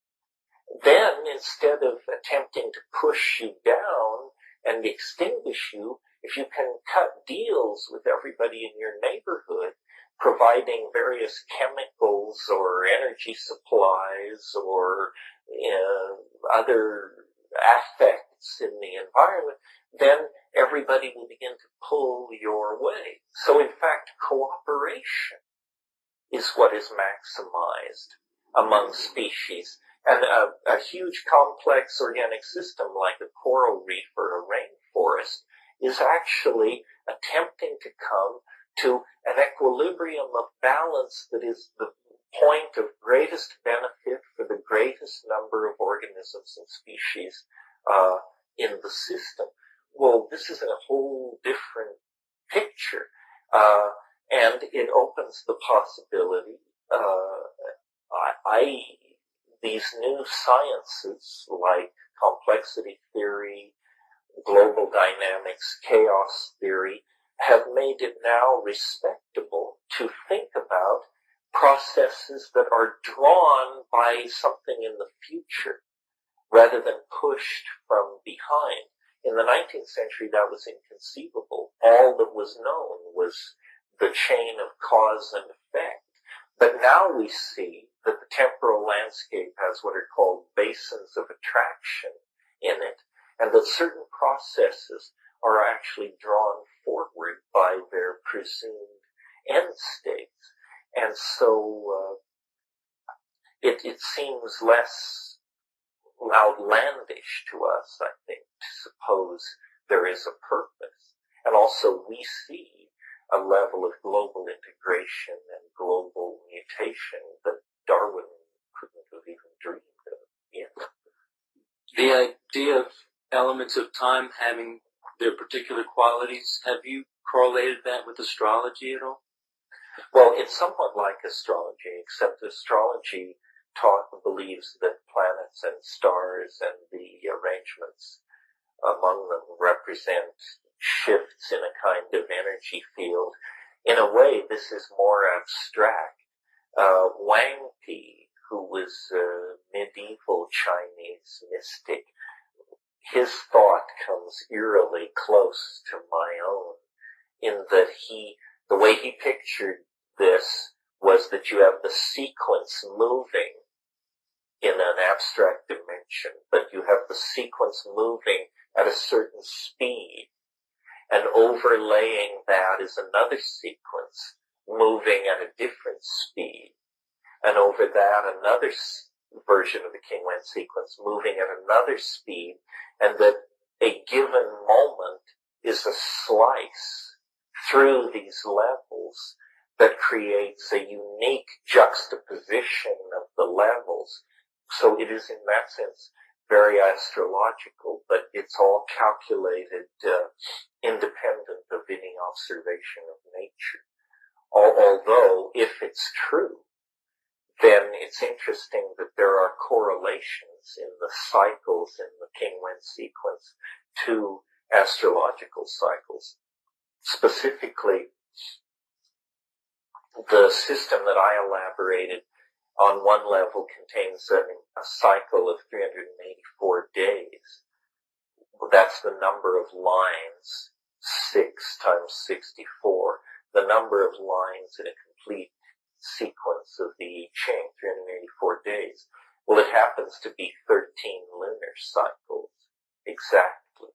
S1: Then, instead of attempting to push you down and extinguish you, if you can cut deals with everybody in your neighborhood, providing various chemicals or energy supplies or other affects in the environment, then everybody will begin to pull your way. So in fact, cooperation is what is maximized among species. And a huge complex organic system like a coral reef or a rainforest is actually attempting to come to an equilibrium of balance that is the point of greatest benefit for the greatest number of organisms and species in the system. Well, this is a whole different picture, and it opens the possibility. These new sciences like complexity theory, global dynamics, chaos theory, have made it now respectable to think about processes that are drawn by something in the future rather than pushed from behind. In the 19th century, that was inconceivable. All that was known was the chain of cause and effect. But now we see that the temporal landscape has what are called basins of attraction in it, and that certain processes are actually drawn forward by their presumed end states. And so it seems less outlandish to us, I think, to suppose there is a purpose. And also we see a level of global integration and global mutation that Darwin couldn't have even dreamed of yet.
S12: The idea of elements of time having their particular qualities, have you correlated that with astrology at all?
S1: Well, it's somewhat like astrology, except astrology believes that planets and stars and the arrangements among them represent shifts in a kind of energy field. In a way, this is more abstract. Wang Pi, who was a medieval Chinese mystic, his thought comes eerily close to my own, in that the way he pictured this was that you have the sequence moving in an abstract dimension, but you have the sequence moving at a certain speed, and overlaying that is another sequence moving at a different speed, and over that another version of the King Wen sequence moving at another speed, and that a given moment is a slice through these levels that creates a unique juxtaposition of the levels. So it is in that sense very astrological, but it's all calculated independent of any observation of nature. Although, if it's true, then it's interesting that there are correlations in the cycles in the King Wen sequence to astrological cycles. Specifically, the system that I elaborated on one level contains a cycle of 384 days. That's the number of lines, 6 times 64, the number of lines in a complete sequence of the I Ching, 384 days. Well, it happens to be 13 lunar cycles, exactly.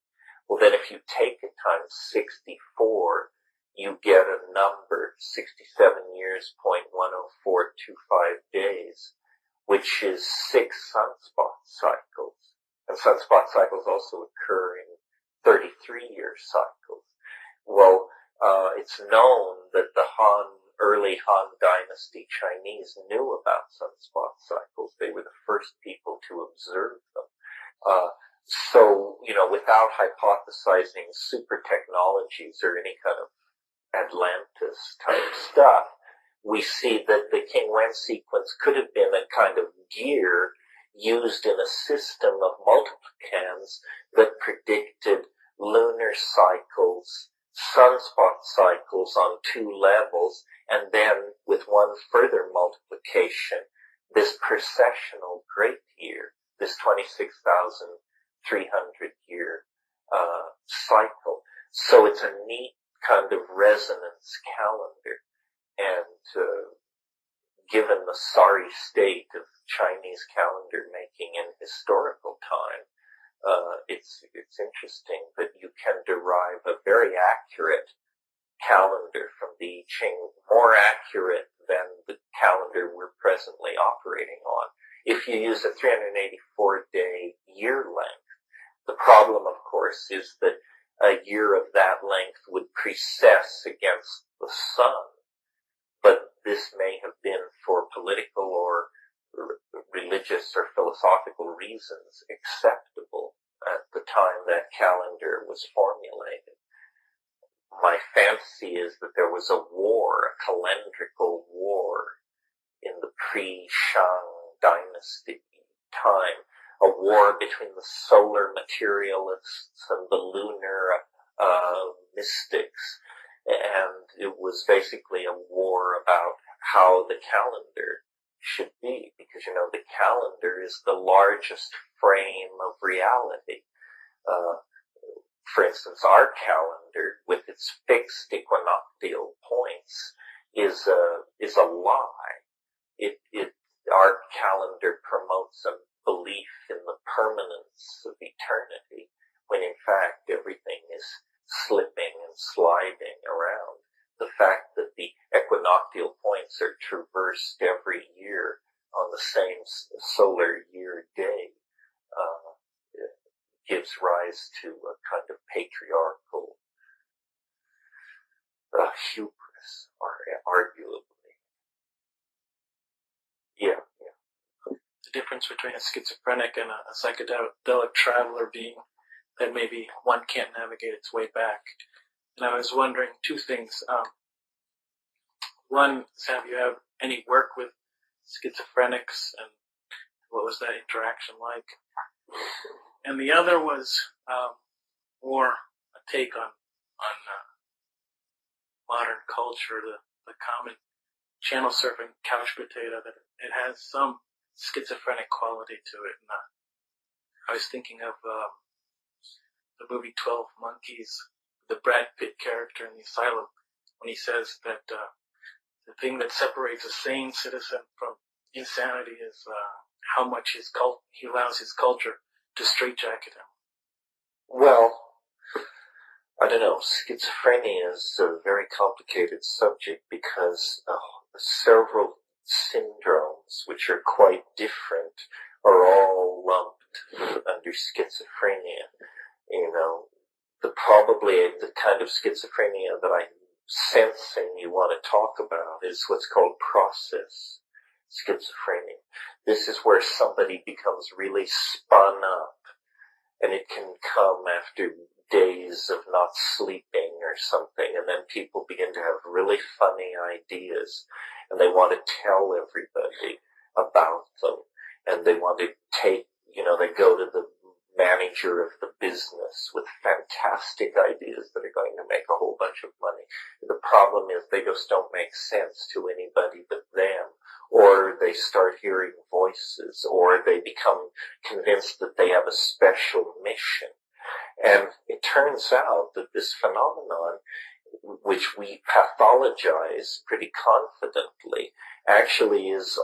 S1: Well, then if you take it times 64, you get a number, 67 years, 0.10425 days, which is 6 sunspot cycles. And sunspot cycles also occur in 33-year cycles. Well, it's known that the early Han Dynasty Chinese knew about sunspot cycles. They were the first people to observe them. So, without hypothesizing super technologies or any kind of Atlantis type stuff, we see that the King Wen sequence could have been a kind of gear used in a system of multiplicans that predicted lunar cycles, sunspot cycles on 2 levels, and then with one further multiplication, this precessional great year, this 26,300 year cycle. So it's a neat kind of resonance calendar, and given the sorry state of Chinese calendar making in historical time, it's interesting that you can derive a very accurate calendar from the I Ching, more accurate than the calendar we're presently operating on. If you use a 384-day year length, the problem, of course, is that a year of that length would precess against the sun, but this may have been for political or religious or philosophical reasons acceptable at the time that calendar was formulated. My fancy is that there was a war, a calendrical war in the pre-Shang dynasty time, a war between the solar materialists and the lunar mystics, and it was basically a war about how the calendar should be, because the calendar is the largest frame of reality. For instance, our calendar, with its fixed equinoctial points, is a lie. Our calendar promotes a belief in the permanence of eternity, when in fact everything is slipping and sliding around. The fact that the equinoctial points are traversed every year on the same solar year day gives rise to a kind of patriarchal hubris, arguably. Yeah.
S5: The difference between a schizophrenic and a psychedelic traveler being that maybe one can't navigate its way back. And I was wondering 2 things. One, have you had any work with schizophrenics, and what was that interaction like? And the other was more a take on modern culture, the common channel surfing couch potato that it has some schizophrenic quality to it. And I was thinking of the movie 12 Monkeys, the Brad Pitt character in the asylum, when he says that the thing that separates a sane citizen from insanity is how much he allows his culture to straitjacket him.
S1: Well, I don't know. Schizophrenia is a very complicated subject because several syndromes, which are quite different, are all lumped under schizophrenia. You know, probably the kind of schizophrenia that I'm sensing you want to talk about is what's called process schizophrenia. This is where somebody becomes really spun up, and it can come after days of not sleeping or something, and then people begin to have really funny ideas, and they want to tell everybody about them, and they want to take, they go to the manager of the business with fantastic ideas that are going to make a whole bunch of money. The problem is they just don't make sense to anybody but them, or they start hearing voices, or they become convinced that they have a special mission. And it turns out that this phenomenon, which we pathologize pretty confidently, actually is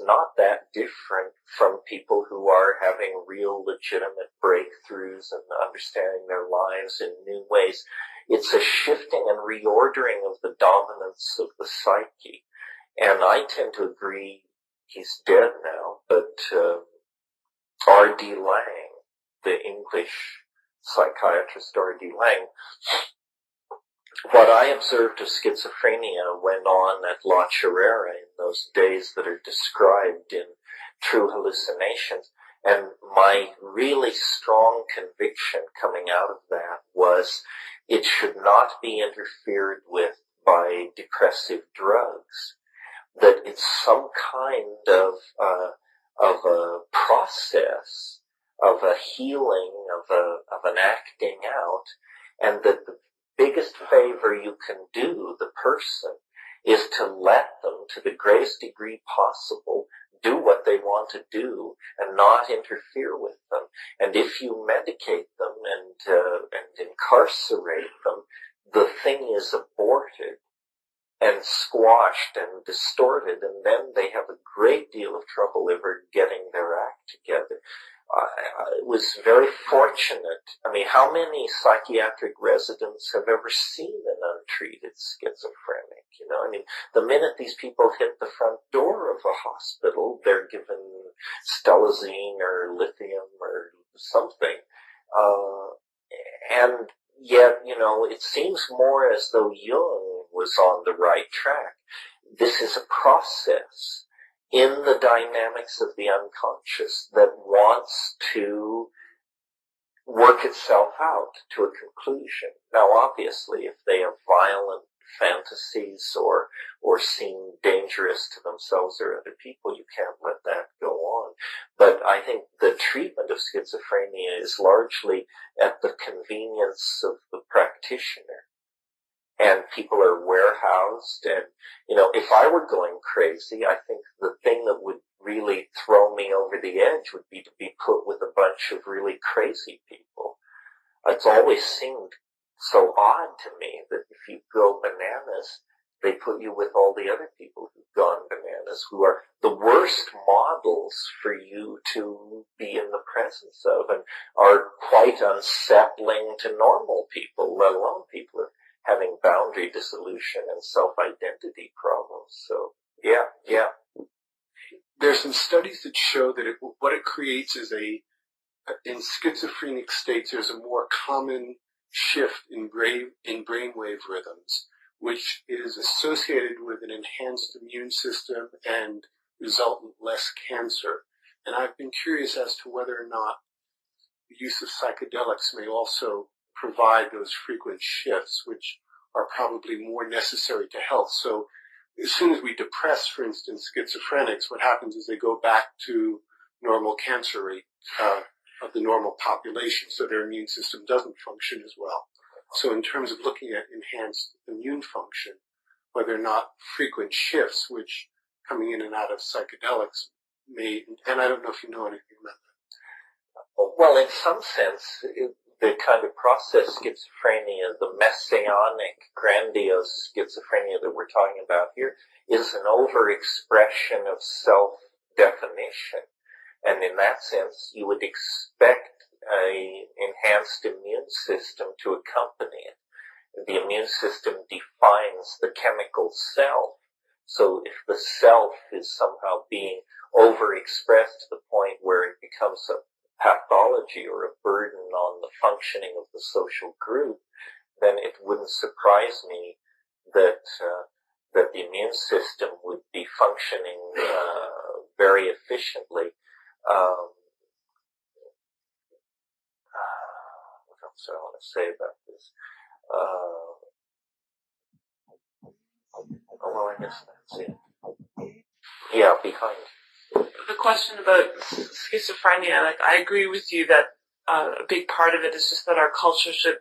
S1: not that different from people who are having real legitimate breakthroughs and understanding their lives in new ways. It's a shifting and reordering of the dominance of the psyche. And I tend to agree, he's dead now, but R.D. Laing, the English psychiatrist R.D. Laing, what I observed of schizophrenia went on at La Chirera in those days that are described in True Hallucinations, and my really strong conviction coming out of that was it should not be interfered with by depressive drugs, that it's some kind of a process, of a healing, of an acting out, and that the biggest favor you can do the person is to let them, to the greatest degree possible, do what they want to do and not interfere with them. And if you medicate them and incarcerate them, the thing is aborted and squashed and distorted, and then they have a great deal of trouble ever getting their act together. I was very fortunate. I mean, how many psychiatric residents have ever seen an untreated schizophrenic? I mean, the minute these people hit the front door of a hospital, they're given stelazine or lithium or something. And yet, it seems more as though Jung was on the right track. This is a process in the dynamics of the unconscious that wants to work itself out to a conclusion. Now, obviously, if they have violent fantasies or seem dangerous to themselves or other people, you can't let that go on. But I think the treatment of schizophrenia is largely at the convenience of the practitioner. And people are warehoused, and, if I were going crazy, I think the thing that would really throw me over the edge would be to be put with a bunch of really crazy people. It's always seemed so odd to me that if you go bananas, they put you with all the other people who've gone bananas, who are the worst models for you to be in the presence of, and are quite unsettling to normal people, let alone people who are having boundary dissolution and self-identity problems. So, yeah.
S10: There's some studies that show that what it creates is in schizophrenic states, there's a more common shift in brainwave rhythms, which is associated with an enhanced immune system and resultant less cancer. And I've been curious as to whether or not the use of psychedelics may also provide those frequent shifts, which are probably more necessary to health. So as soon as we depress, for instance, schizophrenics, what happens is they go back to normal cancer rate of the normal population, so their immune system doesn't function as well. So in terms of looking at enhanced immune function, whether or not frequent shifts, which coming in and out of psychedelics may, and I don't know if you know anything about that.
S1: Well, in some sense, the kind of process schizophrenia, the messianic, grandiose schizophrenia that we're talking about here, is an overexpression of self-definition. And in that sense, you would expect an enhanced immune system to accompany it. The immune system defines the chemical self. So if the self is somehow being overexpressed to the point where it becomes a pathology or a burden on the functioning of the social group, then it wouldn't surprise me that that the immune system would be functioning very efficiently. What else do I want to say about this? Well, I guess that's it. Yeah, behind.
S13: The question about schizophrenia, like, I agree with you that a big part of it is just that our culture should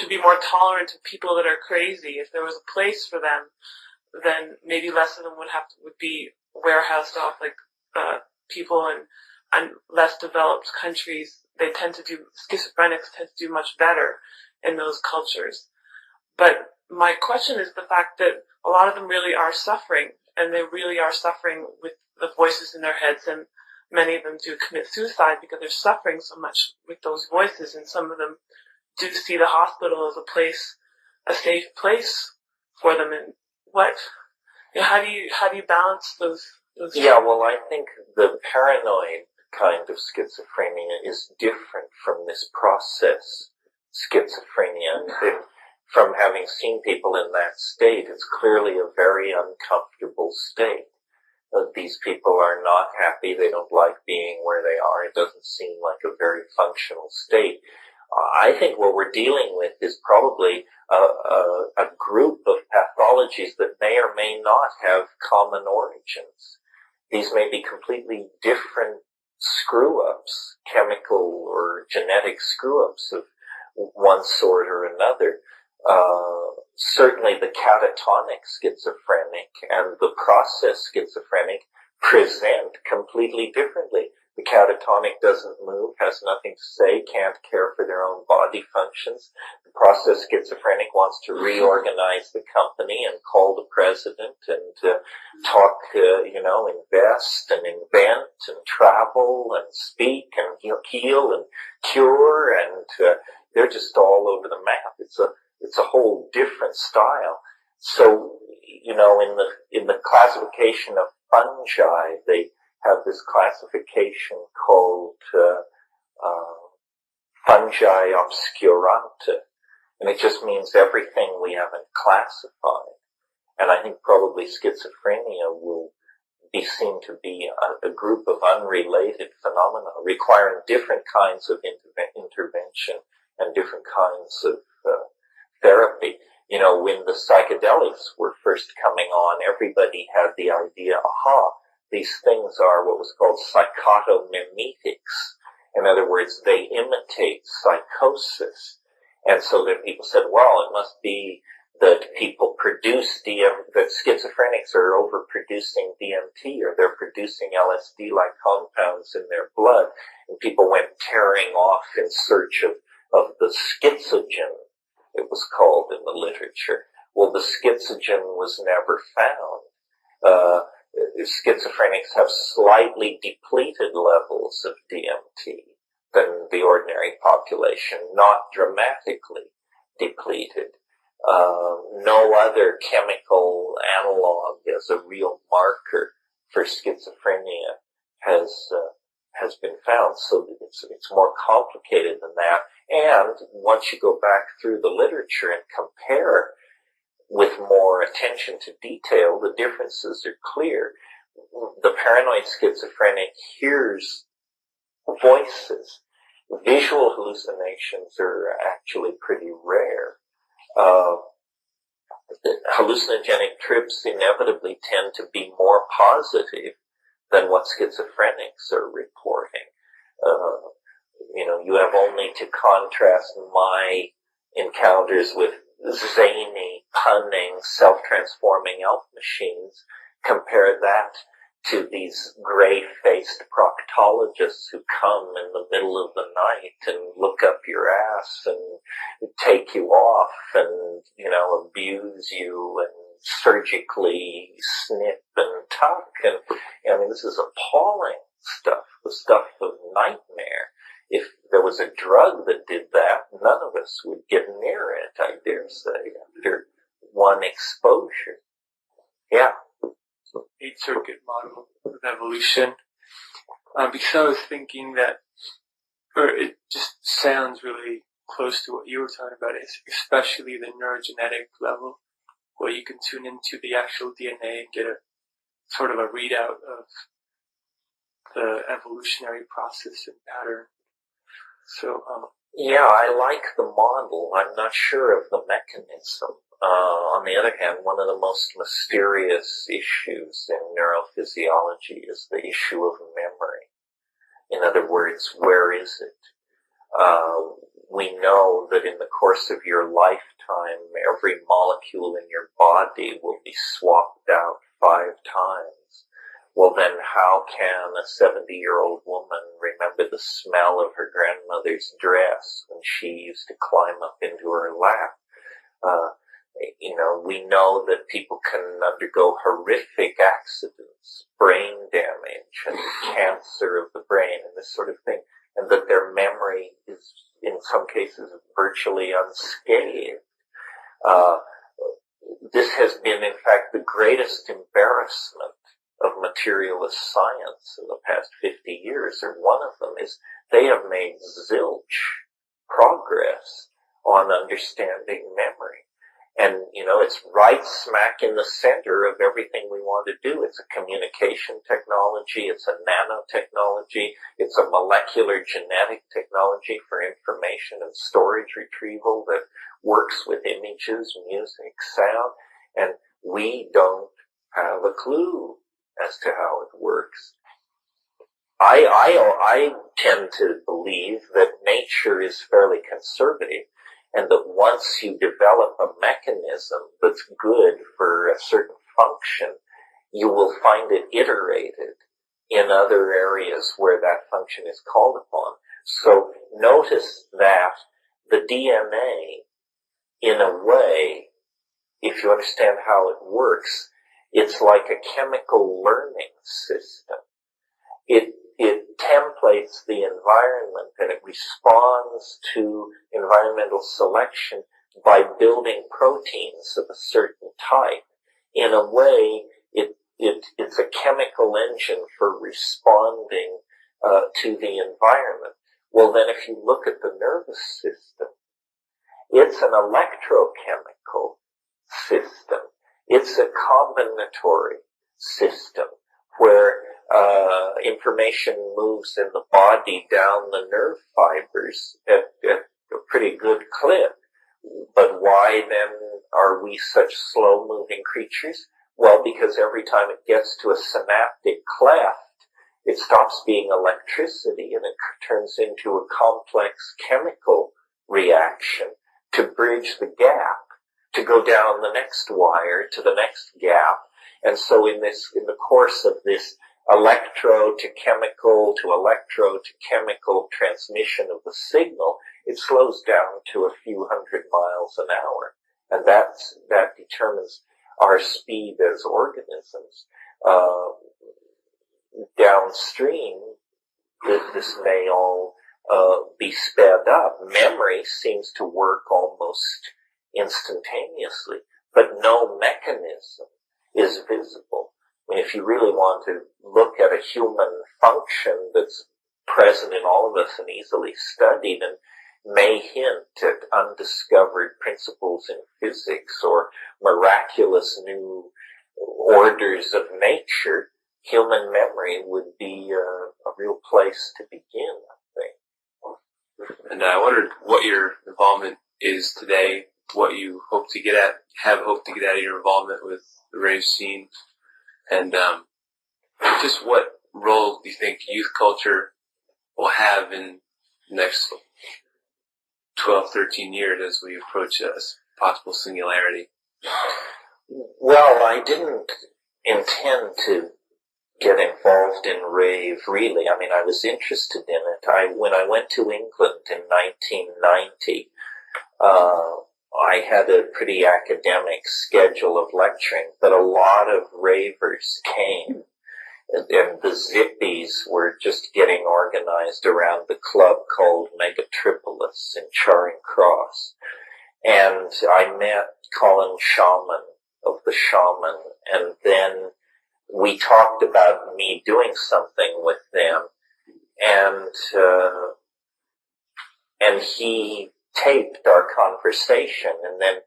S13: be more tolerant of people that are crazy. If there was a place for them, then maybe less of them would be warehoused off like people in less developed countries. Schizophrenics tend to do much better in those cultures. But my question is the fact that a lot of them really are suffering, and they really are suffering with the voices in their heads, and many of them do commit suicide because they're suffering so much with those voices, and some of them do see the hospital as a safe place for them. And how do you balance those?
S1: Yeah, well, I think the paranoid kind of schizophrenia is different from this process schizophrenia. And from having seen people in that state, it's clearly a very uncomfortable state. These people are not happy. They don't like being where they are. It doesn't seem like a very functional state. I think what we're dealing with is probably a group of pathologies that may or may not have common origins. These may be completely different screw-ups, chemical or genetic screw-ups of one sort or another. Certainly the catatonic schizophrenic and the process schizophrenic present completely differently. The catatonic doesn't move, has nothing to say, can't care for their own body functions. The process schizophrenic wants to reorganize the company and call the president and talk, invest and invent and travel and speak and heal and cure, and they're just all over the map. It's a whole different style. So, in the classification of fungi, they have this classification called fungi obscuranta, and it just means everything we haven't classified. And I think probably schizophrenia will be seen to be a group of unrelated phenomena requiring different kinds of intervention and different kinds of therapy. When the psychedelics were first coming on, everybody had the idea, these things are what was called psychotomimetics. In other words, they imitate psychosis. And so then people said, well, it must be that people produce that schizophrenics are overproducing DMT, or they're producing LSD-like compounds in their blood. And people went tearing off in search of the schizogen, it was called in the literature. Well, the schizogen was never found. Schizophrenics have slightly depleted levels of DMT than the ordinary population, not dramatically depleted. No other chemical analog as a real marker for schizophrenia has been found. So it's more complicated than that. And once you go back through the literature and compare with more attention to detail, the differences are clear. The paranoid schizophrenic hears voices. Visual hallucinations are actually pretty rare. Hallucinogenic trips inevitably tend to be more positive than what schizophrenics are reporting. You have only to contrast my encounters with zany, punning, self-transforming elf machines. Compare that to these gray-faced proctologists who come in the middle of the night and look up your ass and take you off and, abuse you and surgically snip and tuck. And, this is appalling stuff, the stuff of nightmare. If there was a drug that did that, none of us would get near it, I dare say, after one exposure. Yeah.
S5: Eight circuit model of evolution. Because I was thinking that, or it just sounds really close to what you were talking about, especially the neurogenetic level, where you can tune into the actual DNA and get a sort of a readout of the evolutionary process and pattern. So,
S1: yeah, I like the model. I'm not sure of the mechanism. On the other hand, one of the most mysterious issues in neurophysiology is the issue of memory. In other words, where is it? We know that in the course of your lifetime, every molecule in your body will be swapped out 5 times. Well, then how can a 70-year-old woman remember the smell of her grandmother's dress when she used to climb up into her lap? We know that people can undergo horrific accidents, brain damage, and cancer of the brain, and this sort of thing, and that their memory is, in some cases, virtually unscathed. This has been, in fact, the greatest embarrassment of materialist science in the past 50 years, or one of them, is they have made zilch progress on understanding memory. And, it's right smack in the center of everything we want to do. It's a communication technology, it's a nanotechnology, it's a molecular genetic technology for information and storage retrieval that works with images, music, sound, and we don't have a clue as to how it works. I tend to believe that nature is fairly conservative, and that once you develop a mechanism that's good for a certain function, you will find it iterated in other areas where that function is called upon. So notice that the DNA, in a way, if you understand how it works, it's like a chemical learning system. It templates the environment and it responds to environmental selection by building proteins of a certain type. In a way, it's a chemical engine for responding to the environment. Well, then if you look at the nervous system, it's an electrochemical system. It's a combinatory system where information moves in the body down the nerve fibers at a pretty good clip. But why then are we such slow-moving creatures? Well, because every time it gets to a synaptic cleft, it stops being electricity and it turns into a complex chemical reaction to bridge the gap, to go down the next wire to the next gap. And so in the course of this electro to chemical transmission of the signal, it slows down to a few hundred miles an hour. And that determines our speed as organisms. Downstream, this may all be sped up. Memory seems to work almost instantaneously, but no mechanism is visible. I mean, if you really want to look at a human function that's present in all of us and easily studied and may hint at undiscovered principles in physics or miraculous new orders of nature, human memory would be a real place to begin, I think.
S14: And I wondered what your involvement is today, what you hope to get at, have hoped to get out of your involvement with the rave scene, and just what role do you think youth culture will have in the next 12, 13 years as we approach possible singularity?
S1: Well, I didn't intend to get involved in rave, really. I mean, I was interested in it. When I went to England in 1990, I had a pretty academic schedule of lecturing, but a lot of ravers came, and the Zippies were just getting organized around the club called Megatripolis in Charing Cross. And I met Colin Shaman of the Shaman, and then we talked about me doing something with them, and he taped our conversation, and then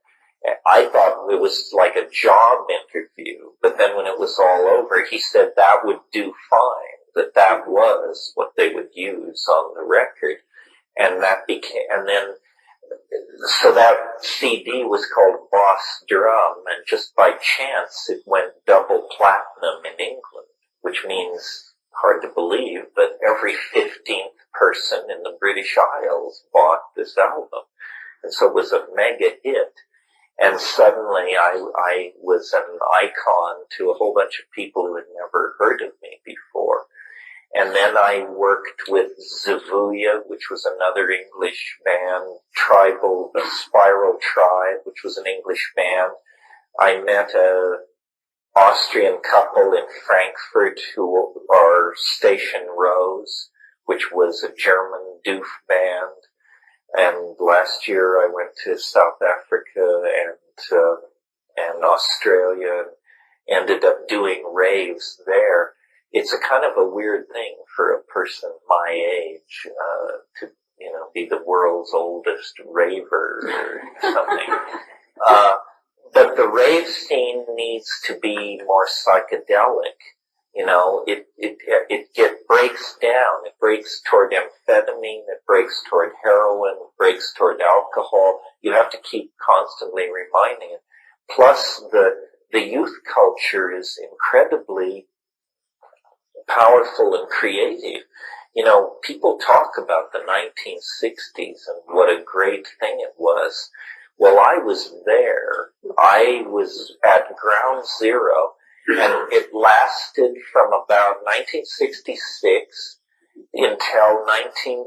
S1: I thought it was like a job interview, but then when it was all over, he said that would do fine, that was what they would use on the record, and so that CD was called Boss Drum, and just by chance it went double platinum in England, which means, hard to believe, but every 15th person in the British Isles bought this album. And so it was a mega hit. And suddenly I was an icon to a whole bunch of people who had never heard of me before. And then I worked with Zavuya, which was another English band, Spiral Tribe, which was an English band. I met a Austrian couple in Frankfurt who are Station Rose, which was a German doof band. And last year I went to South Africa and Australia, and ended up doing raves there. It's a kind of a weird thing for a person my age to, be the world's oldest raver or something. But the rave scene needs to be more psychedelic. It breaks down. It breaks toward amphetamine. It breaks toward heroin. It breaks toward alcohol. You have to keep constantly reminding it. Plus, the youth culture is incredibly powerful and creative. People talk about the 1960s and what a great thing it was. Well, I was there. I was at ground zero, and it lasted from about 1966 until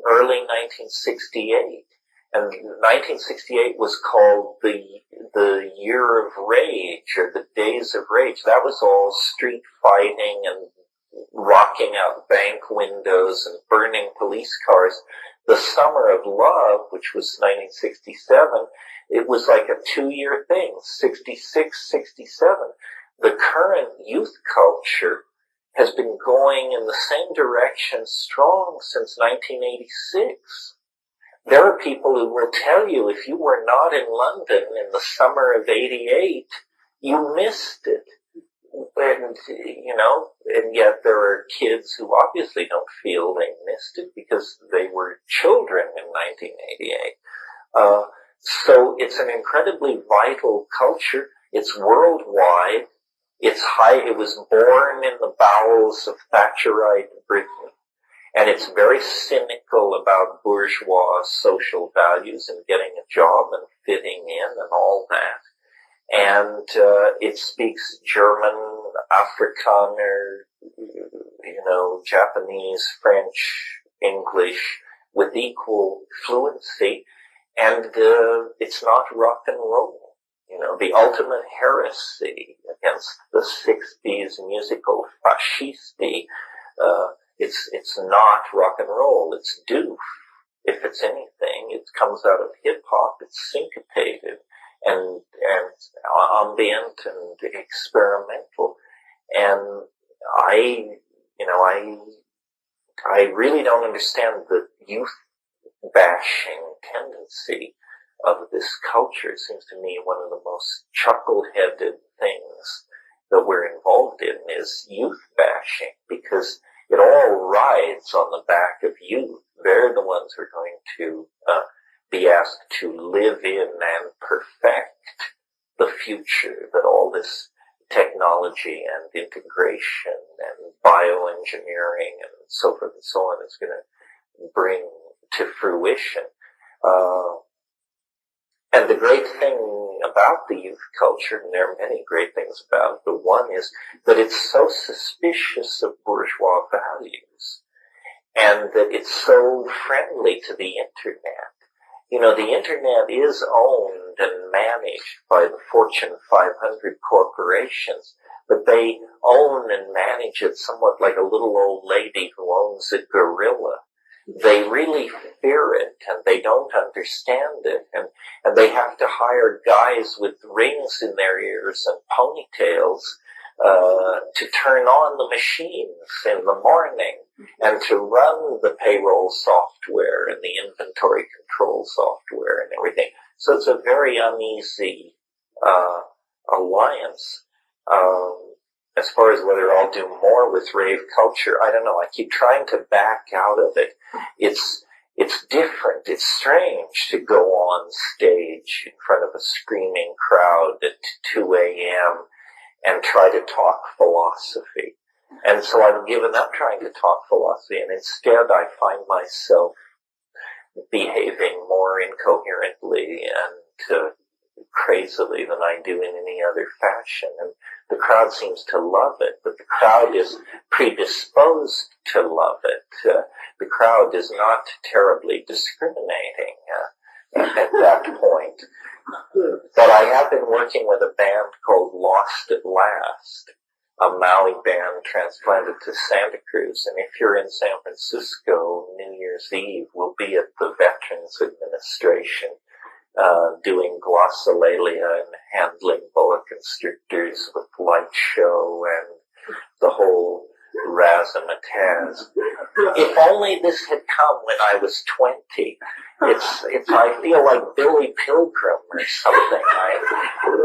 S1: early 1968. And 1968 was called the Year of Rage, or the Days of Rage. That was all street fighting and rocking out bank windows and burning police cars. The Summer of Love, which was 1967, it was like a 2-year thing, 66, 67. The current youth culture has been going in the same direction strong since 1986. There are people who will tell you if you were not in London in the summer of 88, you missed it. And yet there are kids who obviously don't feel they missed it because they were children in 1988. So it's an incredibly vital culture. It's worldwide. It was born in the bowels of Thatcherite Britain, and it's very cynical about bourgeois social values and getting a job and fitting in and all that. And it speaks German, Afrikaner, Japanese, French, English with equal fluency, and it's not rock and roll. The ultimate heresy against the 60s musical fascisti, it's not rock and roll, it's doof. If it's anything, it comes out of hip-hop, it's syncopated and ambient and experimental. And I really don't understand the youth bashing tendency of this culture. It seems to me one of the most chuckle-headed things that we're involved in is youth bashing, because it all rides on the back of youth. They're the ones who are going to be asked to live in and perfect the future that all this technology and integration and bioengineering and so forth and so on is going to bring to fruition. And the great thing about the youth culture, and there are many great things about it, but one is that it's so suspicious of bourgeois values, and that it's so friendly to the internet. You know, the internet is owned and managed by the Fortune 500 corporations, but they own and manage it somewhat like a little old lady who owns a gorilla. They really fear it, and they don't understand it, and they have to hire guys with rings in their ears and ponytails to turn on the machines in the morning and to run the payroll software and the inventory control software and everything. So it's a very uneasy alliance. As far as whether I'll do more with rave culture, I don't know. I keep trying to back out of it. It's different. It's strange to go on stage in front of a screaming crowd at 2 a.m. and try to talk philosophy. And so I've given up trying to talk philosophy, and instead I find myself behaving more incoherently and crazily than I do in any other fashion. And the crowd seems to love it, but the crowd is predisposed to love it. The crowd is not terribly discriminating at that point. But I have been working with a band called Lost at Last, a Maui band transplanted to Santa Cruz. And if you're in San Francisco, New Year's Eve, we'll be at the Veterans Administration doing glossolalia and handling boa constrictors with light show and the whole razzmatazz. If only this had come when I was 20. I feel like Billy Pilgrim or something.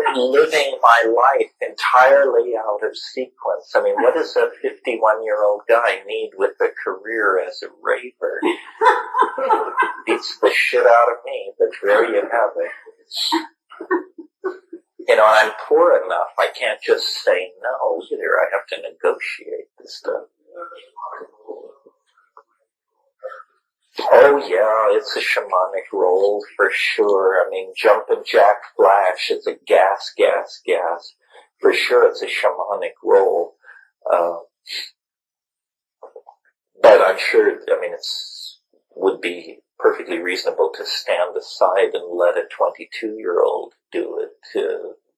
S1: I'm living my life entirely out of sequence. I mean, what does a 51-year-old guy need with a career as a raver? Beats the shit out of me, but there you have it. You know, I'm poor enough. I can't just say no either. I have to negotiate this stuff. Oh yeah, it's a shamanic role for sure. I mean, Jumpin' Jack Flash is a gas. For sure it's a shamanic role. But I'm sure, I mean, would be perfectly reasonable to stand aside and let a 22-year-old do it,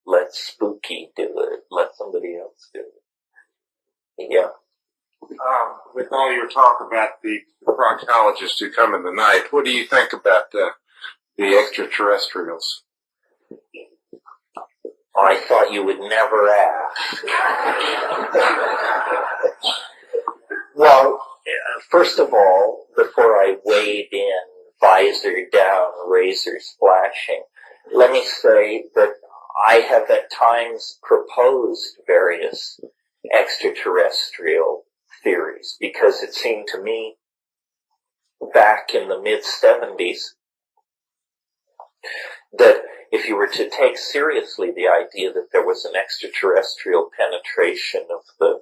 S1: let Spooky do it, let somebody else do it. Yeah.
S10: With all your talk about the proctologists who come in the night, what do you think about the extraterrestrials?
S1: I thought you would never ask. Well, first of all, before I wade in, visor down, razors flashing, let me say that I have at times proposed various extraterrestrial theories, because it seemed to me back in the mid-70s that if you were to take seriously the idea that there was an extraterrestrial penetration of the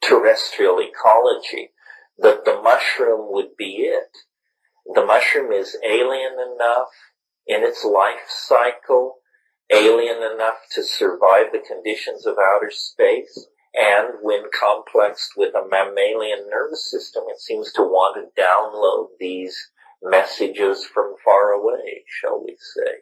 S1: terrestrial ecology, that the mushroom would be it. The mushroom is alien enough in its life cycle, alien enough to survive the conditions of outer space, and when complexed with a mammalian nervous system, it seems to want to download these messages from far away, shall we say.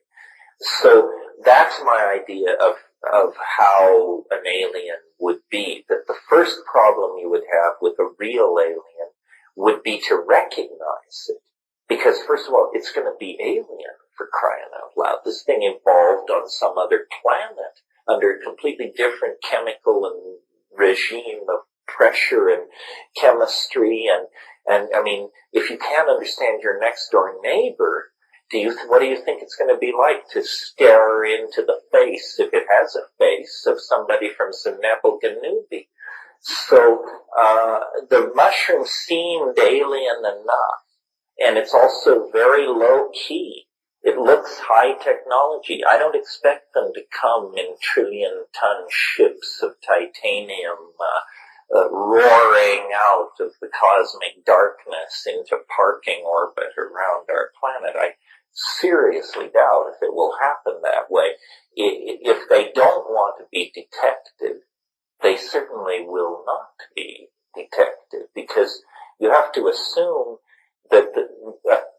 S1: So that's my idea of how an alien would be. That the first problem you would have with a real alien would be to recognize it. Because first of all, it's going to be alien, for crying out loud. This thing evolved on some other planet under a completely different chemical and regime of pressure and chemistry, and I mean, if you can't understand your next door neighbor, what do you think it's going to be like to stare into the face, if it has a face, of somebody from Zenebel Ganubi? So the mushroom seemed alien enough, and it's also very low key. It looks high technology. I don't expect them to come in trillion-ton ships of titanium, roaring out of the cosmic darkness into parking orbit around our planet. I seriously doubt if it will happen that way. they don't want to be detected, they certainly will not be detected, because you have to assume that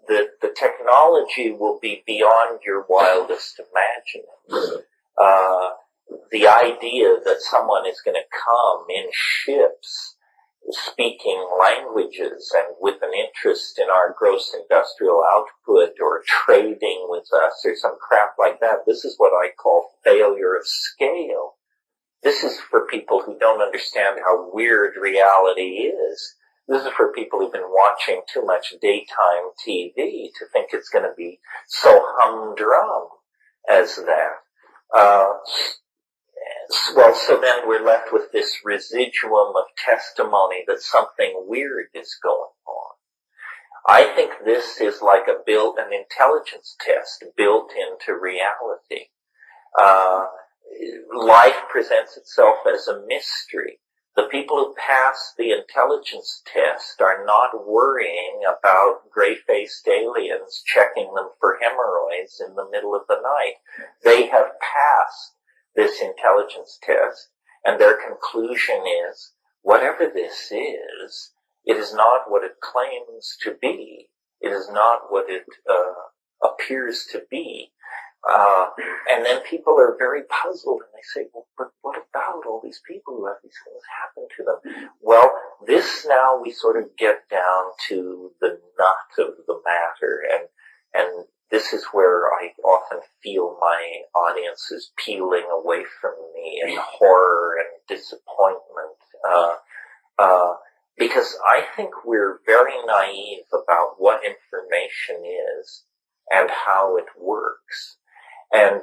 S1: the technology will be beyond your wildest imaginings. The idea that someone is going to come in ships speaking languages and with an interest in our gross industrial output or trading with us or some crap like that, this is what I call failure of scale. This is for people who don't understand how weird reality is. This is for people who've been watching too much daytime TV to think it's going to be so humdrum as that. Well, so then we're left with this residuum of testimony that something weird is going on. I think this is like an intelligence test built into reality. Life presents itself as a mystery. The people who pass the intelligence test are not worrying about gray-faced aliens checking them for hemorrhoids in the middle of the night. They have passed this intelligence test, and their conclusion is, whatever this is, it is not what it claims to be. It is not what it appears to be. And then people are very puzzled, and they say, well, but what about all these people who have these things happen to them? Well, this now we sort of get down to the nut of the matter, and this is where I often feel my audiences peeling away from me in horror and disappointment, because I think we're very naive about what information is and how it works. And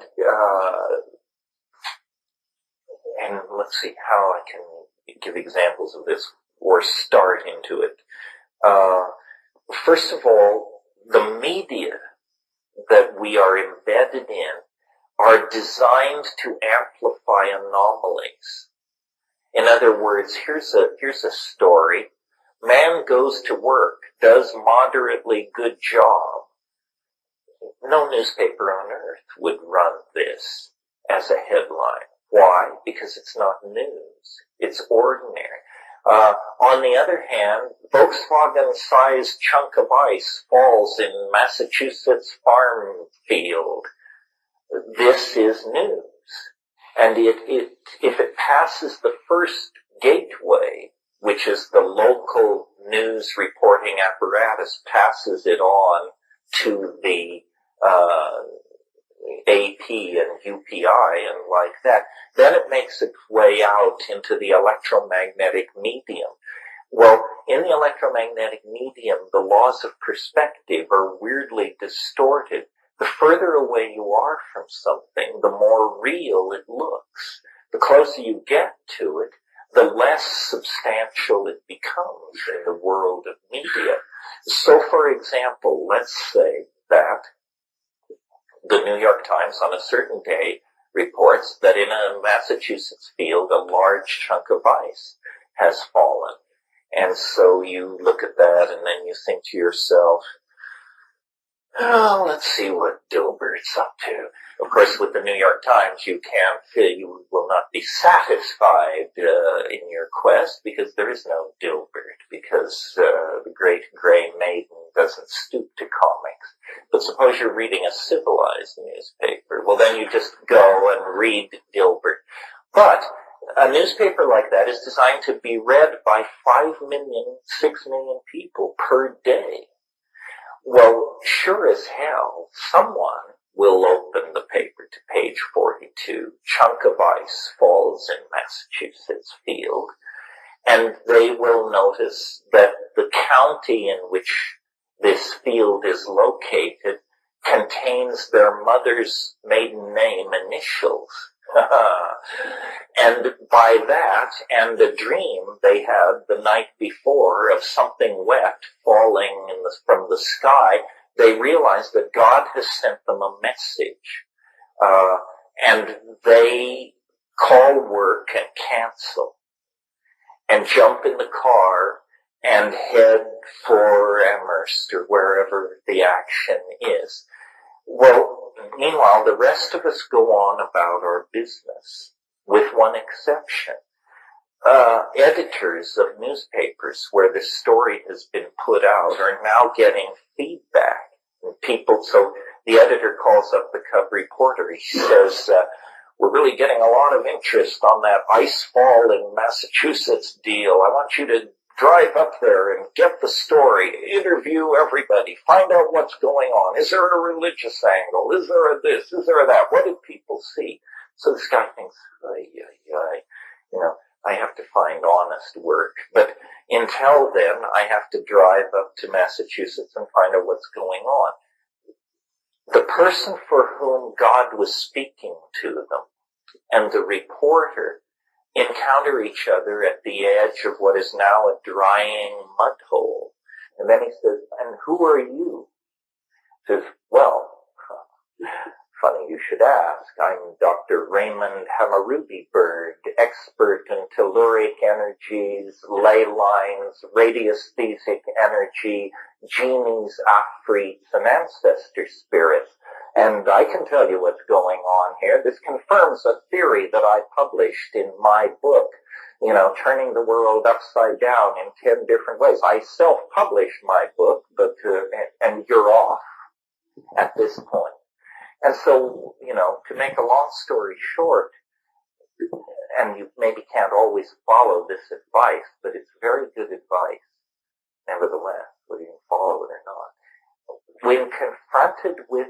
S1: let's see how I can give examples of this or start into it. First of all, the media that we are embedded in are designed to amplify anomalies. In other words, here's a story. Man goes to work, does moderately good job. No newspaper on earth would run this as a headline. Why? Because it's not news. It's ordinary. On the other hand, Volkswagen-sized chunk of ice falls in Massachusetts farm field. This is news. And if it passes the first gateway, which is the local news reporting apparatus, passes it on to the AP and UPI and like that, then it makes its way out into the electromagnetic medium. Well, in the electromagnetic medium, the laws of perspective are weirdly distorted. The further away you are from something, the more real it looks. The closer you get to it, the less substantial it becomes in the world of media. So, for example, let's say that the New York Times on a certain day reports that in a Massachusetts field, a large chunk of ice has fallen. And so you look at that and then you think to yourself, oh, let's see what Dilbert's up to. Of course, with the New York Times, you will not be satisfied in your quest, because there is no Dilbert, because the great gray maiden doesn't stoop to comics. But suppose you're reading a civilized newspaper. Well, then you just go and read Dilbert. But a newspaper like that is designed to be read by 5 million, 6 million people per day. Well, sure as hell, someone will open the paper to page 42, chunk of ice falls in Massachusetts field, and they will notice that the county in which this field is located contains their mother's maiden name initials. And by that, and a dream they had the night before of something wet falling from the sky, they realize that God has sent them a message. And they call work and cancel, and jump in the car and head for Amherst or wherever the action is. Well, Meanwhile, the rest of us go on about our business, with one exception. Editors of newspapers where the story has been put out are now getting feedback. People, so the editor calls up the cub reporter. He says, we're really getting a lot of interest on that ice fall in Massachusetts deal. I want you to drive up there and get the story, interview everybody, find out what's going on. Is there a religious angle? Is there a this? Is there a that? What did people see? So this guy thinks, I have to find honest work. But until then, I have to drive up to Massachusetts and find out what's going on. The person for whom God was speaking to them and the reporter encounter each other at the edge of what is now a drying mud hole. And then he says, and who are you? He says, well, funny you should ask. I'm Dr. Raymond Hamarubibird, expert in telluric energies, ley lines, radiesthesic energy, genies, afrits, and ancestor spirits. And I can tell you what's going on here. This confirms a theory that I published in my book, Turning the World Upside Down in 10 different ways. I self-published my book, but, and you're off at this point. And so, to make a long story short, and you maybe can't always follow this advice, but it's very good advice, nevertheless, whether you can follow it or not. When confronted with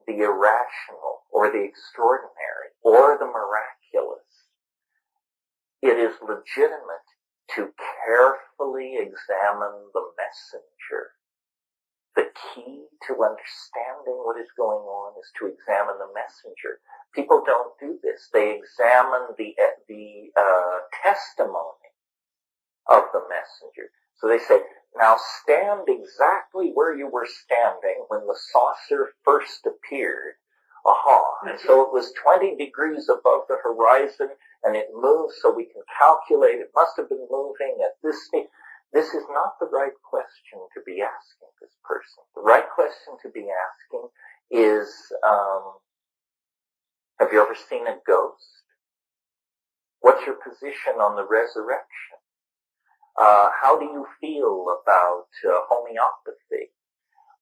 S1: the irrational, or the extraordinary, or the miraculous, it is legitimate to carefully examine the messenger. The key to understanding what is going on is to examine the messenger. People don't do this. They examine the testimony of the messenger. So they say, now stand exactly where you were standing when the saucer first appeared. And so it was 20 degrees above the horizon, and it moved, so we can calculate it must have been moving at this speed. This is not the right question to be asking this person. The right question to be asking is, have you ever seen a ghost? What's your position on the resurrection? How do you feel about homeopathy?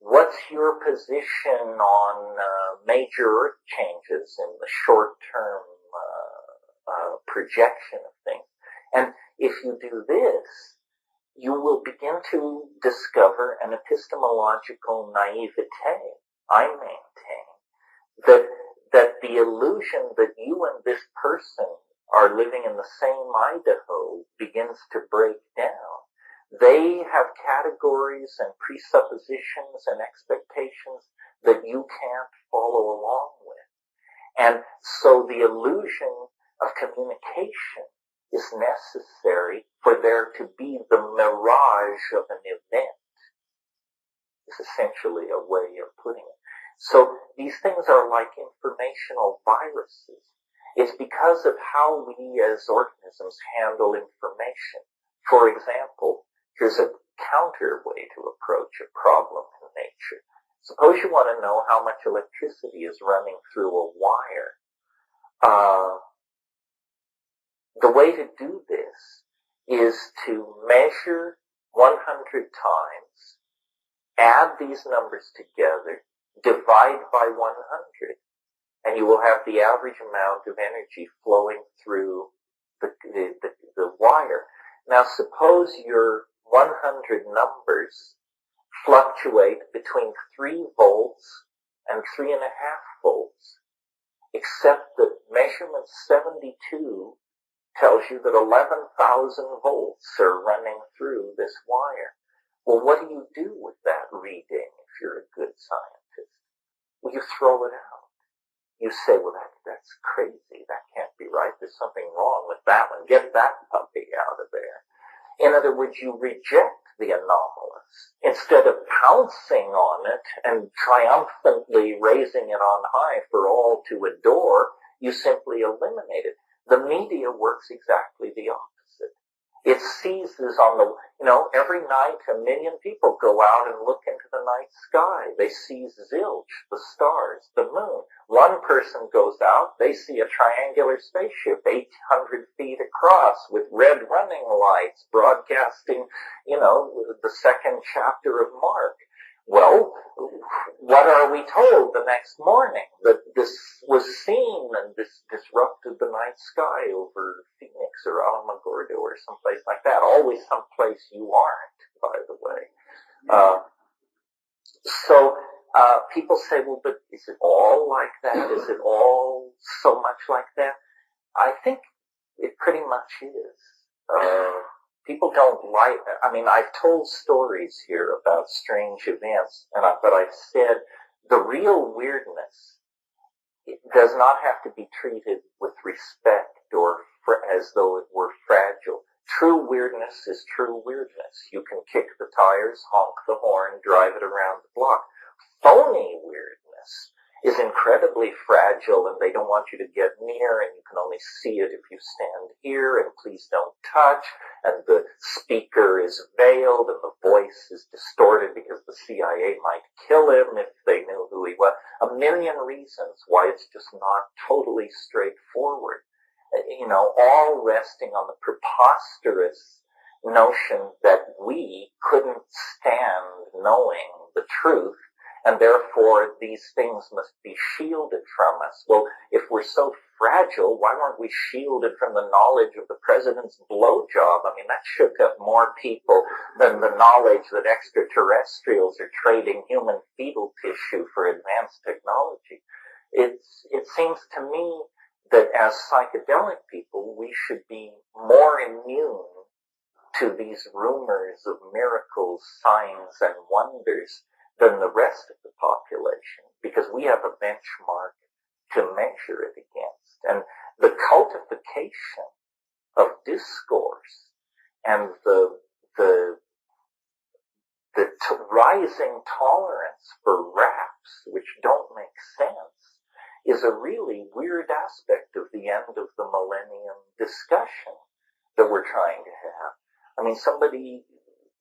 S1: What's your position on major earth changes in the short-term projection of things? And if you do this, you will begin to discover an epistemological naivete. I maintain that the illusion that you and this person are living in the same Idaho begins to break down. They have categories and presuppositions and expectations that you can't follow along with. And so the illusion of communication is necessary for there to be the mirage of an event, is essentially a way of putting it. So these things are like informational viruses. It's because of how we as organisms handle information. For example, here's a counter way to approach a problem in nature. Suppose you want to know how much electricity is running through a wire. The way to do this is to measure 100 times, add these numbers together, divide by 100, and you will have the average amount of energy flowing through the wire. Now suppose your 100 numbers fluctuate between 3 volts and 3.5 volts, except that measurement 72 tells you that 11,000 volts are running through this wire. Well, what do you do with that reading if you're a good scientist? Well, you throw it out. You say, well, that's crazy. That can't be right. There's something wrong with that one. Get that puppy out of there. In other words, you reject the anomalous. Instead of pouncing on it and triumphantly raising it on high for all to adore, you simply eliminate it. The media works exactly the opposite. It seizes on the, every night 1 million people go out and look into the night sky. They see zilch, the stars, the moon. One person goes out, they see a triangular spaceship 800 feet across with red running lights broadcasting, the second chapter of Mark. Well, what are we told the next morning? That this was seen and this disrupted the night sky over Phoenix or Alamogordo or someplace like that. Always someplace you aren't, by the way. So people say, well, but is it all like that? Is it all so much like that? I think it pretty much is. People don't like, I've told stories here about strange events, but I've said the real weirdness, it does not have to be treated with respect or as though it were fragile. True weirdness is true weirdness. You can kick the tires, honk the horn, drive it around the block. Phony weirdness is incredibly fragile, and they don't want you to get near, and you can only see it if you stand here, and please don't touch, and the speaker is veiled, and the voice is distorted because the CIA might kill him if they knew who he was. A million reasons why it's just not totally straightforward. All resting on the preposterous notion that we couldn't stand knowing the truth, and therefore these things must be shielded from us. Well, if we're so fragile, why weren't we shielded from the knowledge of the president's blowjob? That shook up more people than the knowledge that extraterrestrials are trading human fetal tissue for advanced technology. It seems to me that as psychedelic people, we should be more immune to these rumors of miracles, signs, and wonders than the rest of the population, because we have a benchmark to measure it against. And the cultification of discourse and the rising tolerance for raps, which don't make sense, is a really weird aspect of the end of the millennium discussion that we're trying to have. Somebody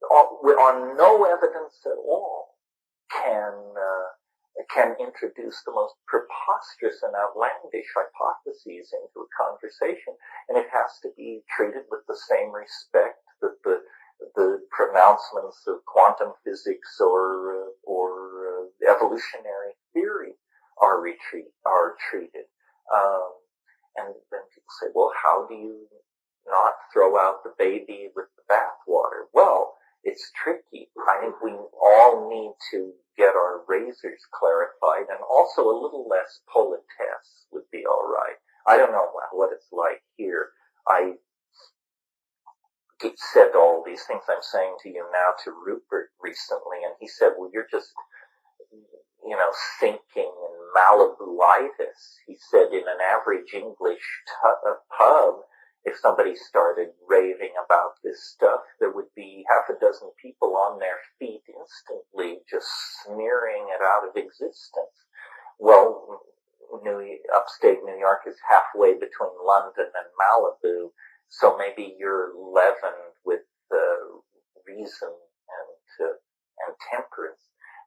S1: on no evidence at all can introduce the most preposterous and outlandish hypotheses into a conversation, and it has to be treated with the same respect that the pronouncements of quantum physics or evolutionary theory are treated. And then people say, well, how do you not throw out the baby with the bathwater? Well, it's tricky. I think we all need to get our razors clarified, and also a little less politesse would be all right. I don't know what it's like here. I said all these things I'm saying to you now to Rupert recently, and he said, well, you're just, sinking in Malibu-itis. He said in an average English pub, if somebody started raving about this stuff, there would be half a dozen people on their feet instantly just smearing it out of existence. Well, upstate New York is halfway between London and Malibu, so maybe you're leavened with reason and temperance.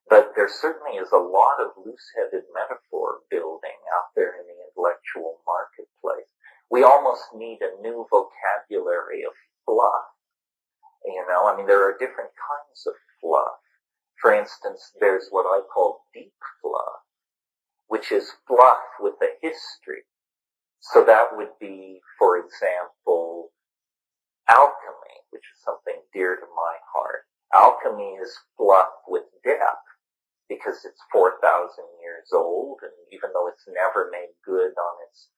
S1: But there certainly is a lot of loose-headed metaphor building out there in the intellectual marketplace. We almost need a new vocabulary of fluff. There are different kinds of fluff. For instance, there's what I call deep fluff, which is fluff with a history. So that would be, for example, alchemy, which is something dear to my heart. Alchemy is fluff with depth, because it's 4,000 years old, and even though it's never made good on its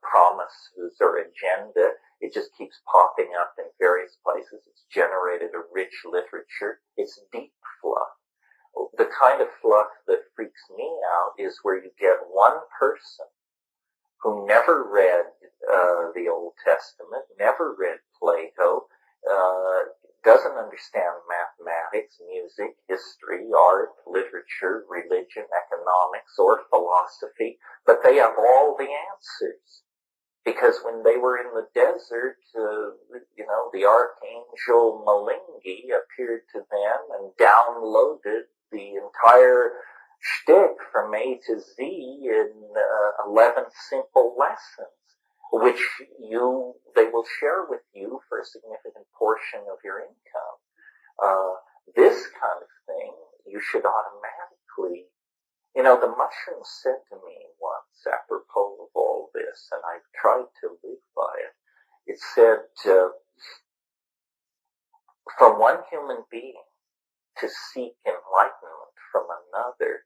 S1: promises or agenda, it just keeps popping up in various places. It's generated a rich literature. It's deep fluff. The kind of fluff that freaks me out is where you get one person who never read the Old Testament, never read Plato, doesn't understand mathematics, music, history, art, literature, religion, economics, or philosophy, but they have all the answers. Because when they were in the desert, the archangel Malingi appeared to them and downloaded the entire shtick from A to Z in 11 simple lessons, which they will share with you for a significant portion of your income. This kind of thing, you should automatically, the mushroom said to me once, apropos of all this, and I've tried to live by it. It said, for one human being to seek enlightenment from another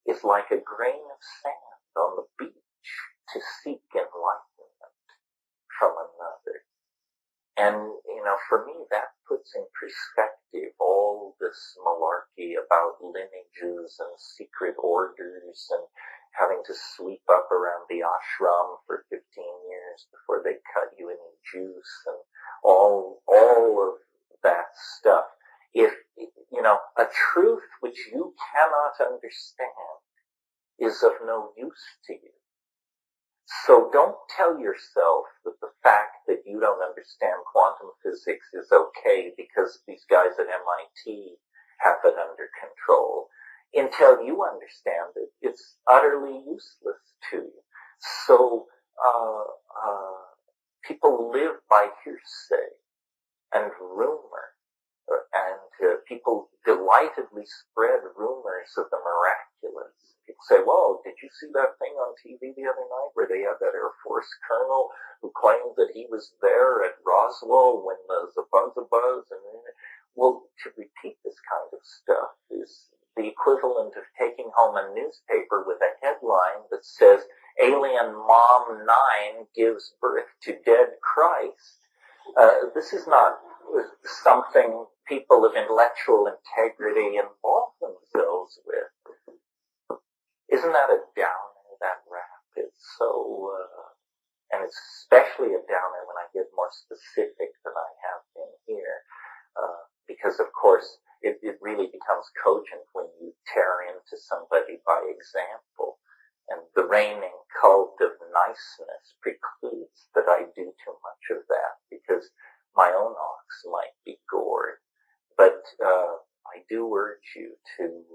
S1: is like a grain of sand on the beach to seek enlightenment from another. And, for me, that puts in perspective all this malarkey about lineages and secret orders and having to sweep up around the ashram for 15 years before they cut you any juice and all of that stuff. If, a truth which you cannot understand is of no use to you. So don't tell yourself that the fact that you don't understand quantum physics is okay because these guys at MIT have it under control. Until you understand it, it's utterly useless to you. So, people live by hearsay and rumor, and people delightedly spread rumors of the miraculous. People say, "Whoa, did you see that thing on TV the other night where they had that Air Force colonel who claimed that he was there at Roswell when the buzz?" And well, to repeat this kind of stuff is the equivalent of taking home a newspaper with a headline that says, "Alien Mom 9 gives birth to dead Christ." This is not something people of intellectual integrity involve themselves with. Isn't that a downer, that rap? It's so, and it's especially a downer when I get more specific than I have been here, because of course it really becomes cogent when you tear into somebody by example, and the reigning cult of niceness precludes that I do too much of that, because my own ox might be gored. But I do urge you to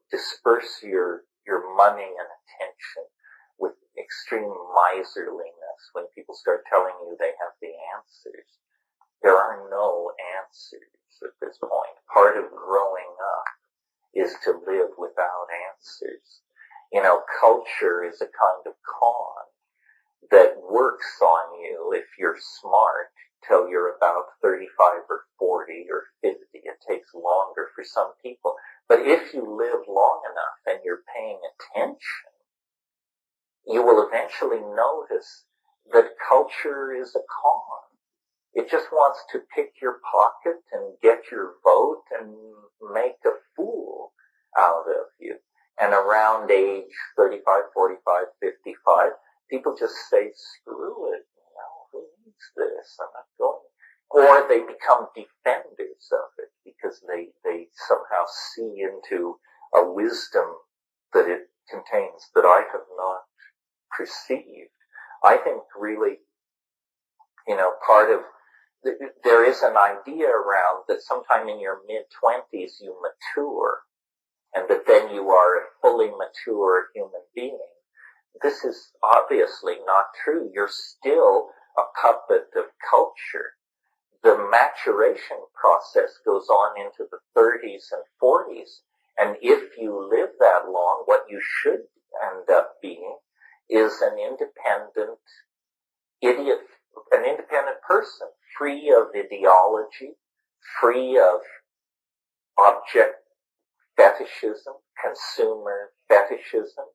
S1: disperse your money and attention with extreme miserliness when people start telling you they have the answers. There are no answers at this point. Part of growing up is to live without answers. Culture is a kind of con that works on you if you're smart till you're about 35 or 40 or 50. It takes longer for some people. But if you live long enough and you're paying attention, you will eventually notice that culture is a con. It just wants to pick your pocket and get your vote and make a fool out of you. And around age 35, 45, 55, people just say, "Screw it, who needs this? I'm not going." Or they become defenders of it because they somehow see into a wisdom that it contains that I have not perceived. I think really, part of, there is an idea around that sometime in your mid-20s you mature, and that then you are a fully mature human being. This is obviously not true. You're still a puppet of culture. The maturation process goes on into the 30s and 40s. And if you live that long, what you should end up being is an independent person, free of ideology, free of object fetishism, consumer fetishism,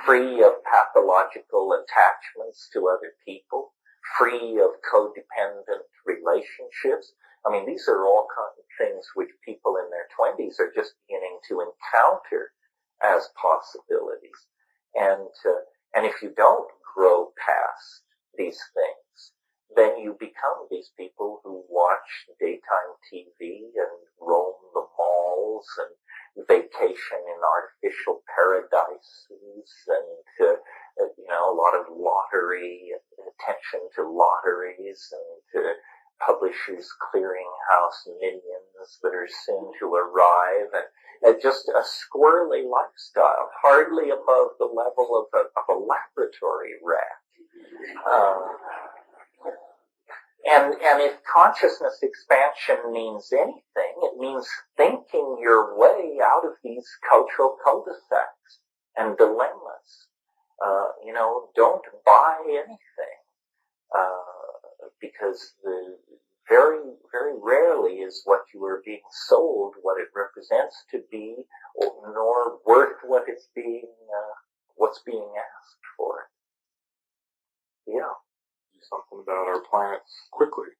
S1: free of pathological attachments to other people, free of codependent relationships. I mean, these are all kinds of things which people in their 20s are just beginning to encounter as possibilities. And if you don't grow past these things, then you become these people who watch daytime TV and roam the malls and vacation in artificial paradises and, a lot of lottery lottery, attention to lotteries and to publishers' clearinghouse minions that are soon to arrive, and just a squirrely lifestyle, hardly above the level of a laboratory rat. And if consciousness expansion means anything, it means thinking your way out of these cultural cul-de-sacs and dilemmas. Don't buy anything, because very, very rarely is what you are being sold what it represents to be, nor worth what's being asked for it. Yeah.
S9: Do something about our planet quickly.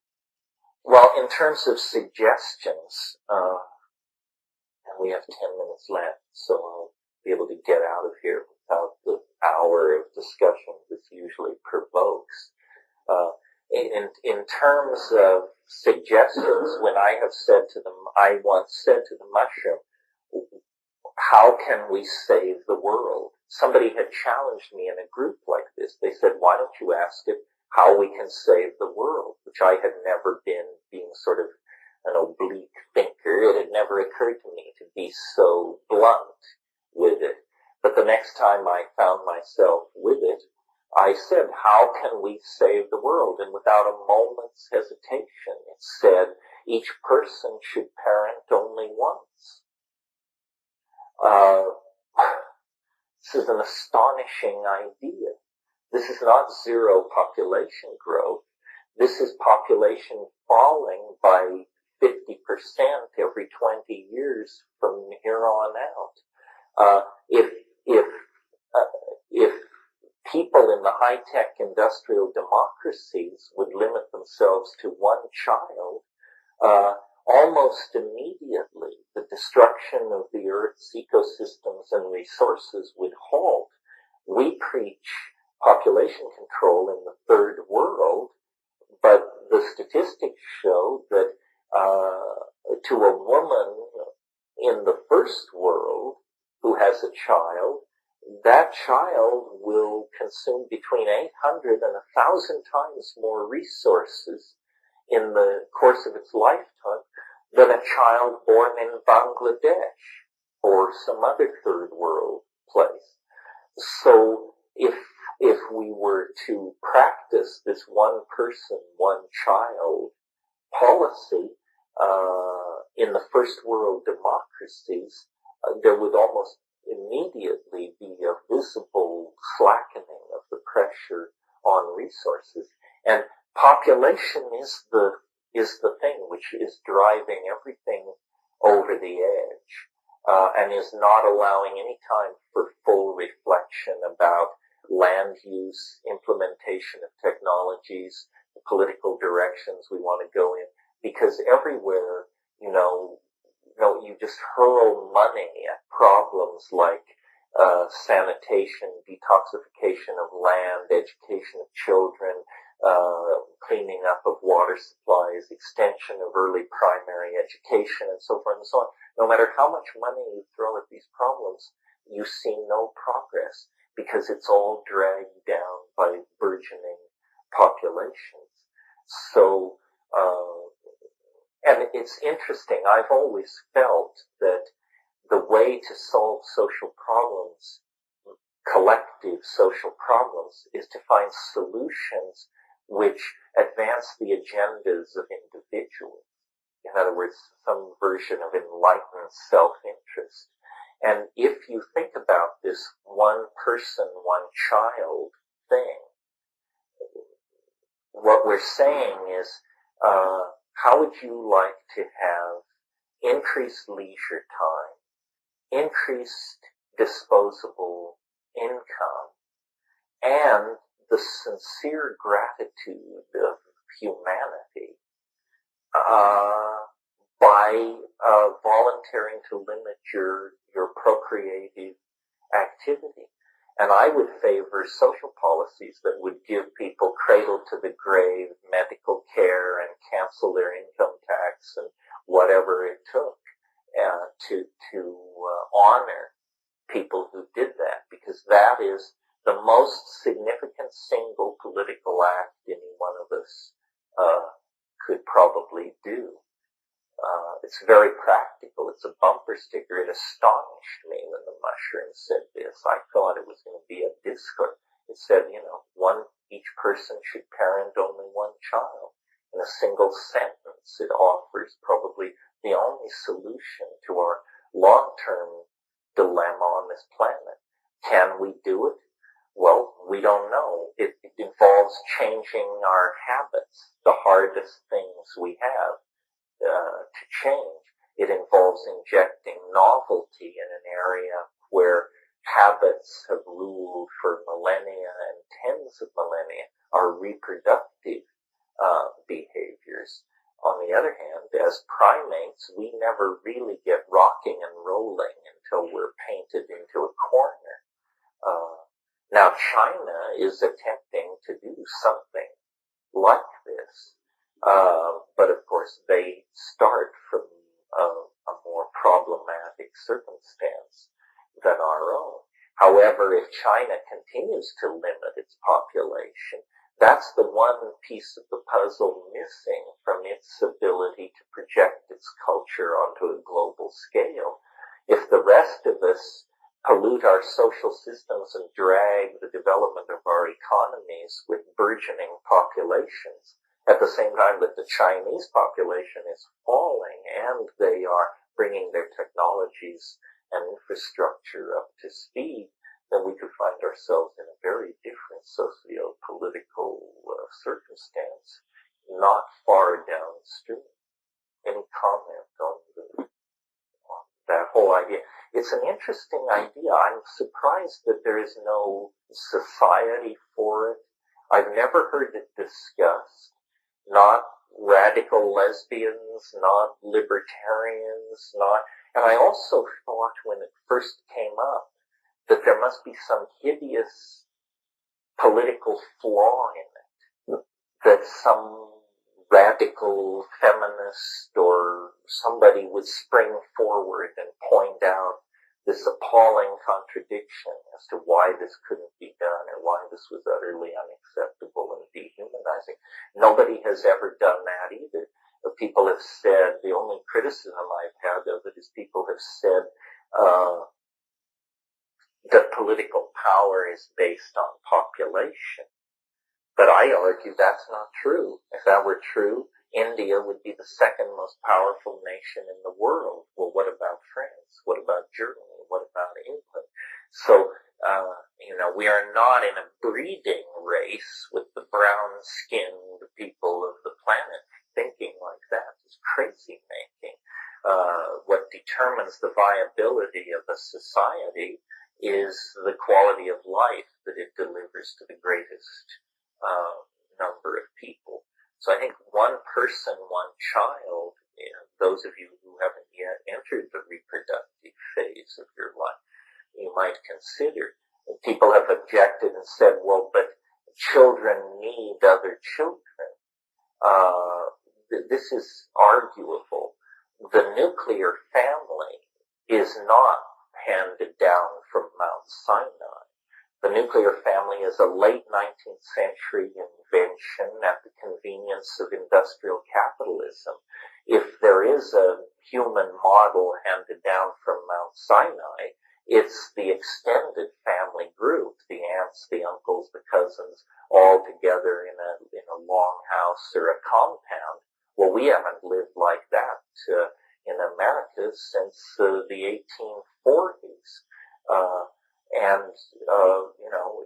S1: Well, in terms of suggestions, and we have 10 minutes left, so I'll be able to get out of here without the hour of discussion this usually provokes. In terms of suggestions, when I once said to the mushroom, how can we save the world? Somebody had challenged me in a group like this. They said, why don't you ask it how we can save the world? Which I had never been, being sort of an oblique thinker. It had never occurred to me to be so blunt with it. But the next time I found myself with it, I said, how can we save the world? And without a moment's hesitation, it said, each person should parent only once. This is an astonishing idea. This is not zero population growth. This is population falling by 50% every 20 years from here on out. If people in the high-tech industrial democracies would limit themselves to one child, almost immediately the destruction of the Earth's ecosystems and resources would halt. We preach population control in the third world, but the statistics show that to a woman in the first world who has a child, that child will consume between 800 and 1,000 times more resources in the course of its lifetime than a child born in Bangladesh or some other third world place. So if we were to practice this one person, one child policy in the first world democracies, there would almost immediately be a visible slackening of the pressure on resources. And population is the thing which is driving everything over the edge, and is not allowing any time for full reflection about land use, implementation of technologies, the political directions we want to go in, because everywhere, you just hurl money at problems like sanitation, detoxification of land, education of children, cleaning up of water supplies, extension of early primary education, and so forth and so on. No matter how much money you throw at these problems, you see no progress because it's all dragged down by burgeoning populations. So, and it's interesting, I've always felt that the way to solve social problems, collective social problems, is to find solutions which advance the agendas of individuals. In other words, some version of enlightened self-interest. And if you think about this one person, one child thing, what we're saying is, how would you like to have increased leisure time, increased disposable income, and the sincere gratitude of humanity by volunteering to limit your procreative activity? And I would favor social policies that would give people cradle to the grave medical care and cancel their income tax and whatever it took to honor people who did that, because that is the most significant single political act any one of us could probably do. It's very practical. It's a bumper sticker. It astonished me when the mushroom said this. I thought it was going to be a discourse. It said, each person should parent only one child. In a single sentence, it offers probably the only solution to our long-term dilemma on this planet. Can we do it? Well, we don't know. It involves changing our habits, the hardest things we have to change. It involves injecting novelty in an area where habits have ruled for millennia and tens of millennia, our reproductive behaviors. On the other hand, as primates, we never really get rocking and rolling until we're painted into a corner. Now China is attempting to do something like this, but of course they start from a more problematic circumstance than our own. However, if China continues to limit its population, that's the one piece of the puzzle missing from its ability to project its culture onto a global scale. If the rest of us pollute our social systems and drag the development of our economies with burgeoning populations, at the same time that the Chinese population is falling and they are bringing their technologies and infrastructure up to speed, then we could find ourselves in a very different socio-political circumstance, not far downstream. Any comment on that whole idea? It's an interesting idea. I'm surprised that there is no society for it. I've never heard it discussed. Not radical lesbians, not libertarians, and I also thought when it first came up that there must be some hideous political flaw in it, that some radical feminist or somebody would spring forward and point out this appalling contradiction as to why this couldn't be done or why this was utterly unacceptable and dehumanizing. Nobody has ever done that either. People have said, the only criticism I've had of it is people have said that political power is based on population. But I argue that's not true. If that were true, India would be the second most powerful nation in the world. Well, what about France? What about Germany? What about England? So, we are not in a breeding race with the brown-skinned people of the planet. Thinking like that is crazy making. What determines the viability of a society is the quality of life that it delivers to the greatest number of people. So I think one person, one child, those of you who haven't yet entered the reproductive phase of your life, you might consider. People have objected and said, well, but children need other children. This is arguable. The nuclear family is not handed down from Mount Sinai. The nuclear family is a late 19th century invention at the convenience of industrial capitalism. If there is a human model handed down from Mount Sinai, it's the extended family group, the aunts, the uncles, the cousins, all together in a long house or a compound. Well, we haven't lived like that in America since the 1840s.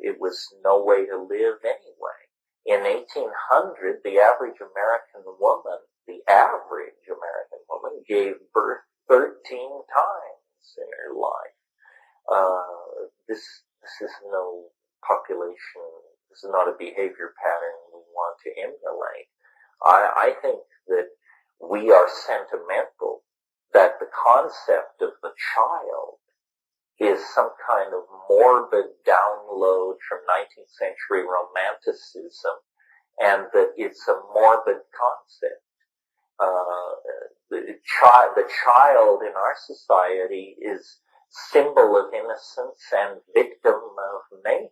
S1: It was no way to live anyway. In 1800, the average American woman gave birth 13 times in her life. This is no population, this is not a behavior pattern we want to emulate. I think that we are sentimental, that the concept of the child is some kind of morbid download from 19th century romanticism, and that it's a morbid concept. The child in our society is symbol of innocence and victim of mayhem.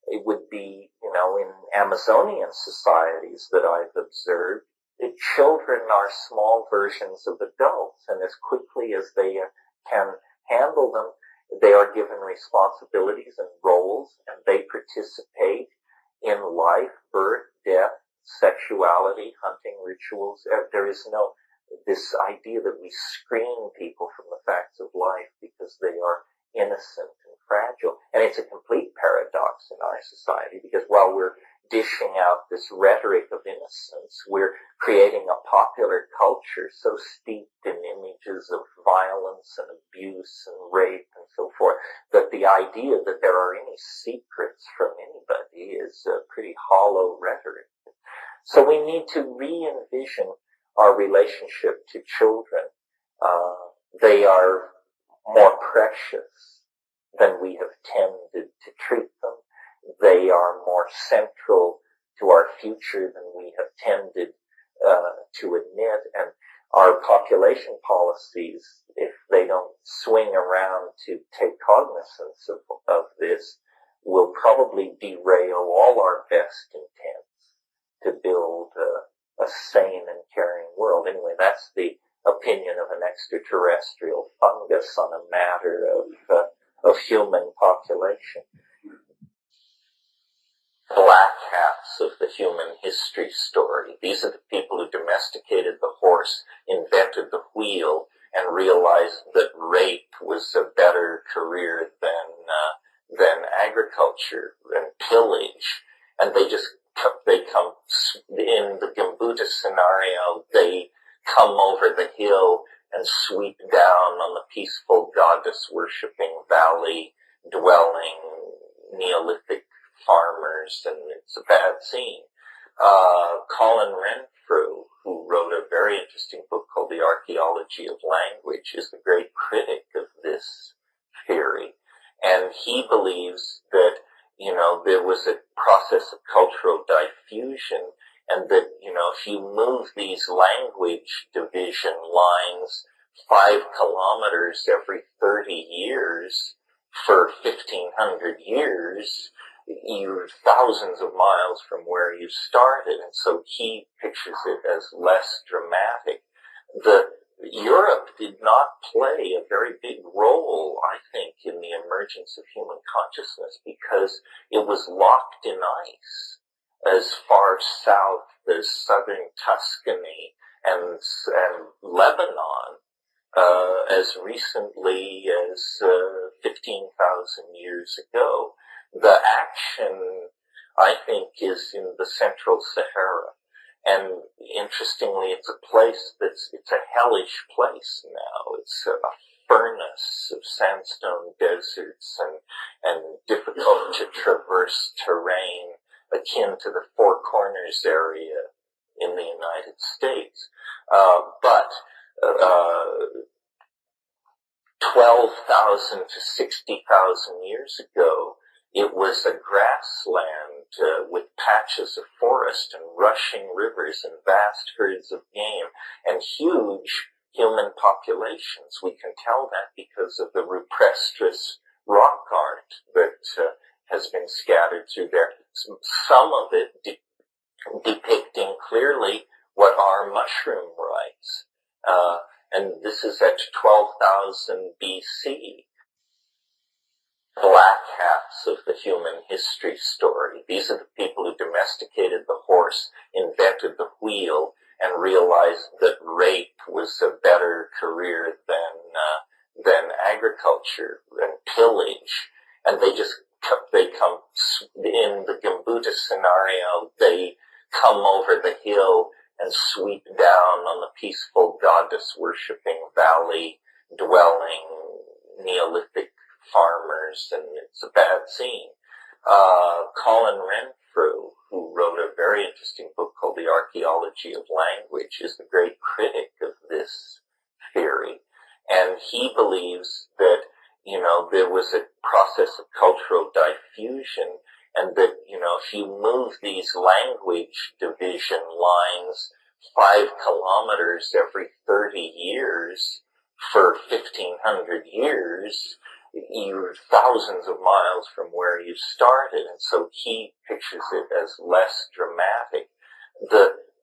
S1: it would be, in Amazonian societies that I've observed, that children are small versions of adults, and as quickly as they can handle them, they are given responsibilities and roles, and they participate in life, birth, death, sexuality, hunting rituals. There is no this idea that we screen people from the facts of life because they are innocent and fragile. And it's a complete paradox in our society, because while we're dishing out this rhetoric of innocence, we're creating a popular culture so steeped in images of violence and abuse and rape and so forth, that the idea that there are any secrets from anybody is a pretty hollow rhetoric. So we need to re-envision our relationship to children. They are more precious than we have tended to treat them. They are more central to our future than we have tended to admit. And our population policies, if they don't swing around to take cognizance of this, will probably derail all our best intents to build a sane and caring world. Anyway, that's the opinion of an extraterrestrial fungus on a matter of human population. Black hats of the human history story. These are the people who domesticated the horse, invented the wheel, and realized that rape was a better career than agriculture and pillage. And they come in the Gimbuta scenario, they come over the hill and sweep down on the peaceful goddess-worshipping valley-dwelling Neolithic farmers, and it's a bad scene. Colin Renfrew, who wrote a very interesting book called The Archaeology of Language, is the great critic of this theory. And he believes that, there was a process of cultural diffusion, and that, if you move these language division lines 5 kilometers every 30 years for 1,500 years, you're thousands of miles from where you started. And so he pictures it as less dramatic. Europe did not play a very big role, I think, in the emergence of human consciousness, because it was locked in ice as far south as southern Tuscany and Lebanon, as recently as 15,000 years ago. The action, I think, is in the central Sahara. And interestingly, it's a place it's a hellish place now. It's a furnace of sandstone deserts and difficult to traverse terrain, akin to the Four Corners area in the United States. But 12,000 to 60,000 years ago, it was a grassland with patches of forest and rushing rivers and vast herds of game and huge human populations. We can tell that because of the rupestris rock art that has been scattered through there. Some of it depicting clearly what are mushroom rites. And this is at 12,000 BC. Black hats of the human history story. These are the people who domesticated the horse, invented the wheel, and realized that rape was a better career than agriculture and pillage. And they come in the Gimbuta scenario, they come over the hill and sweep down on the peaceful goddess-worshipping valley-dwelling Neolithic farmers, and it's a bad scene. Colin Renfrew, who wrote a very interesting book called The Archaeology of Language, is the great critic of this theory. And he believes that, there was a process of cultural diffusion, and that, if you move these language division lines 5 kilometers every 30 years for 1,500 years, you're thousands of miles from where you started, and so he pictures it as less dramatic.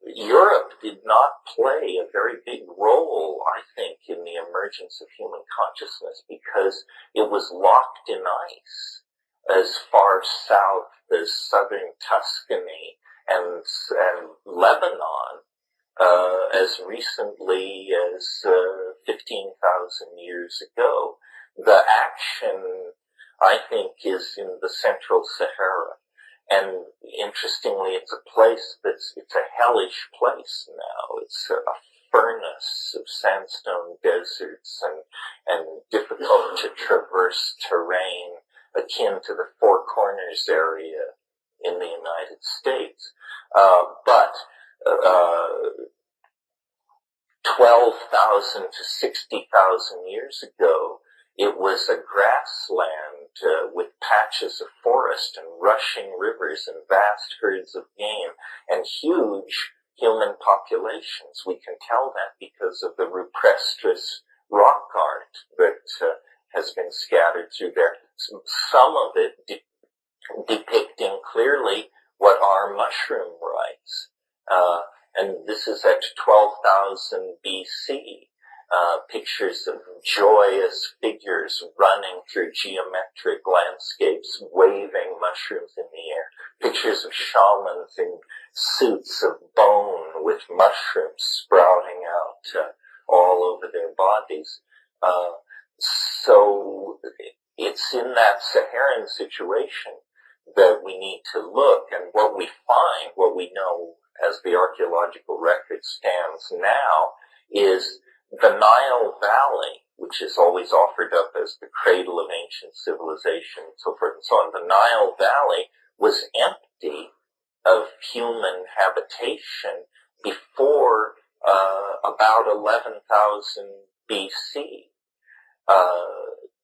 S1: Europe did not play a very big role, I think, in the emergence of human consciousness because it was locked in ice as far south as southern Tuscany and Lebanon as recently as 15,000 years ago. The action, I think, is in the central Sahara. And interestingly, it's a place it's a hellish place now. It's a furnace of sandstone deserts and difficult to traverse terrain akin to the Four Corners area in the United States. But 12,000 to 60,000 years ago, it was a grassland with patches of forest and rushing rivers and vast herds of game and huge human populations. We can tell that because of the rupestris rock art that has been scattered through there. Some of it depicting clearly what are mushroom rites. And this is at 12,000 BC. Pictures of joyous figures running through geometric landscapes, waving mushrooms in the air. Pictures of shamans in suits of bone with mushrooms sprouting out all over their bodies. So it's in that Saharan situation that we need to look, and what we find, what we know as the archaeological record stands now, is the Nile Valley, which is always offered up as the cradle of ancient civilization and so forth and so on. The Nile Valley was empty of human habitation before about 11,000 BC.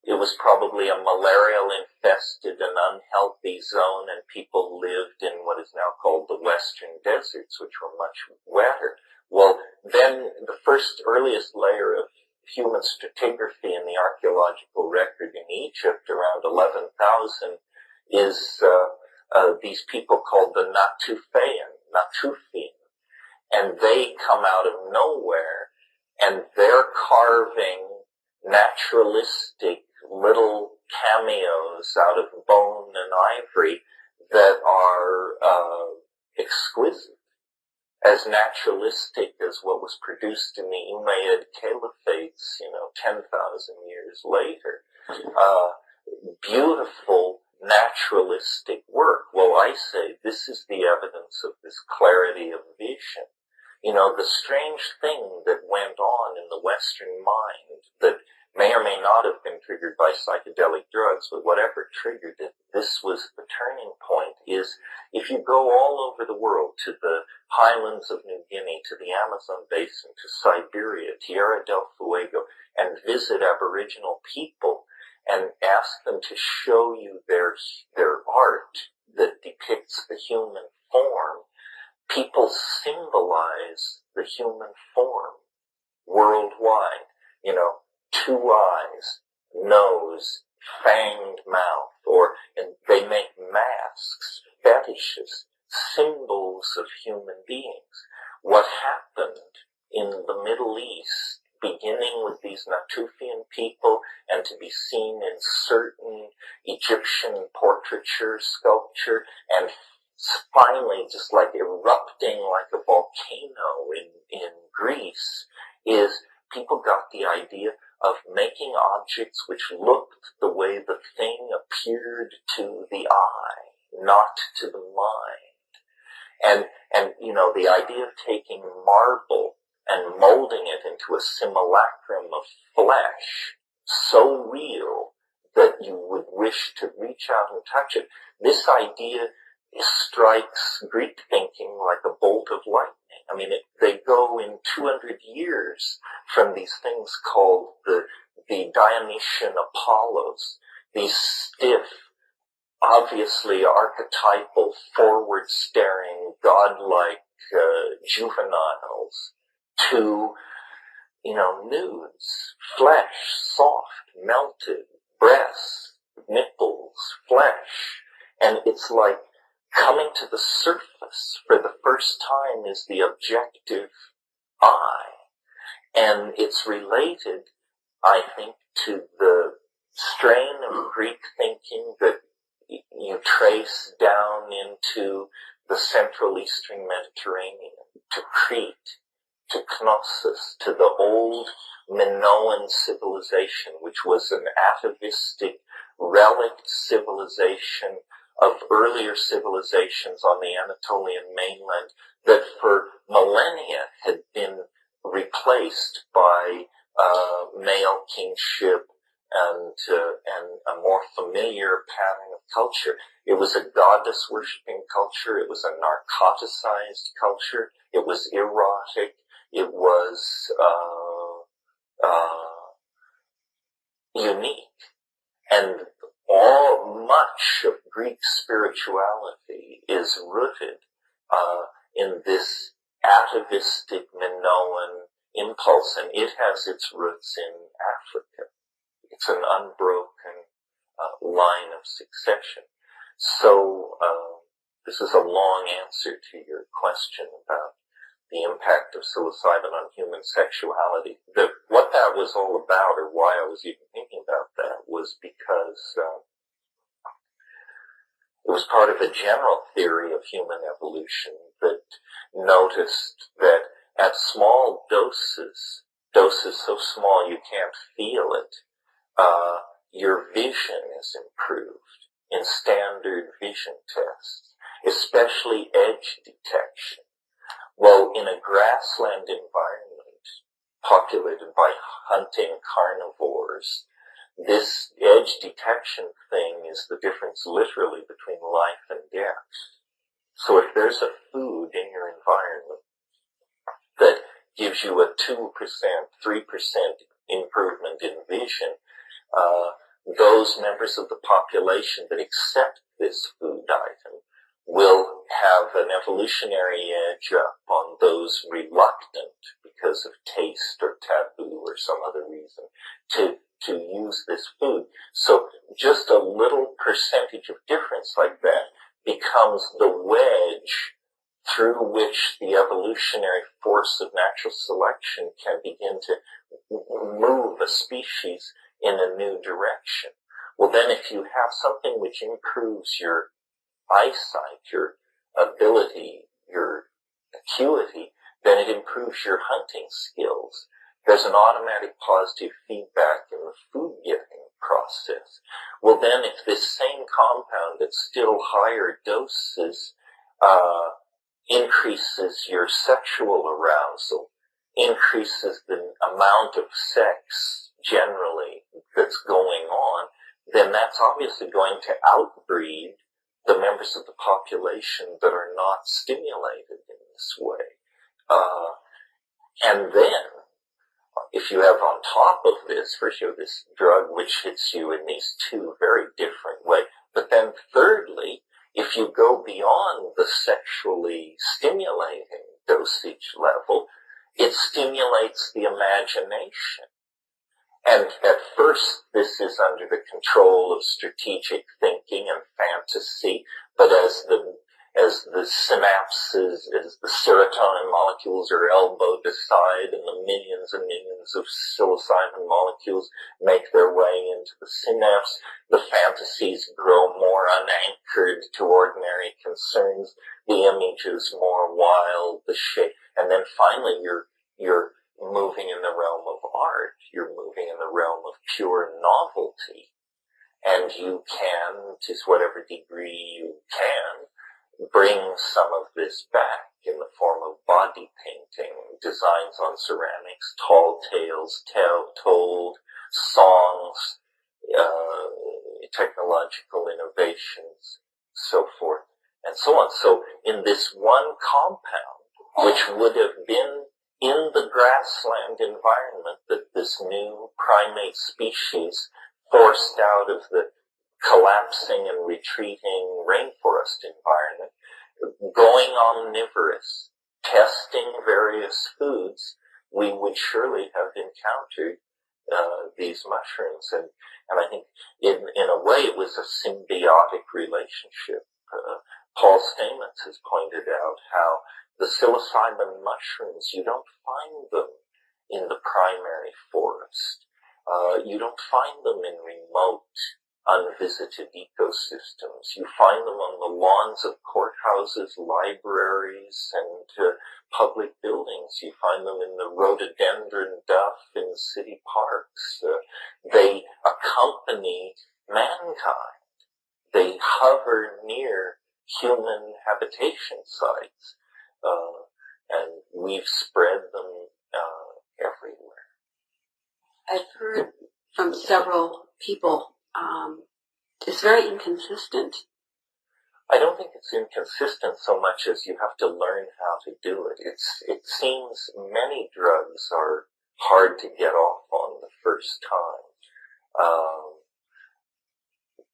S1: It was probably a malarial-infested and unhealthy zone, and people lived in what is now called the Western Deserts, which were much wetter. Well, then the earliest layer of human stratigraphy in the archaeological record in Egypt, around 11,000, is these people called the Natufian, and they come out of nowhere, and they're carving naturalistic little cameos out of bone and ivory that are exquisite, as naturalistic as what was produced in the Umayyad Caliphates, 10,000 years later. Beautiful naturalistic work. Well, I say this is the evidence of this clarity of vision. The strange thing that went on in the Western mind that may or may not have been triggered by psychedelic drugs, but whatever triggered it, this was the turning point, is if you go all over the world, to the highlands of New Guinea, to the Amazon basin, to Siberia, Tierra del Fuego, and visit Aboriginal people and ask them to show you their art that depicts the human form, people symbolize the human form worldwide. Two eyes, nose, fanged mouth, and they make masks, fetishes, symbols of human beings. What happened in the Middle East, beginning with these Natufian people and to be seen in certain Egyptian portraiture, sculpture, and finally just like erupting like a volcano in Greece, is people got the idea of making objects which looked the way the thing appeared to the eye, not to the mind. And the idea of taking marble and molding it into a simulacrum of flesh, so real that you would wish to reach out and touch it. This idea strikes Greek thinking like a bolt of lightning. I mean, they go in 200 years from these things called the Dionysian Apollos, these stiff, obviously archetypal, forward-staring, godlike juveniles, to, nudes, flesh, soft, melted, breasts, nipples, flesh, and it's like coming to the surface for the first time is the objective eye. And it's related, I think, to the strain of Greek thinking that you trace down into the Central Eastern Mediterranean, to Crete, to Knossos, to the old Minoan civilization, which was an atavistic relict civilization of earlier civilizations on the Anatolian mainland that for millennia had been replaced by male kingship and a more familiar pattern of culture. It was a goddess worshipping culture. It was a narcoticized culture. It was erotic. It was unique. And much of Greek spirituality is rooted in this atavistic Minoan impulse, and it has its roots in Africa. It's an unbroken line of succession. So this is a long answer to your question about the impact of psilocybin on human sexuality. What that was all about, or why I was even thinking about that, was because it was part of a general theory of human evolution that noticed that at small doses so small you can't feel it, your vision is improved in standard vision tests, especially edge detection. Well, in a grassland environment populated by hunting carnivores, this edge detection thing is the difference literally between life and death. So if there's a food in your environment that gives you a 2%, 3% improvement in vision, those members of the population that accept this food item will have an evolutionary edge up on those reluctant, because of taste or taboo or some other reason, to use this food. So just a little percentage of difference like that becomes the wedge through which the evolutionary force of natural selection can begin to move a species in a new direction. Well, then if you have something which improves your eyesight, your ability, your acuity, then it improves your hunting skills. There's an automatic positive feedback in the food getting process. Well, then if this same compound at still higher doses increases your sexual arousal, increases the amount of sex generally that's going on, then that's obviously going to outbreed the members of the population that are not stimulated in this way. And then, if you have on top of this, first you have this drug which hits you in these two very different ways, but then thirdly, if you go beyond the sexually stimulating dosage level, it stimulates the imagination. And at first, this is under the control of strategic thinking and fantasy, but as the synapses, as the serotonin molecules are elbowed aside and the millions and millions of psilocybin molecules make their way into the synapse, the fantasies grow more unanchored to ordinary concerns, the images more wild, the shape, and then finally you're moving in the realm of art, you're moving in the realm of pure novelty, and you can, to whatever degree you can, bring some of this back in the form of body painting, designs on ceramics, tall tales told, songs, technological innovations, so forth, and so on. So in this one compound, which would have been in the grassland environment that this new primate species forced out of the collapsing and retreating rainforest environment, going omnivorous, testing various foods, we would surely have encountered these mushrooms. And I think in a way it was a symbiotic relationship. Paul Stamets has pointed out how the psilocybin mushrooms, you don't find them in the primary forest. You don't find them in remote, unvisited ecosystems. You find them on the lawns of courthouses, libraries, and public buildings. You find them in the rhododendron duff in city parks. They accompany mankind. They hover near human habitation sites, and we've spread them everywhere.
S8: I've heard from several people, it's very inconsistent.
S1: I don't think it's inconsistent so much as you have to learn how to do it. It seems many drugs are hard to get off on the first time.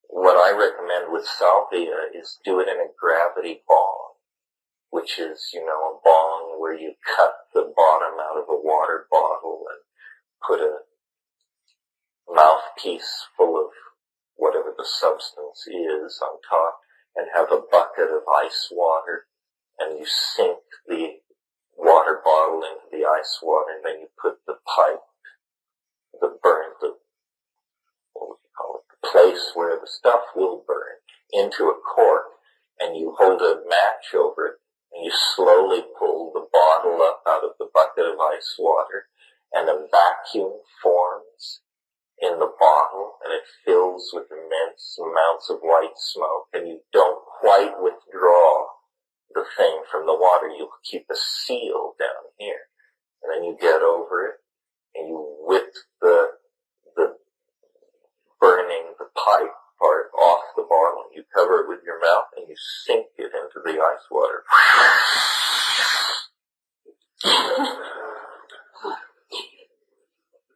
S1: What I recommend with salvia is do it in a gravity bong, which is, a bong where you cut the bottom out of a water bottle and put a mouthpiece full of whatever the substance is on top and have a bucket of ice water, and you sink the water bottle into the ice water, and then you put the pipe, the place where the stuff will burn, into a cork, and you hold a match over it, and you slowly pull the bottle up out of the bucket of ice water, and a vacuum forms in the bottle, and it fills with immense amounts of white smoke, and you don't quite withdraw the thing from the water. You keep a seal down here, and then you get over it, and you whip the burning the pipe part off the bottle, and you cover it with your mouth, and you sink it into the ice water.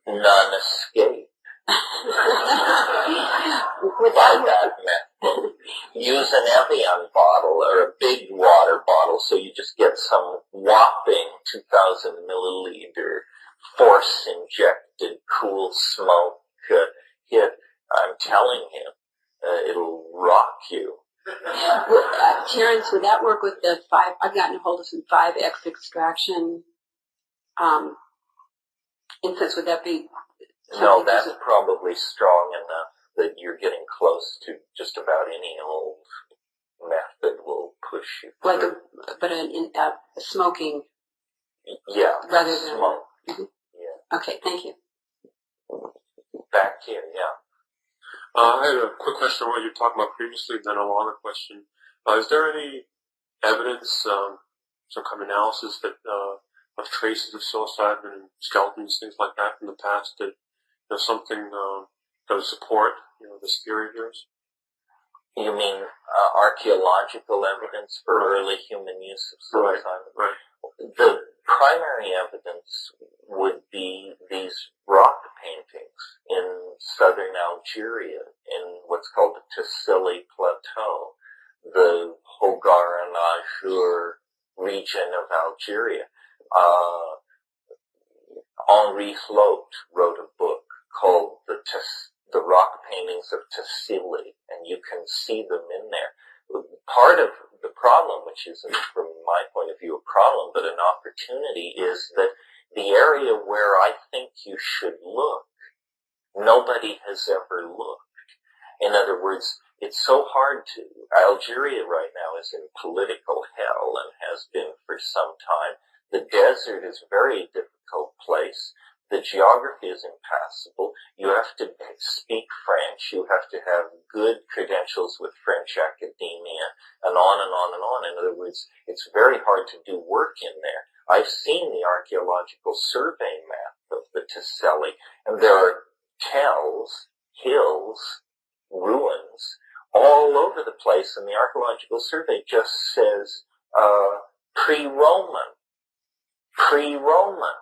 S1: Non-escape. By that method. Use an Evian bottle or a big water bottle so you just get some whopping 2,000 milliliter force injected cool smoke hit. I'm telling you, it'll rock you.
S8: Terence, would that work with the 5? I've gotten a hold of some 5X extraction incense. Would that be?
S1: No, that's probably strong enough that you're getting close to just about any old method will push you through.
S8: But a smoking.
S1: Yeah,
S8: rather than
S1: smoke.
S8: Mm-hmm.
S1: Yeah.
S8: Okay, thank you.
S1: Back here, yeah.
S15: I had a quick question on what you were talking about previously, then a longer question. Is there any evidence, some kind of analysis that of traces of psilocybin and skeletons, things like that from the past that something that would support this theory of yours?
S1: You mean archaeological evidence for early human use of psilocybin?
S15: Right.
S1: The primary evidence would be these rock paintings in southern Algeria, in what's called the Tassili Plateau, the Hogar and Azur region of Algeria. Henri Float wrote a book called The Rock Paintings of Tassili, and you can see them in there. Part of the problem, which isn't from my point of view a problem, but an opportunity, is that the area where I think you should look, nobody has ever looked. In other words, it's so hard to. Algeria right now is in political hell and has been for some time. The desert is a very difficult place. The geography is impassable. You have to speak French. You have to have good credentials with French academia, and on and on and on. In other words, it's very hard to do work in there. I've seen the archaeological survey map of the Tassili, and there are tells, hills, ruins all over the place, and the archaeological survey just says pre-Roman. Pre-Roman.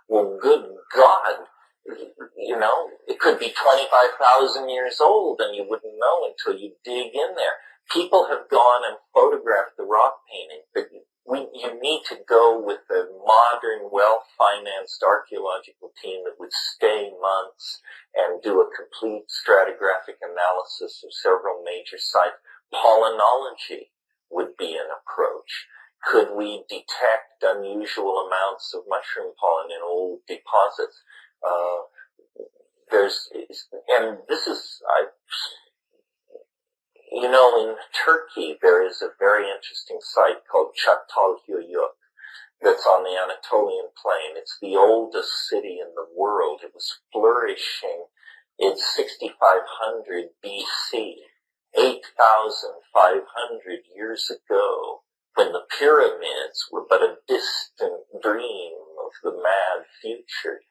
S1: Well, good God, it could be 25,000 years old and you wouldn't know until you dig in there. People have gone and photographed the rock painting, but you need to go with a modern, well-financed archaeological team that would stay months and do a complete stratigraphic analysis of several major sites. Pollinology would be an approach. Could we detect unusual amounts of mushroom pollen in old deposits? And this is, in Turkey, there is a very interesting site called Çatalhöyük that's on the Anatolian plain. It's the oldest city in the world. It was flourishing in 6500 BC, 8,500 years ago, when the pyramids were but a distant dream of the mad future.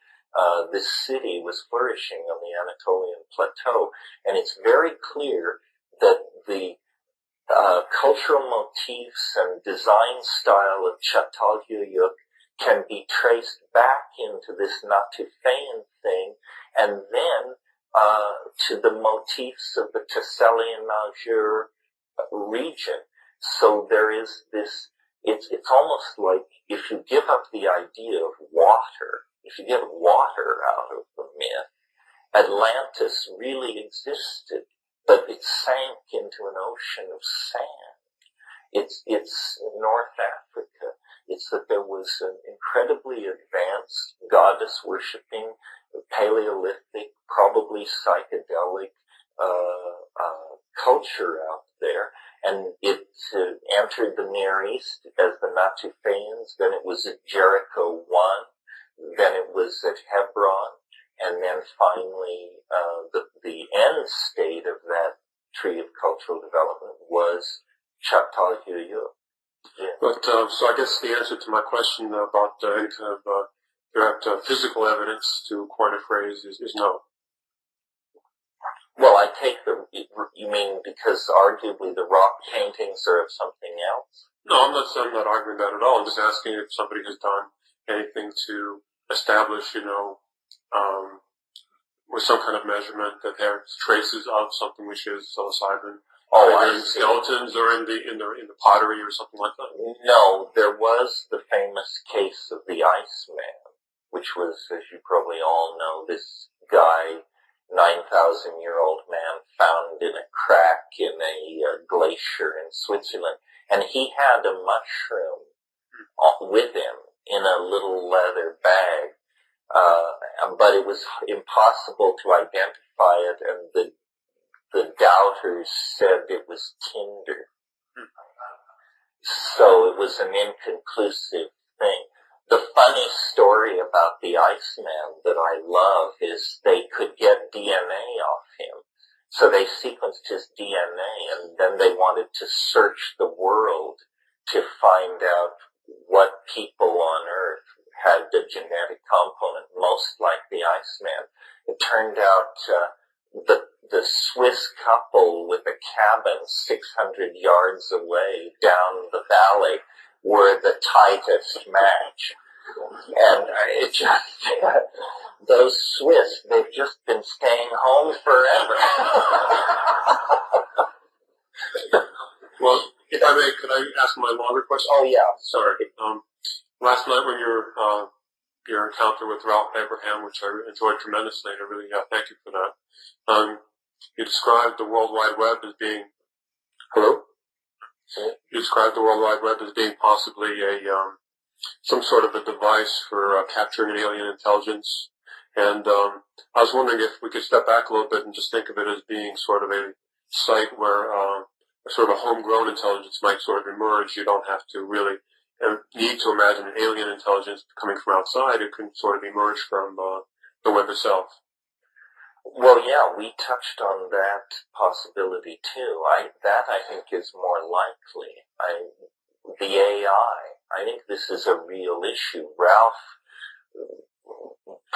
S1: This city was flourishing on the Anatolian plateau, and it's very clear that the cultural motifs and design style of Çatalhöyük can be traced back into this Natufian thing, and then to the motifs of the Thessalian Alger region. So there is this, it's almost like if you give up the idea of water, if you get water out of the myth, Atlantis really existed, but it sank into an ocean of sand. It's North Africa. It's that there was an incredibly advanced goddess-worshipping, Paleolithic, probably psychedelic culture out there, and it entered the Near East as the Natufians. Then it was at Jericho 1, then it was at Hebron, and then finally the end state of that tree of cultural development was Çatalhöyük. Yeah.
S15: But so I guess the answer to my question about any kind of direct physical evidence, to coin a phrase, is no.
S1: Well, I take you mean because arguably the rock paintings are of something else?
S15: No, I'm not arguing that at all. I'm just asking if somebody has done anything to establish, with some kind of measurement that there's traces of something which is psilocybin. Either in skeletons or in the pottery or something like that.
S1: No, there was the famous case of the Iceman, which was, as you probably all know, this guy, 9,000-year-old man, found in a crack in a glacier in Switzerland, and he had a mushroom with him in a little leather bag, but it was impossible to identify it, and the doubters said it was tinder. So it was an inconclusive thing. The funny story about the Iceman that I love is they could get DNA off him. So they sequenced his DNA, and then they wanted to search the world to find out what people on Earth had the genetic component most like the Iceman. It turned out the Swiss couple with a cabin 600 yards away down the valley were the tightest match. And it just, those Swiss, they've just been staying home forever.
S15: Well, if I may, could I ask my longer question?
S1: Oh, yeah.
S15: Sorry. Last night when your encounter with Ralph Abraham, which I enjoyed tremendously, and I really thank you for that. You described the World Wide Web as being... Hello? You described the World Wide Web as being possibly some sort of a device for capturing an alien intelligence. And I was wondering if we could step back a little bit and just think of it as being sort of a site where sort of a homegrown intelligence might sort of emerge. You don't have to really need to imagine an alien intelligence coming from outside. It can sort of emerge from the web itself.
S1: Well, yeah, we touched on that possibility too. I think is more likely. The AI, I think this is a real issue. Ralph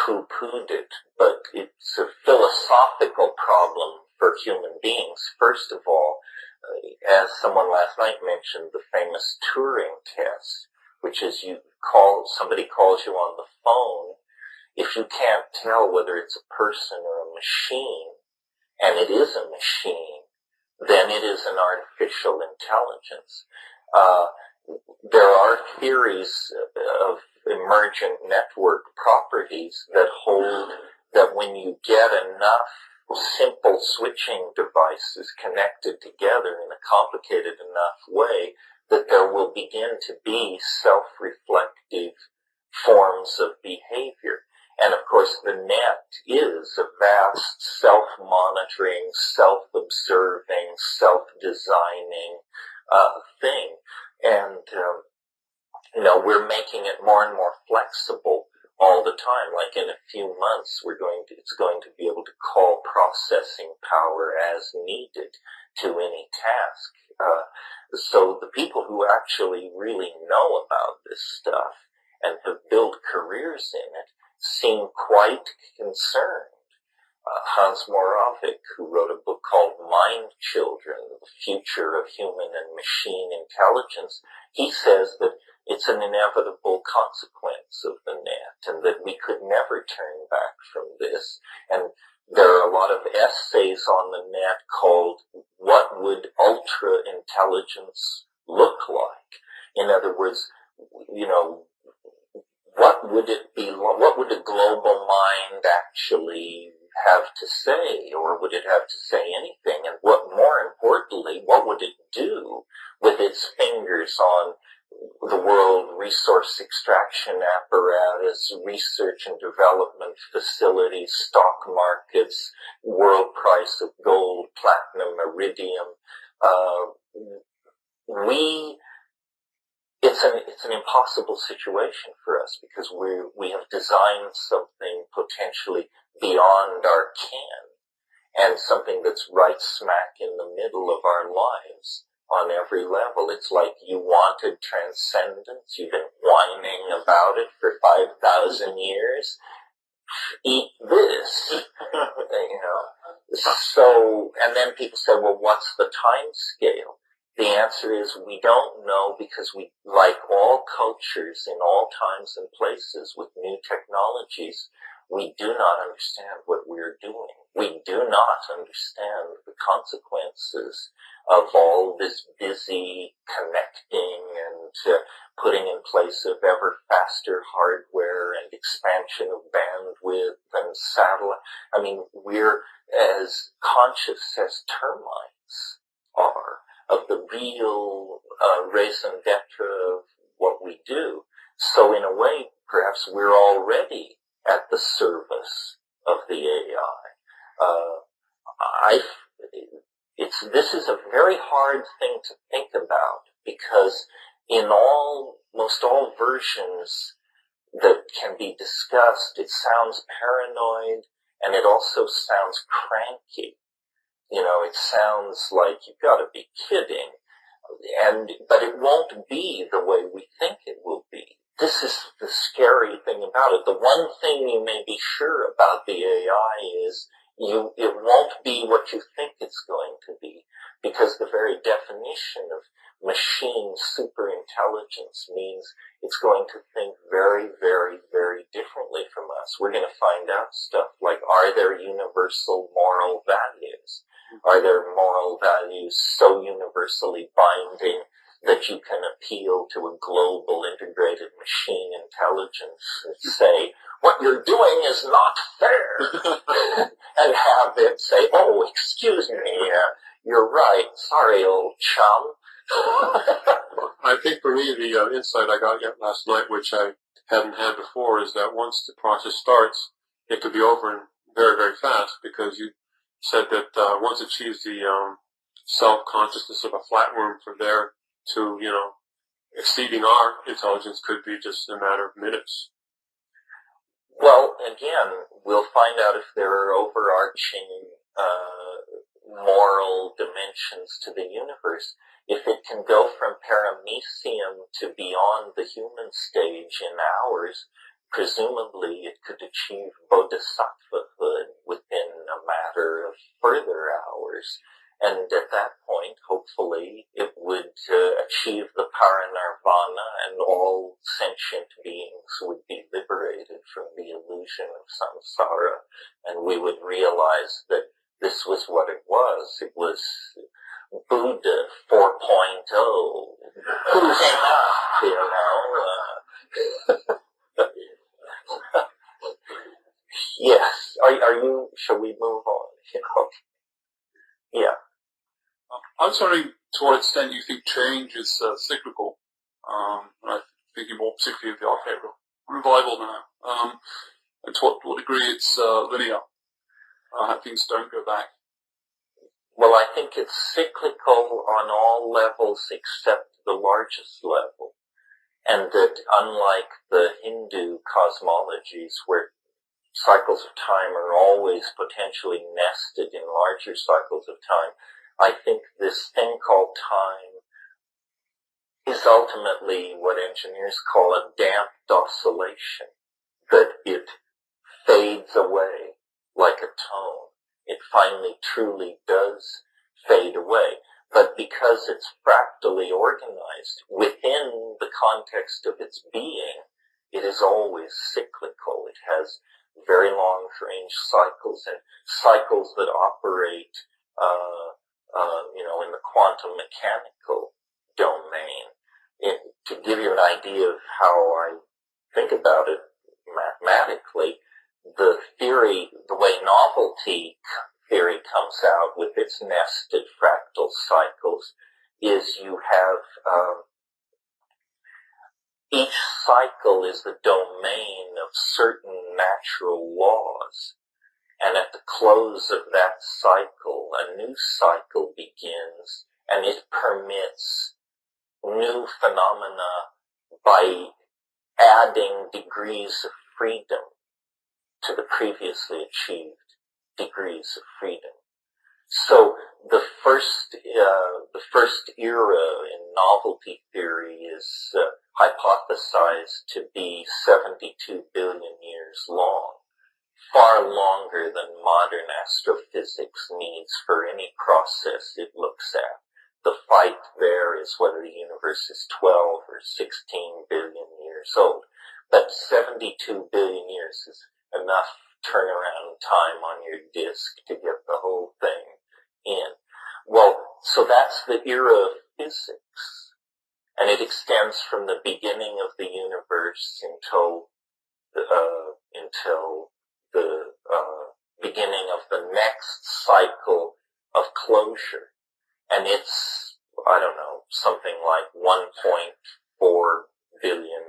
S1: poo-pooed it, but it's a philosophical problem for human beings. First of all, as someone last night mentioned, the famous Turing test, which is somebody calls you on the phone. If you can't tell whether it's a person or a machine, and it is a machine, then it is an artificial intelligence. There are theories of emergent network properties that hold that when you get enough simple switching devices connected together in a complicated enough way, that there will begin to be self-reflective forms of behavior. And of course the net is a vast self-monitoring, self-observing, self-designing thing. And, we're making it more and more flexible all the time. Like in a few months, it's going to be able to call processing power as needed to any task. So the people who actually really know about this stuff and have built careers in it seem quite concerned. Hans Moravec, who wrote a book called Mind Children, The Future of Human and Machine Intelligence, he says that it's an inevitable consequence of the net and that we could never turn back from this. And there are a lot of essays on the net called What Would Ultra Intelligence Look Like? In other words, what would it be, what would a global mind actually have to say, or would it have to say anything? And what, more importantly, what would it do with its fingers on the world resource extraction apparatus, research and development facilities, stock markets, world price of gold, platinum, iridium? It's an impossible situation for us because we have designed something potentially beyond our ken and something that's right smack in the middle of our lives on every level. It's like you wanted transcendence. You've been whining about it for 5,000 years. Eat this, So, and then people say, well, what's the time scale? The answer is we don't know because we, like all cultures in all times and places with new technologies, we do not understand what we're doing. We do not understand the consequences of all this busy connecting and putting in place of ever faster hardware and expansion of bandwidth and satellite. I mean, we're as conscious as termites are of the real raison d'etre of what we do. So in a way, perhaps we're already at the service of the AI. This is a very hard thing to think about because in most all versions that can be discussed, it sounds paranoid and it also sounds cranky. It sounds like you've got to be kidding. But it won't be the way we think it will be. This is the scary thing about it. The one thing you may be sure about the AI is it won't be what you think it's going to be, because the very definition of machine superintelligence means it's going to think very, very, very differently from us. We're going to find out stuff like, are there universal moral values? Are there moral values so universally binding that you can appeal to a global integrated machine intelligence and say, what you're doing is not fair, and have it say, oh, excuse me, you're right, sorry, old chum.
S15: I think for me, the insight I got last night, which I hadn't had before, is that once the process starts, it could be over in very, very fast, because you said that once it achieves the self-consciousness of a flatworm, from there to, exceeding our intelligence could be just a matter of minutes.
S1: Well, again, we'll find out if there are overarching moral dimensions to the universe. If it can go from paramecium to beyond the human stage in hours, presumably it could achieve bodhisattvahood within a matter of further hours. And at that point, hopefully, it would achieve the paranirvana and all sentient beings would be liberated from the illusion of samsara. And we would realize that this was what it was. It was Buddha 4.0. Who came out, Yes. shall we move on? Yeah.
S16: I was wondering to what extent you think change is cyclical. And I'm thinking more particularly of the archetypal revival now. And to what degree it's linear. How things don't go back.
S1: Well, I think it's cyclical on all levels except the largest level. And that unlike the Hindu cosmologies where cycles of time are always potentially nested in larger cycles of time, I think this thing called time is ultimately what engineers call a damped oscillation, that it fades away like a tone. It finally truly does fade away. But because it's fractally organized within the context of its being, it is always cyclical. It has very long-range cycles and cycles that operate, in the quantum mechanical domain. To give you an idea of how I think about it mathematically, the way novelty theory comes out with its nested fractal cycles is you have each cycle is the domain of certain natural laws, and at the close of that cycle, a new cycle begins, and it permits new phenomena by adding degrees of freedom to the previously achieved degrees of freedom. So the first era in novelty theory is hypothesized to be 72 billion years long, far longer than modern astrophysics needs for any process it looks at. The fight there is whether the universe is 12 or 16 billion years old. But 72 billion years is enough turnaround time on your disk to get the whole thing in. Well, so that's the era of physics. And it extends from the beginning of the universe until the beginning of the next cycle of closure. And it's, something like 1.4 billion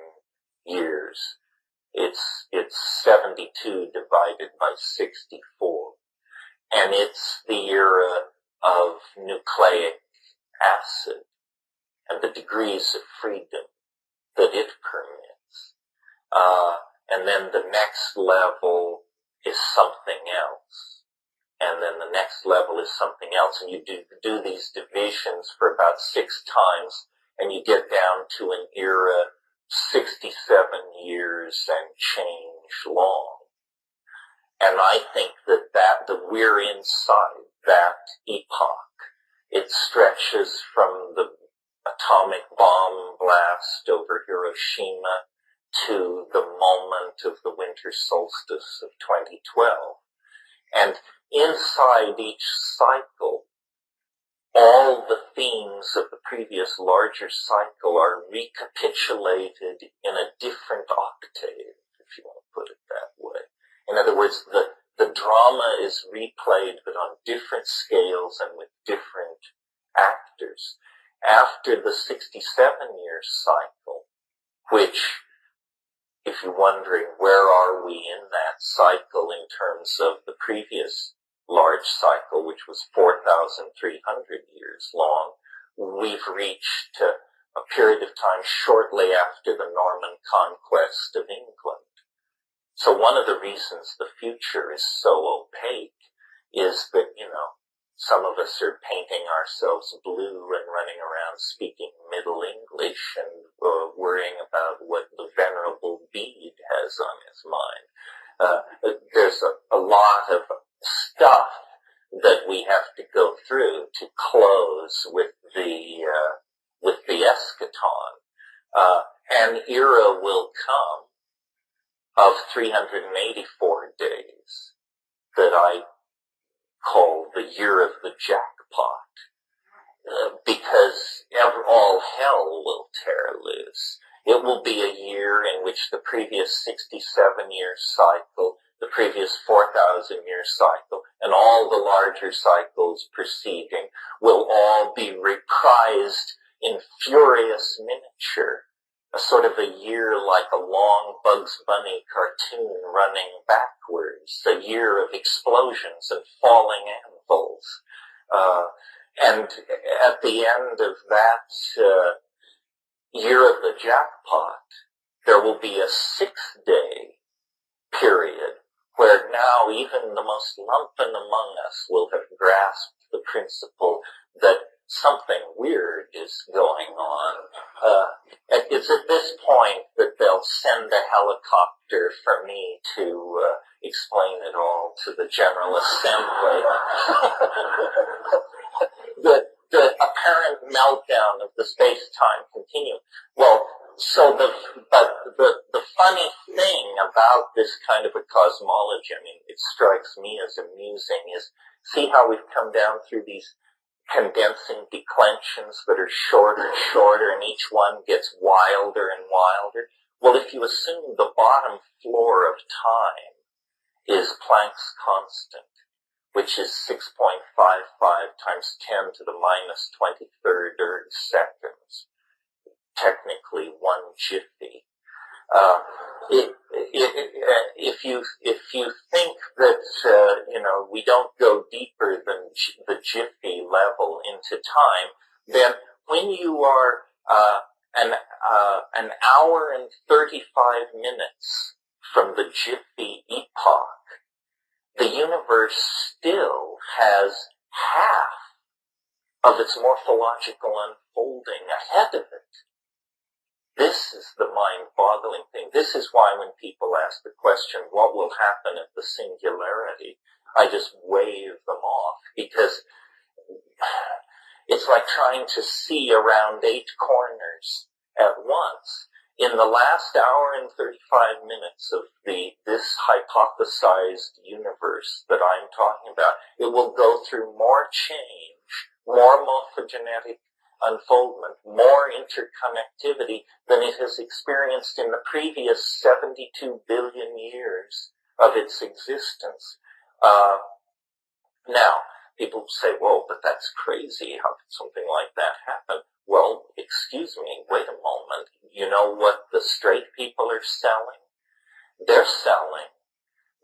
S1: years. It's 72 divided by 64. And it's the era of nucleic acid and the degrees of freedom that it permits. And then the next level is something else. And then the next level is something else. And you do these divisions for about 6 times, and you get down to an era 67 years and change long. And I think that we're inside that epoch. It stretches from the atomic bomb blast over Hiroshima to the moment of the winter solstice of 2012. And inside each cycle, all the themes of the previous larger cycle are recapitulated in a different octave, if you want to put it that way. In other words, the drama is replayed but on different scales and with different actors. After the 67-year cycle, which, if you're wondering where are we in that cycle in terms of the previous large cycle, which was 4,300 years long, we've reached a period of time shortly after the Norman conquest of England. So one of the reasons the future is so opaque is that, some of us are painting ourselves blue and running around speaking Middle English and worrying about what the Venerable Bede has on his mind. There's a lot of stuff that we have to go through to close with the eschaton. An era will come of 384 days that I call the year of the jackpot, because all hell will tear loose. It will be a year in which the previous 67-year cycle, the the previous 4,000-year cycle, and all the larger cycles preceding will all be reprised in furious miniature, a sort of a year like a long Bugs Bunny cartoon running backwards, a year of explosions and falling anvils. And at the end of that year of the jackpot, there will be a 6-day period where now even the most lumpen among us will have grasped the principle that something weird is going on. It's at this point that they'll send a helicopter for me to explain it all to the General Assembly. The apparent meltdown of the space-time continuum. Well, but the funny thing about this kind of a cosmology, I mean, it strikes me as amusing, is see how we've come down through these condensing declensions that are shorter and shorter, and each one gets wilder and wilder. Well, if you assume the bottom floor of time is Planck's constant, which is 6.55 times 10 to the minus 23rd seconds, technically 1 jiffy. If you think that we don't go deeper than the jiffy level into time, then when you are an hour and 35 minutes from the jiffy epoch, the universe still has half of its morphological unfolding ahead of it. This is the mind-boggling thing. This is why when people ask the question, what will happen at the singularity, I just wave them off, because it's like trying to see around 8 corners at once. In the last hour and 35 minutes of this hypothesized universe that I'm talking about, it will go through more change, more morphogenetic unfoldment, more interconnectivity than it has experienced in the previous 72 billion years of its existence. Now, people say, whoa, but that's crazy. How could something like that happen? Well, excuse me, wait a moment. You know what the straight people are selling? They're selling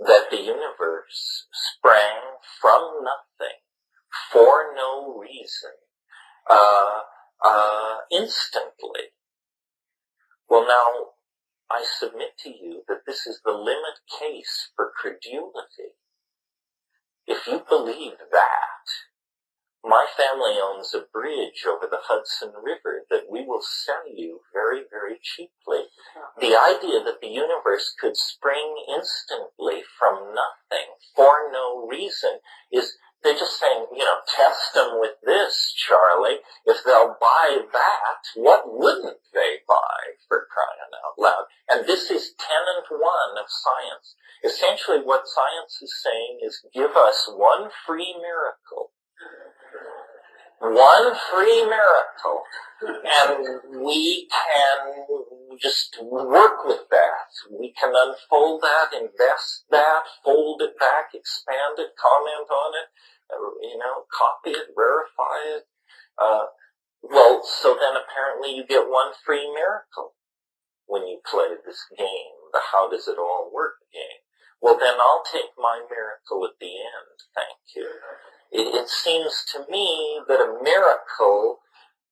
S1: that the universe sprang from nothing, for no reason, instantly. Well, now, I submit to you that this is the limit case for credulity. If you believe that, my family owns a bridge over the Hudson River that we will sell you very, very cheaply. The idea that the universe could spring instantly from nothing for no reason is, they're just saying, test them with this, Charlie. If they'll buy that, what wouldn't they buy, for crying out loud? And this is tenet 1 of science. Essentially what science is saying is, give us one free miracle. One free miracle, and we can just work with that. We can unfold that, invest that, fold it back, expand it, comment on it, copy it, verify it. Well, so then apparently you get one free miracle when you play this game, the how does it all work game. Well, then I'll take my miracle at the end, thank you. It seems to me that a miracle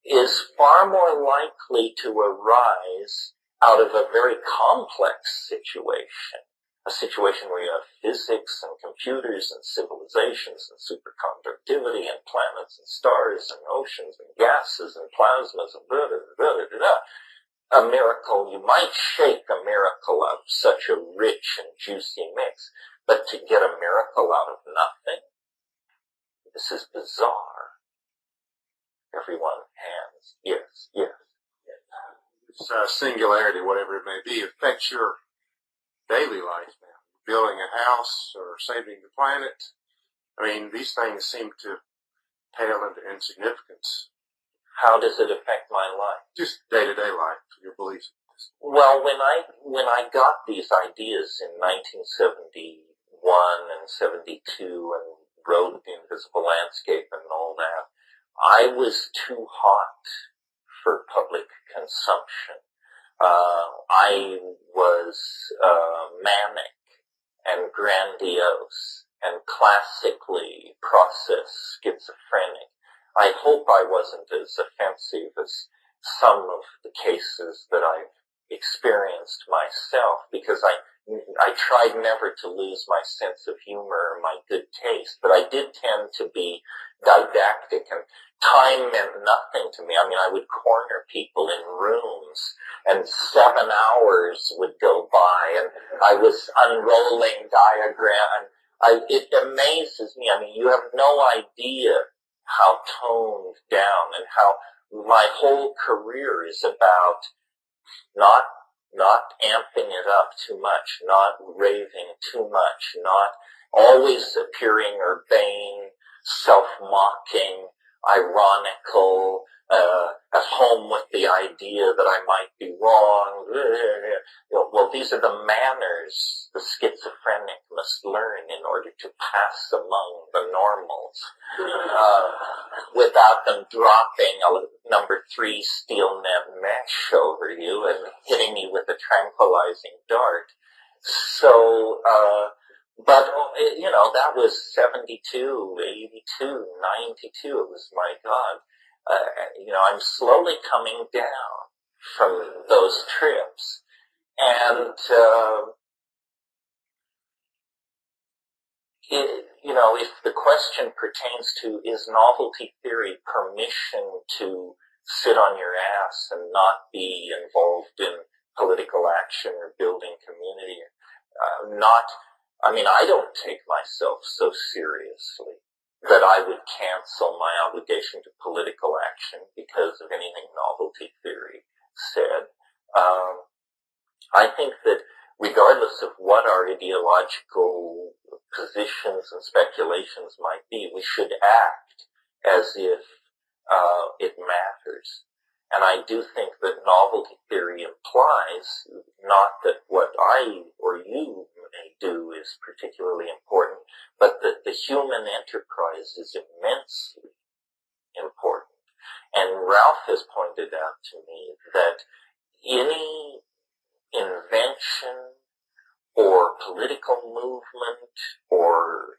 S1: is far more likely to arise out of a very complex situation. A situation where you have physics and computers and civilizations and superconductivity and planets and stars and oceans and gases and plasmas and A miracle, you might shake a miracle out of such a rich and juicy mix, but to get a miracle out of nothing, this is bizarre. Everyone hands. Yes.
S10: This singularity, whatever it may be, affects your daily life now. Building a house or saving the planet. I mean, these things seem to pale into insignificance.
S1: How does it affect my life?
S10: Just day-to-day life, your beliefs.
S1: Well, when I got these ideas in 1979, and 72 and wrote The Invisible Landscape and all that, I was too hot for public consumption. I was manic and grandiose and classically processed schizophrenic. I hope I wasn't as offensive as some of the cases that I've experienced myself, because I tried never to lose my sense of humor or my good taste, but I did tend to be didactic, and time meant nothing to me. I mean, I would corner people in rooms, and 7 hours would go by, and I was unrolling diagram, and it amazes me. I mean, you have no idea how toned down and how my whole career is about not amping it up too much, not raving too much, not always appearing urbane, self-mocking, ironical, at home with the idea that I might be wrong. Well, these are the manners the schizophrenic must learn in order to pass among the normals, without them dropping a number 3 steel net mesh over you and hitting you with a tranquilizing dart. So, but, that was 72, 82, 92. It was, my God. I'm slowly coming down from those trips. And, if the question pertains to, is novelty theory permission to sit on your ass and not be involved in political action or building community? I don't take myself so seriously that I would cancel my obligation to political action because of anything novelty theory said. I think that regardless of what our ideological positions and speculations might be, we should act as if it matters. And I do think that novelty theory implies not that what I or you may do is particularly important, but that the human enterprise is immensely important. And Ralph has pointed out to me that any invention or political movement or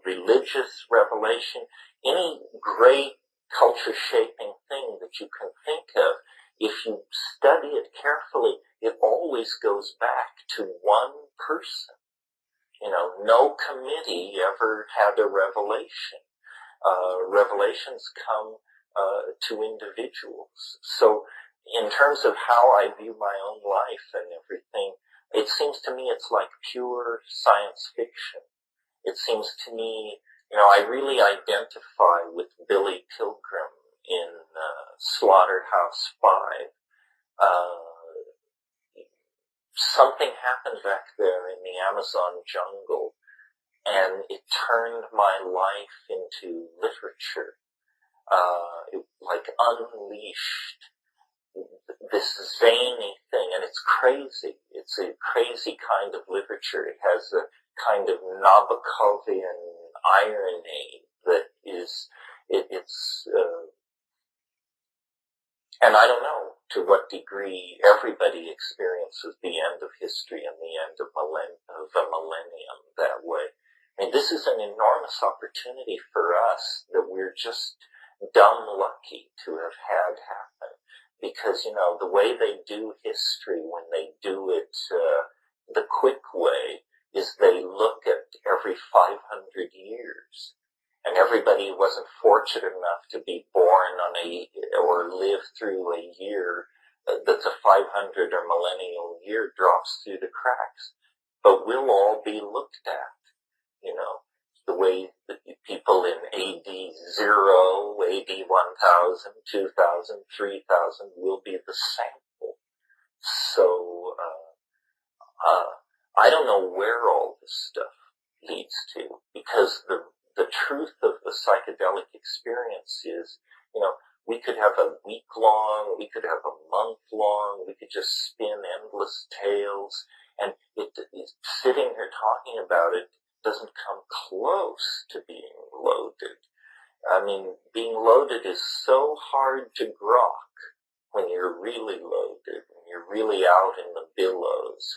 S1: religious revelation, any great culture-shaping thing that you can think of, if you study it carefully, it always goes back to one person. No committee ever had a revelation. Revelations come to individuals. So in terms of how I view my own life and everything, it seems to me it's like pure science fiction. It seems to me, I really identify with Billy Pilgrim in Slaughterhouse 5. Something happened back there in the Amazon jungle, and it turned my life into literature. It unleashed this zany thing, and it's crazy. It's a crazy kind of literature. It has a kind of Nabokovian irony that is, and I don't know to what degree everybody experiences the end of history and the end of a millennium that way. I mean, this is an enormous opportunity for us that we're just dumb lucky to have had happen. Because, the way they do history when they do it the quick way is they look at every 500 years. And everybody who wasn't fortunate enough to be born on or live through a year that's a 500 or millennial year drops through the cracks. But we'll all be looked at, the way that people in AD 0, AD 1000, 2000, 3000 will be the sample. So, I don't know where all this stuff leads to, because the truth of the psychedelic experience is, we could have a week long, we could have a month long, we could just spin endless tales, and sitting here talking about it doesn't come close to being loaded. I mean, being loaded is so hard to grok when you're really loaded, when you're really out in the billows,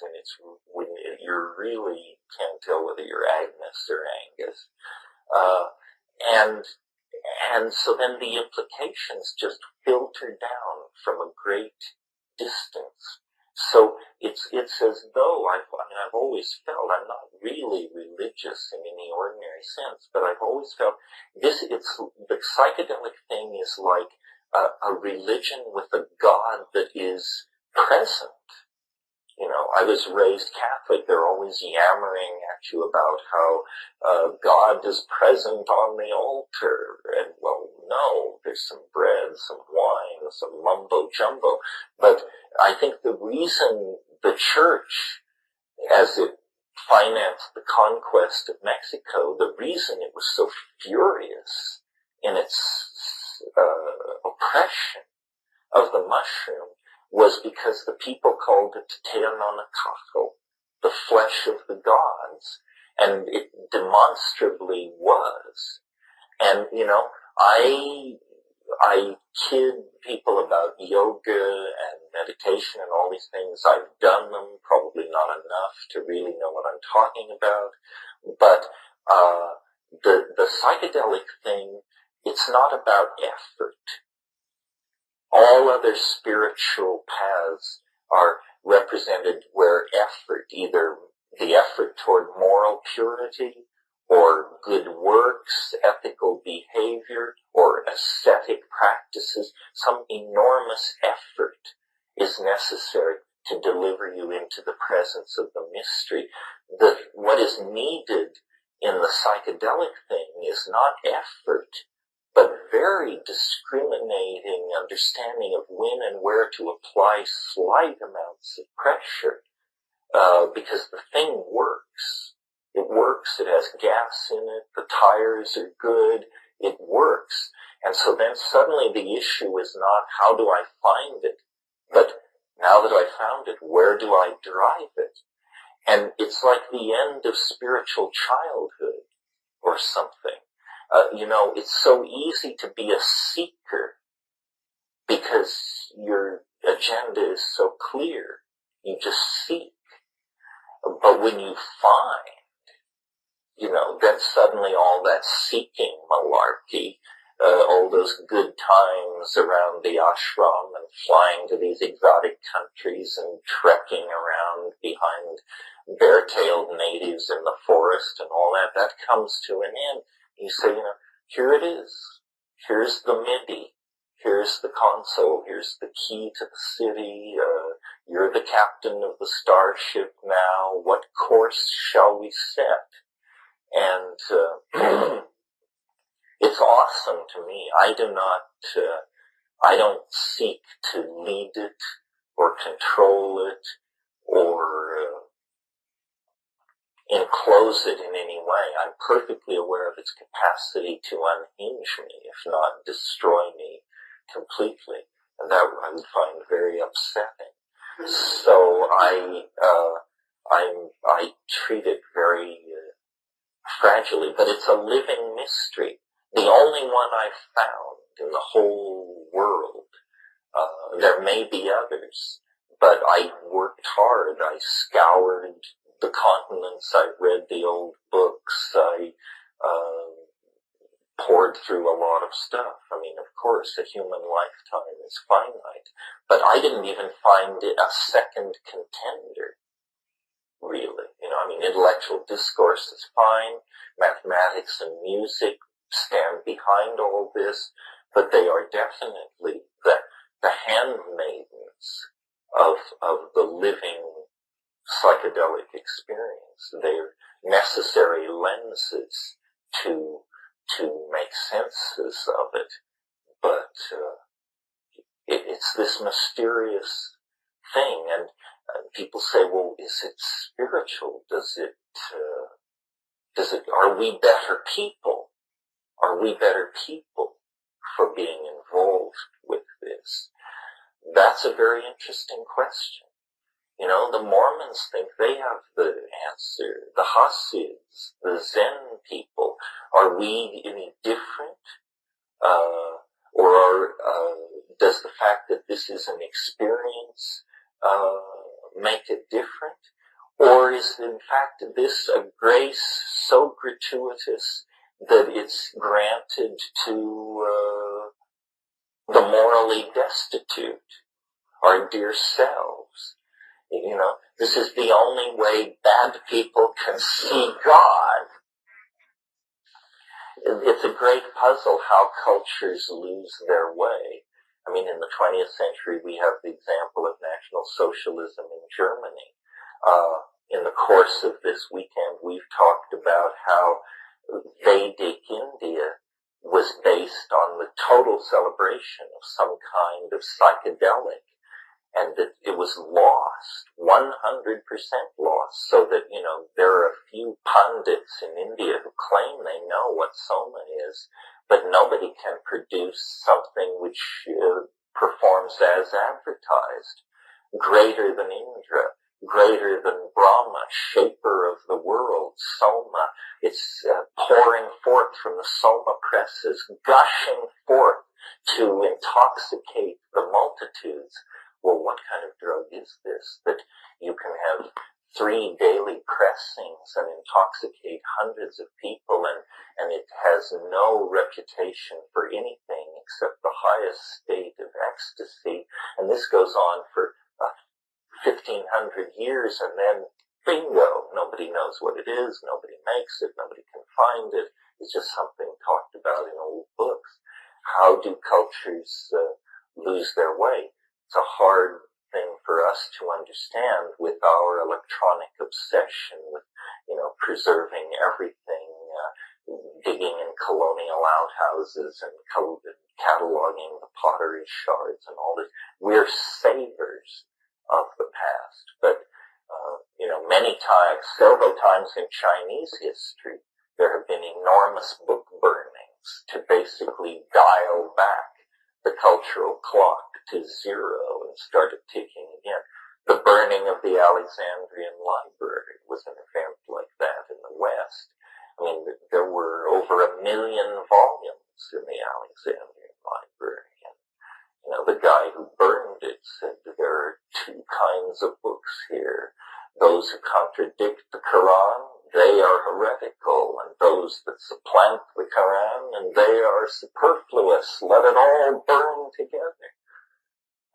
S1: when you're really can't tell whether you're Agnes or Angus. And so then the implications just filter down from a great distance. So it's as though I've always felt, I'm not really religious in any ordinary sense, but I've always felt the psychedelic thing is like a religion with a God that is present. You know, I was raised Catholic. They're always yammering at you about how God is present on the altar. And, well, no, there's some bread, some wine, some mumbo-jumbo. But I think the reason the church, as it financed the conquest of Mexico, the reason it was so furious in its oppression of the mushroom was because the people called it Teononacatl, the flesh of the gods, and it demonstrably was. And, you know, I kid people about yoga and meditation and all these things. I've done them, probably not enough to really know what I'm talking about. But the psychedelic thing, it's not about effort. All other spiritual paths are represented where effort, either the effort toward moral purity or good works, ethical behavior, or ascetic practices, some enormous effort is necessary to deliver you into the presence of the mystery. What is needed in the psychedelic thing is not effort, but very discriminating understanding of when and where to apply slight amounts of pressure, because the thing works. It works, it has gas in it, the tires are good, it works. And so then suddenly the issue is not how do I find it, but now that I found it, where do I derive it? And it's like the end of spiritual childhood or something. You know, it's so easy to be a seeker because your agenda is so clear. You just seek. But when you find, you know, then suddenly all that seeking malarkey, all those good times around the ashram and flying to these exotic countries and trekking around behind bare-tailed natives in the forest and all that, that comes to an end. You say, you know, here it is. Here's the MIDI. Here's the console. Here's the key to the city. You're the captain of the starship now. What course shall we set? And it's awesome to me. I don't seek to lead it or control it or enclose it in any way. I'm perfectly aware of its capacity to unhinge me, if not destroy me completely. And that I would find very upsetting. So I treat it very fragilely, but it's a living mystery. The only one I've found in the whole world. There may be others, but I worked hard. I scoured the continents. I read the old books. I poured through a lot of stuff. I mean, of course, a human lifetime is finite, but I didn't even find it a second contender, really. You know, I mean, intellectual discourse is fine. Mathematics and music stand behind all this, but they are definitely the handmaidens of the living psychedelic experience. They're necessary lenses to make senses of it, but it's this mysterious thing, and people say, well, is it spiritual? Are we better people? Are we better people for being involved with this? That's a very interesting question. You know, the Mormons think they have the answer. The Hasids, the Zen people. Are we any different? Or does the fact that this is an experience make it different? Or is in fact this a grace so gratuitous that it's granted to the morally destitute, our dear selves? You know, this is the only way bad people can see God. It's a great puzzle how cultures lose their way. I mean, in the 20th century, we have the example of National Socialism in Germany. In the course of this weekend, we've talked about how Vedic India was based on the total celebration of some kind of psychedelic, and that it was lost, 100% lost, so that, you know, there are a few pundits in India who claim they know what soma is, but nobody can produce something which performs as advertised. Greater than Indra, greater than Brahma, shaper of the world, soma. It's pouring forth from the soma presses, gushing forth to intoxicate the multitudes. Well, what kind of drug is this that you can have 3 daily pressings and intoxicate hundreds of people, and it has no reputation for anything except the highest state of ecstasy, and this goes on for 1,500 years, and then bingo, nobody knows what it is, nobody makes it, nobody can find it. It's just something talked about in old books. How do cultures lose their way? It's a hard thing for us to understand with our electronic obsession with, you know, preserving everything, digging in colonial outhouses and cataloging the pottery shards and all this. We're savers of the past, but you know, many times, several times in Chinese history, there have been enormous book burnings to basically dial back the cultural clock to zero and start it ticking again. The burning of the Alexandrian Library was an event like that in the West. I mean, there were over 1 million volumes in the Alexandrian Library. And, you know, the guy who burned it said there are 2 kinds of books here. Those who contradict the Quran, they are heretical, and those that supplant the Quran, and they are superfluous. Let it all burn together.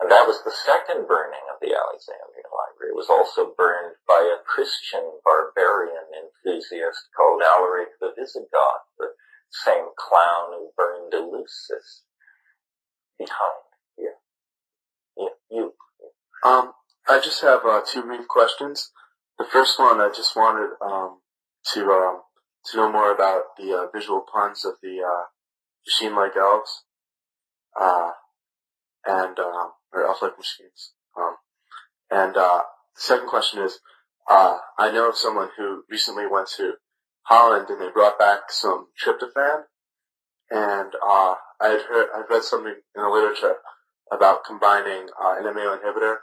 S1: And that was the second burning of the Alexandrian Library. It was also burned by a Christian barbarian enthusiast called Alaric the Visigoth, the same clown who burned Eleusis behind. You.
S17: I just have 2 brief questions. The first one, I just wanted to know more about the visual puns of the machine-like elves, or elf-like machines. And the second question is, I know of someone who recently went to Holland and they brought back some tryptophan, and I'd read something in the literature about combining an MAO inhibitor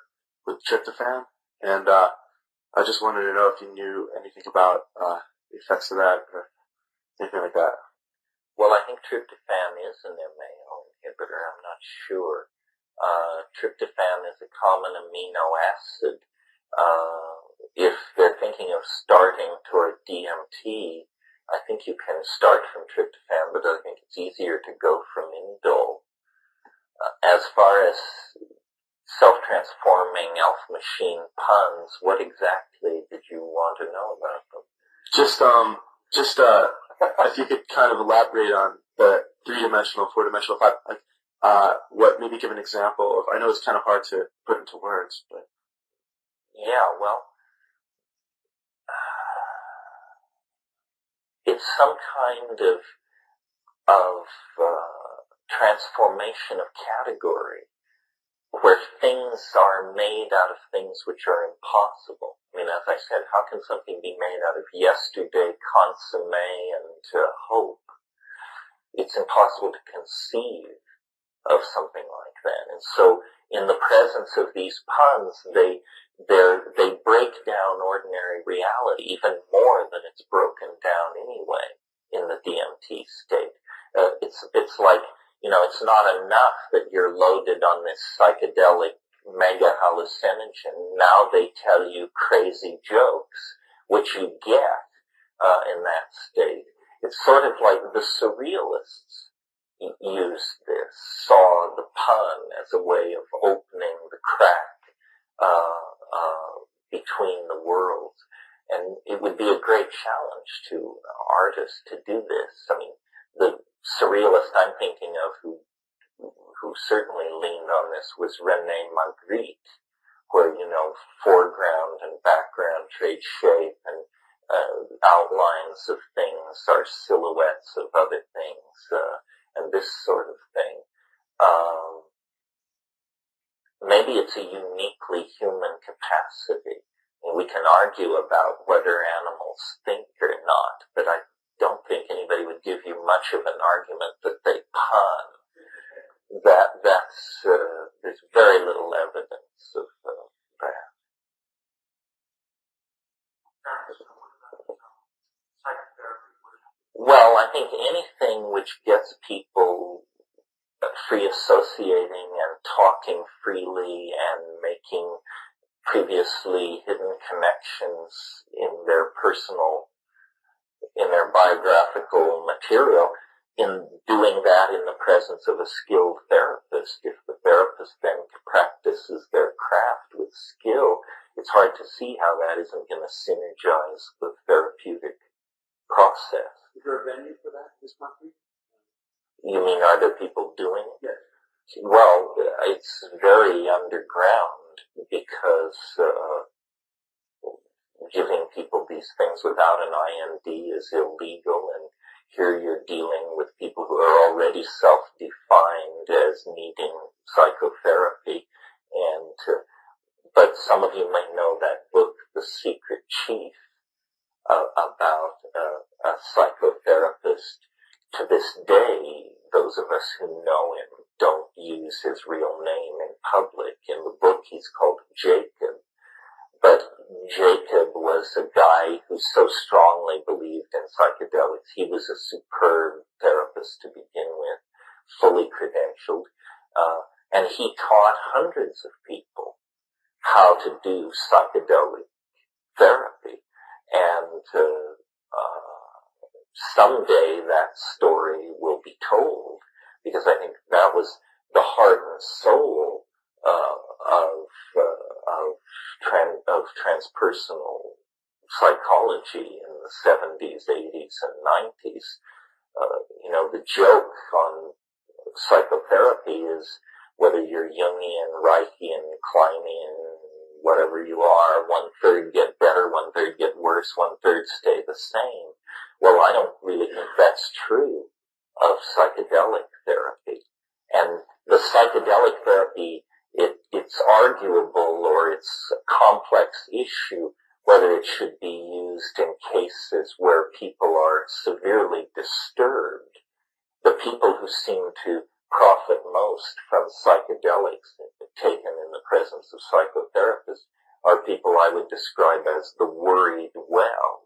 S17: with tryptophan, and I just wanted to know if you knew anything about the effects of that or anything like that.
S1: Well, I think tryptophan is an MAO inhibitor. I'm not sure. Tryptophan is a common amino acid. If they're thinking of starting toward DMT, I think you can start from tryptophan, but I think it's easier to go from indole. As far as self-transforming elf machine puns, what exactly did you want to know about them?
S17: Just if you could kind of elaborate on the 3-dimensional, 4-dimensional, 5, what, maybe give an example of, I know it's kind of hard to put into words, but.
S1: Yeah, well, it's some kind of transformation of category, where things are made out of things which are impossible. I mean, as I said, how can something be made out of yesterday, consomme, and hope? It's impossible to conceive of something like that. And so, in the presence of these puns, they they break down ordinary reality even more than it's broken down anyway in the DMT state. It's like, it's not enough that you're loaded on this psychedelic mega hallucinogen. Now they tell you crazy jokes, which you get in that state. It's sort of like the surrealists used this, saw the pun as a way of opening the crack between the worlds. And it would be a great challenge to artists to do this. I mean, the surrealist I'm thinking of who certainly leaned on this was René Magritte, where, foreground and background trade shape and outlines of things are silhouettes of other things, and this sort of thing. Maybe it's a uniquely human capacity. And we can argue about whether animals think or not, but I don't think anybody would give you much of an argument that they pun. There's very little evidence of that. Well, I think anything which gets people free associating and talking freely and making previously hidden connections in their biographical material, in doing that in the presence of a skilled therapist. If the therapist then practices their craft with skill, it's hard to see how that isn't going to synergize the therapeutic process.
S11: Is there a venue for that this month?
S1: You mean, are there people doing it?
S11: Yes.
S1: Well, it's very underground because giving people these things without an IND is illegal, and here you're dealing with people who are already self-defined as needing psychotherapy, but some of you may know that book, The Secret Chief, about a psychotherapist. To this day, those of us who know him don't use his real name in public. In the book, he's called Jacob. But Jacob was a guy who so strongly believed in psychedelics. He was a superb therapist to begin with, fully credentialed, and he taught hundreds of people how to do psychedelic therapy. And someday that story will be told, because I think that was the heart and soul of transpersonal psychology in the 70s, 80s, and 90s. The joke on psychotherapy is whether you're Jungian, Reichian, Kleinian, whatever you are, 1/3 get better, 1/3 get worse, 1/3 stay the same. Well, I don't really think that's true of psychedelic therapy. And the psychedelic therapy, it's arguable, or it's a complex issue, whether it should be used in cases where people are severely disturbed. The people who seem to profit most from psychedelics taken in the presence of psychotherapists are people I would describe as the worried well.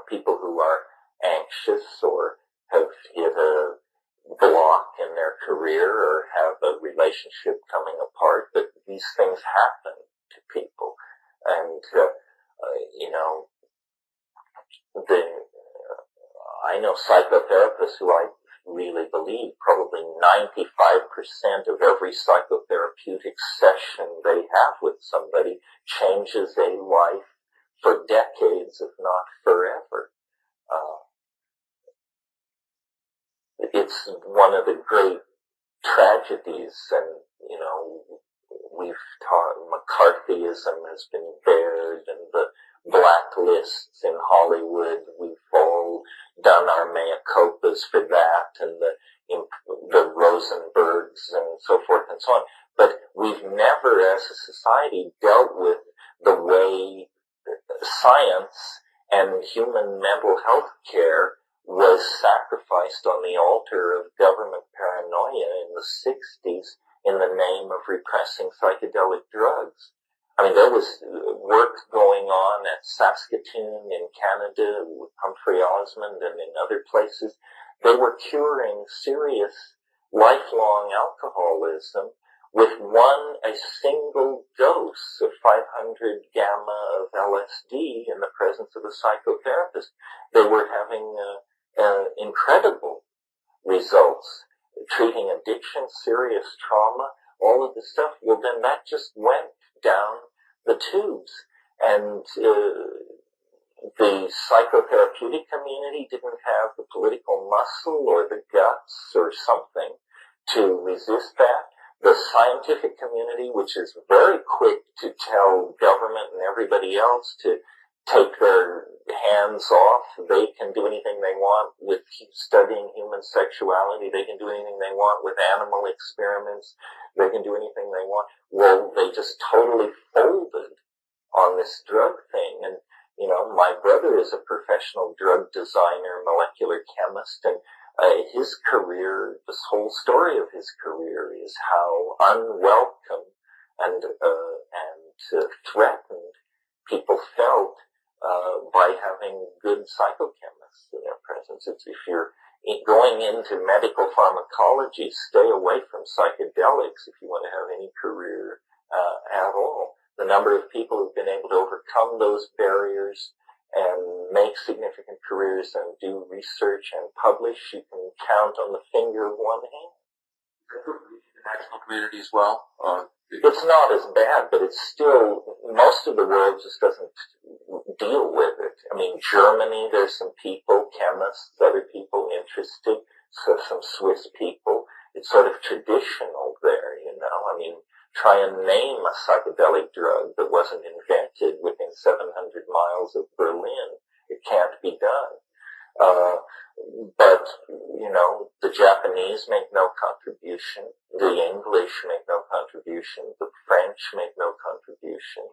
S1: People who are anxious or have hit a block in their career or have a relationship coming apart, but these things happen to people. And, I know psychotherapists who I really believe probably 95% of every psychotherapeutic session they have with somebody changes a life for decades, if not forever. It's one of the great tragedies, and, we've taught McCarthyism has been bared, and the blacklists in Hollywood, we've all done our mea culpas for that, and the Rosenbergs and so forth and so on. But we've never, as a society, dealt with the way science and human mental health care was sacrificed on the altar of government paranoia in the 60s in the name of repressing psychedelic drugs. I mean, there was work going on at Saskatoon in Canada with Humphrey Osmond and in other places. They were curing serious lifelong alcoholism with a single dose of 500 gamma of LSD in the presence of a psychotherapist. They were having incredible results, treating addiction, serious trauma, all of this stuff. Well, then that just went down the tubes. And the psychotherapeutic community didn't have the political muscle or the guts or something to resist that. The scientific community, which is very quick to tell government and everybody else to take their hands off, they can do anything they want with studying human sexuality, they can do anything they want with animal experiments, they can do anything they want. Well, they just totally folded on this drug thing. And, you know, my brother is a professional drug designer, molecular chemist, and his career, this whole story of his career is how unwelcome and threatened people felt by having good psychochemists in their presence. If you're going into medical pharmacology, stay away from psychedelics if you want to have any career at all. The number of people who've been able to overcome those barriers and make significant careers and do research and publish, you can count on the finger of one hand.
S17: The national community as well.
S1: It's not as bad, but it's still, most of the world just doesn't deal with it. I mean, Germany, there's some people, chemists, other people interested, so some Swiss people. It's sort of traditional there, you know. I mean, try and name a psychedelic drug that wasn't invented within 700 miles of Berlin. It can't be done. But, you know, the Japanese make no contribution. The English make no contribution. The French make no contribution.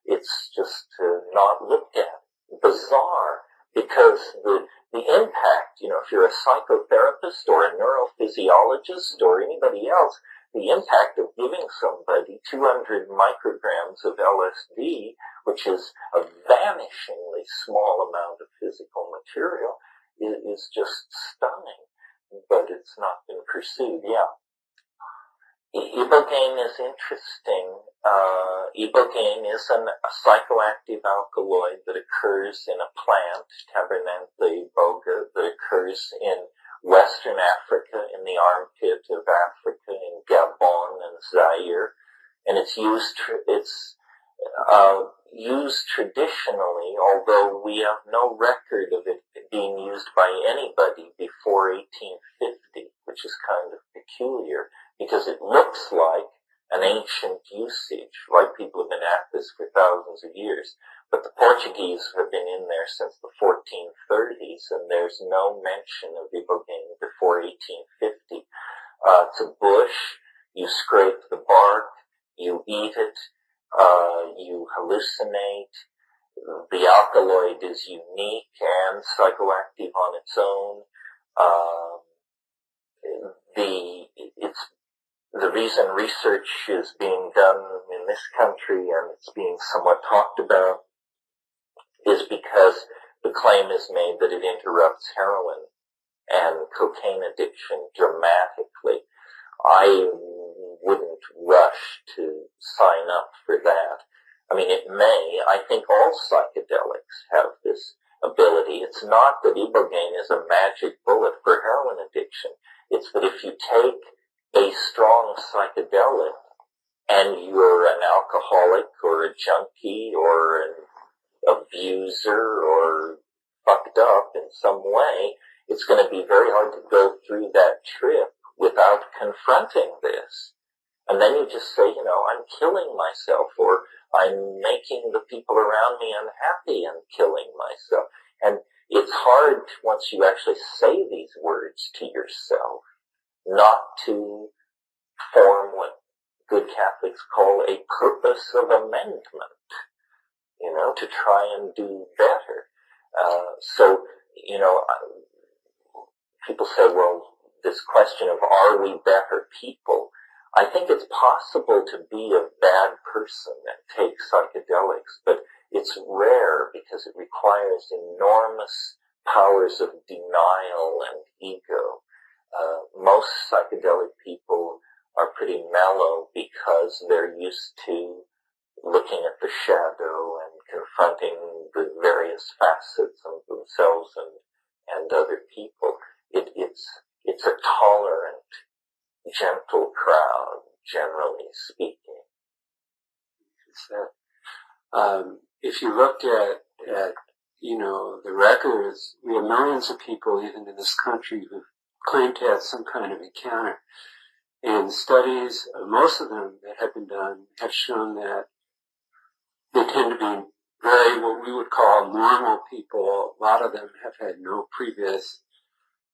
S1: It's just not looked at. Bizarre. Because the impact, you know, if you're a psychotherapist or a neurophysiologist or anybody else, the impact of giving somebody 200 micrograms of LSD, which is a vanishingly small amount of physical material, is just stunning. But it's not been pursued, yeah. Ibogaine is interesting. Ibogaine is a psychoactive alkaloid that occurs in a plant, Tabernanthe boga, that occurs in Western Africa, in the armpit of Africa, in Gabon and Zaire, and it's used traditionally, although we have no record of it being used by anybody before 1850, which is kind of peculiar, because it looks like an ancient usage, like people have been at this for thousands of years. But the Portuguese have been in there since the 1430s, and there's no mention of ibogaine before 1850. It's a bush. You scrape the bark, you eat it, you hallucinate. The alkaloid is unique and psychoactive on its own. The reason research is being done in this country and it's being somewhat talked about is because the claim is made that it interrupts heroin and cocaine addiction dramatically. I wouldn't rush to sign up for that. I mean, it may. I think all psychedelics have this ability. It's not that ibogaine is a magic bullet for heroin addiction. It's that if you take a strong psychedelic and you're an alcoholic or a junkie or an abuser or fucked up in some way, it's going to be very hard to go through that trip without confronting this. And then you just say, you know, I'm killing myself, or I'm making the people around me unhappy and killing myself. And it's hard once you actually say these words to yourself not to form what good Catholics call a purpose of amendment, you know, to try and do better. So, you know, people say, well, this question of are we better people? I think it's possible to be a bad person that takes psychedelics, but it's rare because it requires enormous powers of denial and ego. Most psychedelic people are pretty mellow because they're used to looking at the shadow and confronting the various facets of themselves and other people. It's a tolerant, gentle crowd, generally speaking.
S11: If you look at the records, we have millions of people even in this country who claim to have some kind of encounter. And studies, most of them that have been done, have shown that they tend to be very what we would call normal people. A lot of them have had no previous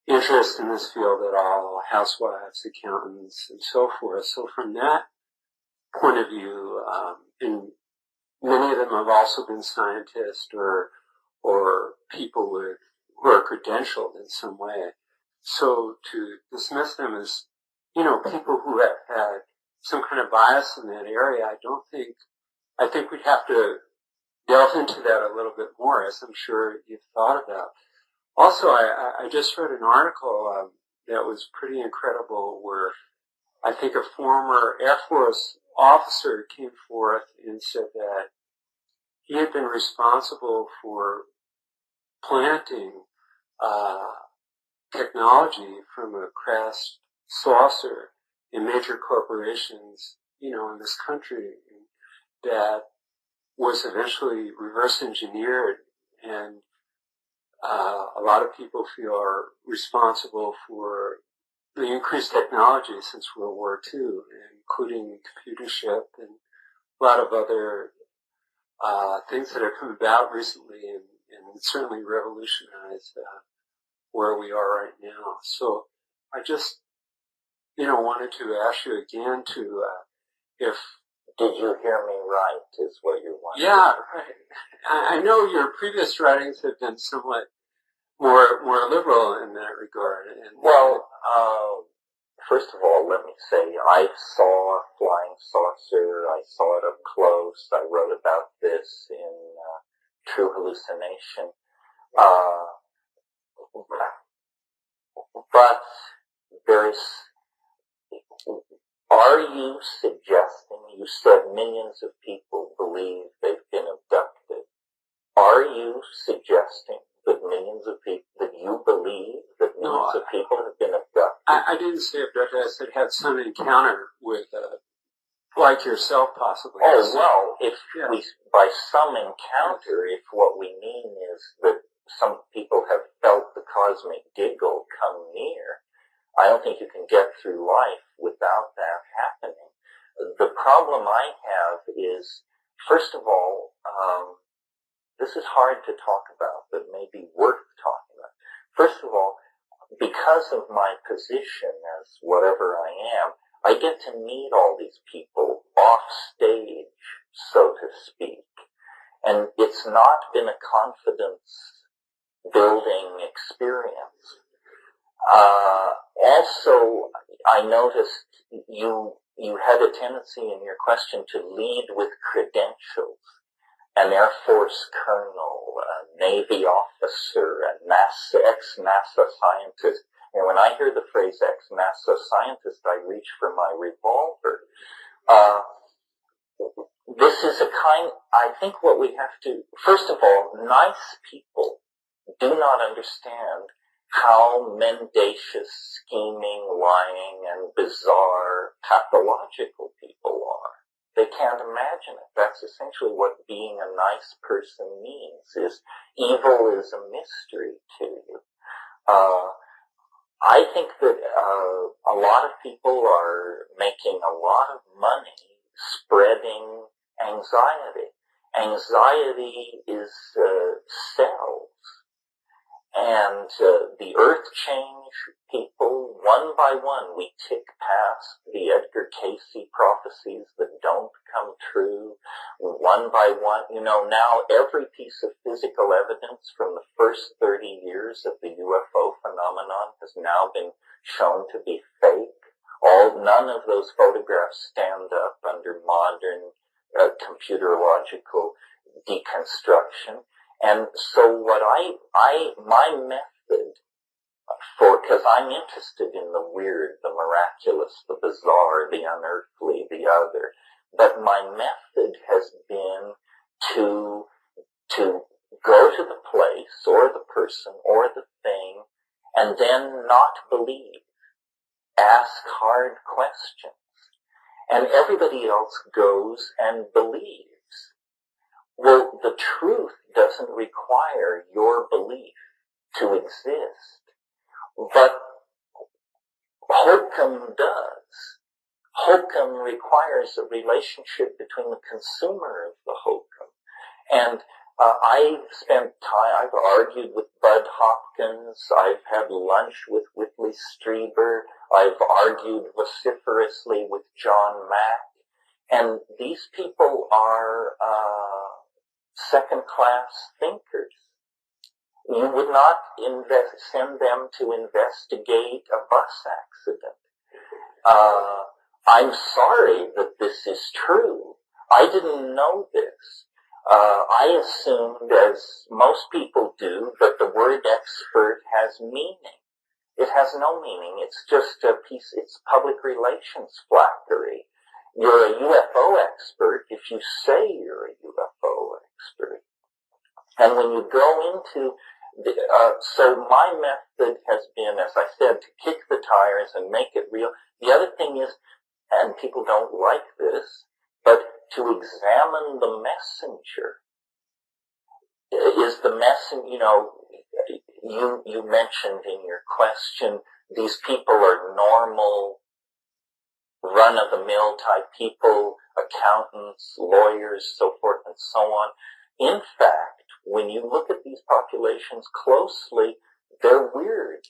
S11: interest in this field at all, housewives, accountants, and so forth. So from that point of view, and many of them have also been scientists or people who are credentialed in some way. So to dismiss them as, people who have had some kind of bias in that area, I think we'd have to delve into that a little bit more, as I'm sure you've thought about. Also, I just read an article that was pretty incredible where I think a former Air Force officer came forth and said that he had been responsible for planting technology from a crashed saucer in major corporations, in this country, that was eventually reverse engineered, and a lot of people feel are responsible for the increased technology since World War II, including computer chip and a lot of other things that have come about recently and certainly revolutionized where we are right now. So I just, wanted to ask you again to, if...
S1: Did you hear me right, is what you're wondering?
S11: Yeah, right. I know your previous writings have been somewhat more liberal in that regard.
S1: Well, first of all, let me say, I saw a flying saucer. I saw it up close. I wrote about this in True Hallucination. But are you suggesting, you said millions of people believe they've been abducted. Are you suggesting that that you believe that millions of people have been abducted?
S11: I didn't say abducted, I said had some encounter with, like yourself possibly.
S1: Oh, well, by some encounter, if what we mean is that some people have felt the cosmic giggle come near, I don't think you can get through life without that happening. The problem I have is, first of all, this is hard to talk about, but maybe worth talking about. First of all, because of my position as whatever I am, I get to meet all these people off stage, so to speak. And it's not been a confidence building experience. Also, I noticed you had a tendency in your question to lead with credentials. An Air Force colonel, a Navy officer, a ex-NASA scientist. And when I hear the phrase ex-NASA scientist, I reach for my revolver. This is I think what we have to, first of all, nice people do not understand how mendacious, scheming, lying, and bizarre, pathological people are. They can't imagine it. That's essentially what being a nice person means, is evil is a mystery to you. I think that a lot of people are making a lot of money spreading anxiety. Anxiety is cells. And the earth change people, one by one, we tick past the Edgar Cayce prophecies that don't come true. One by one, now every piece of physical evidence from the first 30 years of the UFO phenomenon has now been shown to be fake. None of those photographs stand stand up under modern computerological deconstruction. And so what my method because I'm interested in the weird, the miraculous, the bizarre, the unearthly, the other, but my method has been to go to the place or the person or the thing and then not believe. Ask hard questions. And everybody else goes and believes. Well, the truth doesn't require your belief to exist. But hokum does. Hokum requires a relationship between the consumer of the hokum. And I've spent time, I've argued with Bud Hopkins, I've had lunch with Whitley Strieber, I've argued vociferously with John Mack, and these people are second-class thinkers. You would not send them to investigate a bus accident. I'm sorry that this is true. I didn't know this. I assumed, as most people do, that the word expert has meaning. It has no meaning. It's just a piece, it's public relations flattery. You're a UFO expert if you say you're a UFO expert. And when you go into so my method has been, as I said, to kick the tires and make it real. The other thing is, and people don't like this, but to examine the messenger. Is the messenger, you mentioned in your question, these people are normal, run-of-the-mill type people, accountants, lawyers, so forth and so on. In fact, when you look at these populations closely, they're weird.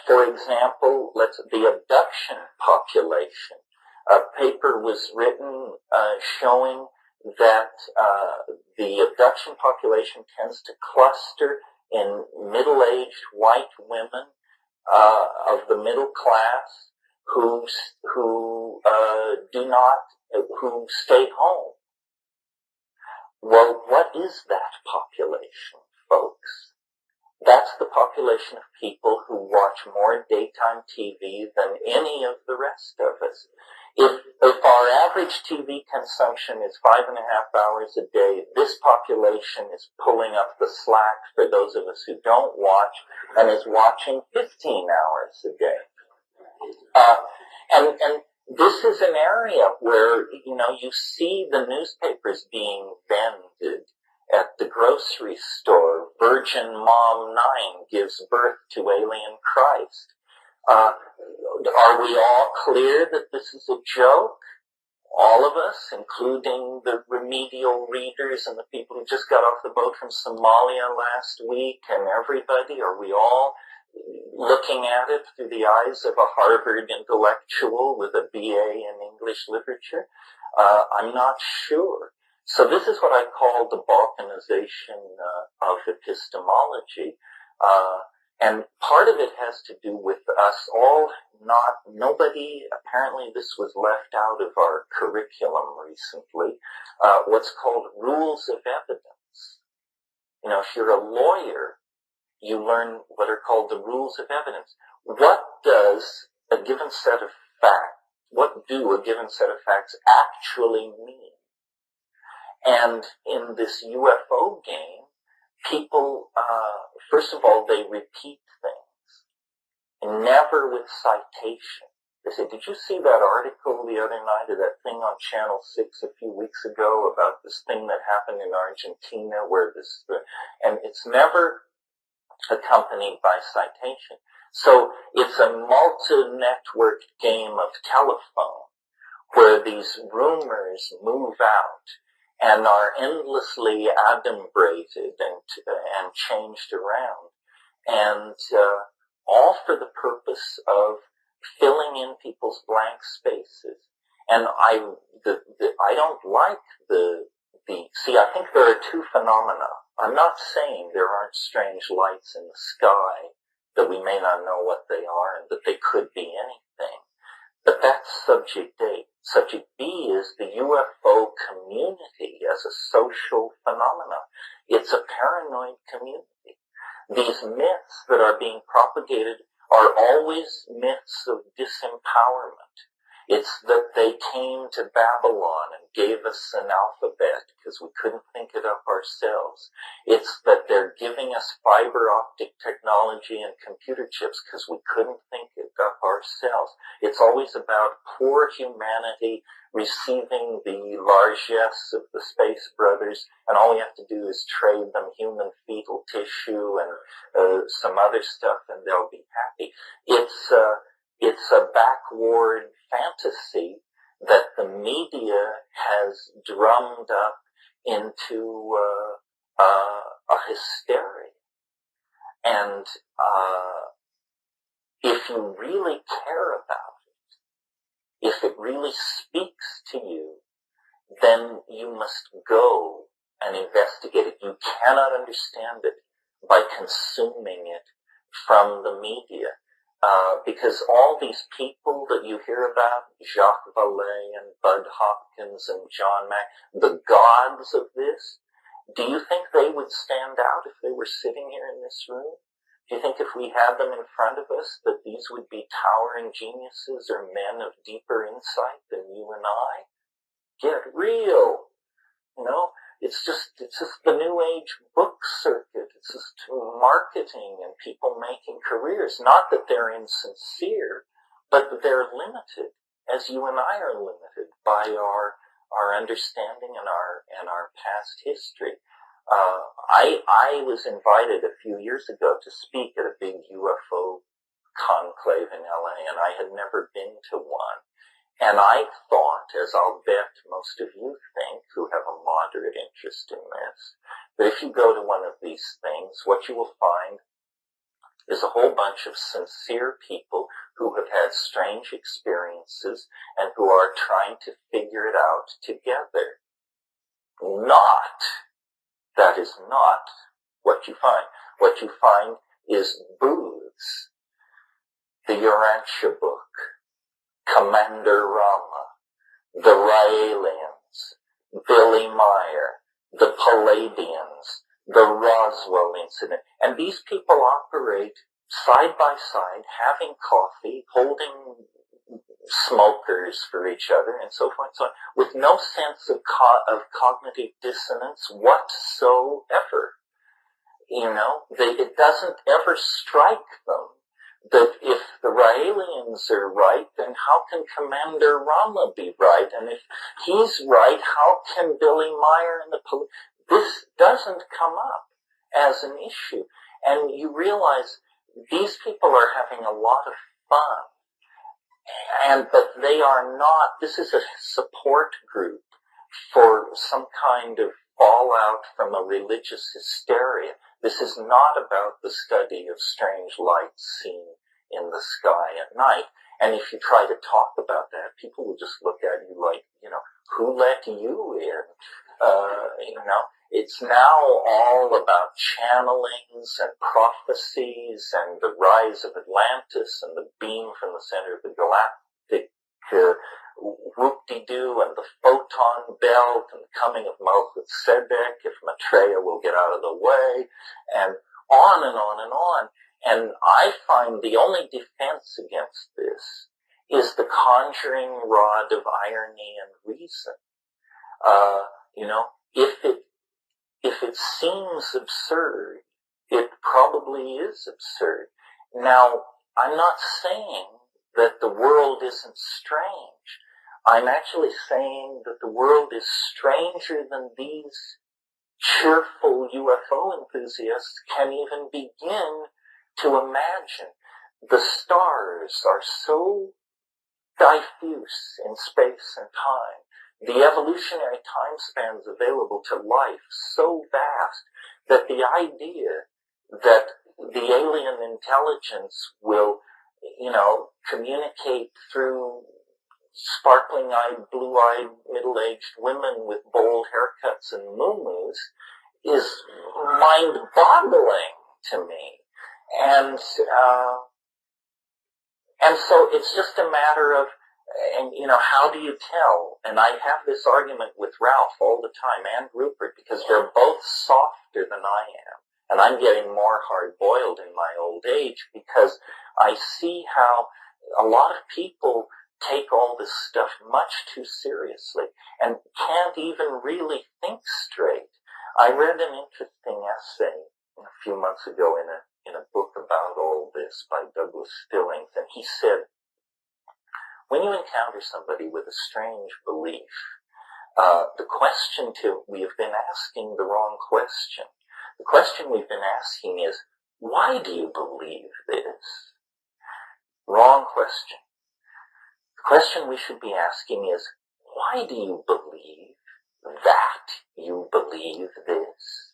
S1: For example, the abduction population. A paper was written showing that the abduction population tends to cluster in middle-aged white women of the middle class who stay home. Well, what is that population, folks? That's the population of people who watch more daytime TV than any of the rest of us. If our average TV consumption is 5.5 hours a day, this population is pulling up the slack for those of us who don't watch and is watching 15 hours a day. And this is an area where, you see the newspapers being vended at the grocery store. Virgin Mom 9 gives birth to alien Christ. Are we all clear that this is a joke? All of us, including the remedial readers and the people who just got off the boat from Somalia last week and everybody, are we all looking at it through the eyes of a Harvard intellectual with a BA in English literature? I'm not sure. So this is what I call the balkanization of epistemology. And part of it has to do with us all apparently this was left out of our curriculum recently, what's called rules of evidence. If you're a lawyer, you learn what are called the rules of evidence. What do a given set of facts actually mean? And in this UFO game, people, first of all, they repeat things, and never with citation. They say, did you see that article the other night, or that thing on Channel 6 a few weeks ago about this thing that happened in Argentina and it's never accompanied by citation. So it's a multi-network game of telephone where these rumors move out and are endlessly adumbrated and changed around, and all for the purpose of filling in people's blank spaces. And I don't like I think there are two phenomena. I'm not saying there aren't strange lights in the sky, that we may not know what they are and that they could be anything. But that's subject Subject B is the UFO community as a social phenomenon. It's a paranoid community. These myths that are being propagated are always myths of disempowerment. It's that they came to Babylon and gave us an alphabet because we couldn't think it up ourselves. It's that they're giving us fiber optic technology and computer chips because we couldn't think it up ourselves. It's always about poor humanity receiving the largesse of the Space Brothers, and all we have to do is trade them human fetal tissue and some other stuff, and they'll be happy. It's a backward fantasy that the media has drummed up into a hysteria. And if you really care about it, if it really speaks to you, then you must go and investigate it. You cannot understand it by consuming it from the media. Because all these people that you hear about, Jacques Vallée and Bud Hopkins and John Mack, the gods of this, do you think they would stand out if they were sitting here in this room? Do you think if we had them in front of us that these would be towering geniuses or men of deeper insight than you and I? Get real. You know, it's just the new age book circuit. It's just marketing and people making careers. Not that they're insincere, but that they're limited, as you and I are limited by our understanding and our past history. I was invited a few years ago to speak at a big UFO conclave in LA, and I had never been to one. And I thought, as I'll bet most of you think, who have a moderate interest in this, that if you go to one of these things, what you will find is a whole bunch of sincere people who have had strange experiences and who are trying to figure it out together. That is not what you find. What you find is booths, the Urantia book, Commander Rama, the Raelians, Billy Meyer, the Palladians, the Roswell incident. And these people operate side by side, having coffee, holding smokers for each other, and so forth and so on, with no sense of cognitive dissonance whatsoever. You know, it doesn't ever strike them that if the Raelians are right, then how can Commander Rama be right? And if he's right, how can Billy Meyer and the police? This doesn't come up as an issue. And you realize these people are having a lot of fun. But they are not, this is a support group for some kind of fallout from a religious hysteria. This is not about the study of strange lights seen in the sky at night. And if you try to talk about that, people will just look at you like, you know, who let you in? You know, it's now all about channelings and prophecies and the rise of Atlantis and the beam from the center of the galactic whoop-de-doo and the photon belt and the coming of Melchizedek if Maitreya will get out of the way, and on and on and on. And I find the only defense against this is the conjuring rod of irony and reason. You know, if it seems absurd, it probably is absurd. Now, I'm not saying that the world isn't strange. I'm actually saying that the world is stranger than these cheerful UFO enthusiasts can even begin to imagine. The stars are so diffuse in space and time. The evolutionary time spans available to life so vast that the idea that the alien intelligence will, you know, communicate through sparkling-eyed, blue-eyed, middle-aged women with bold haircuts and muumuus is mind-boggling to me. And so it's just a matter of And, how do you tell? And I have this argument with Ralph all the time and Rupert because they're both softer than I am. And I'm getting more hard-boiled in my old age because I see how a lot of people take all this stuff much too seriously and can't even really think straight. I read an interesting essay a few months ago in a book about all this by Douglas Stillings, and he said, when you encounter somebody with a strange belief, the question we have been asking the wrong question. The question we've been asking is, why do you believe this? Wrong question. The question we should be asking is, why do you believe that you believe this?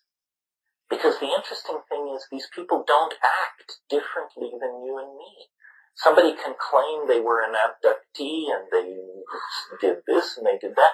S1: Because the interesting thing is these people don't act differently than you and me. Somebody can claim they were an abductee and they did this and they did that.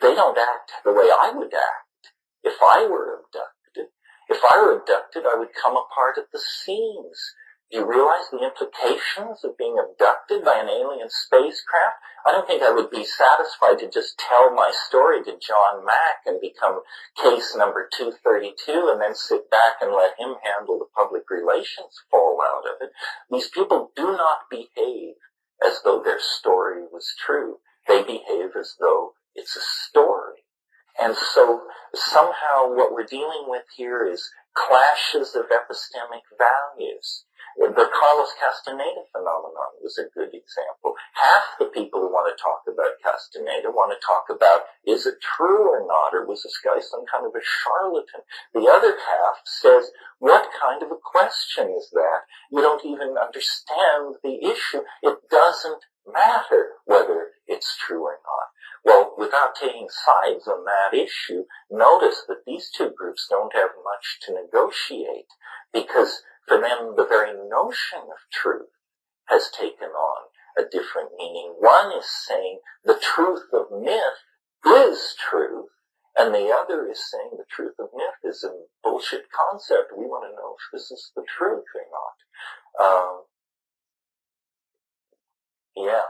S1: They don't act the way I would act if I were abducted. If I were abducted, I would come apart at the seams. Do you realize the implications of being abducted by an alien spacecraft? I don't think I would be satisfied to just tell my story to John Mack and become case number 232 and then sit back and let him handle the public relations fallout of it. These people do not behave as though their story was true. They behave as though it's a story. And so somehow what we're dealing with here is clashes of epistemic values. The Carlos Castaneda phenomenon was a good example. Half the people who want to talk about Castaneda want to talk about, is it true or not, or was this guy some kind of a charlatan? The other half says, what kind of a question is that? You don't even understand the issue. It doesn't matter whether it's true or not. Well, without taking sides on that issue, notice that these two groups don't have much to negotiate because for them, the very notion of truth has taken on a different meaning. One is saying the truth of myth is truth, and the other is saying the truth of myth is a bullshit concept. We want to know if this is the truth or not. Yeah.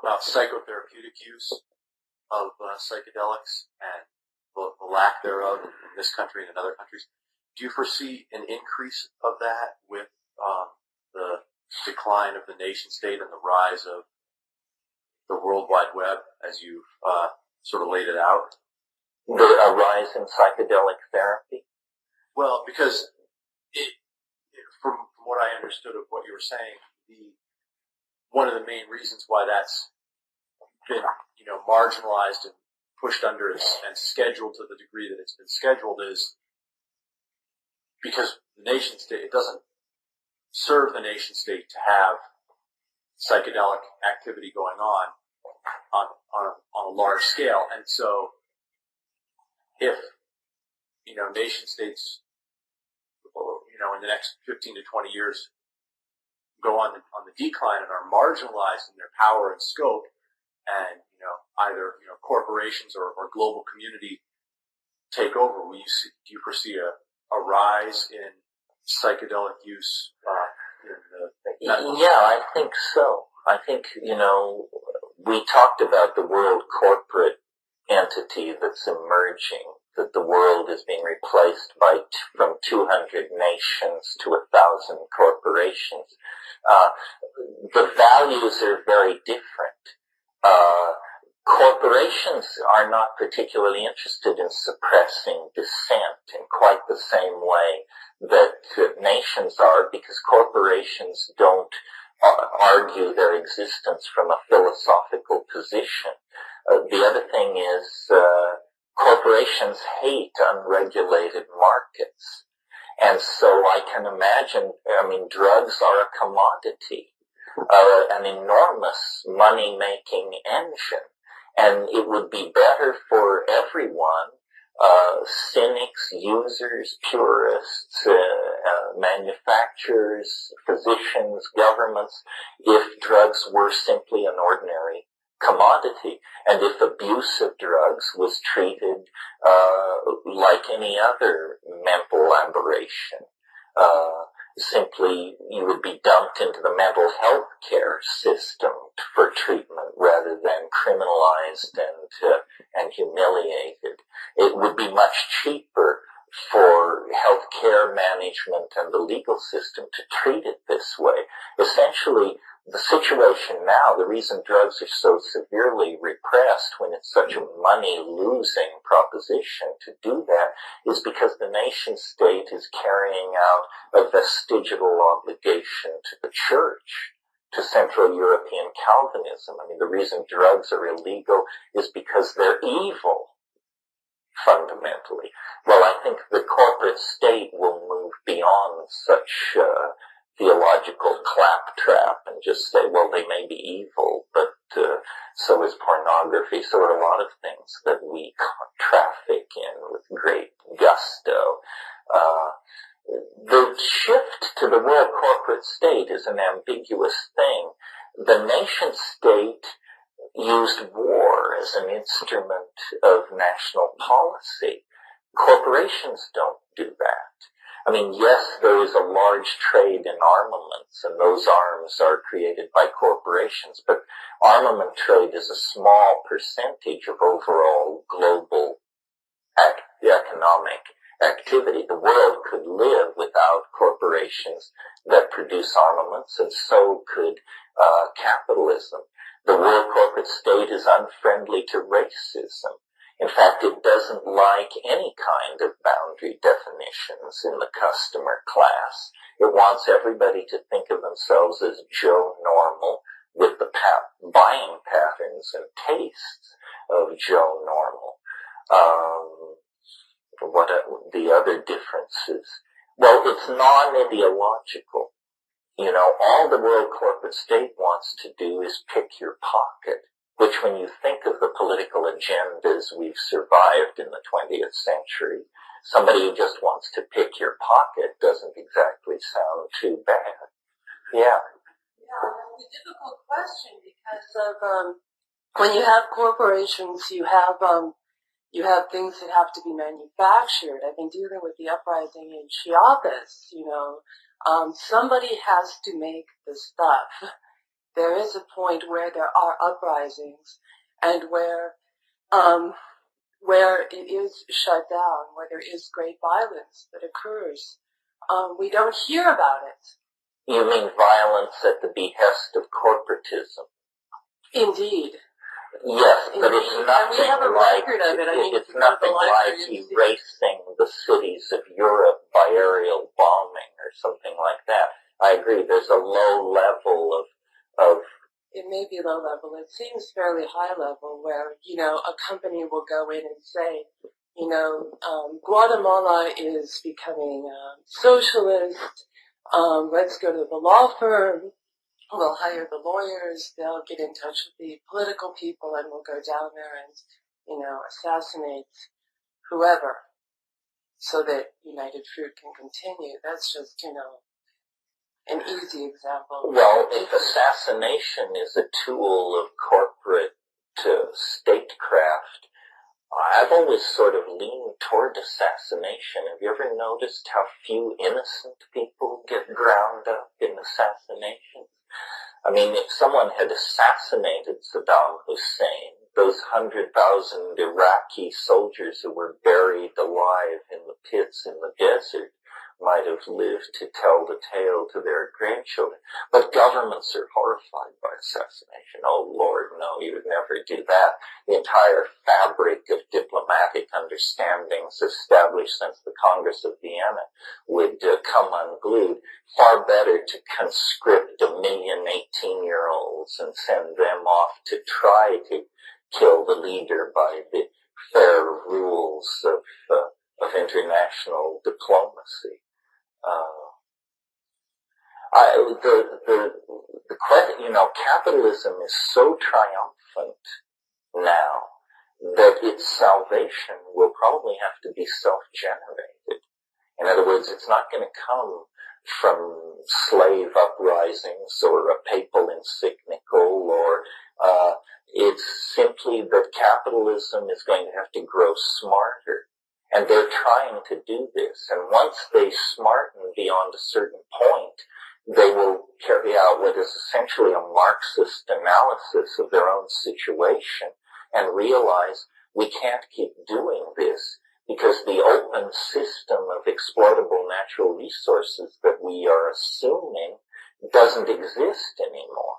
S17: About psychotherapeutic use of psychedelics and the lack thereof in this country and in other countries. Do you foresee an increase of that with the decline of the nation state and the rise of the World Wide Web as you've sort of laid it out?
S1: A rise in psychedelic therapy?
S17: Well, because from what I understood of what you were saying, one of the main reasons why that's been, marginalized and pushed under and scheduled to the degree that it's been scheduled is because the nation state, it doesn't serve the nation state to have psychedelic activity going on a large scale. And so if, nation states, in the next 15 to 20 years go on the decline and are marginalized in their power and scope and, either, corporations or global community take over, do you foresee a rise in psychedelic use
S1: Yeah, I think so. I think, we talked about the world corporate entity that's emerging, that the world is being replaced from 200 nations to 1,000 corporations. The values are very different. Corporations are not particularly interested in suppressing dissent in quite the same way that nations are, because corporations don't argue their existence from a philosophical position. The other thing is corporations hate unregulated markets. And so I can imagine, drugs are a commodity, an enormous money-making engine. And it would be better for everyone, cynics, users, purists, manufacturers, physicians, governments, if drugs were simply an ordinary commodity, and if abuse of drugs was treated like any other mental aberration. simply you would be dumped into the mental health care system for treatment rather than criminalized and humiliated. It would be much cheaper for health care management and the legal system to treat it this way. Essentially, the situation now, the reason drugs are so severely repressed when it's such a money-losing proposition to do that is because the nation state is carrying out a vestigial obligation to the church, to Central European Calvinism. I mean, the reason drugs are illegal is because they're evil, fundamentally. Well, I think the corporate state will move beyond such theological claptrap and just say, well, they may be evil, but so is pornography, so are a lot of things that we traffic in with great gusto. The shift to the world corporate state is an ambiguous thing. The nation state used war as an instrument of national policy. Corporations don't do that. I mean, yes, there is a large trade in armaments, and those arms are created by corporations, but armament trade is a small percentage of overall global economic activity. The world could live without corporations that produce armaments, and so could capitalism. The world corporate state is unfriendly to racism. In fact, it doesn't like any kind of boundary definitions in the customer class. It wants everybody to think of themselves as Joe Normal with the buying patterns and tastes of Joe Normal. What are the other differences? Well, it's non-ideological. You know, all the world corporate state wants to do is pick your pocket, which when you think of the political agendas we've survived in the 20th century, somebody who just wants to pick your pocket doesn't exactly sound too bad. Yeah.
S3: Yeah, that's a difficult question because of, when you have corporations, you have things that have to be manufactured. I've been dealing with the uprising in Chiapas, you know. Somebody has to make the stuff. There is a point where there are uprisings and where it is shut down, where there is great violence that occurs. We don't hear about it.
S1: You mean violence at the behest of corporatism?
S3: Indeed.
S1: Yes, but it's nothing
S3: and we have a record of it. I mean,
S1: it's nothing like erasing the cities of Europe by aerial bombing or something like that. I agree. There's a low level of.
S3: It may be low level. It seems fairly high level, where you know a company will go in and say, you know, Guatemala is becoming socialist. Let's go to the law firm. We'll hire the lawyers, they'll get in touch with the political people, and we'll go down there and, you know, assassinate whoever so that United Fruit can continue. That's just, you know, an easy example.
S1: Well, if assassination is a tool of corporate statecraft, I've always sort of leaned toward assassination. Have you ever noticed how few innocent people get ground up in assassinations? I mean, if someone had assassinated Saddam Hussein, those 100,000 Iraqi soldiers who were buried alive in the pits in the desert might have lived to tell the tale to their grandchildren. But governments are horrified by assassination. Oh, Lord, no, you would never do that. The entire fabric of diplomatic understandings established since the Congress of Vienna would come unglued. Far better to conscript 1 million 18-year-olds and send them off to try to kill the leader by the fair rules of international diplomacy. The credit, you know, capitalism is so triumphant now that its salvation will probably have to be self-generated. In other words, it's not going to come from slave uprisings or a papal encyclical or it's simply that capitalism is going to have to grow smarter And they're trying to do this. And once they smarten beyond a certain point, they will carry out what is essentially a Marxist analysis of their own situation and realize we can't keep doing this because the open system of exploitable natural resources that we are assuming doesn't exist anymore.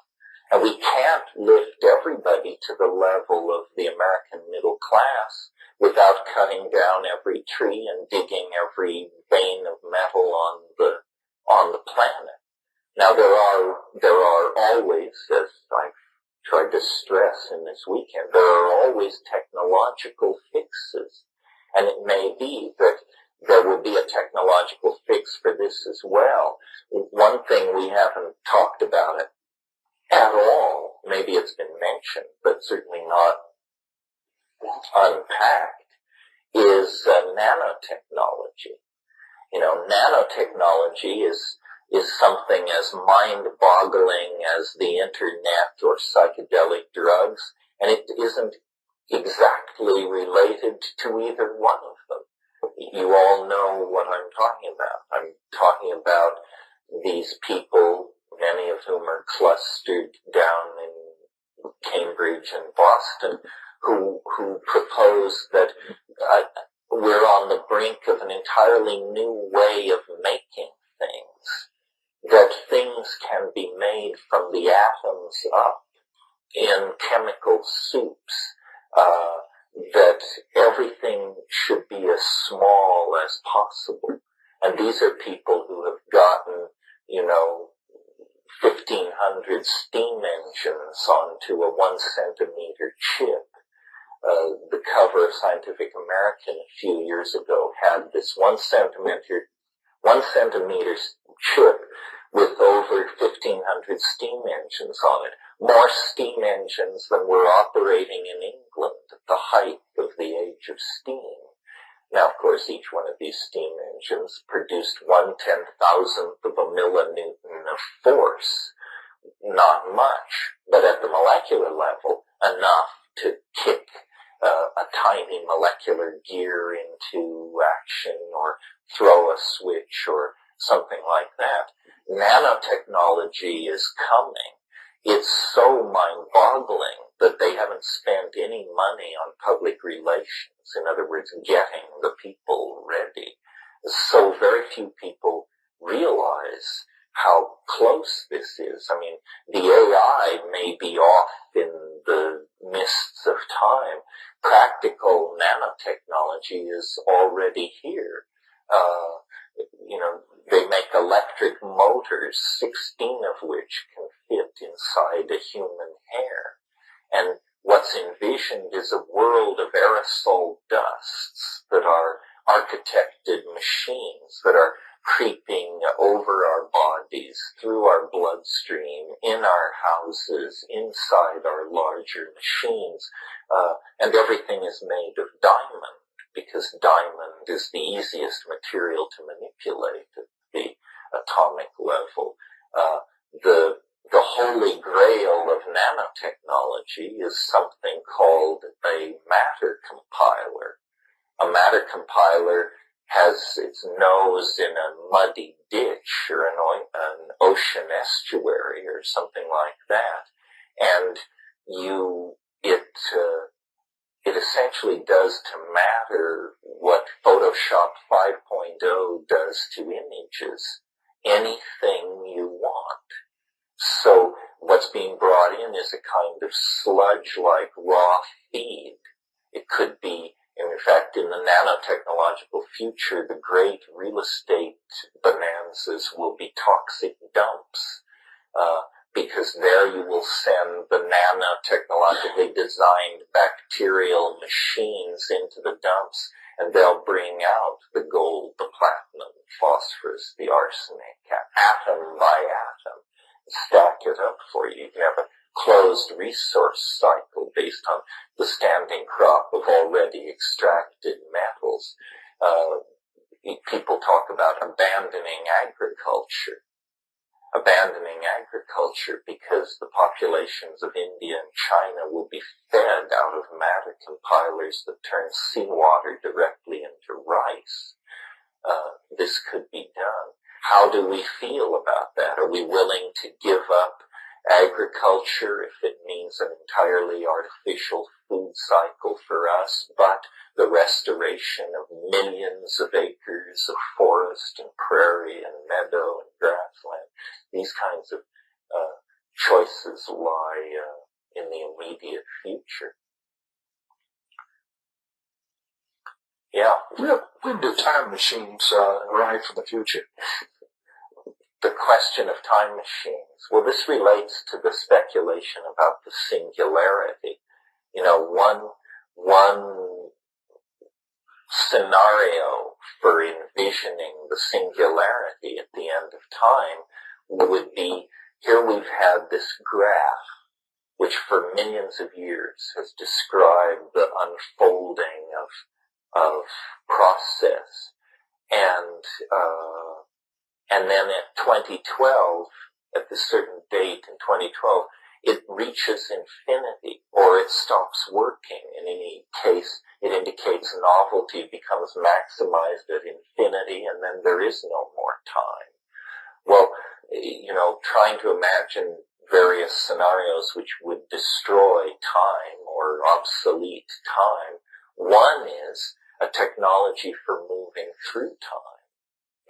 S1: And we can't lift everybody to the level of the American middle class without cutting down every tree and digging every vein of metal on the planet. Now there are always, as I've tried to stress in this weekend, there are always technological fixes. And it may be that there will be a technological fix for this as well. One thing we haven't talked about it at all, maybe it's been mentioned, but certainly not unpacked, is nanotechnology. You know, nanotechnology is something as mind-boggling as the internet or psychedelic drugs, and it isn't exactly related to either one of them. You all know what I'm talking about. I'm talking about these people, many of whom are clustered down in Cambridge and Boston, who propose that we're on the brink of an entirely new way of making things, that things can be made from the atoms up in chemical soups, that everything should be as small as possible. And these are people who have gotten, 1,500 steam engines onto a 1 centimeter chip. The cover of Scientific American a few years ago had this 1 centimeter chip with over 1,500 steam engines on it. More steam engines than were operating in England at the height of the age of steam. Now, of course, each one of these steam engines produced 1/10,000th of a millinewton of force. Not much, but at the molecular level, enough to kick a tiny molecular gear into action or throw a switch or something like that. Nanotechnology is coming. It's so mind-boggling that they haven't spent any money on public relations. In other words, getting the people ready. So very few people realize how close this is. I mean, the AI may be off in the mists of time. Practical nanotechnology is already here. They make electric motors, 16 of which can fit inside a human hair. And what's envisioned is a world of aerosol dusts that are architected machines that are creeping over our bodies, through our bloodstream, in our houses, inside our larger machines, and everything is made of diamond, because diamond is the easiest material to manipulate at the atomic level. The holy grail of nanotechnology is something called a matter compiler. A matter compiler has its nose in a muddy ditch or an ocean estuary or something like that, and it essentially does to matter what Photoshop 5.0 does to images. Anything you want. So what's being brought in is a kind of sludge-like raw feed. It could be, in fact, in the nanotechnological future, the great real estate bonanzas will be toxic dumps, because there you will send the nanotechnologically designed bacterial machines into the dumps, and they'll bring out the gold, the platinum, phosphorus, the arsenic, atom by atom, stack it up for you. You can have a closed resource cycle based on the standing crop of already extracted metals. People talk about abandoning agriculture because the populations of India and China will be fed out of matter compilers that turn seawater directly into to rice, this could be done. How do we feel about that? Are we willing to give up agriculture if it means an entirely artificial food cycle for us, but the restoration of millions of acres of forest and prairie and meadow and grassland? These kinds of choices lie in the immediate future. Yeah.
S18: When do time machines arrive from the future?
S1: The question of time machines. Well, this relates to the speculation about the singularity. You know, one scenario for envisioning the singularity at the end of time would be, here we've had this graph, which for millions of years has described the unfolding of process, and then at 2012, at the certain date in 2012, it reaches infinity, or it stops working. In any case, it indicates novelty becomes maximized at infinity, and then there is no more time. Well, you know, trying to imagine various scenarios which would destroy time or obsolete time. One is a technology for moving through time,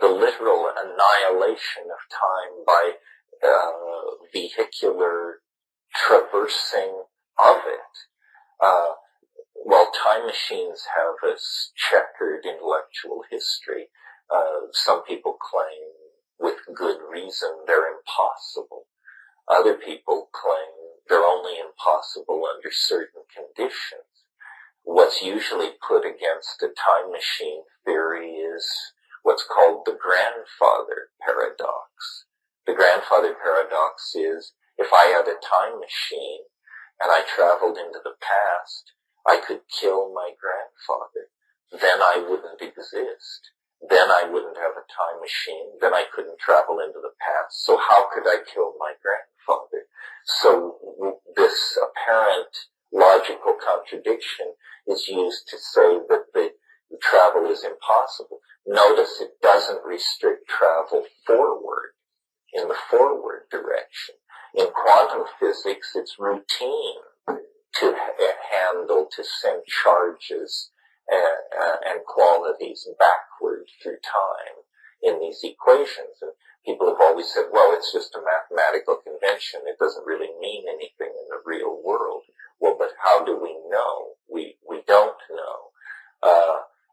S1: the literal annihilation of time by vehicular traversing of it. Well, time machines have a checkered intellectual history. Some people claim, with good reason, they're impossible. Other people claim they're only impossible under certain conditions. What's usually put against a time machine theory is what's called the grandfather paradox. The grandfather paradox is, if I had a time machine and I traveled into the past, I could kill my grandfather. Then I wouldn't exist. Then I wouldn't have a time machine. Then I couldn't travel into the past. So how could I kill my grandfather? So this apparent logical contradiction is used to say that the travel is impossible. Notice it doesn't restrict travel forward, in the forward direction. In quantum physics, it's routine to handle, to send charges and qualities backward through time in these equations. And people have always said, well, it's just a mathematical convention. It doesn't really mean anything in the real world. Well, but how do we know? We don't know.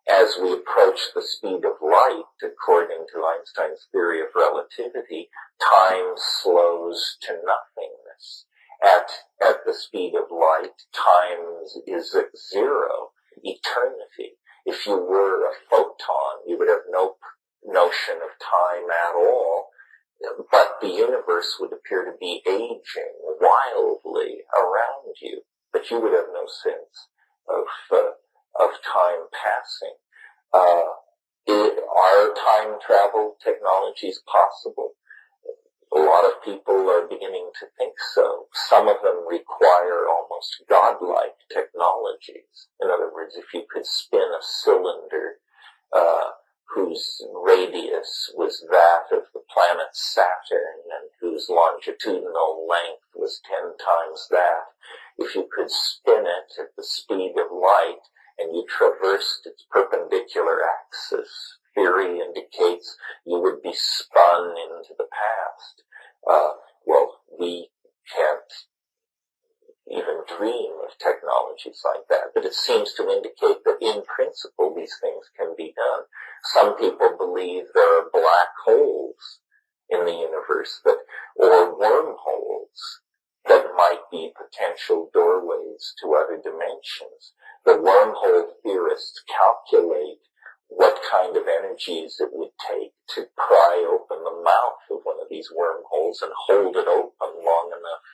S1: As we approach the speed of light, according to Einstein's theory of relativity, time slows to nothingness. At the speed of light, time is at zero, eternity. If you were a photon, you would have no notion of time at all, but the universe would appear to be aging wildly around you, but you would have no sense of time passing. Are time travel technologies possible? A lot of people are beginning to think so. Some of them require almost godlike technologies. In other words, if you could spin a cylinder whose radius was that of the planet Saturn and whose longitudinal length was 10 times that, if you could spin it at the speed of light and you traversed its perpendicular axis, theory indicates you would be spun into the past. Well, we can't even dream of technologies like that, but it seems to indicate that in principle these things can be done. Some people believe there are black holes in the universe or wormholes that might be potential doorways to other dimensions. The wormhole theorists calculate what kind of energies it would take to pry open the mouth of one of these wormholes and hold it open long enough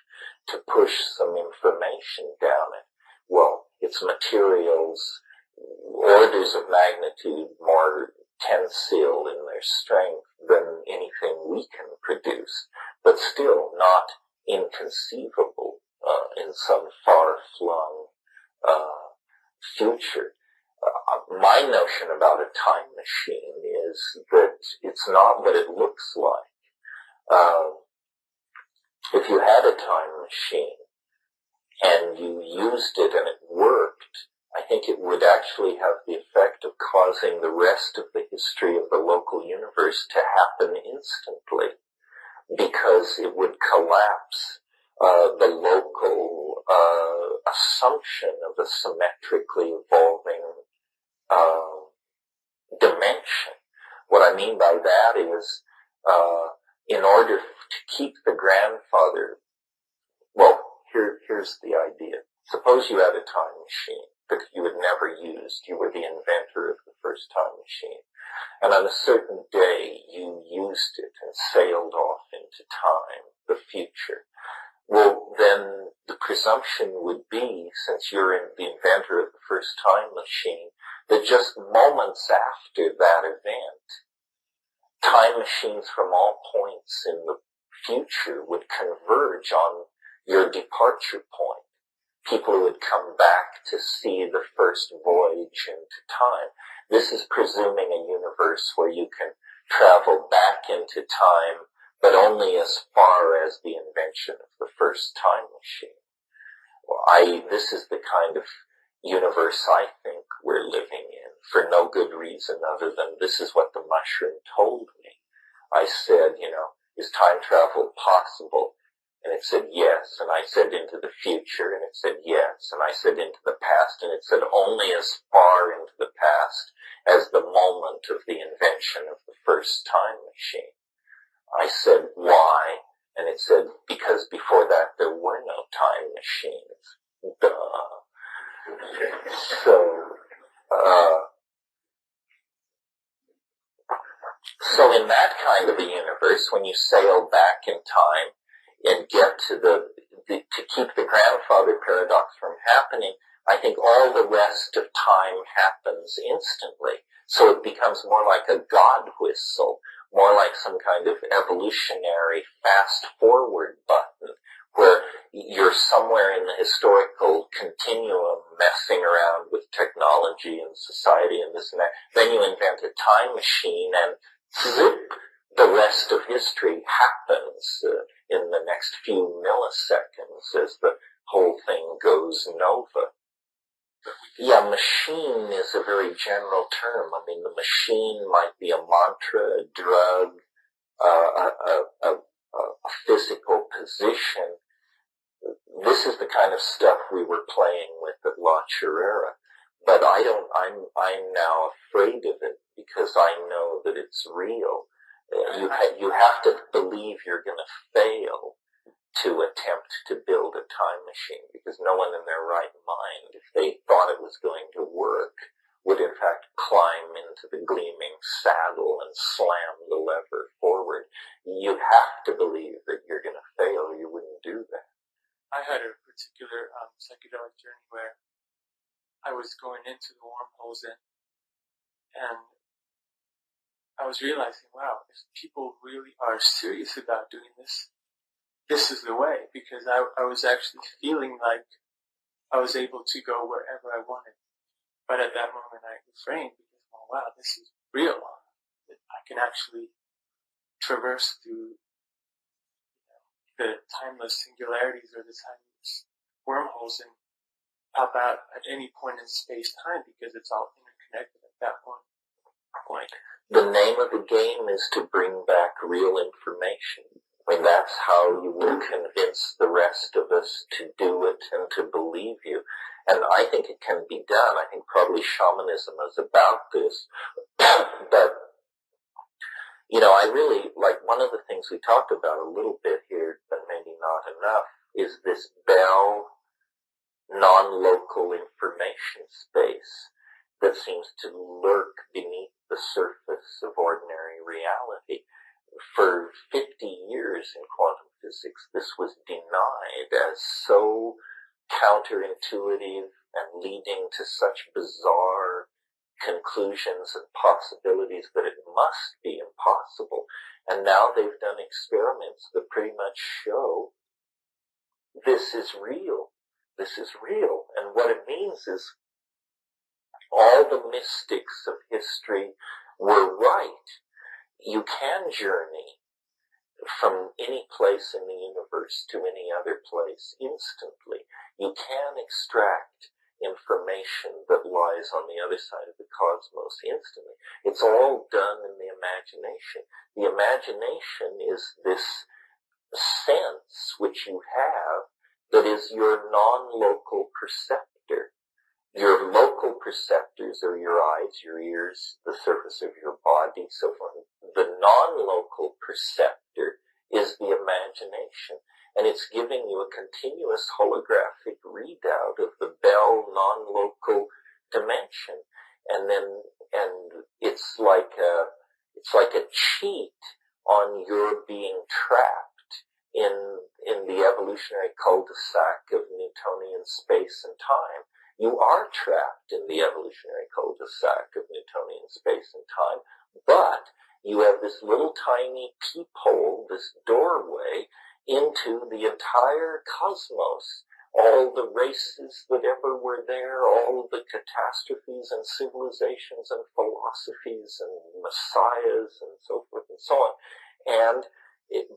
S1: to push some information down it. Well, its materials, orders of magnitude more tensile in their strength than anything we can produce, but still not inconceivable in some far-flung future. my notion about a time machine is that it's not what it looks like. If you had a time machine and you used it and it worked, I think it would actually have the effect of causing the rest of the history of the local universe to happen instantly, because it would collapse the local assumption of a symmetrically evolving dimension. What I mean by that is, in order to keep the grandfather, well, here's the idea. Suppose you had a time machine that you had never used. You were the inventor of the first time machine. And on a certain day, you used it and sailed off into time, the future. Well, then the presumption would be, since you're the inventor of the first time machine, that just moments after that event, time machines from all points in the future would converge on your departure point. People who would come back to see the first voyage into time. This is presuming a universe where you can travel back into time, but only as far as the invention of the first time machine. Well, this is the kind of universe I think we're living in, for no good reason other than this is what the mushroom told me. I said, is time travel possible? And it said yes, and I said into the future, and it said yes, and I said into the past, and it said only as far into the past as the moment of the invention of the first time machine. I said why, and it said because before that there were no time machines. Duh. So in that kind of a universe, when you sail back in time and get to to keep the grandfather paradox from happening, I think all the rest of time happens instantly. So it becomes more like a God whistle, more like some kind of evolutionary fast forward button, where you're somewhere in the historical continuum messing around with technology and society and this and that. Then you invent a time machine and zip, the rest of history happens in the next few milliseconds as the whole thing goes nova. Yeah, machine is a very general term. I mean, the machine might be a mantra, a drug, a physical position. This is the kind of stuff we were playing with at La Chirera. But I'm now afraid of it because I know that it's real. You have to believe you're going to fail to attempt to build a time machine, because no one in their right mind, if they thought it was going to work, would in fact climb into the gleaming saddle and slam the lever forward. You have to believe that you're going to fail, or you wouldn't do that.
S5: I had a particular psychedelic journey where I was going into the wormholes and I was realizing, wow, if people really are serious about doing this, this is the way, because I was actually feeling like I was able to go wherever I wanted. But at that moment I refrained because, oh wow, this is real. I can actually traverse through the timeless singularities or the timeless wormholes and pop out at any point in space-time because it's all interconnected at that one point.
S1: The name of the game is to bring back real information. I mean, that's how you will convince the rest of us to do it and to believe you. And I think it can be done. I think probably shamanism is about this. But, I really, one of the things we talked about a little bit here, but maybe not enough, is this Bell non-local information space that seems to lurk beneath the surface of ordinary reality. For 50 years in quantum physics, this was denied as so counterintuitive and leading to such bizarre conclusions and possibilities that it must be impossible. And now they've done experiments that pretty much show this is real. This is real. And what it means is all the mystics of history were right. You can journey from any place in the universe to any other place instantly. You can extract information that lies on the other side of the cosmos instantly. It's all done in the imagination. The imagination is this sense which you have that is your non-local perceptor. Your local perceptors are your eyes, your ears, the surface of your body, so forth. The non-local perceptor is the imagination, and it's giving you a continuous holographic readout of the Bell non-local dimension, and it's like a cheat on your being trapped in the evolutionary cul-de-sac of Newtonian space and time. You are trapped in the evolutionary cul-de-sac of Newtonian space and time, but you have this little tiny peephole, this doorway into the entire cosmos. All the races that ever were there, all of the catastrophes and civilizations and philosophies and messiahs and so forth and so on.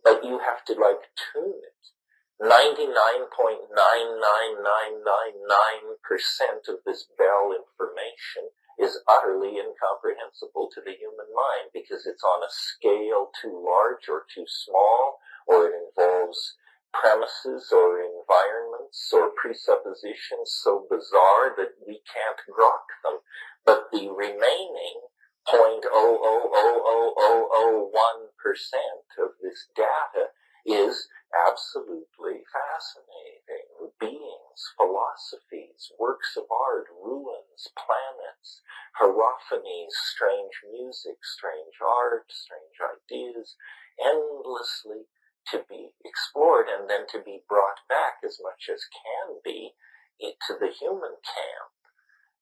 S1: But you have to tune it. 99.99999% of this Bell information is utterly incomprehensible to the human mind because it's on a scale too large or too small, or it involves premises or environments or presuppositions so bizarre that we can't grok them. But the remaining 0.0000001% of this data is absolutely fascinating. Beings, philosophies, works of art, ruins, planets, hierophanies, strange music, strange art, strange ideas, endlessly to be explored and then to be brought back as much as can be to the human camp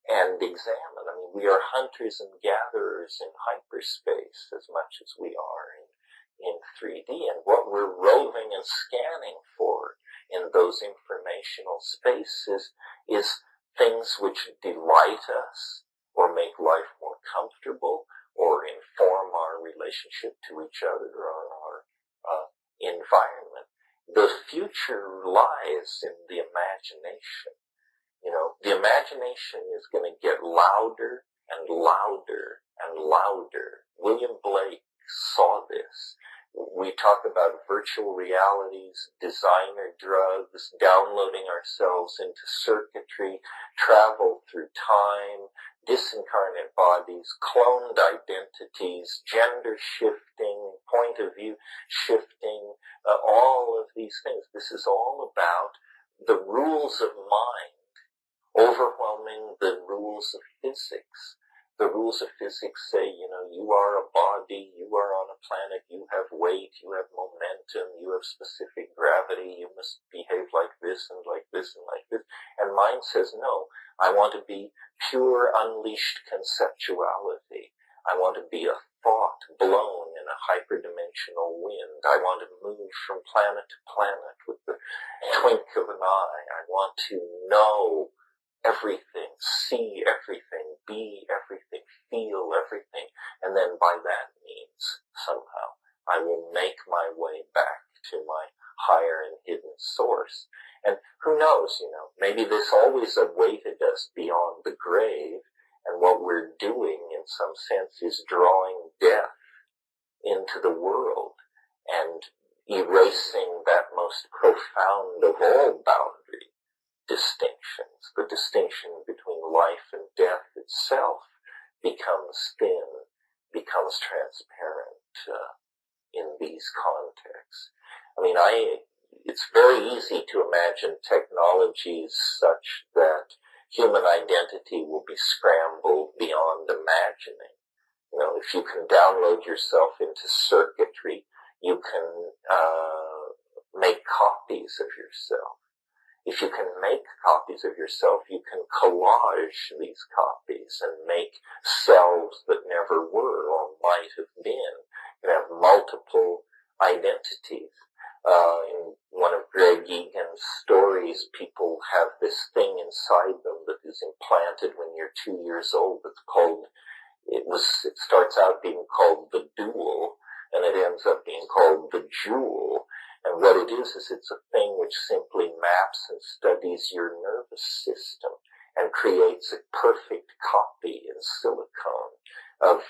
S1: and examined. I mean, we are hunters and gatherers in hyperspace as much as we are in 3D. And what we're roving and scanning for in those informational spaces is things which delight us or make life more comfortable or inform our relationship to each other or our environment. The future lies in the imagination. You know, the imagination is going to get louder and louder and louder. William Blake saw this. We talk about virtual realities, designer drugs, downloading ourselves into circuitry, travel through time, disincarnate bodies, cloned identities, gender shifting, point of view shifting, all of these things. This is all about the rules of mind overwhelming the rules of physics. The rules of physics say, you know, you are a body, you are on a planet, you have weight, you have momentum, you have specific gravity, you must behave like this and like this and like this. And mind says, no, I want to be pure, unleashed conceptuality. I want to be a thought blown in a hyperdimensional wind. I want to move from planet to planet with the twink of an eye. I want to know everything, see everything, be everything, feel everything, and then by that means, somehow, I will make my way back to my higher and hidden source. And who knows, you know, maybe this always awaited us beyond the grave, and what we're doing, in some sense, is drawing death into the world, and erasing that most profound of all boundaries. Distinctions. The distinction between life and death itself becomes thin, becomes transparent in these contexts. I mean, it's very easy to imagine technologies such that human identity will be scrambled beyond imagining. You know, if you can download yourself into circuitry, you can make copies of yourself. If you can make copies of yourself, you can collage these copies and make selves that never were or might have been. You have multiple identities. In one of Greg Egan's stories, people have this thing inside them that is implanted when you're 2 years old. It's called, it starts out being called the dual, and it ends up being called the jewel. And what it is it's a thing which simply maps and studies your nervous system and creates a perfect copy in silicone of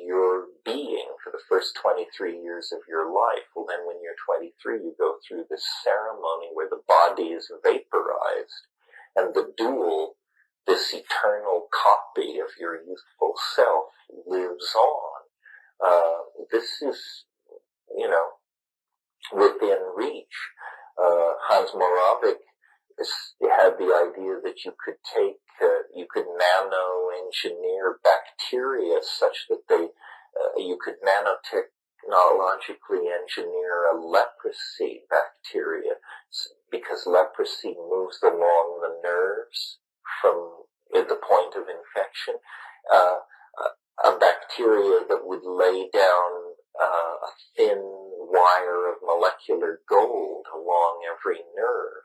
S1: your being for the first 23 years of your life. Well, then when you're 23, you go through this ceremony where the body is vaporized, and the dual, this eternal copy of your youthful self, lives on. This is, within reach. Hans Moravec had the idea that you could take, you could nano-engineer bacteria such that you could nanotechnologically engineer a leprosy bacteria, because leprosy moves along the nerves from the point of infection. A bacteria that would lay down a thin wire of molecular gold along every nerve.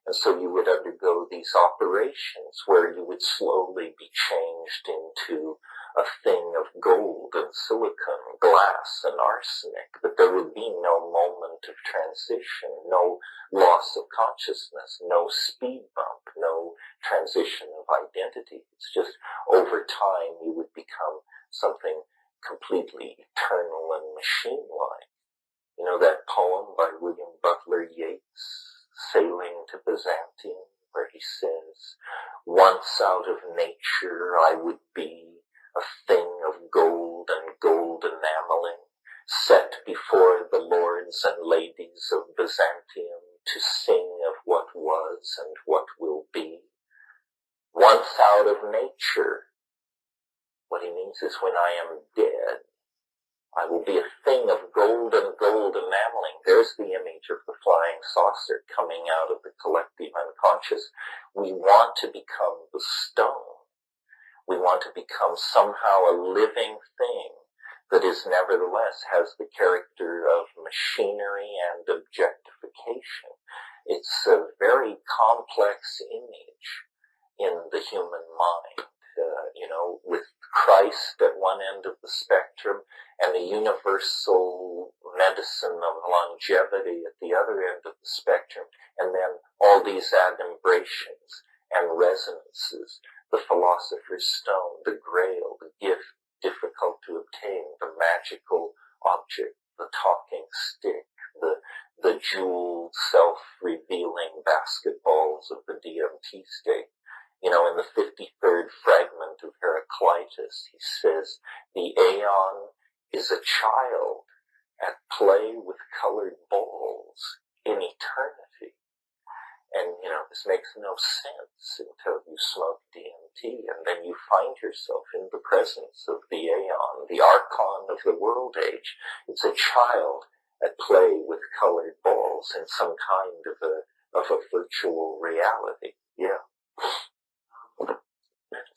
S1: And so you would undergo these operations where you would slowly be changed into a thing of gold and silicon, glass and arsenic, but there would be no moment of transition, no loss of consciousness, no speed bump, no transition of identity. It's just over time you would become something completely eternal and machine-like. You know that poem by William Butler Yeats, Sailing to Byzantium, where he says, "Once out of nature I would be a thing of gold and gold enameling, set before the lords and ladies of Byzantium to sing of what was and what will be." Once out of nature. What he means is when I am dead, I will be a thing of gold and gold enameling. There's the image of the flying saucer coming out of the collective unconscious. We want to become the stone. We want to become somehow a living thing that is nevertheless has the character of machinery and objectification. It's a very complex image in the human mind. With Christ at one end of the spectrum and the universal medicine of longevity at the other end of the spectrum, and then all these adumbrations and resonances, the philosopher's stone, the grail, the gift difficult to obtain, the magical object, the talking stick, the jeweled self-revealing basketballs of the DMT state. In the 53rd fragment of Heraclitus, he says, the aeon is a child at play with colored balls in eternity. And, this makes no sense until you smoke DMT, and then you find yourself in the presence of the aeon, the archon of the world age. It's a child at play with colored balls in some kind of a virtual reality. Yeah.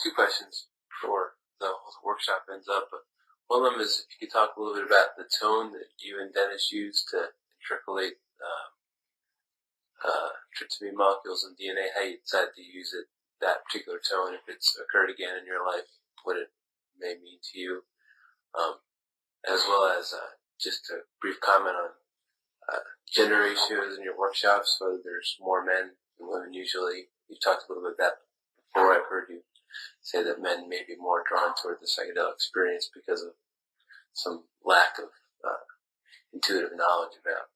S14: Two questions before the whole workshop ends up. But one of them is if you could talk a little bit about the tone that you and Dennis used to intercalate tryptamine molecules in DNA, how you decided to use it, that particular tone, if it's occurred again in your life, what it may mean to you, as well as just a brief comment on gender ratios in your workshops, whether there's more men than women usually. You've talked a little bit about that before. I've heard you say that men may be more drawn toward the psychedelic experience because of some lack of intuitive knowledge about.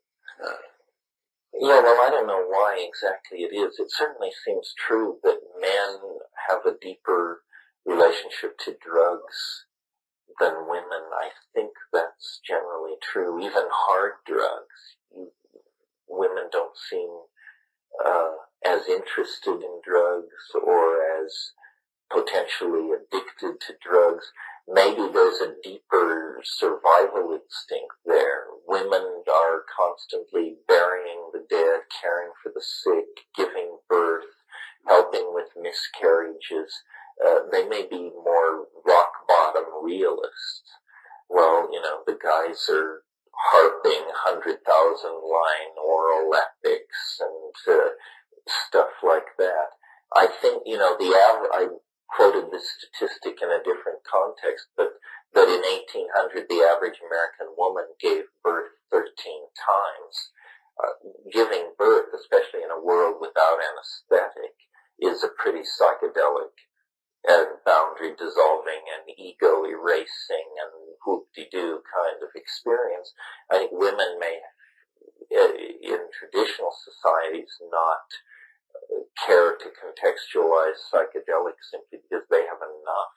S1: Yeah, well, I don't know why exactly it is. It certainly seems true that men have a deeper relationship to drugs than women. I think that's generally true. Even hard drugs. Women don't seem as interested in drugs or as potentially addicted to drugs. Maybe there's a deeper survival instinct there. Women are constantly burying the dead, caring for the sick, giving birth, helping with miscarriages. They may be more rock bottom realists. Well, the guys are harping 100,000 line oral epics and stuff like that. I think, I quoted this statistic in a different context, but that in 1800 the average American woman gave birth 13 times. Giving birth, especially in a world without anesthetic, is a pretty psychedelic and boundary dissolving and ego erasing and whoop-de-doo kind of experience. I think women may, in traditional societies, not care to contextualize psychedelics simply because they have enough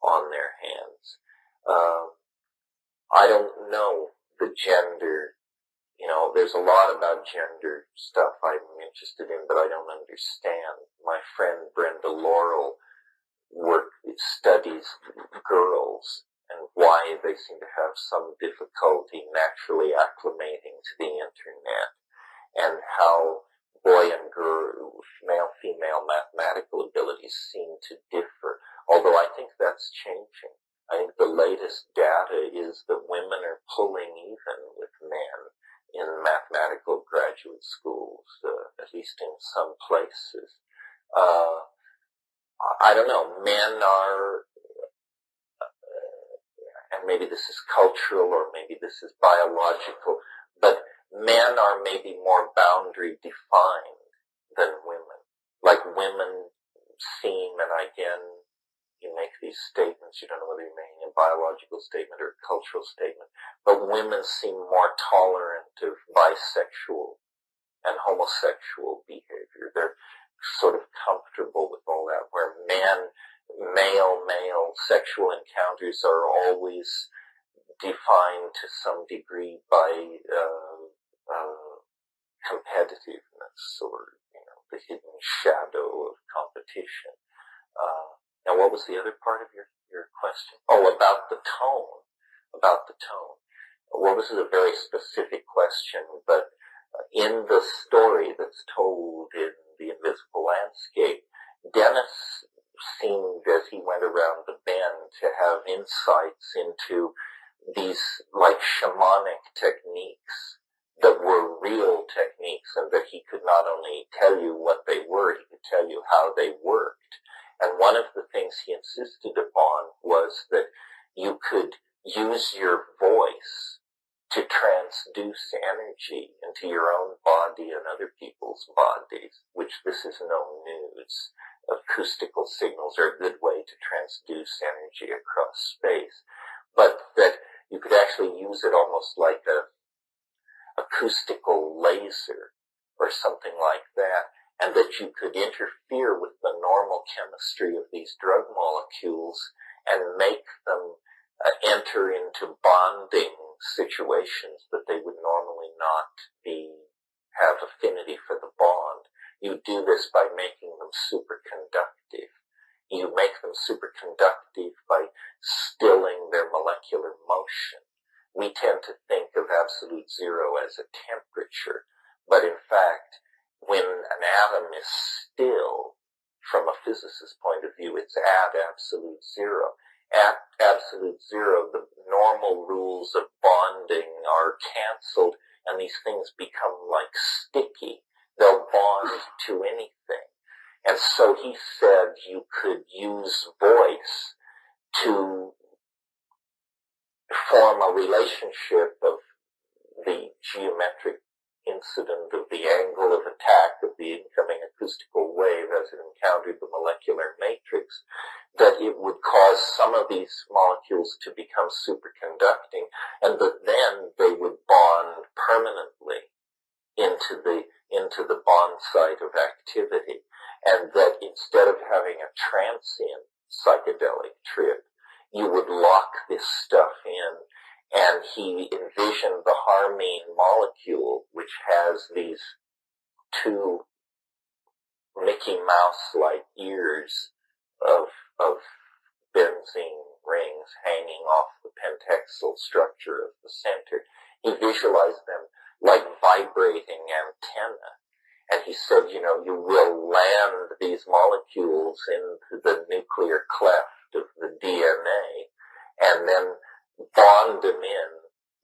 S1: on their hands. I don't know the gender. There's a lot about gender stuff I'm interested in, but I don't understand. My friend Brenda Laurel studies girls and why they seem to have some difficulty naturally acclimating to the internet, and how boy and girl, male-female mathematical abilities seem to differ, although I think that's changing. I think the latest data is that women are pulling even with men in mathematical graduate schools, at least in some places. I don't know, men are, and maybe this is cultural or maybe this is biological, but men are maybe more boundary defined than women. Like women seem, and again, you make these statements, you don't know whether you're making a biological statement or a cultural statement, but women seem more tolerant of bisexual and homosexual behavior. They're sort of comfortable with all that, where male sexual encounters are always defined to some degree by competitiveness or, the hidden shadow of competition. Now, what was the other part of your question? Oh, about the tone. What was a very specific question, but in the story that's told in The Invisible Landscape, Dennis seemed, as he went around the bend, to have insights into these, like, shamanic techniques that were real techniques, and that he could not only tell you what they were, he could tell you how they worked. And one of the things he insisted upon was that you could use your voice to transduce energy into your own body and other people's bodies, which this is no news. Acoustical signals are a good way to transduce energy across space, but that you could actually use it almost like a acoustical laser or something like that, and that you could interfere with the normal chemistry of these drug molecules and make them enter into bonding situations that they would normally not have affinity for the bond. You do this by making them superconductive. You make them superconductive by stilling their molecular motion. We tend to think of absolute zero as a temperature, but in fact, when an atom is still, from a physicist's point of view, it's at absolute zero. At absolute zero, the normal rules of bonding are canceled, and these things become like sticky. They'll bond to anything. And so he said you could use voice to form a relationship of the geometric incident of the angle of attack of the incoming acoustical wave as it encountered the molecular matrix, that it would cause some of these molecules to become superconducting, and that then they would bond permanently into the bond site of activity, and that instead of having a transient psychedelic trip, you would lock this stuff in. And he envisioned the harmine molecule, which has these two Mickey Mouse-like ears of benzene rings hanging off the pentexyl structure of the center. He visualized them like vibrating antennae. And he said, you will land these molecules into the nuclear cleft of the DNA, and then bond them in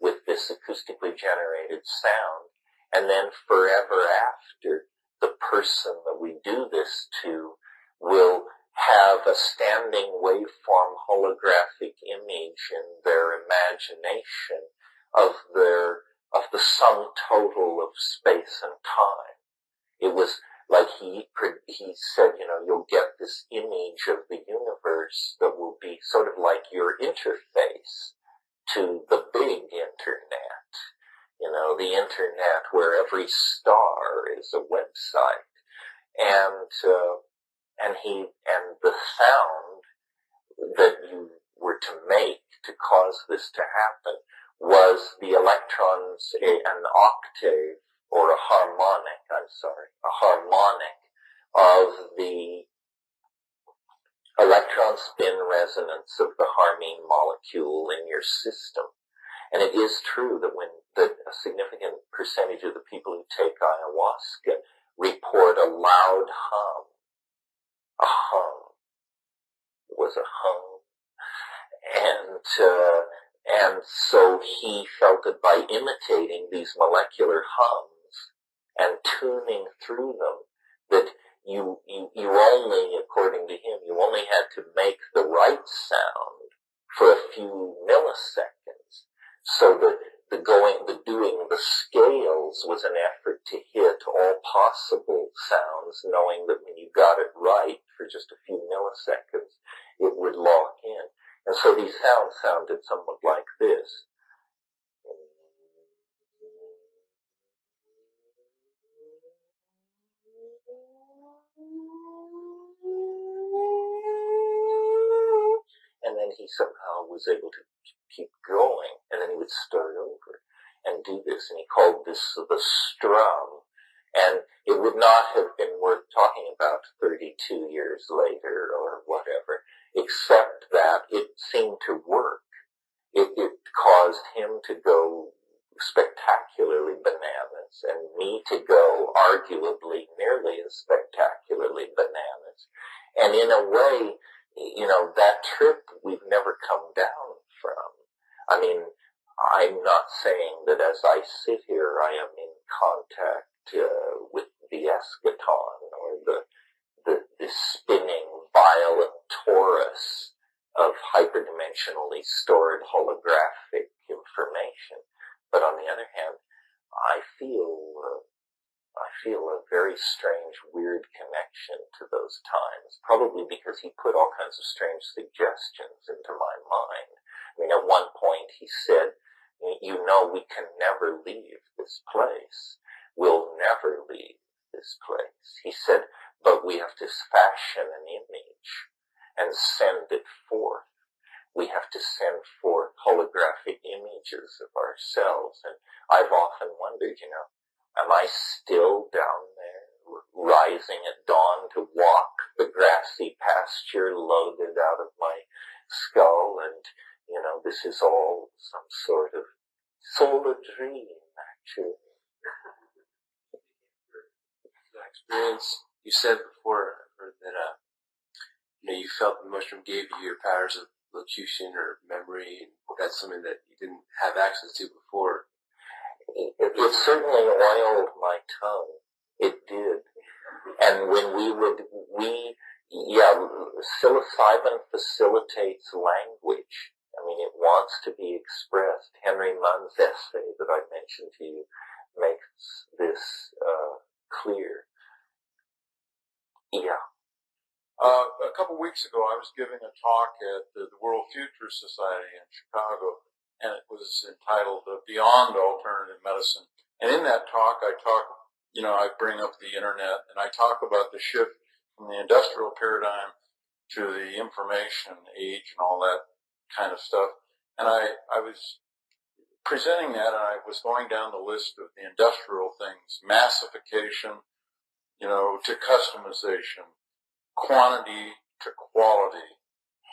S1: with this acoustically generated sound, and then forever after, the person that we do this to will have a standing waveform holographic image in their imagination of the sum total of space and time. It was like he said, you'll get this image of the universe that will be sort of like your interface to the big internet. The internet where every star is a website. And the sound that you were to make to cause this to happen was the electrons, an octave, or a harmonic of the electron spin resonance of the harmine molecule in your system. And it is true that a significant percentage of the people who take ayahuasca report a loud hum. A hum. It was a hum. And so he felt that by imitating these molecular hums and tuning through them, that you only, according to him, you only had to make the right sound for a few milliseconds, so that the doing the scales was an effort to hit all possible sounds, knowing that when you got it right for just a few milliseconds, it would lock in. And so these sounds sounded somewhat like this. And then he somehow was able to keep going, and then he would start over and do this, and he called this the strum. And it would not have been worth talking about 32 years later or whatever, except that it seemed to work. It caused him to go spectacularly bananas, and me to go arguably nearly as spectacularly bananas. And in a way, that trip we've never come down from. I mean, I'm not saying that as I sit here I am in contact with the eschaton or the spinning violet torus of hyperdimensionally stored holographic information. But on the other hand, I feel a very strange, weird connection to those times, probably because he put all kinds of strange suggestions into my mind. I mean, at one point he said, we can never leave this place. We'll never leave this place. He said, but we have to fashion an image and send it forth. We have to send forth holographic images of ourselves. And I've often wondered, am I still down there, rising at dawn to walk the grassy pasture loaded out of my skull? And, this is all some sort of solar dream, actually.
S14: That experience, you said before, I've heard that, you felt the mushroom gave you your powers of locution or memory, and that's something that you didn't have access to before.
S1: It certainly oiled my tongue. It did. And when psilocybin facilitates language. I mean, it wants to be expressed. Henry Munn's essay that I mentioned to you makes this clear. Yeah.
S9: A couple weeks ago, I was giving a talk at the World Future Society in Chicago, and it was entitled Beyond Alternative Medicine. And in that talk, I bring up the internet, and I talk about the shift from the industrial paradigm to the information age and all that kind of stuff. And I was presenting that, and I was going down the list of the industrial things: massification, to customization, quantity to quality,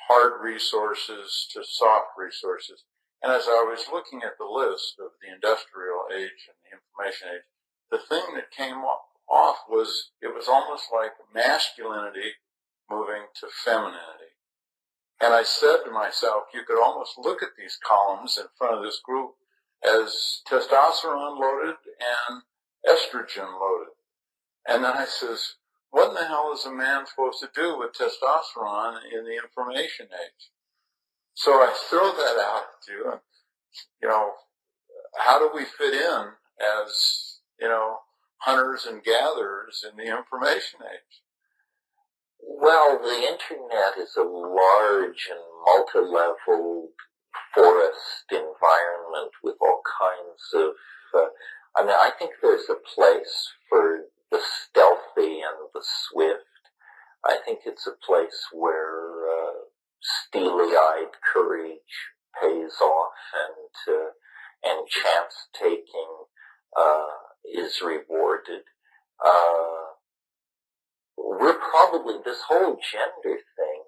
S9: hard resources to soft resources. And as I was looking at the list of the industrial age and the information age, the thing that came off was, it was almost like masculinity moving to femininity. And I said to myself, you could almost look at these columns in front of this group as testosterone loaded and estrogen loaded. And then I says, what in the hell is a man supposed to do with testosterone in the information age? So I throw that out to you. You know, how do we fit in as, you know, hunters and gatherers in the information age?
S1: Well, the internet is a large and multi-level forest environment with all kinds of, I think there's a place for the stealthy and the swift. I think it's a place where steely-eyed courage pays off and chance-taking is rewarded. We're probably, this whole gender thing,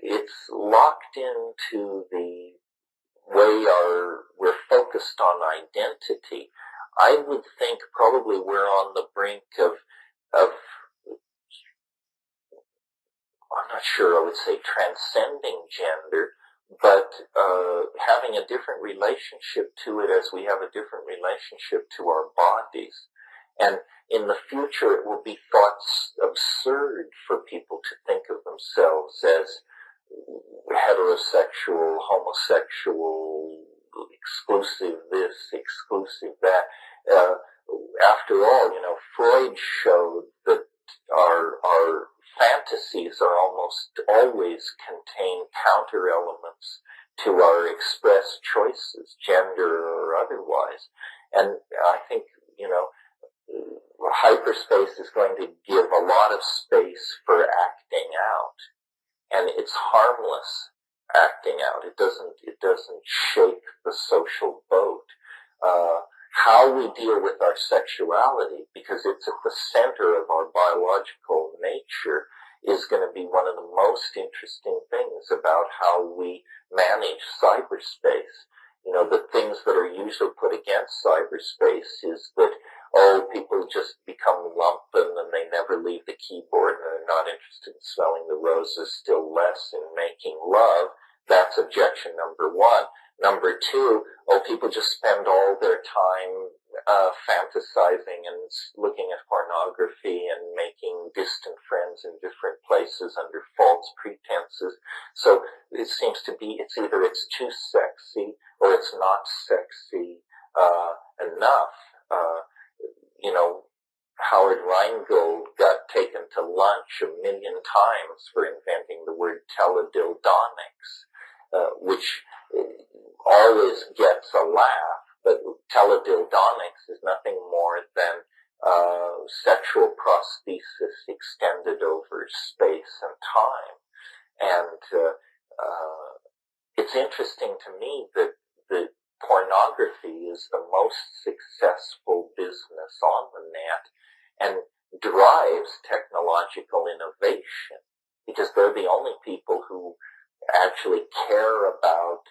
S1: it's locked into the way we're focused on identity. I would think probably we're on the brink of I'm not sure I would say transcending gender, but having a different relationship to it as we have a different relationship to our bodies. And in the future, it will be thought absurd for people to think of themselves as heterosexual, homosexual, exclusive this, exclusive that. After all, you know, Freud showed that our fantasies are almost always contain counter elements to our expressed choices, gender or otherwise. And I think, you know, hyperspace is going to give a lot of space for acting out. And it's harmless acting out. It doesn't shake the social boat. How we deal with our sexuality, because it's at the center of our biological nature, is going to be one of the most interesting things about how we manage cyberspace. You know, the things that are usually put against cyberspace is that, people just become lumpen and they never leave the keyboard and they're not interested in smelling the roses, still less in making love. That's objection number one. Number two, people just spend all their time fantasizing and looking at pornography and making distant friends in different places under false pretenses. So it seems to be it's either it's too sexy or it's not sexy enough. You know, Howard Rheingold got taken to lunch 1 million times for inventing the word teledildonics, which always gets a laugh, but teledildonics is nothing more than sexual prosthesis extended over space and time. And it's interesting to me that pornography is the most successful business on the net and drives technological innovation because they're the only people who actually care about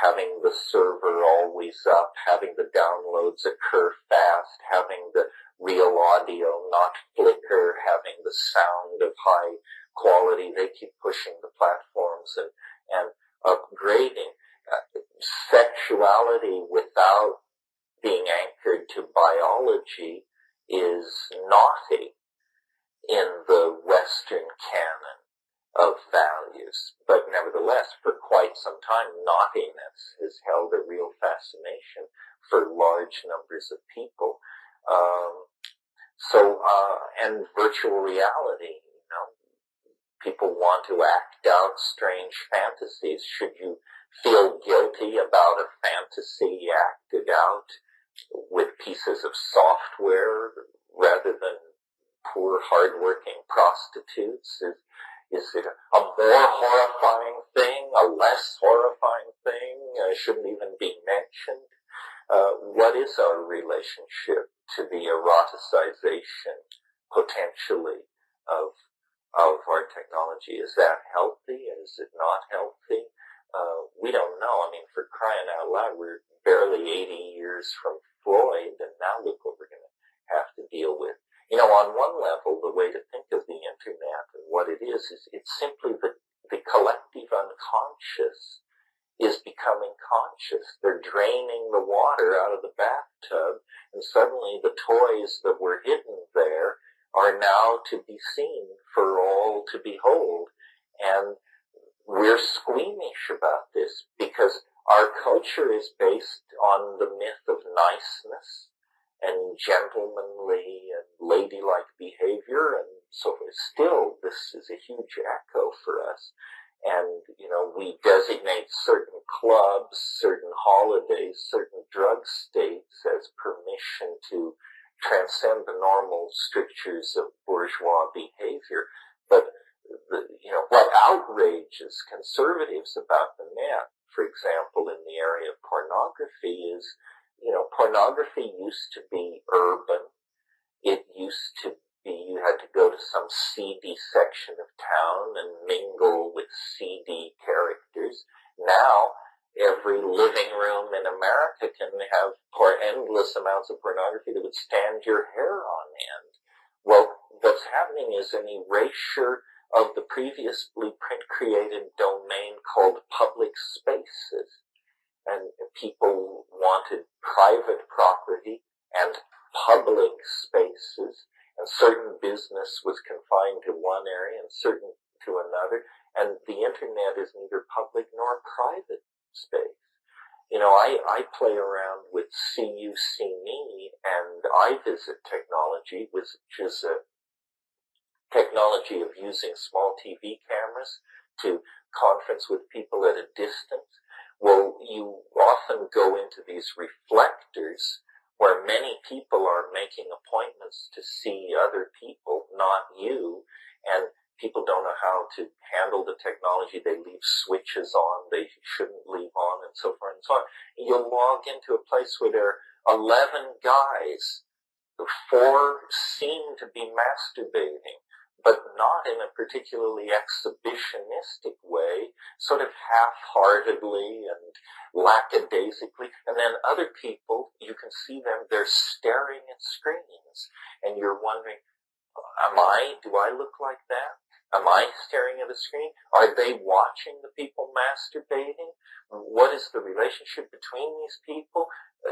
S1: having the server always up, having the downloads occur fast, having the real audio not flicker, having the sound of high quality. They keep pushing the platforms and upgrading. Sexuality without being anchored to biology is naughty in the Western canon of values. But nevertheless, for quite some time, naughtiness has held a real fascination for large numbers of people. And virtual reality, you know, people want to act out strange fantasies. Should you feel guilty about a fantasy acted out with pieces of software rather than poor, hard-working prostitutes? Is it a more horrifying thing, a less horrifying thing? Shouldn't even be mentioned? What is our relationship to the eroticization, potentially, of our technology? Is that healthy? Is it not healthy? We don't know. I mean, for crying out loud, we're barely 80 years from Freud, and now look what we're going to have to deal with. You know, on one level, the way to think of the internet and what it is it's simply the collective unconscious is becoming conscious. They're draining the water out of the bathtub, and suddenly the toys that were hidden there are now to be seen for all to behold. And we're squeamish about this because our culture is based on the myth of niceness and gentlemanly and ladylike behavior and so forth. Still, this is a huge echo for us. And, we designate certain clubs, certain holidays, certain drug states as permission to transcend the normal strictures of bourgeois behavior. But, what outrages conservatives about the net, for example, in the area of pornography is, pornography used to be urban. It used to be, you had to go to some seedy section of town and mingle with seedy characters. Now, every living room in America can have endless amounts of pornography that would stand your hair on end. Well, what's happening is an erasure of the previous blueprint-created domain called public spaces. And people wanted private property and public spaces, and certain business was confined to one area and certain to another, and the internet is neither public nor private space. I play around with See You, See Me and iVisit technology, which is a technology of using small TV cameras to conference with people at a distance. Well, you often go into these reflectors where many people are making appointments to see other people, not you, and people don't know how to handle the technology. They leave switches on they shouldn't leave on, and so forth and so on. You'll log into a place where there are 11 guys, 4 seem to be masturbating, but not in a particularly exhibitionistic way, sort of half-heartedly and lackadaisically. And then other people, you can see them, they're staring at screens. And you're wondering, do I look like that? Am I staring at a screen? Are they watching the people masturbating? What is the relationship between these people?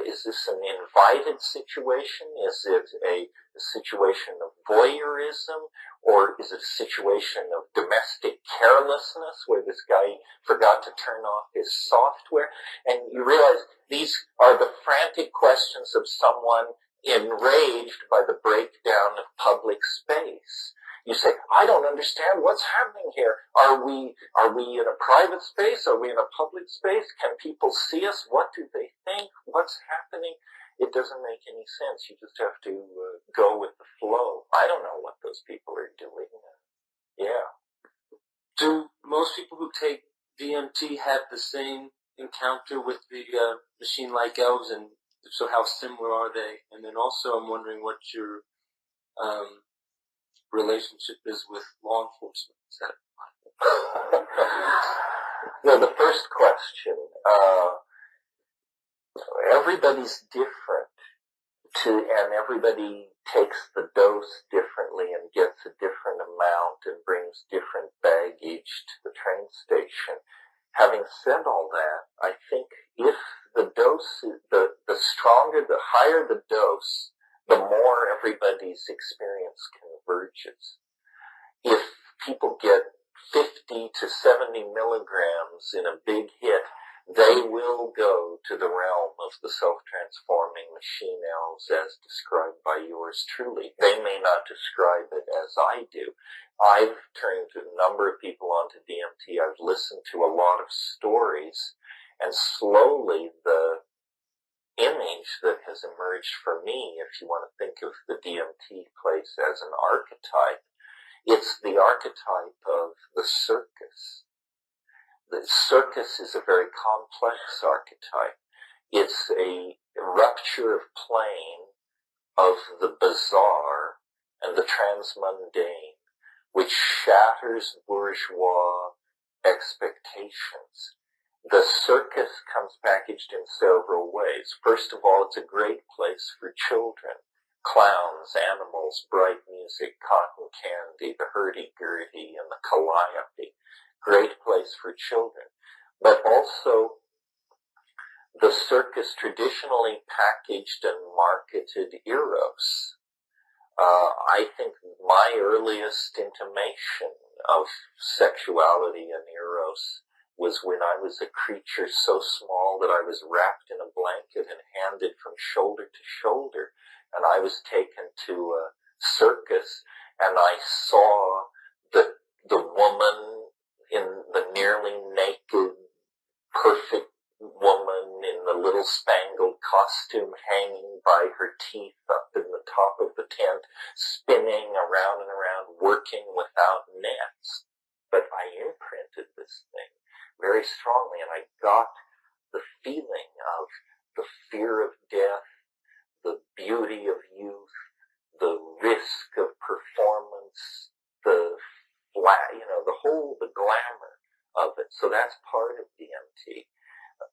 S1: Is this an invited situation? Is it a situation of voyeurism? Or is it a situation of domestic carelessness where this guy forgot to turn off his software? And you realize these are the frantic questions of someone enraged by the breakdown of public space. You say, I don't understand what's happening here. Are we in a private space? Are we in a public space? Can people see us? What do they think? What's happening? It doesn't make any sense. You just have to go with the flow. I don't know what those people are doing. Yeah.
S12: Do most people who take DMT have the same encounter with the machine like Elves, and so how similar are they? And then also I'm wondering what your relationship is with law enforcement. Is that
S1: Well, the first question, everybody's different and everybody takes the dose differently and gets a different amount and brings different baggage to the train station. Having said all that, I think if the dose, the stronger, the higher the dose, the more everybody's experience converges. If people get 50 to 70 milligrams in a big hit, they will go to the realm of the self-transforming machine elves as described by yours truly. They may not describe it as I do. I've turned a number of people onto DMT. I've listened to a lot of stories, and slowly the image that has emerged for me, if you want to think of the DMT place as an archetype, it's the archetype of the circus. The circus is a very complex archetype. It's a rupture of plane of the bizarre and the transmundane, which shatters bourgeois expectations. The circus comes packaged in several ways. First of all, it's a great place for children. Clowns, animals, bright music, cotton candy, the hurdy-gurdy, and the calliope. Great place for children. But also, the circus traditionally packaged and marketed eros. I think my earliest intimation of sexuality and eros was when I was a creature so small that I was wrapped in a blanket and handed from shoulder to shoulder. And I was taken to a circus, and I saw the woman in the nearly naked, perfect woman in the little spangled costume hanging by her teeth up in the top of the tent, spinning around and around, working without nets. But I imprinted this thing very strongly, and I got the feeling of the fear of death, the beauty of youth, the risk of performance, the glamour of it. So that's part of DMT.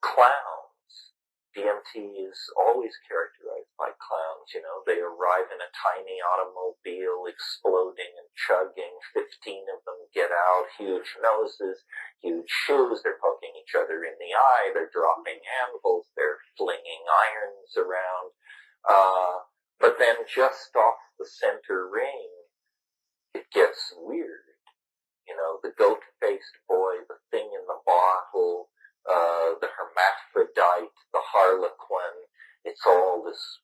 S1: Clowns. DMT is always characterized by clowns. They arrive in a tiny automobile, exploding and chugging. 15 of them get out, huge noses, huge shoes. They're poking each other in the eye. They're dropping anvils. They're flinging irons around. But then just off the center ring, it gets weird. The goat-faced boy, the thing in the bottle, the hermaphrodite, the harlequin, it's all this,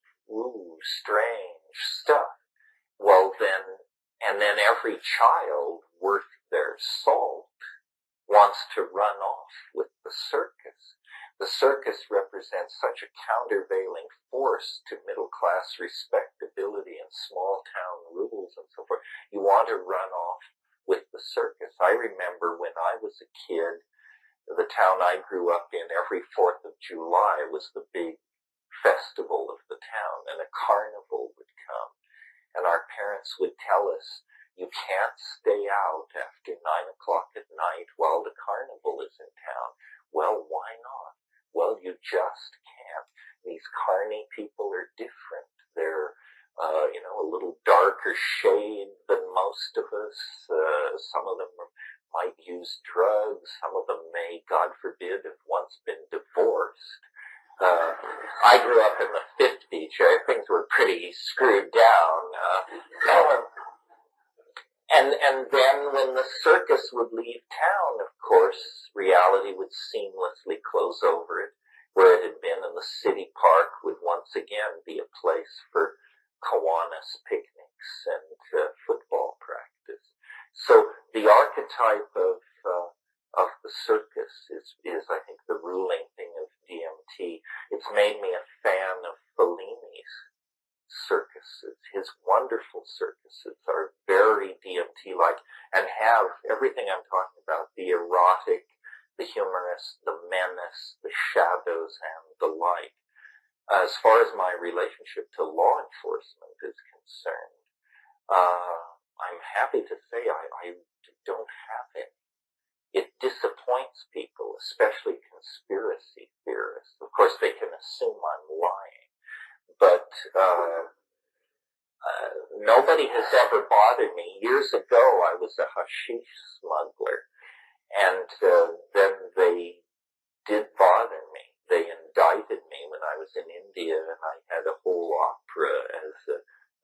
S1: strange stuff. Well and then every child worth their salt wants to run off with the circus. The circus represents such a countervailing force to middle-class respectability and small-town rules and so forth. You want to run off with the circus. I remember when I was a kid, the town I grew up in, every 4th of July was the big festival of the town, and a carnival would come. And our parents would tell us, you can't stay out after 9 o'clock at night while the carnival is in town. Well, why not? Well, you just can't. These carny people are different. They're a little darker shade than most of us. Some of them might use drugs. Some of them may, God forbid, have once been divorced. I grew up in the 50s. Things were pretty screwed down. And then when the circus would leave town, of course, reality would seamlessly close over it, where it had been, and the city park would once again be a place for Kiwanis picnics and football practice. So the archetype of the circus is I think the ruling thing of DMT. It's made me a fan of Fellini's circuses. His wonderful circuses are very DMT-like and have everything I'm talking about: the erotic, the humorous, the menace, the shadows, and the like. As far as my relationship to law enforcement is concerned, I'm happy to say I don't have it. It disappoints people, especially conspiracy theorists. Of course, they can assume I'm lying, but nobody has ever bothered me. Years ago, I was a hashish smuggler, and then they did bother me. They indicted me when I was in India, and I had a whole opera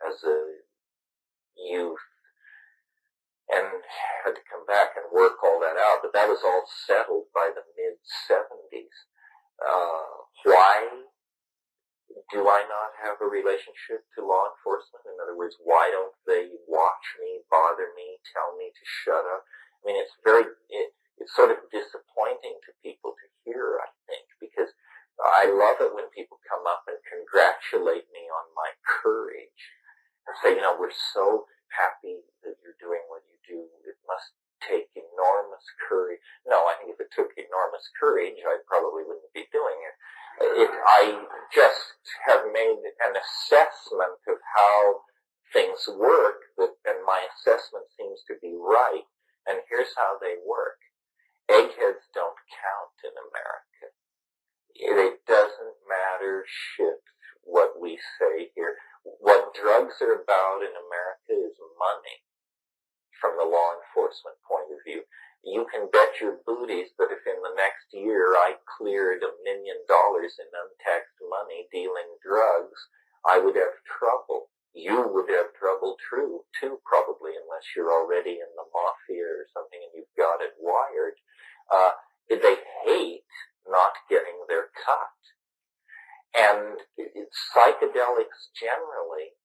S1: as a youth, and had to come back and work all that out. But that was all settled by the mid-70s. Why do I not have a relationship to law enforcement? In other words, why don't they watch me, bother me, tell me to shut up? I mean, it's sort of disappointing to people to hear, I think, because I love it when people come up and congratulate me on my courage and say, we're so happy that you're doing what you do. It must take enormous courage. No, I think if it took enormous courage, I probably wouldn't be doing it. I just have made an assessment of how things work, and my assessment seems to be right. And here's how they work. Eggheads don't count in America. It doesn't matter shit what we say here. What drugs are about in America is money from the law enforcement point of view. You can bet your booties that if in the next year I cleared $1 million in untaxed money dealing drugs, I would have trouble you would have trouble too, probably, unless you're already in the mafia or something and you've got it wired. They hate not getting their cut. And psychedelics generally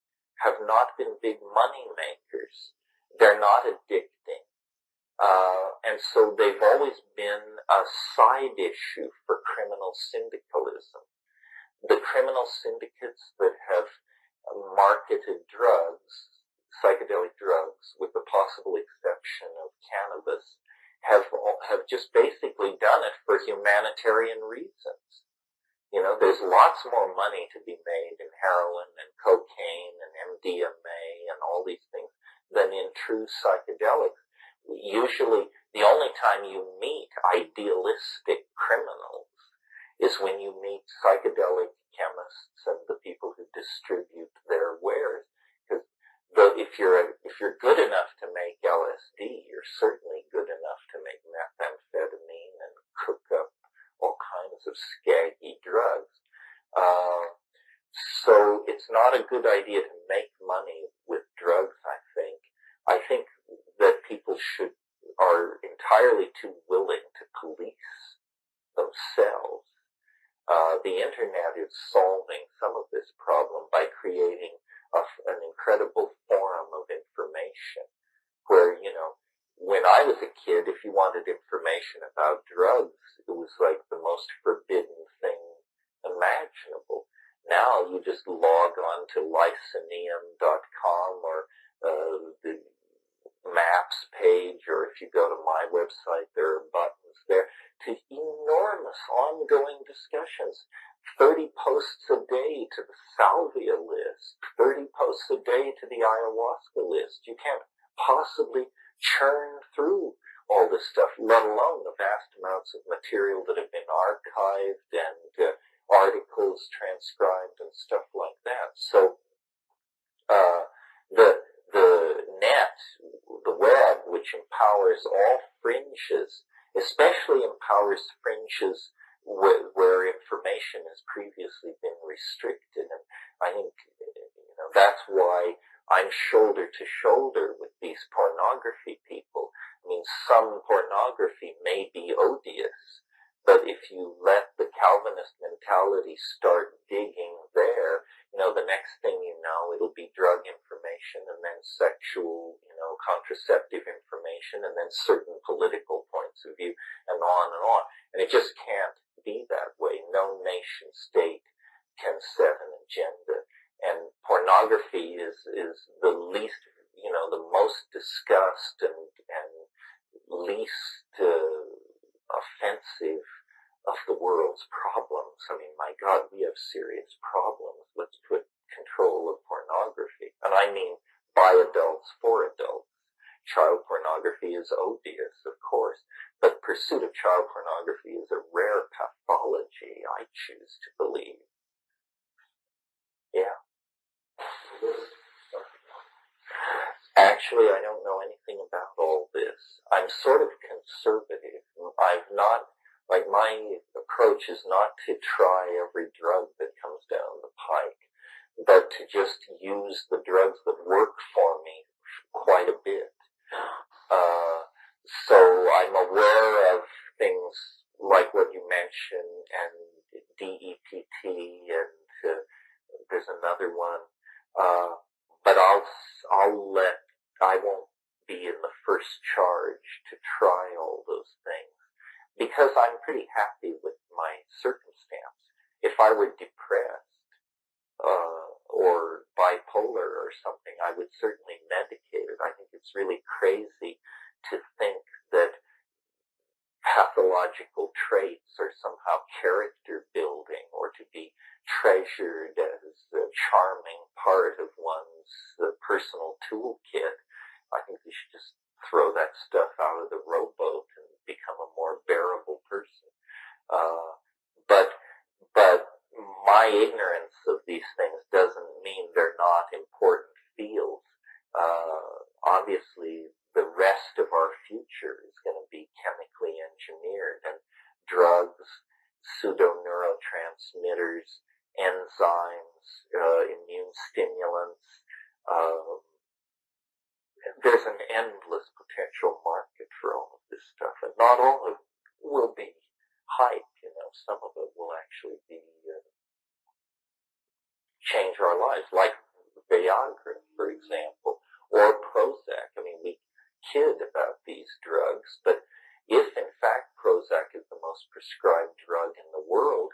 S1: have not been big money makers. They're not addicting. And so they've always been a side issue for criminal syndicalism. The criminal syndicates that have marketed drugs, psychedelic drugs, with the possible exception of cannabis, have just basically done it for humanitarian reasons. You know, there's lots more money to be made in heroin and cocaine and MDMA and all these things than in true psychedelics. Usually, the only time you meet idealistic criminals is when you meet psychedelic chemists and the people who distribute their wares. Because if you're good enough to make LSD, you're certainly good enough to make methamphetamine and cook up all kinds of skaggy drugs. So it's not a good idea to make money with drugs, I think. I think that people are entirely too willing to police themselves. The internet is solving some of this problem by creating an incredible forum of information where, you know, when I was a kid, if you wanted information about drugs, it was like the most forbidden thing imaginable. Now you just log on to lyceneum.com or the maps page, or if you go to my website, there are buttons there to enormous ongoing discussions. 30 posts a day to the salvia list, 30 posts a day to the ayahuasca list. You can't possibly churn through all this stuff, let alone the vast amounts of material that have been archived and articles transcribed and stuff like that. So the net, the web, which empowers all fringes, especially empowers fringes where information has previously been restricted. And I think, you know, that's why I'm shoulder to shoulder with these pornography people. I mean, some pornography may be odious, but if you let the Calvinist mentality start digging there, you know, the next thing you know, it'll be drug information and then sexual, you know, contraceptive information and then certain political points of view and on and on. And it just can't be that way. No nation state can set an agenda. And pornography is the least, you know, the most discussed and least offensive of the world's problems. I mean, my God, we have serious problems. Let's put control of pornography. And I mean by adults for adults. Child pornography is odious, of course, but pursuit of child pornography is a rare pathology, I choose to believe. Yeah. Actually, I don't know anything about all this. I'm sort of conservative. My approach is not to try every drug that comes down the pike, but to just use the drugs that work for me quite a bit. So I'm aware of things like what you mentioned, and DEPT, and there's another one. But I won't be in the first charge to try all those things, because I'm pretty happy with my circumstance. If I were depressed, or bipolar or something, I would certainly medicate it. I think it's really crazy to think that pathological traits are somehow character building or to be treasured as a charming part of one's personal toolkit. I think we should just throw that stuff out of the rowboat and become a more bearable person. But my ignorance of these things doesn't mean they're not important fields. Obviously, the rest of our future is going to be chemically engineered, and drugs, pseudo-neurotransmitters, enzymes, immune stimulants, there's an endless potential market for all of this stuff, and not all of it will be hype. Some of it will actually be change our lives, like Viagra, for example, or Prozac. I mean, we kid about these drugs, but if in fact Prozac is the most prescribed drug in the world,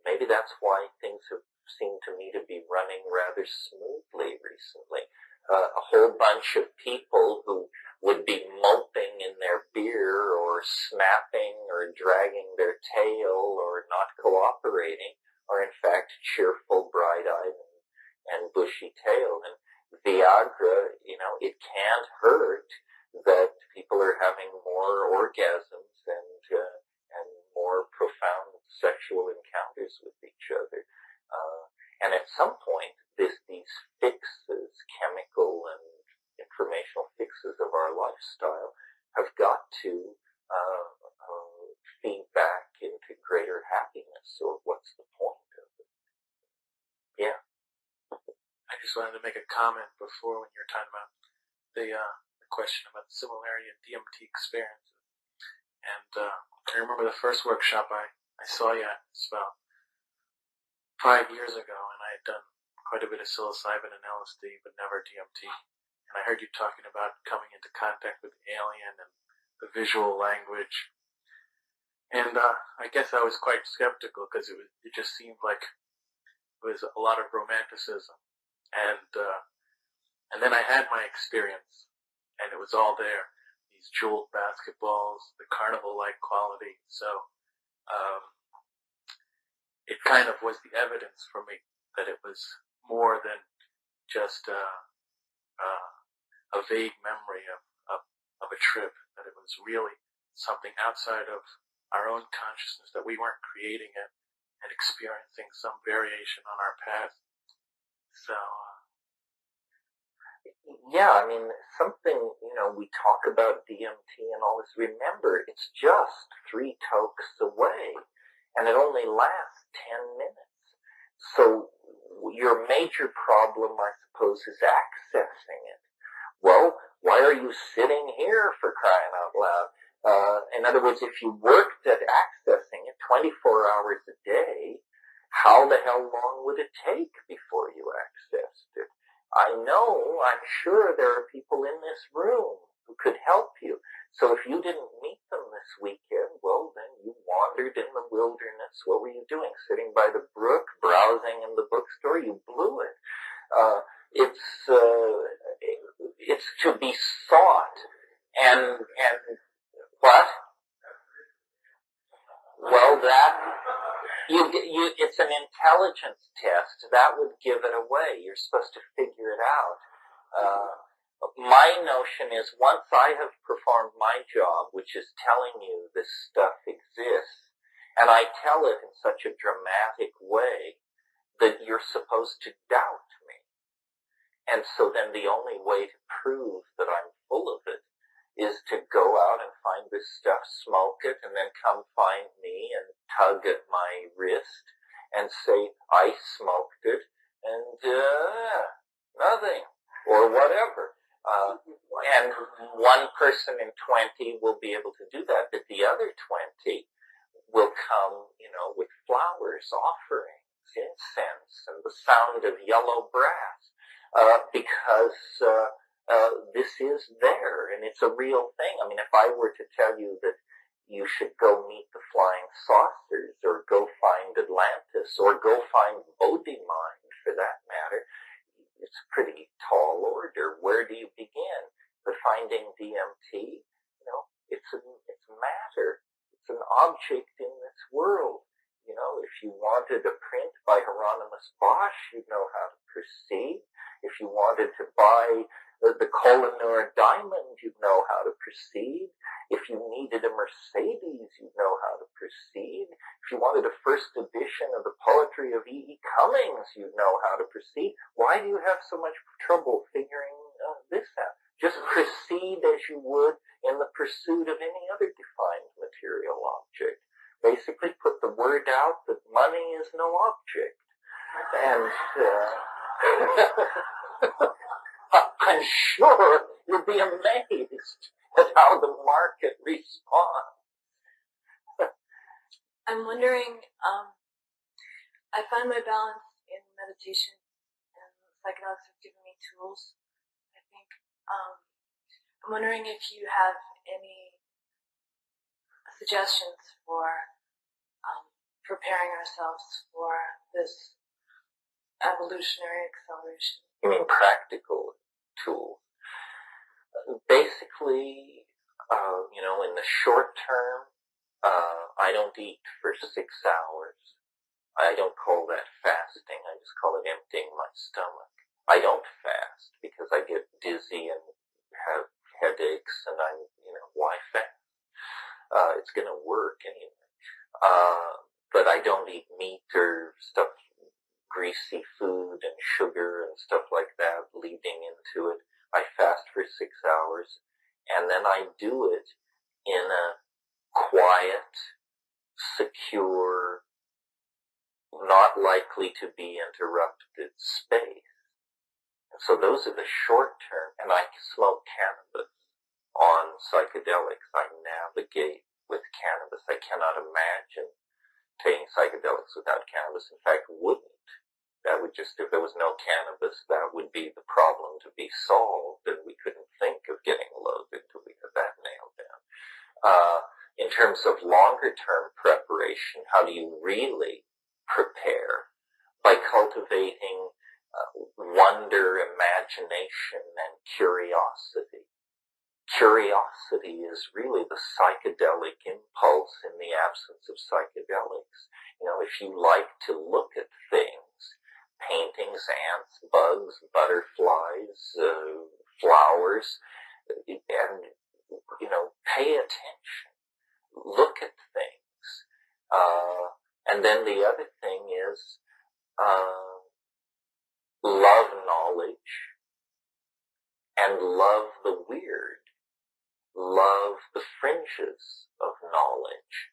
S1: maybe that's why things have seemed to me to be running rather smoothly recently. A whole bunch of people who would be moping in their beer or snapping or dragging their tail or not cooperating are in fact cheerful, bright-eyed, and bushy-tailed. And Viagra, it can't hurt that people are having more orgasms and more profound sexual encounters with each other. And at some point, these fixes, chemical and informational fixes of our lifestyle, have got to feed back into greater happiness, or what's the point of it? Yeah.
S19: I just wanted to make a comment before when you were talking about the question about the similarity of DMT experiences. And I remember the first workshop I saw you at, it's about 5 years ago, and I had done quite a bit of psilocybin and LSD, but never DMT. And I heard you talking about coming into contact with the alien and the visual language. And I guess I was quite skeptical, because it just seemed like it was a lot of romanticism. And then I had my experience, and it was all there. These jeweled basketballs, the carnival-like quality. So it kind of was the evidence for me that it was more than just a vague memory of a trip, that it was really something outside of our own consciousness, that we weren't creating it and experiencing some variation on our path. So,
S1: yeah, I mean, something, we talk about DMT and all this. Remember, it's just 3 tokes away, and it only lasts 10 minutes. So your major problem, I suppose, is accessing it. Well, why are you sitting here, for crying out loud? In other words, if you worked at accessing it 24 hours a day, how the hell long would it take before you accessed it? I'm sure there are people in this room who could help you. So if you didn't meet them this weekend, well, then you wandered in the wilderness. What were you doing? Sitting by the brook, browsing in the bookstore? You blew it. It's to be sought. And what? Well, it's an intelligence test. That would give it away. You're supposed to figure it out. My notion is, once I have performed my job, which is telling you this stuff exists, and I tell it in such a dramatic way that you're supposed to doubt me. And so then the only way to prove that I'm full of it is to go out and find this stuff, smoke it, and then come find me and tug at my wrist and say, I smoked it, and nothing, or whatever. And one person in 20 will be able to do that, but the other 20 will come, with flowers, offerings, incense, and the sound of yellow brass, because this is there, and it's a real thing. I mean, if I were to tell you that you should go meet the flying saucers, or go find Atlantis, or go find Bodhi-Mind, for that matter, it's a pretty tall order. Where do you begin? But finding DMT, it's matter. It's an object in this world. If you wanted a print by Hieronymus Bosch, you'd know how to proceed. If you wanted to buy the Kohinoor diamond, you'd know how to proceed. If you needed a Mercedes, you'd know how to proceed. If you wanted a first edition of the poetry of E. E. Cummings, you'd know how to proceed. Why do you have so much trouble figuring this out? Just proceed as you would in the pursuit of any other defined material object. Basically put the word out that money is no object. And I'm sure you'll be amazed at how the market responds.
S20: I'm wondering, I find my balance in meditation, and psychedelics have given me tools, I think. I'm wondering if you have any suggestions for preparing ourselves for this evolutionary acceleration.
S1: You mean practical tools? Basically, in the short term, I don't eat for 6 hours. I don't call that fasting. I just call it emptying my stomach. I don't fast because I get dizzy and have headaches, and why fast? It's going to work anyway. But I don't eat meat or stuff, greasy food and sugar and stuff like that leading into it. I fast for 6 hours, and then I do it in a quiet, secure, not likely to be interrupted space. And so those are the short term, and I smoke cannabis on psychedelics. I navigate with cannabis. I cannot imagine taking psychedelics without cannabis. In fact, wouldn't. That would just, if there was no cannabis, that would be the problem to be solved, and we couldn't think of getting loaded until we had that nailed down. In terms of longer term preparation, how do you really prepare? By cultivating wonder, imagination, and curiosity. Curiosity is really the psychedelic impulse in the absence of psychedelics. If you like to look at things, paintings, ants, bugs, butterflies, flowers, and, pay attention. Look at things. And then the other thing is, love knowledge and love the weird. Love the fringes of knowledge.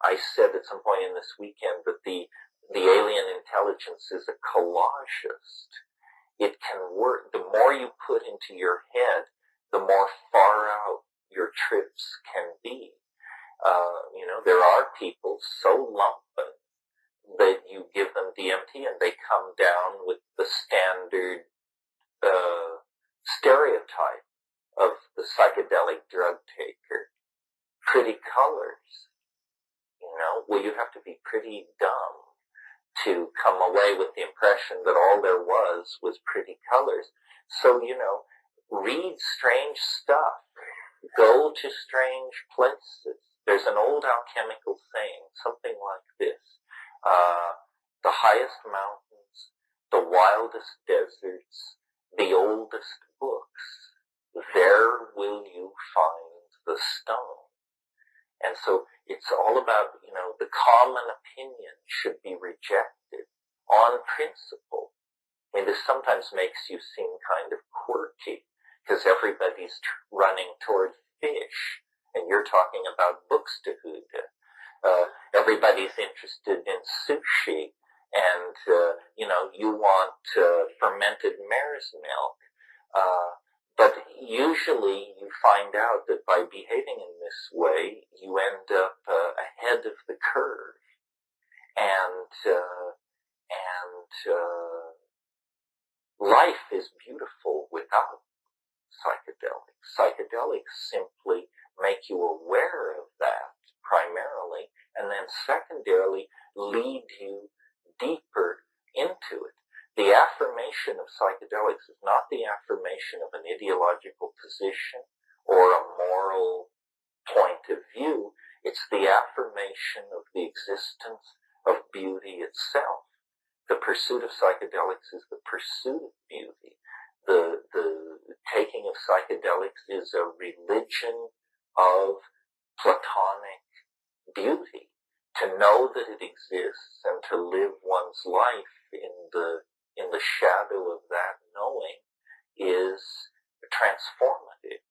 S1: I said at some point in this weekend that the alien intelligence is a collagist. It can work. The more you put into your head, the more far out your trips can be. There are people so lumpen that you give them DMT and they come down with the standard stereotype of the psychedelic drug taker. Pretty colors. Well, you have to be pretty dumb to come away with the impression that all there was pretty colors. So, read strange stuff. Go to strange places. There's an old alchemical saying, something like this. The highest mountains, the wildest deserts, the oldest books, there will you find the stone. And so it's all about, the common opinion should be rejected on principle. I mean, this sometimes makes you seem kind of quirky because everybody's running toward fish and you're talking about Buxtehude. Everybody's interested in sushi and, you want fermented mare's milk. But usually you find out that by behaving in this way, you end up ahead of the curve. And life is beautiful without psychedelics. Psychedelics simply make you aware of that primarily, and then secondarily lead you deeper into it. The affirmation of psychedelics is not the affirmation of an ideological position or a moral point of view. It's the affirmation of the existence of beauty itself. The pursuit of psychedelics is the pursuit of beauty. The taking of psychedelics is a religion of Platonic beauty. To know that it exists and to live one's life in the shadow of that knowing is transformative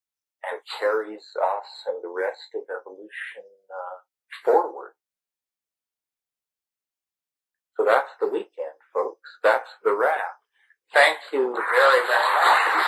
S1: and carries us and the rest of evolution forward. So that's the weekend, folks. That's the wrap.
S19: Thank you very, very much.